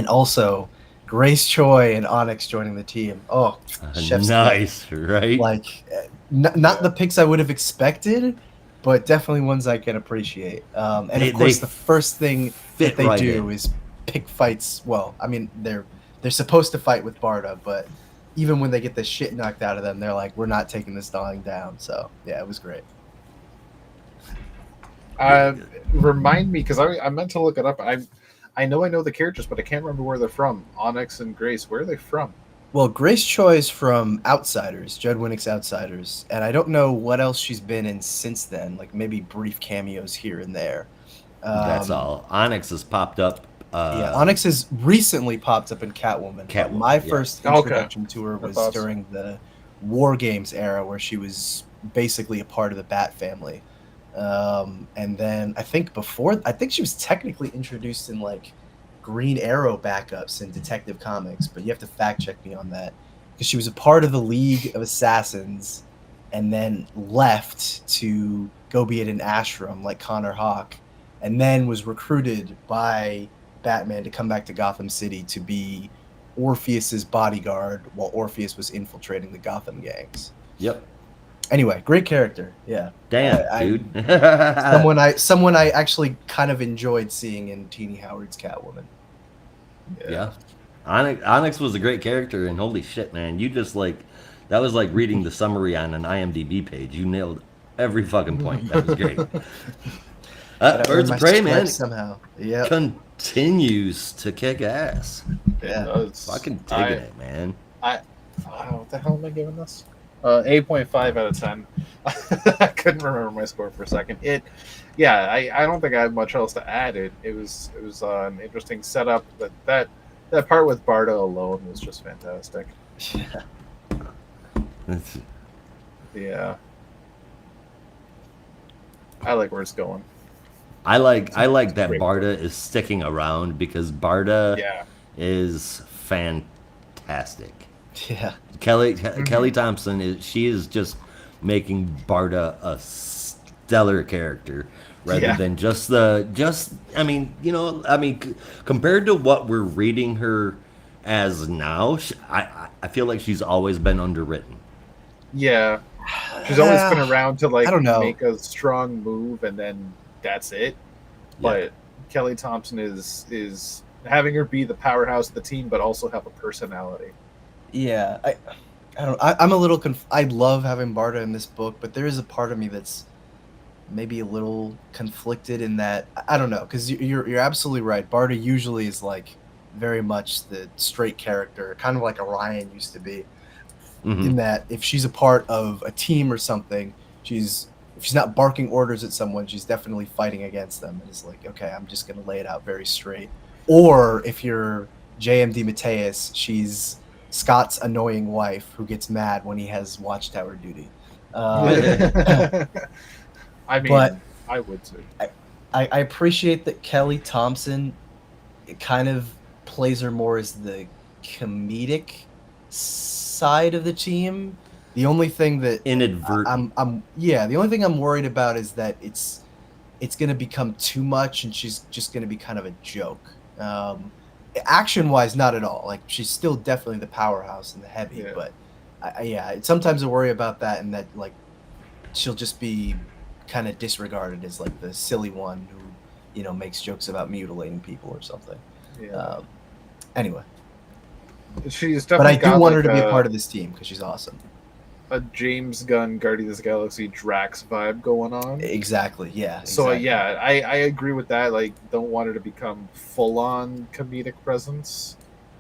Speaker 4: also Grace Choi and Onyx joining the team. Oh,
Speaker 2: nice, right?
Speaker 4: Like, not the picks I would have expected, but definitely ones I can appreciate. And of course, the first thing that they do is pick fights. Well, I mean, they're supposed to fight with Barda, but even when they get the shit knocked out of them, they're like, we're not taking this lying down. So yeah, it was great.
Speaker 1: Remind me, because I meant to look it up. I know the characters, but I can't remember where they're from. Onyx and Grace, where are they from?
Speaker 4: Well, Grace Choi is from Outsiders, Judd Winnick's Outsiders, and I don't know what else she's been in since then, like maybe brief cameos here and there.
Speaker 2: That's all. Onyx has popped up.
Speaker 4: Onyx has recently popped up in Catwoman. My first introduction to her was during the War Games era, where she was basically a part of the Bat family. And then I think she was technically introduced in like Green Arrow backups in Detective Comics, but you have to fact check me on that because she was a part of the League of Assassins and then left to go be at an ashram like Connor Hawke, and then was recruited by Batman to come back to Gotham City to be Orpheus's bodyguard while Orpheus was infiltrating the Gotham gangs.
Speaker 2: Yep.
Speaker 4: Anyway, great character. Yeah.
Speaker 2: Damn, dude.
Speaker 4: Someone I actually kind of enjoyed seeing in Teenie Howard's Catwoman.
Speaker 2: Yeah. Onyx was a great character, and holy shit, man, you just like that was like reading the summary on an IMDb page. You nailed every fucking point. That was great. Birds of Prey, man,
Speaker 4: somehow. Yeah.
Speaker 2: Continues to kick ass.
Speaker 4: Yeah.
Speaker 2: Fucking digging it, man.
Speaker 1: What the hell am I giving this? 8.5 out of 10. I couldn't remember my score for a second. I don't think I have much else to add. It was an interesting setup. That part with Barda alone was just fantastic. Yeah. I like where it's going.
Speaker 2: I like that
Speaker 1: great.
Speaker 2: Barda is sticking around because Barda
Speaker 1: Yeah.
Speaker 2: is fantastic.
Speaker 4: Yeah.
Speaker 2: Kelly Thompson is just making Barda a stellar character rather than compared to what we're reading her as now, I feel like she's always been underwritten.
Speaker 1: Yeah. She's always been around to
Speaker 4: I don't know.
Speaker 1: make a strong move and then that's it. But Kelly Thompson is having her be the powerhouse of the team but also have a personality.
Speaker 4: Yeah, I don't. I'm a little. I love having Barda in this book, but there is a part of me that's maybe a little conflicted in that I don't know, because you're absolutely right. Barda usually is like very much the straight character, kind of like Orion used to be.
Speaker 2: Mhm.
Speaker 4: In that if she's a part of a team or something, if she's not barking orders at someone, she's definitely fighting against them. And it's like, okay, I'm just gonna lay it out very straight. Or if you're JMD Mateus, she's Scott's annoying wife who gets mad when he has watchtower duty.
Speaker 1: I mean,
Speaker 4: but
Speaker 1: I would too.
Speaker 4: I appreciate that Kelly Thompson kind of plays her more as the comedic side of the team. The only thing that
Speaker 2: Inadvertent.
Speaker 4: the only thing I'm worried about is that it's going to become too much and she's just going to be kind of a joke. Action wise, not at all. Like she's still definitely the powerhouse and the heavy, but sometimes I worry about that and that like she'll just be kind of disregarded as like the silly one who makes jokes about mutilating people or something. Anyway,
Speaker 1: she's
Speaker 4: but I
Speaker 1: definitely
Speaker 4: do want her
Speaker 1: like
Speaker 4: to be a part of this team because she's awesome.
Speaker 1: A James Gunn Guardians of the Galaxy Drax vibe going on.
Speaker 4: Exactly. Yeah.
Speaker 1: So
Speaker 4: exactly.
Speaker 1: I agree with that. Like, don't want her to become full on comedic presence.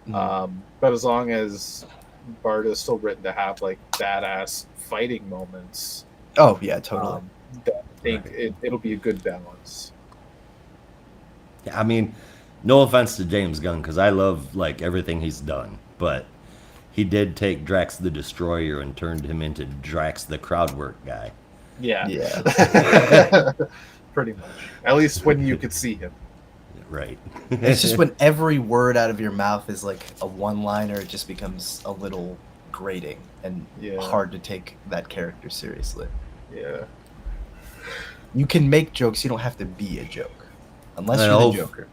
Speaker 4: Mhm.
Speaker 1: But as long as Barda is still written to have like badass fighting moments,
Speaker 4: Oh yeah, totally.
Speaker 1: I think it'll be a good balance.
Speaker 2: I mean, no offense to James Gunn because I love like everything he's done, but he did take Drax the Destroyer and turned him into Drax the crowd work guy.
Speaker 1: Yeah.
Speaker 4: Yeah.
Speaker 1: Pretty much. At least when you could see him.
Speaker 2: Right.
Speaker 4: It's just when every word out of your mouth is like a one-liner, it just becomes a little grating and hard to take that character seriously.
Speaker 1: Yeah.
Speaker 4: You can make jokes, you don't have to be a joke. Unless you're the Joker.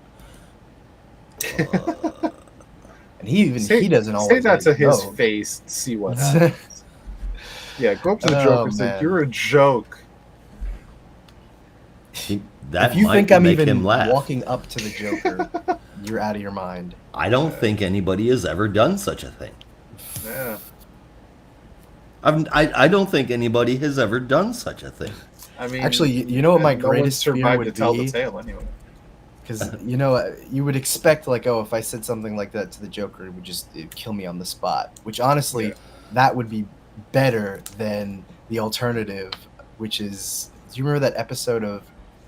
Speaker 4: And he doesn't always
Speaker 1: say that to his
Speaker 4: know.
Speaker 1: face, see what happens. Yeah, go up to the Joker and say,
Speaker 4: man.
Speaker 1: "You're a joke."
Speaker 2: That
Speaker 4: If you
Speaker 2: might
Speaker 4: think I'm
Speaker 2: make
Speaker 4: even
Speaker 2: him laugh.
Speaker 4: walking up to the Joker, you're out of your mind.
Speaker 2: I don't think anybody has ever done such a thing.
Speaker 1: Yeah.
Speaker 2: I don't think anybody has ever done such a thing.
Speaker 1: I mean,
Speaker 4: Actually, you know what my
Speaker 1: no one
Speaker 4: greatest fear
Speaker 1: survived
Speaker 4: would
Speaker 1: to tell
Speaker 4: be?
Speaker 1: the tale anyway.
Speaker 4: Because you would expect like, oh, if I said something like that to the Joker, it'd kill me on the spot. Which honestly, that would be better than the alternative, which is, do you remember that episode of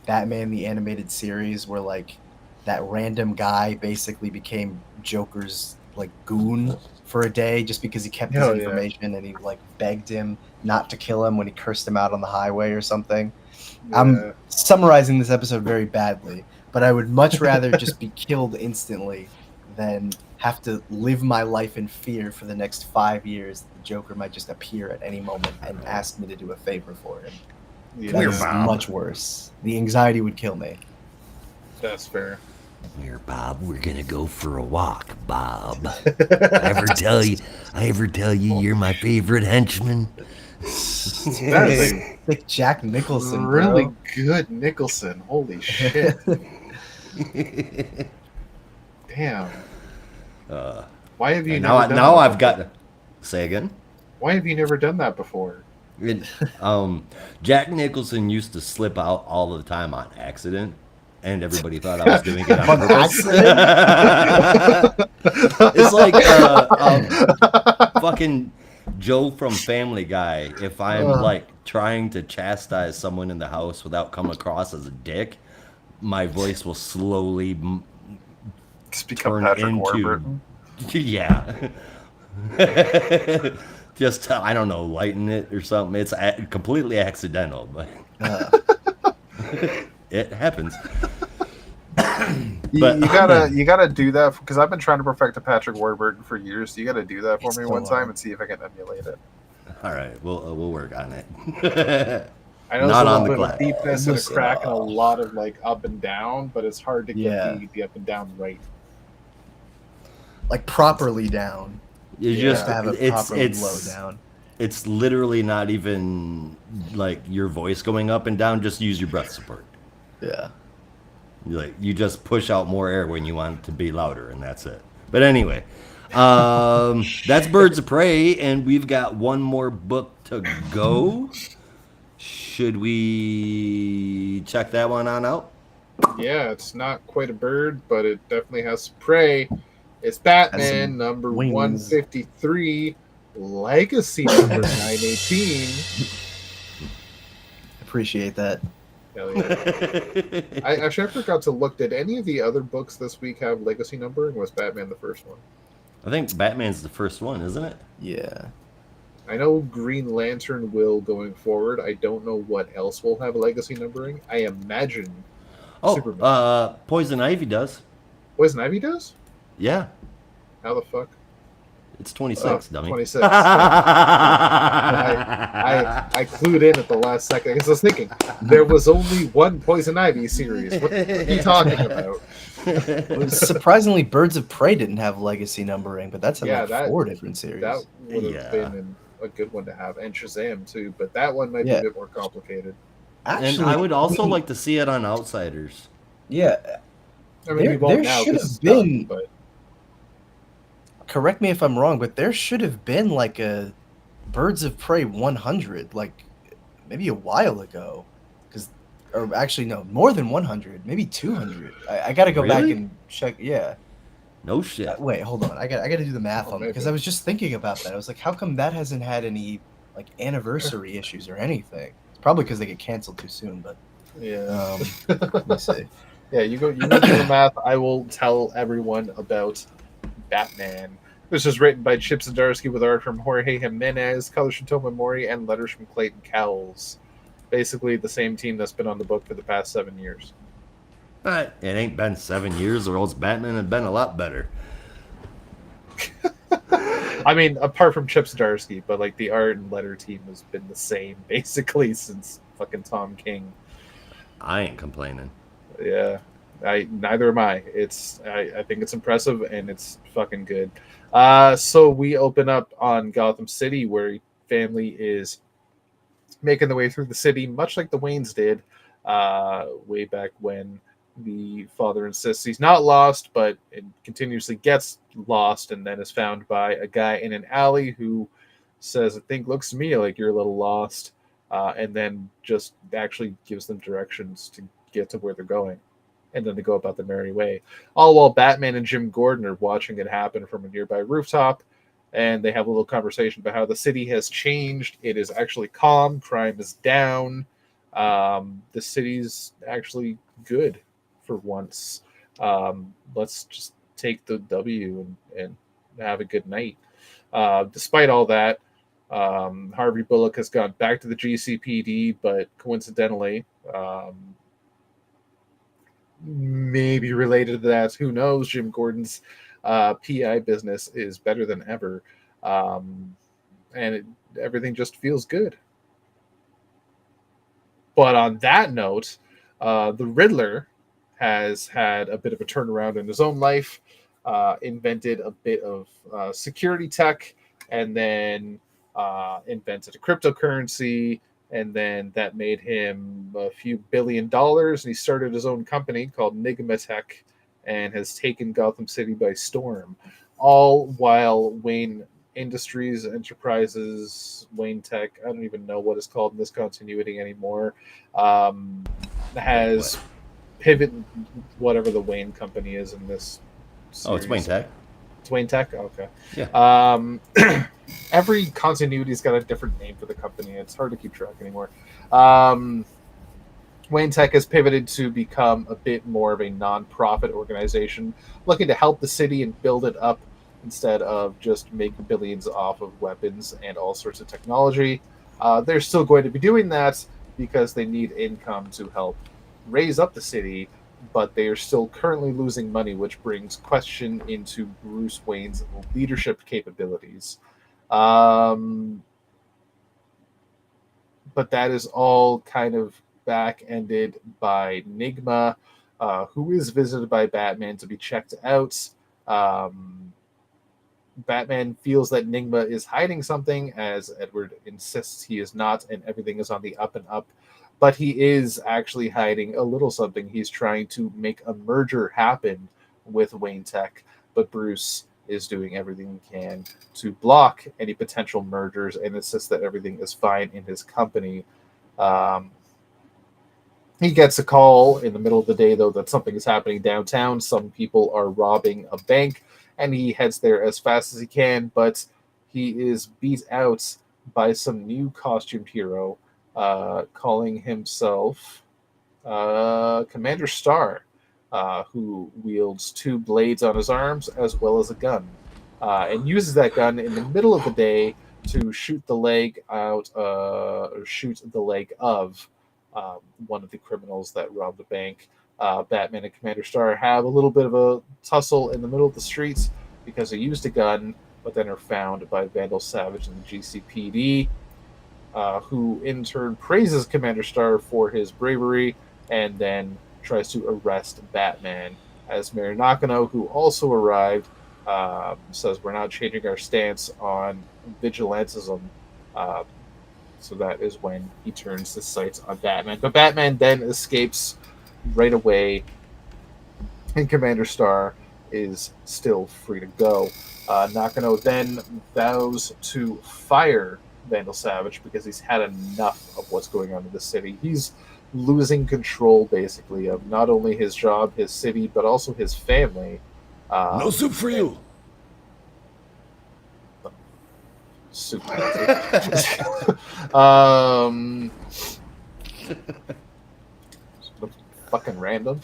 Speaker 4: Batman the Animated Series where like that random guy basically became Joker's like goon for a day just because he kept his
Speaker 1: Hell yeah.
Speaker 4: information and he like begged him not to kill him when he cursed him out on the highway or something. I'm
Speaker 1: Yeah.
Speaker 4: summarizing this episode very badly, but I would much rather just be killed instantly than have to live my life in fear for the next 5 years that the Joker might just appear at any moment and ask me to do a favor for him.
Speaker 1: Yeah,
Speaker 2: Come here,
Speaker 4: That's
Speaker 2: Bob.
Speaker 4: much worse. The anxiety would kill me.
Speaker 1: that's fair.
Speaker 2: Here, Bob, we're gonna go for a walk, Bob. I ever tell you you're my favorite henchman?
Speaker 1: That is a
Speaker 4: Like Jack Nicholson,
Speaker 1: really
Speaker 4: bro.
Speaker 1: good Nicholson. Holy shit. Damn. Why have you
Speaker 2: And
Speaker 1: never done
Speaker 2: now
Speaker 1: that
Speaker 2: I've
Speaker 1: before?
Speaker 2: got. Say again.
Speaker 1: Why have you never done that before?
Speaker 2: Jack Nicholson used to slip out all the time on accident, and everybody thought I was doing it on purpose. It's like fucking Joe from Family Guy. If I'm like trying to chastise someone in the house without coming across as a dick, my voice will slowly
Speaker 1: Just become
Speaker 2: turn
Speaker 1: Patrick
Speaker 2: into
Speaker 1: Warburton.
Speaker 2: yeah. Just I don't know, lighten it or something. It's completely accidental, but it happens. But
Speaker 1: You gotta do that because I've been trying to perfect a Patrick Warburton for years. You gotta do that for
Speaker 4: It's
Speaker 1: me
Speaker 4: so
Speaker 1: one time
Speaker 4: hard.
Speaker 1: and see if I can emulate it.
Speaker 2: all right, we'll work on it.
Speaker 1: I know
Speaker 2: Not
Speaker 1: there's a
Speaker 2: on the
Speaker 1: little bit
Speaker 2: glass.
Speaker 1: of deepness and a
Speaker 4: Listen,
Speaker 1: crack and a lot of like up and down, but it's hard to get
Speaker 4: Yeah.
Speaker 1: the up and down right.
Speaker 4: Like properly down.
Speaker 2: You
Speaker 1: Yeah.
Speaker 2: just
Speaker 4: To have it
Speaker 2: it's
Speaker 4: properly low down.
Speaker 2: it's literally not even like your voice going up and down. Just use your breath support.
Speaker 4: Yeah.
Speaker 2: Like you just push out more air when you want it to be louder, and that's it. But anyway, that's Birds of Prey, and we've got one more book to go. Should we check that one on out?
Speaker 1: Yeah, it's not quite a bird, but it definitely has some prey. It's Batman
Speaker 4: some
Speaker 1: number
Speaker 4: wings.
Speaker 1: 153, Legacy number 918.
Speaker 4: Appreciate that.
Speaker 1: Hell yeah. I forgot to look. Did any of the other books this week have legacy numbering? Was Batman the first one?
Speaker 2: I think Batman's the first one, isn't it?
Speaker 4: Yeah.
Speaker 1: I know Green Lantern will going forward. I don't know what else will have legacy numbering. I imagine Superman.
Speaker 2: Poison Ivy does.
Speaker 1: Poison Ivy does?
Speaker 2: Yeah,
Speaker 1: How the fuck?
Speaker 2: it's 26, dummy.
Speaker 1: 26. I clued in at the last second because I was thinking there was only one Poison Ivy series. What are you talking about?
Speaker 4: Surprisingly, Birds of Prey didn't have legacy numbering, but that's in
Speaker 1: Yeah,
Speaker 4: like
Speaker 1: that-
Speaker 4: 4 different series.
Speaker 1: That would have
Speaker 2: Yeah.
Speaker 1: been a good one to have, and Shazam too. But that one might be
Speaker 4: Yeah.
Speaker 1: a bit more complicated.
Speaker 2: And I would also like to see it on Outsiders.
Speaker 4: Yeah.
Speaker 1: I mean,
Speaker 4: There-
Speaker 1: we won't
Speaker 4: there
Speaker 1: now
Speaker 4: should
Speaker 1: 'cause
Speaker 4: have
Speaker 1: it's done,
Speaker 4: been-
Speaker 1: but
Speaker 4: Correct me if I'm wrong, but there should have been like a Birds of Prey 100, like maybe a while ago. Or actually, no, more than 100, maybe 200. I got to go back
Speaker 2: Really?
Speaker 4: and check. Yeah.
Speaker 2: No shit.
Speaker 4: Wait, hold on. I got to do the math
Speaker 1: Oh,
Speaker 4: on it because
Speaker 1: maybe.
Speaker 4: I was just thinking about that. I was like, how come that hasn't had any like anniversary issues or anything? It's probably because they get canceled too soon. But
Speaker 1: yeah,
Speaker 4: let me see.
Speaker 1: yeah. You go. You do the math. I will tell everyone about Batman. This is written by Chip Zdarsky with art from Jorge Jimenez, colors from Toma Mori, and letters from Clayton Cowles. Basically, the same team that's been on the book for the past 7 years.
Speaker 2: It ain't been 7 years, or else Batman had been a lot better.
Speaker 1: I mean, apart from Chip Zdarsky, but like the art and letter team has been the same basically since fucking Tom King.
Speaker 2: I ain't complaining.
Speaker 1: Yeah, neither am I. I think it's impressive and it's fucking good. So we open up on Gotham City where family is making their way through the city, much like the Waynes did way back when. The father insists he's not lost, but it continuously gets lost and then is found by a guy in an alley who says, I think looks to me like you're a little lost, and then just actually gives them directions to get to where they're going. And then they go about their merry way. All while Batman and Jim Gordon are watching it happen from a nearby rooftop, and they have a little conversation about how the city has changed. It is actually calm. Crime is down. The city's actually good for once. Let's just take the W and have a good night. Despite all that, Harvey Bullock has gone back to the GCPD, but coincidentally, maybe related to that, who knows? Jim Gordon's PI business is better than ever, and everything just feels good. But on that note, the Riddler has had a bit of a turnaround in his own life, invented a bit of security tech, and then invented a cryptocurrency, and then that made him a few $billions, and he started his own company called Nigma Tech and has taken Gotham City by storm, all while Wayne Industries, Enterprises, Wayne Tech, I don't even know what it's called in this continuity anymore, has Pivot, whatever the Wayne company is in this series.
Speaker 2: Oh, it's Wayne Tech.
Speaker 1: It's Wayne Tech? Okay.
Speaker 2: Yeah.
Speaker 1: Every continuity's got a different name for the company. It's hard to keep track anymore. Wayne Tech has pivoted to become a bit more of a non-profit organization, looking to help the city and build it up instead of just make billions off of weapons and all sorts of technology. They're still going to be doing that because they need income to help raise up the city, but they are still currently losing money, which brings question into Bruce Wayne's leadership capabilities. But that is all kind of back-ended by Nigma, who is visited by Batman to be checked out. Batman feels that Nigma is hiding something, as Edward insists he is not, and everything is on the up and up. But he is actually hiding a little something. He's trying to make a merger happen with Wayne Tech, but Bruce is doing everything he can to block any potential mergers and insists that everything is fine in his company. He gets a call in the middle of the day, though, that something is happening downtown. Some people are robbing a bank, and he heads there as fast as he can, but he is beat out by some new costumed hero, calling himself Commander Starr, who wields two blades on his arms as well as a gun, and uses that gun in the middle of the day to shoot the leg out, or shoot the leg of one of the criminals that robbed the bank. Batman and Commander Starr have a little bit of a tussle in the middle of the streets because they used a gun, but then are found by Vandal Savage and the GCPD, who in turn praises Commander Starr for his bravery and then tries to arrest Batman. As Mayor Nakano, who also arrived, says we're not changing our stance on vigilantism. So that is when he turns his sights on Batman. But Batman then escapes right away, and Commander Starr is still free to go. Nakano then vows to fire Vandal Savage because he's had enough of what's going on in the city. He's losing control, basically, of not only his job, his city, but also his family.
Speaker 5: No soup for you.
Speaker 1: Soup. Fucking random.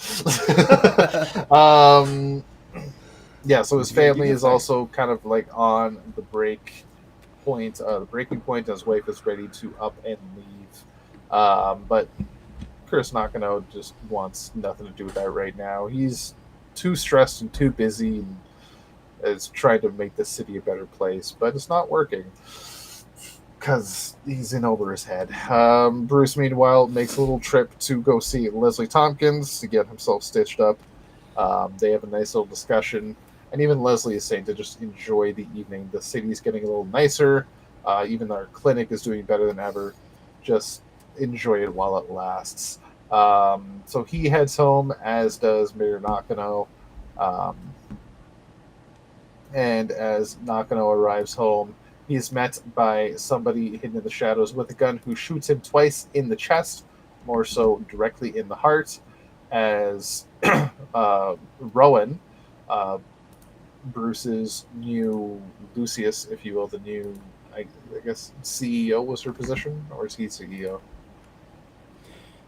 Speaker 1: Yeah, so his family is also kind of like on the breaking point. His wife is ready to up and leave. But Chris Nakano just wants nothing to do with that right now. He's too stressed and too busy and is trying to make the city a better place, but it's not working because he's in over his head. Bruce, meanwhile, makes a little trip to go see Leslie Tompkins to get himself stitched up. They have a nice little discussion, and even Leslie is saying to just enjoy the evening. The city's getting a little nicer. Even our clinic is doing better than ever. Just enjoy it while it lasts. So he heads home, as does Mayor Nakano. And as Nakano arrives home, he's met by somebody hidden in the shadows with a gun who shoots him twice in the chest, more so directly in the heart, as Rowan, Bruce's new Lucius, if you will, the new, I guess, CEO was her position, or is he CEO?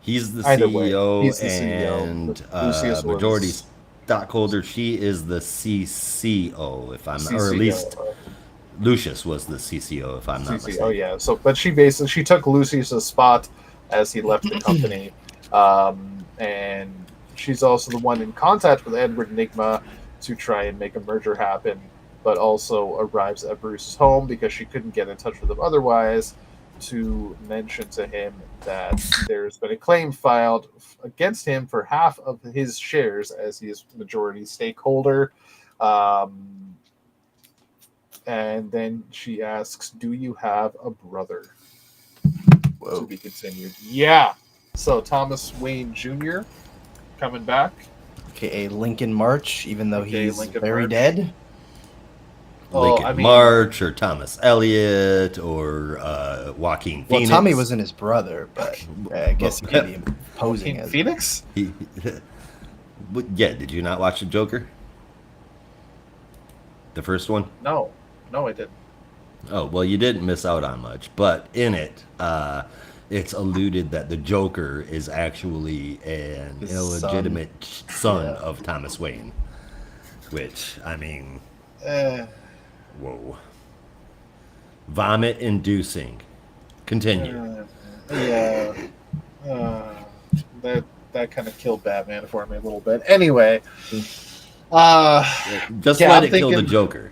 Speaker 2: He's the
Speaker 1: Either way,
Speaker 2: CEO
Speaker 1: he's the CEO,
Speaker 2: and
Speaker 1: but Lucius
Speaker 2: majority
Speaker 1: was-
Speaker 2: stockholder. She is the CCO, if I'm, or at
Speaker 1: CCO,
Speaker 2: least Lucius was the CCO, if I'm not
Speaker 1: Lucy,
Speaker 2: mistaken.
Speaker 1: oh yeah. So, but she took Lucius's spot as he left the company, and she's also the one in contact with Edward Nygma to try and make a merger happen. But also arrives at Bruce's home because she couldn't get in touch with him otherwise, to mention to him that there's been a claim filed against him for half of his shares as he is majority stakeholder. And then she asks, "Do you have a brother?"
Speaker 4: Whoa.
Speaker 1: To be continued. Yeah. So Thomas Wayne Jr. coming back.
Speaker 4: AKA Lincoln March, even though
Speaker 1: AKA
Speaker 4: he's
Speaker 1: Lincoln
Speaker 4: very
Speaker 1: March.
Speaker 4: dead.
Speaker 2: Lincoln March or Thomas Elliot or Joaquin
Speaker 4: Well,
Speaker 2: Phoenix.
Speaker 4: Tommy wasn't his brother, but I guess he could be posing as.
Speaker 1: Phoenix?
Speaker 2: Yeah, did you not watch The Joker? The first one?
Speaker 1: No, I didn't.
Speaker 2: Oh, well, you didn't miss out on much. But in it, it's alluded that the Joker is actually an
Speaker 4: His
Speaker 2: illegitimate son
Speaker 4: Yeah.
Speaker 2: of Thomas Wayne. Which, I mean, whoa. Vomit-inducing. Continue.
Speaker 1: Yeah. That kind of killed Batman for me a little bit. Anyway.
Speaker 2: Just
Speaker 1: yeah,
Speaker 2: let
Speaker 1: I'm
Speaker 2: it kill the
Speaker 1: thinking-
Speaker 2: Joker.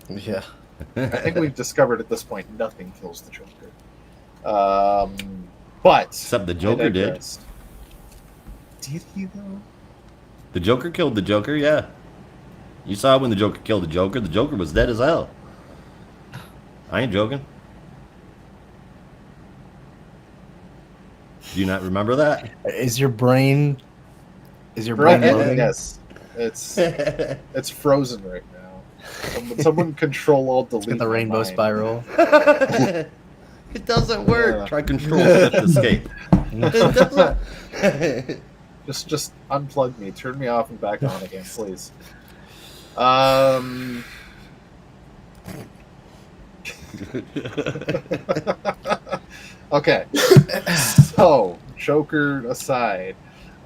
Speaker 4: Yeah.
Speaker 1: I think we've discovered at this point nothing kills the Joker. But
Speaker 2: Except the
Speaker 1: I
Speaker 2: Joker did.
Speaker 1: digress. Did he though?
Speaker 2: The Joker killed the Joker, yeah. You saw when the Joker killed the Joker was dead as hell. I ain't joking. Do you not remember that?
Speaker 4: Is your brain
Speaker 1: Right,
Speaker 4: loading?
Speaker 1: yes. It's frozen right now. Someone control alt delete
Speaker 4: With the
Speaker 1: my
Speaker 4: rainbow
Speaker 1: mind.
Speaker 4: spiral.
Speaker 2: It doesn't work.
Speaker 1: Yeah.
Speaker 2: Try control shift escape. It doesn't.
Speaker 1: Just unplug me, turn me off and back on again, please. Okay. So, Joker aside,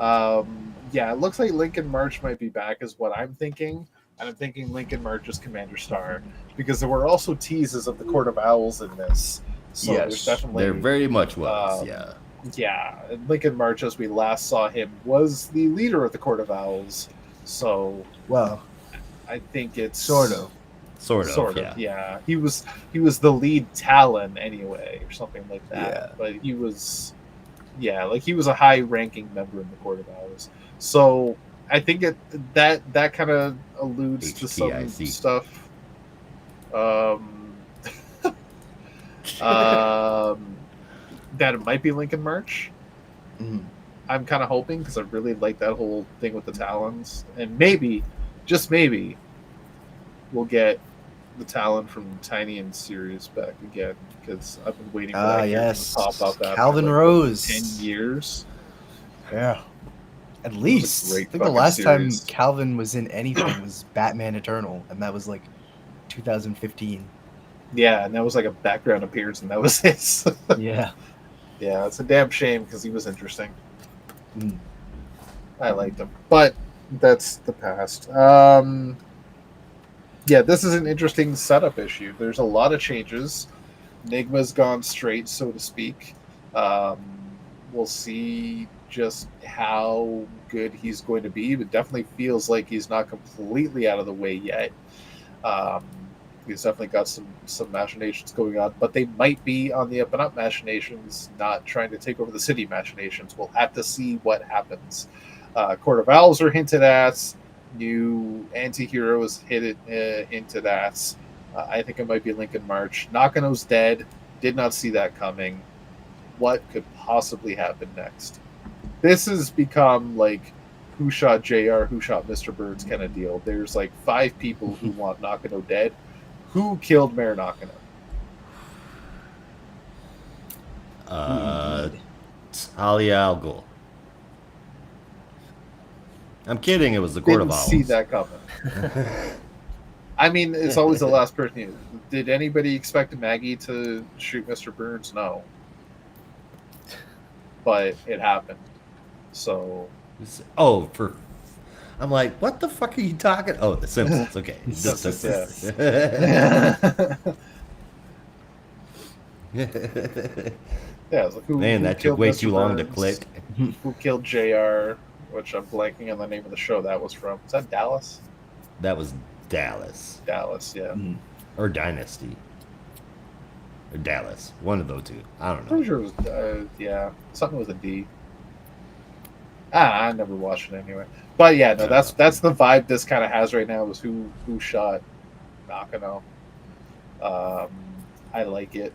Speaker 1: yeah, it looks like Lincoln March might be back, is what I'm thinking. And I'm thinking Lincoln March is Commander Star, because there were also teases of the Court of Owls in this. So
Speaker 4: Yes,
Speaker 1: there's definitely
Speaker 2: There very much was, yeah.
Speaker 1: yeah, and Lincoln March, as we last saw him, was the leader of the Court of Owls. So
Speaker 4: Well,
Speaker 1: I think it's
Speaker 4: sort of.
Speaker 2: Sort of,
Speaker 1: yeah. He was the lead Talon anyway, or something like that.
Speaker 4: Yeah.
Speaker 1: But he was, yeah, like he was a high-ranking member in the Court of Owls. So I think that kind of alludes to some
Speaker 2: HTIC.
Speaker 1: stuff. That it might be Lincoln March.
Speaker 4: Mhm.
Speaker 1: I'm kind of hoping, because I really like that whole thing with the Talons, and maybe, just maybe, we'll get the Talon from Tiny and Sirius back again, because I've been waiting for that
Speaker 4: Yes.
Speaker 1: character to pop up after
Speaker 4: Calvin
Speaker 1: like,
Speaker 4: Rose.
Speaker 1: 10 years.
Speaker 4: Yeah. At least. I
Speaker 1: great
Speaker 4: think the
Speaker 1: fucking
Speaker 4: last
Speaker 1: series.
Speaker 4: time Calvin was in anything was Batman Eternal, and that was like 2015.
Speaker 1: Yeah, and that was like a background appearance, and that was it.
Speaker 4: Yeah.
Speaker 1: Yeah, it's a damn shame, because he was interesting.
Speaker 4: Mm.
Speaker 1: I liked him, but that's the past. Yeah, this is an interesting setup issue. There's a lot of changes. Nygma's gone straight, so to speak. We'll see just how good he's going to be. It definitely feels like he's not completely out of the way yet. He's definitely got some machinations going on, but they might be on the up and up machinations, not trying to take over the city machinations. We'll have to see what happens. Court of Owls are hinted at. New anti-hero is hinted at. I think it might be Lincoln March. Nakano's dead. Did not see that coming. What could possibly happen next? This has become like who shot JR, who shot Mr. Burns kind of deal. There's like 5 people who want Nakano dead. Who killed Mayor Nakano?
Speaker 2: Talia al Ghul. I'm kidding, it was the Court
Speaker 1: Didn't
Speaker 2: of Owls.
Speaker 1: see that coming. I mean, it's always the last person. Did anybody expect Maggie to shoot Mr. Burns? No. But it happened. So
Speaker 2: Oh, for I'm like, what the fuck are you talking? Oh, The Simpsons. Okay. The
Speaker 1: Simpsons,
Speaker 2: Simpsons.
Speaker 1: Yeah, I was like,
Speaker 2: Man,
Speaker 1: who
Speaker 2: that took
Speaker 1: killed
Speaker 2: way
Speaker 1: Mr.
Speaker 2: too long to
Speaker 1: Burns?
Speaker 2: click.
Speaker 1: Who killed JR? Which I'm blanking on the name of the show that was from. Is that Dallas?
Speaker 2: That was Dallas
Speaker 1: Dallas, yeah.
Speaker 2: or Dynasty or Dallas. One of those two. I don't know.
Speaker 1: Pretty sure it was, yeah, something with a D. I never watched it anyway. But yeah, no, that's the vibe this kind of has right now. Is who shot Nakano. I like it.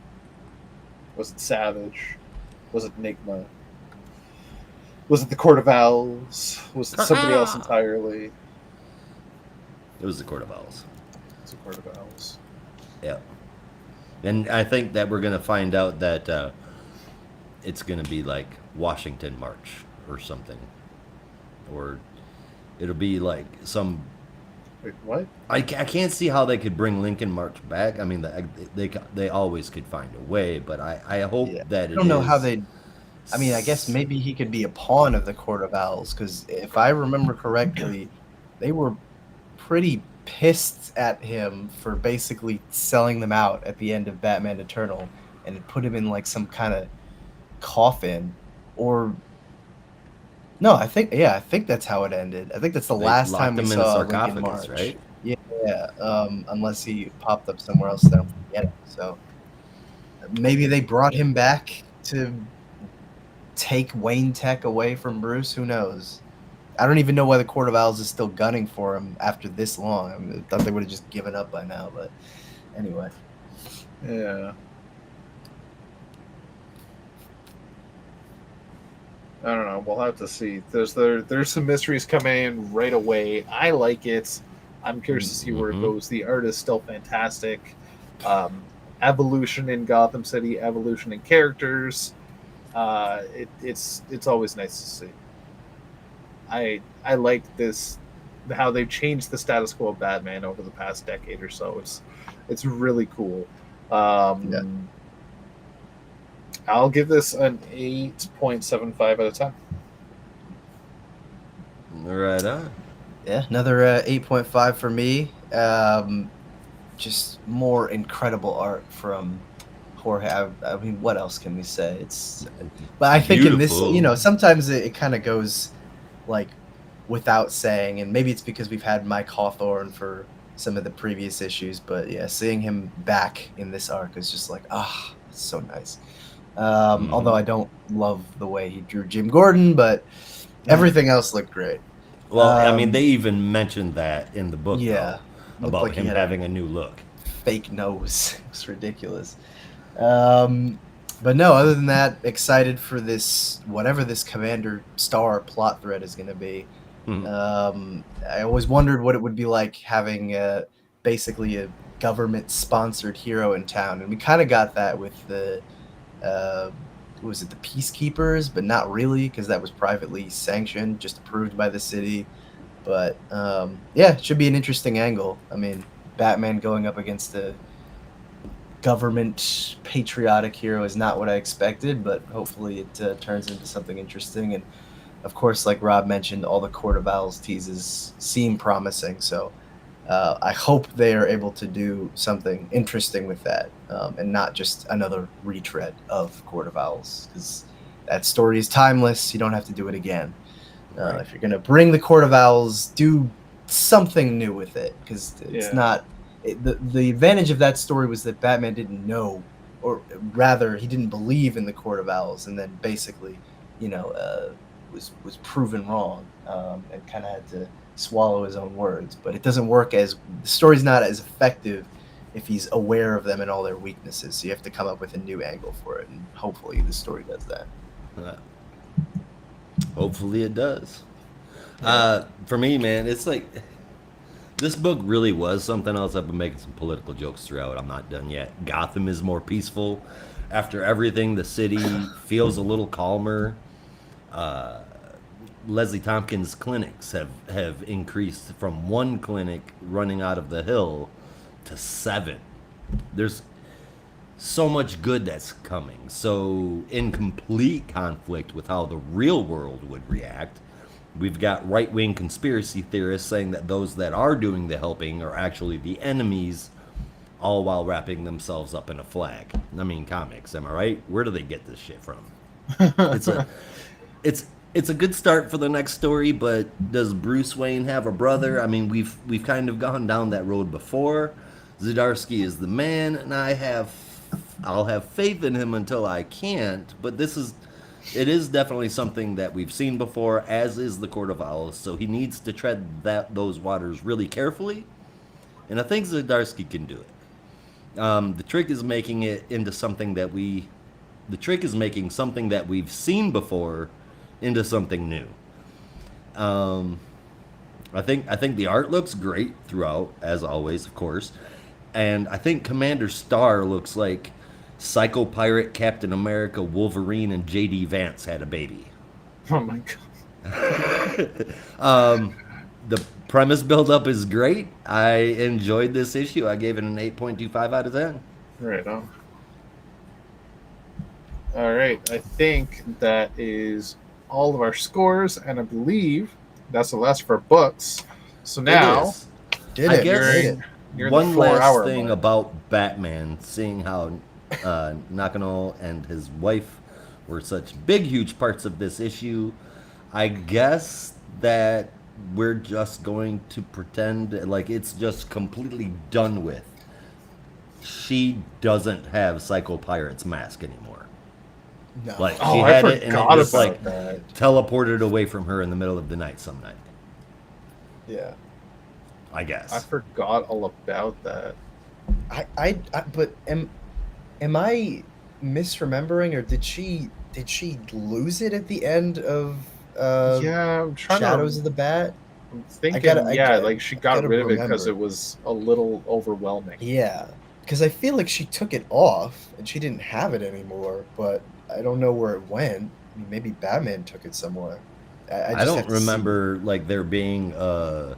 Speaker 1: Was it Savage? Was it Enigma? Was it the Court of Owls? Was it somebody else entirely?
Speaker 2: It was the Court of Owls.
Speaker 1: It's the Court of Owls.
Speaker 2: Yeah. And I think that we're going to find out that it's going to be like Washington March or something. Or it'll be like some...
Speaker 1: Wait, what?
Speaker 2: I can't see how they could bring Lincoln March back. I mean, they always could find a way, but I hope that
Speaker 4: I don't know how they... I mean, I guess maybe he could be a pawn of the Court of Owls, because if I remember correctly, they were pretty pissed at him for basically selling them out at the end of Batman Eternal, and it put him in like some kind of coffin, or no, I think that's how it ended. I think that's the last time we
Speaker 2: him
Speaker 4: saw
Speaker 2: in a
Speaker 4: Lincoln
Speaker 2: sarcophagus,
Speaker 4: March.
Speaker 2: right?
Speaker 4: Yeah. Unless he popped up somewhere else, then we get it. So maybe they brought him back to take Wayne Tech away from Bruce. Who knows? I don't even know why the Court of Owls is still gunning for him after this long. I mean, I thought they would have just given up by now, but anyway.
Speaker 1: Yeah. I don't know. We'll have to see. There's some mysteries coming in right away. I like it. I'm curious to see where it goes. The art is still fantastic. Evolution in Gotham City, evolution in characters. It's always nice to see. I like this, how they've changed the status quo of Batman over the past decade or so. It's really cool. I'll give this an 8.75 out of 10.
Speaker 2: Right on.
Speaker 4: Yeah, another 8.5 for me. Just more incredible art from Jorge. I mean, what else can we say? But I think in this, sometimes it kind of goes like without saying, and maybe it's because we've had Mike Hawthorne for some of the previous issues, but yeah, seeing him back in this arc is just like, it's so nice. Although I don't love the way he drew Jim Gordon, but everything else looked great.
Speaker 2: Well, I mean, they even mentioned that in the book,
Speaker 4: yeah,
Speaker 2: about
Speaker 4: like
Speaker 2: him having a new look.
Speaker 4: Fake nose. It's ridiculous. But no, other than that, excited for this, whatever this Commander Star plot thread is going to be. I always wondered what it would be like having basically a government-sponsored hero in town, and we kind of got that with the was it the Peacekeepers, but not really, because that was privately sanctioned, just approved by the city. But yeah, it should be an interesting angle. I mean, Batman going up against a government patriotic hero is not what I expected, but hopefully it turns into something interesting. And of course, like Rob mentioned, all the Court of Owls teases seem promising, so I hope they are able to do something interesting with that, and not just another retread of Court of Owls, because that story is timeless. You don't have to do it again. If you're going to bring the Court of Owls, do something new with it, because it's not... The advantage of that story was that Batman didn't know, or rather, he didn't believe in the Court of Owls, and then basically, was proven wrong, and kind of had to swallow his own words. But it doesn't work the story's not as effective if he's aware of them and all their weaknesses. So you have to come up with a new angle for it, and hopefully the story does that.
Speaker 2: Hopefully it does. For me, man, it's like this book really was something else. I've been making some political jokes throughout. I'm not done yet. Gotham is more peaceful after everything. The city feels a little calmer. Leslie Tompkins clinics have increased from 1 clinic running out of the hill to 7. There's so much good that's coming. So in complete conflict with how the real world would react, we've got right-wing conspiracy theorists saying that those that are doing the helping are actually the enemies, all while wrapping themselves up in a flag. I mean, comics, am I right? Where do they get this shit from? It's a, it's a good start for the next story, but does Bruce Wayne have a brother? I mean, we've kind of gone down that road before. Zdarsky is the man, and I'll have faith in him until I can't. But it is definitely something that we've seen before, as is the Court of Owls. So he needs to tread those waters really carefully, and I think Zdarsky can do it. The trick is making it into something that something that we've seen before into something new. I think the art looks great throughout, as always, of course, and I think Commander Starr looks like Psycho Pirate, Captain America, Wolverine, and J.D. Vance had a baby.
Speaker 1: Oh my god.
Speaker 2: The premise build-up is great. I enjoyed this issue. I gave it an 8.25 out of 10.
Speaker 1: Right on. All right, I think that is all of our scores, and I believe that's the last for books. So now,
Speaker 2: It is.
Speaker 4: Did
Speaker 2: I
Speaker 4: it?
Speaker 2: guess-
Speaker 4: Did it?
Speaker 1: you're in
Speaker 2: One
Speaker 1: the
Speaker 2: last
Speaker 1: 4-hour
Speaker 2: thing
Speaker 1: mark.
Speaker 2: about Batman, seeing how Nakano and his wife were such big, huge parts of this issue, I guess that we're just going to pretend like it's just completely done with. She doesn't have Psycho Pirate's mask anymore.
Speaker 4: No.
Speaker 2: Like,
Speaker 1: Oh,
Speaker 2: she
Speaker 1: I
Speaker 2: had it and it
Speaker 1: forgot
Speaker 2: just
Speaker 1: about
Speaker 2: like
Speaker 1: that.
Speaker 2: teleported away from her in the middle of the night some night,
Speaker 4: Yeah.
Speaker 2: I guess.
Speaker 1: I forgot all about that.
Speaker 4: But am I misremembering, or did she lose it at the end of
Speaker 1: Yeah, I'm trying
Speaker 4: Shadows
Speaker 1: to.
Speaker 4: of the Bat?
Speaker 1: I'm thinking,
Speaker 4: gotta-
Speaker 1: like she got
Speaker 4: gotta
Speaker 1: rid of it because
Speaker 4: remember.
Speaker 1: it was a little overwhelming.
Speaker 4: Yeah, because I feel like she took it off and she didn't have it anymore, but I don't know where it went. I mean, maybe Batman took it somewhere.
Speaker 2: I
Speaker 4: just
Speaker 2: don't
Speaker 4: have to see.
Speaker 2: remember like there being a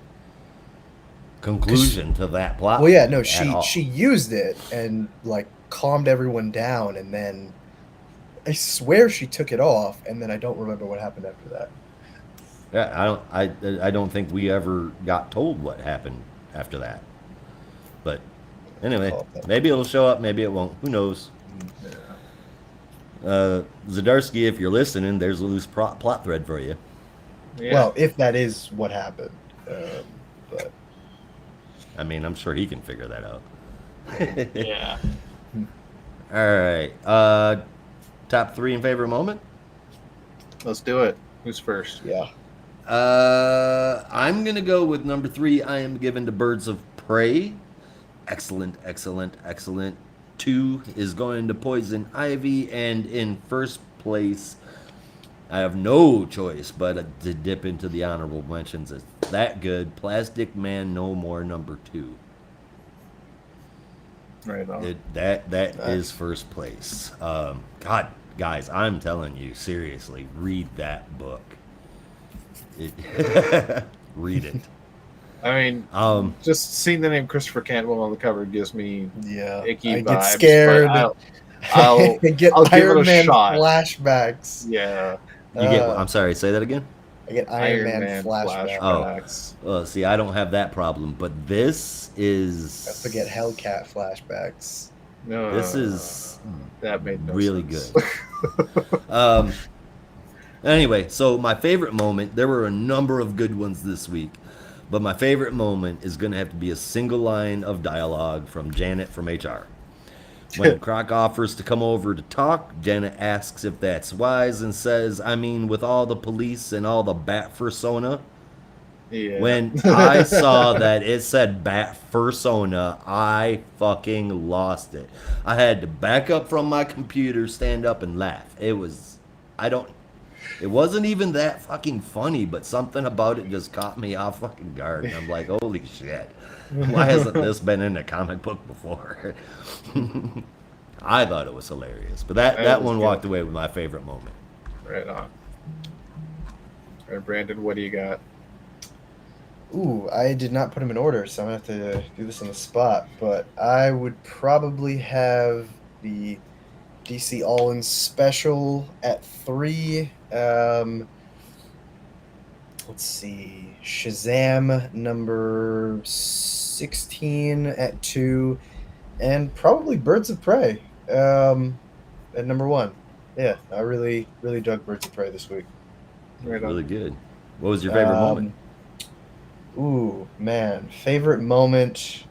Speaker 2: conclusion to that plot.
Speaker 4: Well, yeah, no,
Speaker 2: at all.
Speaker 4: she used it and like calmed everyone down, and then I swear she took it off, and then I don't remember what happened after that.
Speaker 2: Yeah, I don't think we ever got told what happened after that. But anyway, maybe it'll show up, maybe it won't. Who knows? Zdarsky, if you're listening, there's a loose plot thread for you.
Speaker 1: Yeah.
Speaker 4: Well, if that is what happened, but
Speaker 2: I mean, I'm sure he can figure that out.
Speaker 1: yeah.
Speaker 2: All right. Top 3 in favorite moment?
Speaker 1: Let's do it. Who's first?
Speaker 4: yeah,
Speaker 2: I'm gonna go with number 3. I am given to Birds of Prey. Excellent, excellent, excellent. 2 is going to Poison Ivy, and in first place, I have no choice but to dip into the honorable mentions. It's that good. Plastic Man No More number 2.
Speaker 1: Right on.
Speaker 2: That is first place. God, guys, I'm telling you, seriously, read that book. Read it.
Speaker 1: I mean, just seeing the name Christopher Cantwell on the cover gives me
Speaker 4: yeah.
Speaker 1: icky
Speaker 4: I
Speaker 1: vibes.
Speaker 4: get scared.
Speaker 1: but I'll
Speaker 4: get
Speaker 1: I'll give it
Speaker 4: Iron
Speaker 1: a
Speaker 4: Man
Speaker 1: shot.
Speaker 4: flashbacks.
Speaker 1: yeah.
Speaker 2: You get. I'm sorry. Say that again.
Speaker 4: I get Iron Man flashbacks.
Speaker 1: flashbacks.
Speaker 2: See, I don't have that problem, but this is.
Speaker 4: I forget Hellcat flashbacks.
Speaker 1: No,
Speaker 2: This is
Speaker 1: that made no
Speaker 2: really
Speaker 1: sense.
Speaker 2: good. Anyway, so my favorite moment, there were a number of good ones this week, but my favorite moment is going to have to be a single line of dialogue from Janet from HR. When Croc offers to come over to talk, Janet asks if that's wise and says, I mean, with all the police and all the bat fursona.
Speaker 1: Yeah.
Speaker 2: When I saw that it said bat fursona, I fucking lost it. I had to back up from my computer, stand up, and laugh. It wasn't even that fucking funny, but something about it just caught me off fucking guard. And I'm like, holy shit. Why hasn't this been in a comic book before? I thought it was hilarious. But that
Speaker 1: was
Speaker 2: one
Speaker 1: good.
Speaker 2: walked away with my favorite moment.
Speaker 1: Right on. All right, Brandon, what do you got?
Speaker 4: Ooh, I did not put them in order, so I'm gonna have to do this on the spot. But I would probably have the DC All-In Special at 3. let's see, Shazam number 16 at 2, and probably Birds of Prey at number 1. Yeah, I really dug Birds of Prey this week.
Speaker 1: Right on.
Speaker 2: Really good. What was your favorite moment?
Speaker 4: Ooh, man, favorite moment.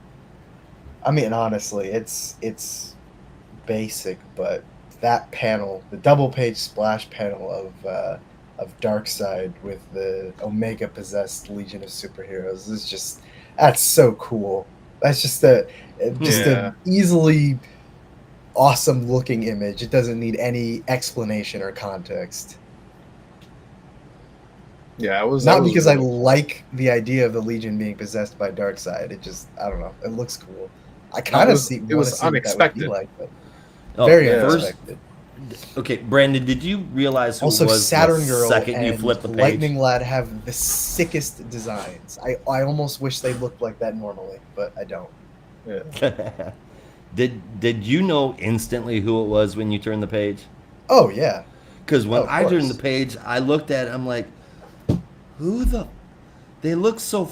Speaker 4: I mean, honestly, it's basic, but that panel, the double page splash panel of Darkseid with the Omega possessed Legion of Superheroes is just, that's so cool. That's just a
Speaker 1: Yeah.
Speaker 4: easily awesome looking image. It doesn't need any explanation or context.
Speaker 1: Yeah, it was
Speaker 4: Not
Speaker 1: that was
Speaker 4: because I
Speaker 1: really-
Speaker 4: like the idea of the Legion being possessed by Darkseid. It just, I don't know. It looks cool. I
Speaker 1: it
Speaker 4: kind of
Speaker 1: was-
Speaker 4: see.
Speaker 1: it
Speaker 4: wanna
Speaker 1: was
Speaker 4: see what that would be
Speaker 1: unexpected.
Speaker 4: like, but
Speaker 2: Oh,
Speaker 4: very
Speaker 1: yeah.
Speaker 2: first.
Speaker 4: unexpected.
Speaker 2: Okay, Brandon, did you realize who
Speaker 4: Also,
Speaker 2: was
Speaker 4: Saturn
Speaker 2: the
Speaker 4: Girl
Speaker 2: second you
Speaker 4: and
Speaker 2: flipped the page?
Speaker 4: Lightning Lad have the sickest designs. I almost wish they looked like that normally, but I don't.
Speaker 1: Yeah.
Speaker 2: Did you know instantly who it was when you turned the page?
Speaker 4: Oh yeah.
Speaker 2: Because when
Speaker 4: Of
Speaker 2: I turned
Speaker 4: course.
Speaker 2: the page, I looked at it, I'm like, who the? They look so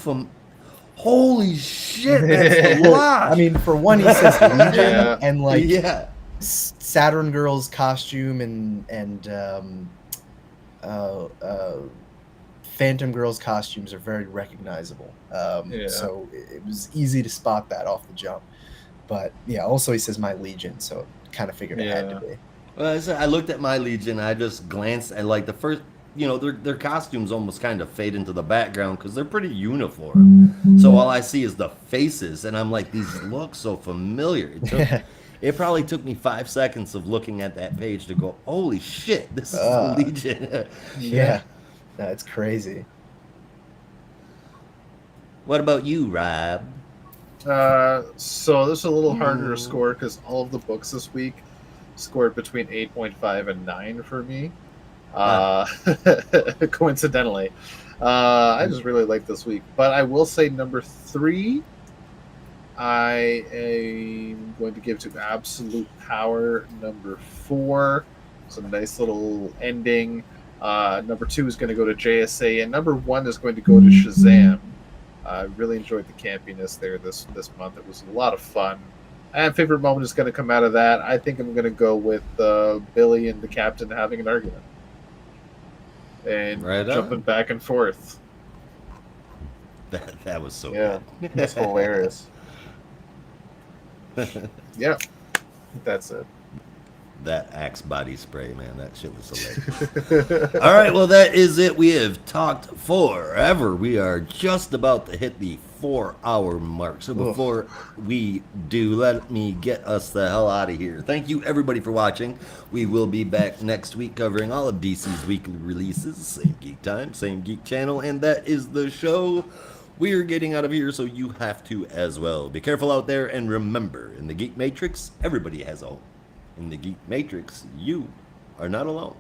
Speaker 2: holy shit, that's the
Speaker 4: Well,
Speaker 2: Flash!
Speaker 4: I mean, for one, he says Legion,
Speaker 1: Yeah.
Speaker 4: and like
Speaker 2: yeah.
Speaker 4: Saturn Girl's costume and Phantom Girl's costumes are very recognizable.
Speaker 1: Yeah.
Speaker 4: So it was easy to spot that off the jump. But yeah, also he says my Legion, so kind of figured it had to
Speaker 1: Yeah.
Speaker 4: be.
Speaker 2: Well, I looked at my Legion, I just glanced at like the first, their costumes almost kind of fade into the background because they're pretty uniform. So all I see is the faces, and I'm like, these look so familiar. It probably took me 5 seconds of looking at that page to go, holy shit, this is the Legion.
Speaker 4: Yeah, no, it's crazy.
Speaker 2: What about you, Rob?
Speaker 1: So this is a little harder to score because all of the books this week scored between 8.5 and 9 for me. Coincidentally, I just really like this week. But I will say number 3, I am going to give to Absolute Power. Number 4, some nice little ending. Number 2 is going to go to JSA, and number 1 is going to go to Shazam. I really enjoyed the campiness there this month. It was a lot of fun. And favorite moment is going to come out of that. I think I'm going to go with Billy and the Captain having an argument and
Speaker 2: Right on.
Speaker 1: jumping back and forth.
Speaker 2: That was so
Speaker 1: Yeah, it's hilarious. Yeah, that's it.
Speaker 2: That Axe body spray, man, that shit was hilarious. All right, well, that is it. We have talked forever. We are just about to hit the 4-hour mark. So before we do, let me get us the hell out of here. Thank you, everybody, for watching. We will be back next week covering all of DC's weekly releases. Same geek time, same geek channel, and that is the show. We're getting out of here, so you have to as well. Be careful out there, and remember, in the Geek Matrix, everybody has a home. In the Geek Matrix, you are not alone.